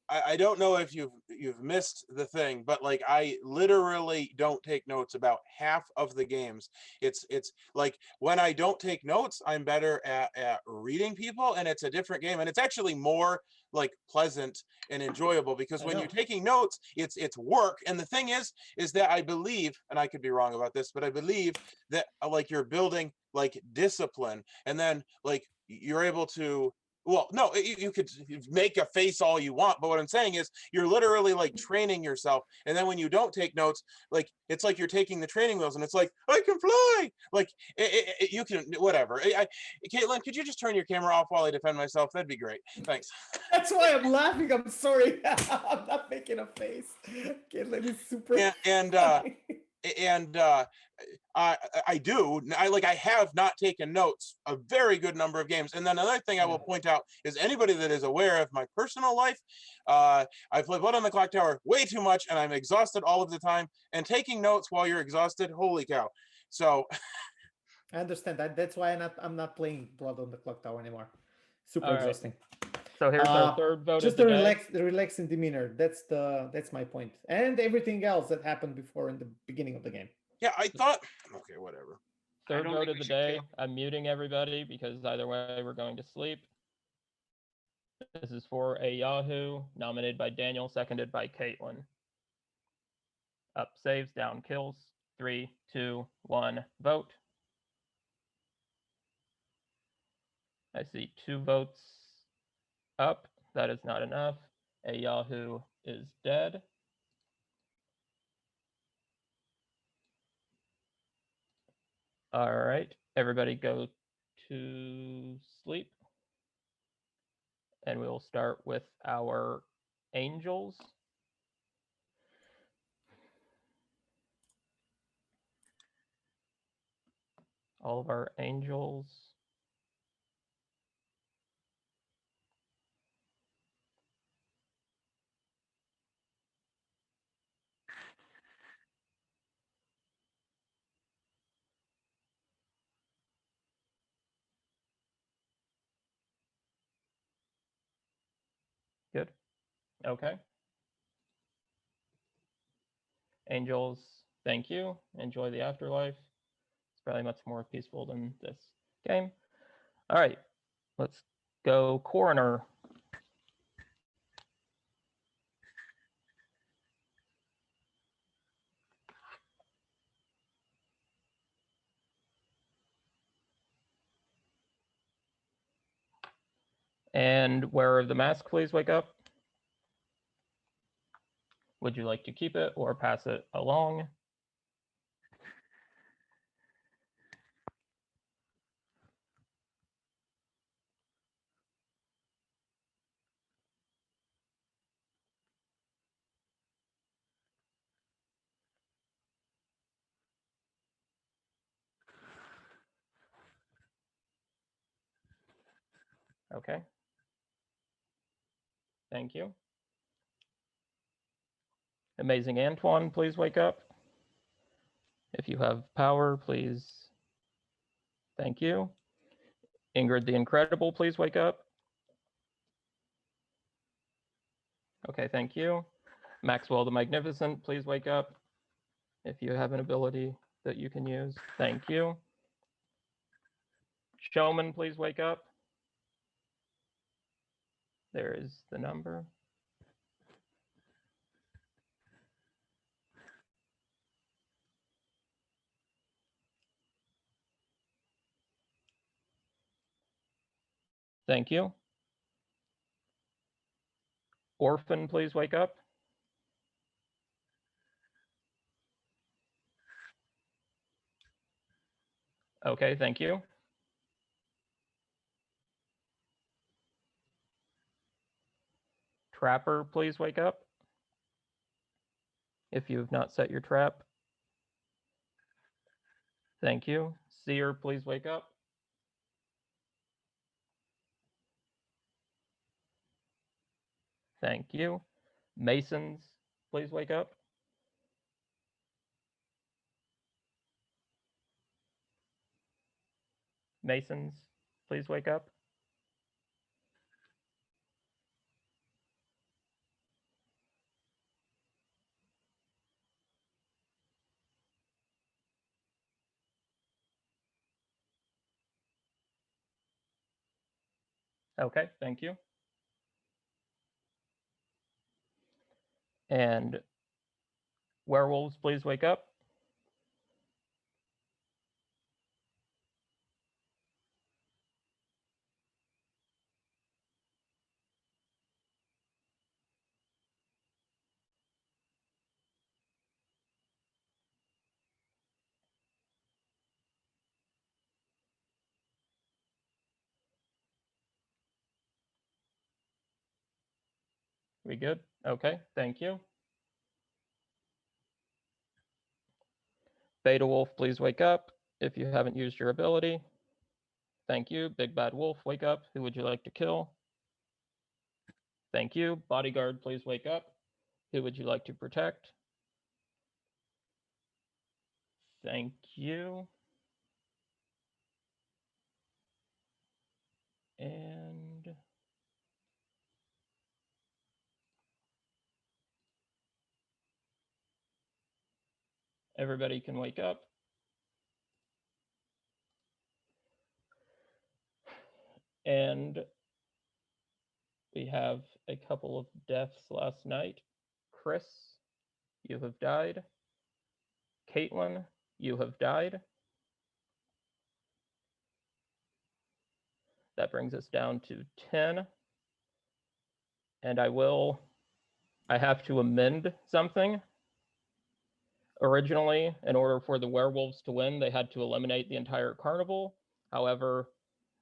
I don't know if you've missed the thing, but like I literally don't take notes about half of the games. It's like when I don't take notes, I'm better at reading people, and it's a different game, and it's actually more like pleasant and enjoyable because I when know. you're taking notes, it's work. And the thing is that I believe, and I could be wrong about this, but I believe that like you're building like discipline, and then like you're able to. Well, no, you could make a face all you want, but what I'm saying is you're literally like training yourself. And then when you don't take notes, like it's like you're taking the training wheels, and it's like I can fly. Like you can whatever. Caitlin, could you just turn your camera off while I defend myself? That'd be great. Thanks. That's why I'm laughing. I'm sorry. I'm not making a face. Caitlin is super. And I do. I have not taken notes a very good number of games. And then another thing I will point out is anybody that is aware of my personal life, I play Blood on the Clock Tower way too much, and I'm exhausted all of the time. And taking notes while you're exhausted, holy cow! So I understand that. That's why I'm not playing Blood on the Clock Tower anymore. Super All right. exhausting. So here's our third vote. Just of the the day. relaxing demeanor. That's my point. And everything else that happened before in the beginning of the game. Yeah, I thought. Okay, whatever. Third don't vote think of we the should day. kill. I'm muting everybody because either way we're going to sleep. This is for a Yahoo, nominated by Daniel, seconded by Caitlin. Up saves, down kills. 3, 2, 1, vote. I see 2 votes up. That is not enough. A Yahoo is dead. All right, everybody go to sleep. And we will start with our angels. All of our angels. Good. Okay. Angels, thank you. Enjoy the afterlife. It's probably much more peaceful than this game. All right, let's go coroner. And wearer of the mask, please wake up. Would you like to keep it or pass it along? Okay. Thank you. Amazing Antoine, please wake up. If you have power, please. Thank you. Ingrid the Incredible, please wake up. Okay, thank you. Maxwell the Magnificent, please wake up. If you have an ability that you can use, thank you. Showman, please wake up. There is the number. Thank you. Orphan, please wake up. Okay, thank you. Trapper, please wake up. If you have not set your trap. Thank you. Seer, please wake up. Thank you. Masons, please wake up. Masons, please wake up. Okay, thank you. And werewolves, please wake up. We good? Okay, thank you. Beta Wolf, please wake up if you haven't used your ability. Thank you. Big Bad Wolf, wake up. Who would you like to kill? Thank you. Bodyguard, please wake up. Who would you like to protect? Thank you. And everybody can wake up. And we have a couple of deaths last night. Chris, you have died. Caitlin, you have died. That brings us down to 10. And I have to amend something. Originally, in order for the werewolves to win, they had to eliminate the entire carnival. However,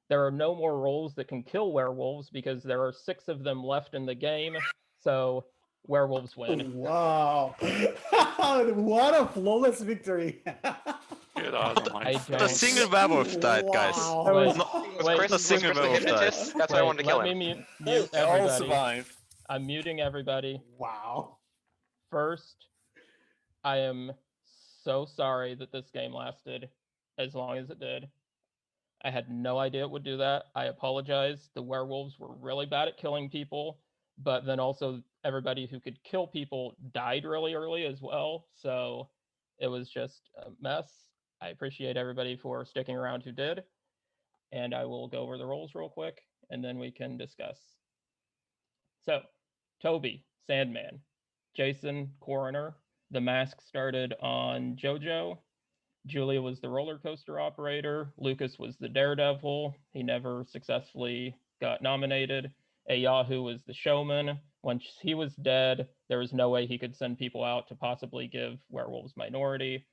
there are no more roles that can kill werewolves because there are 6 of them left in the game. So werewolves win. Wow. What a flawless victory. Get out of my Not a single werewolf died, guys. Wow. Not a single werewolf died. That's why I wanted to kill Let him. me mute They all everybody. survived. I'm muting everybody. Wow. First, I am so sorry that this game lasted as long as it did. I had no idea it would do that. I apologize. The werewolves were really bad at killing people, but then also everybody who could kill people died really early as well. So it was just a mess. I appreciate everybody for sticking around who did. And I will go over the roles real quick, and then we can discuss. So, Toby, Sandman. Jason, Coroner. The mask started on JoJo. Julia was the roller coaster operator. Lucas was the daredevil. He never successfully got nominated. Yahoo was the showman. Once he was dead, there was no way he could send people out to possibly give werewolves minority.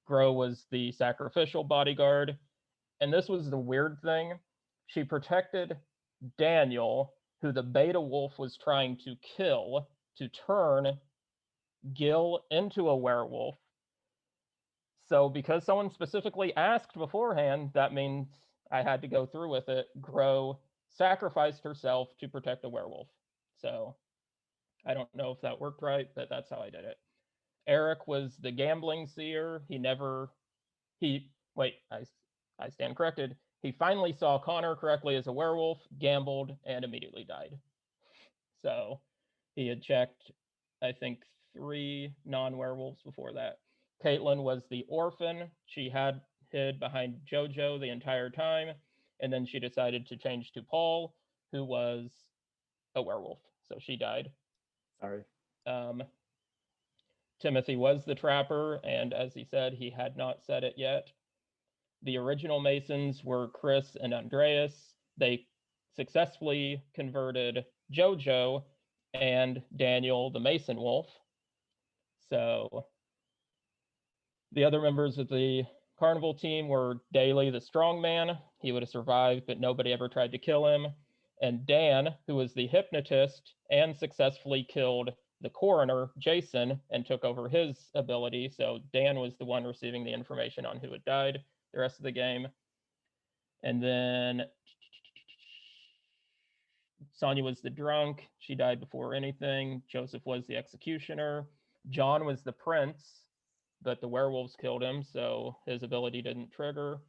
Gro was the sacrificial bodyguard. And this was the weird thing. She protected Daniel, who the beta wolf was trying to kill, to turn Gil into a werewolf. So because someone specifically asked beforehand, that means I had to go through with it. Gro sacrificed herself to protect a werewolf. So I don't know if that worked right, but that's how I did it. Eric was the gambling seer. I stand corrected. He finally saw Connor correctly as a werewolf, gambled, and immediately died. So he had checked, I think, 3 non-werewolves before that. Caitlin was the orphan. She had hid behind JoJo the entire time, and then she decided to change to Paul, who was a werewolf. So she died. Sorry. Timothy was the trapper, and as he said, he had not said it yet. The original Masons were Chris and Andreas. They successfully converted JoJo and Daniel the Mason Wolf. So the other members of the Carnival team were Daly the strongman. He would have survived, but nobody ever tried to kill him. And Dan, who was the hypnotist and successfully killed the coroner, Jason, and took over his ability. So Dan was the one receiving the information on who had died the rest of the game. And then Sonia was the drunk. She died before anything. Joseph was the executioner. John was the prince, but the werewolves killed him, so his ability didn't trigger.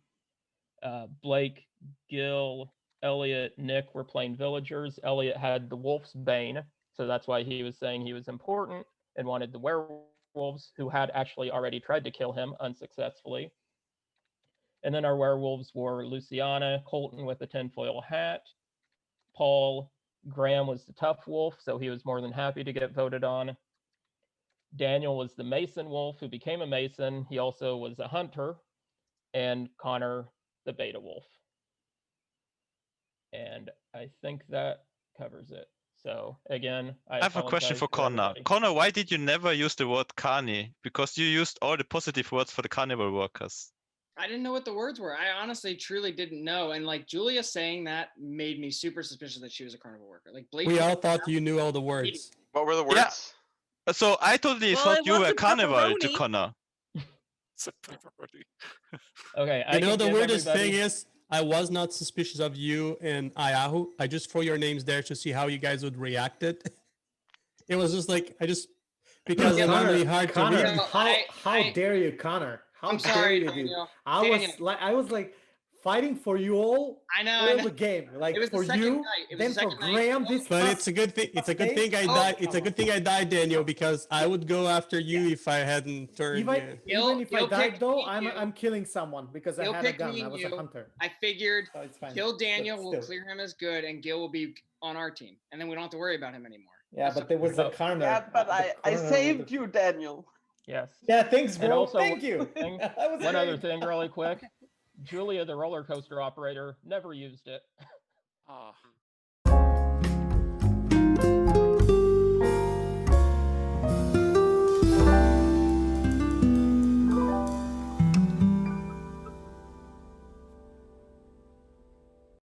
Blake, Gil, Elliot, Nick were playing villagers. Elliot had the wolf's bane, so that's why he was saying he was important and wanted the werewolves, who had actually already tried to kill him unsuccessfully. And then our werewolves were Luciana, Colton with a tinfoil hat, Paul, Graham was the tough wolf, so he was more than happy to get voted on. Daniel was the Mason wolf who became a Mason. He also was a hunter, and Connor the beta wolf. And I think that covers it. So again, I have a question for Connor. everybody. Connor, why did you never use the word carny? Because you used all the positive words for the carnival workers. I didn't know what the words were. I honestly, truly didn't know. And like Julia saying that made me super suspicious that she was a carnival worker. Like Blake. We all thought you knew all the words. What were the words? Yeah. So I totally Well, thought it you were wasn't carnival to pepperoni. Connor. Okay, You know, the weirdest thing is, I was not suspicious of you and Ayahu. I just threw your names there to see how you guys would react it. It was just like, because I'm normally hard Connor, to read. how dare you, Connor? How I'm dare sorry, you, dude? Daniel. I was like fighting for you all. I know, all I know. the game, like It was the for second you, night. It was then the for second night. Graham. This But it's a good thing. It's a good thing I died. It's a good thing I died, Daniel, because I would go after you if I hadn't turned. Even if I he'll died pick though, me, I'm killing someone because I He'll had a pick gun. me I and was a you. hunter. I figured So it's fine. kill Daniel, But we'll still. clear him as good, and Gil will be on our team, and then we don't have to worry about him anymore. Yeah, but there was a corner. Yeah, but I corner saved you, Daniel. Yes. Yeah, thanks, And bro. also, Thank you. thing- That was one other great. thing, really quick. Julia, the roller coaster operator, never used it.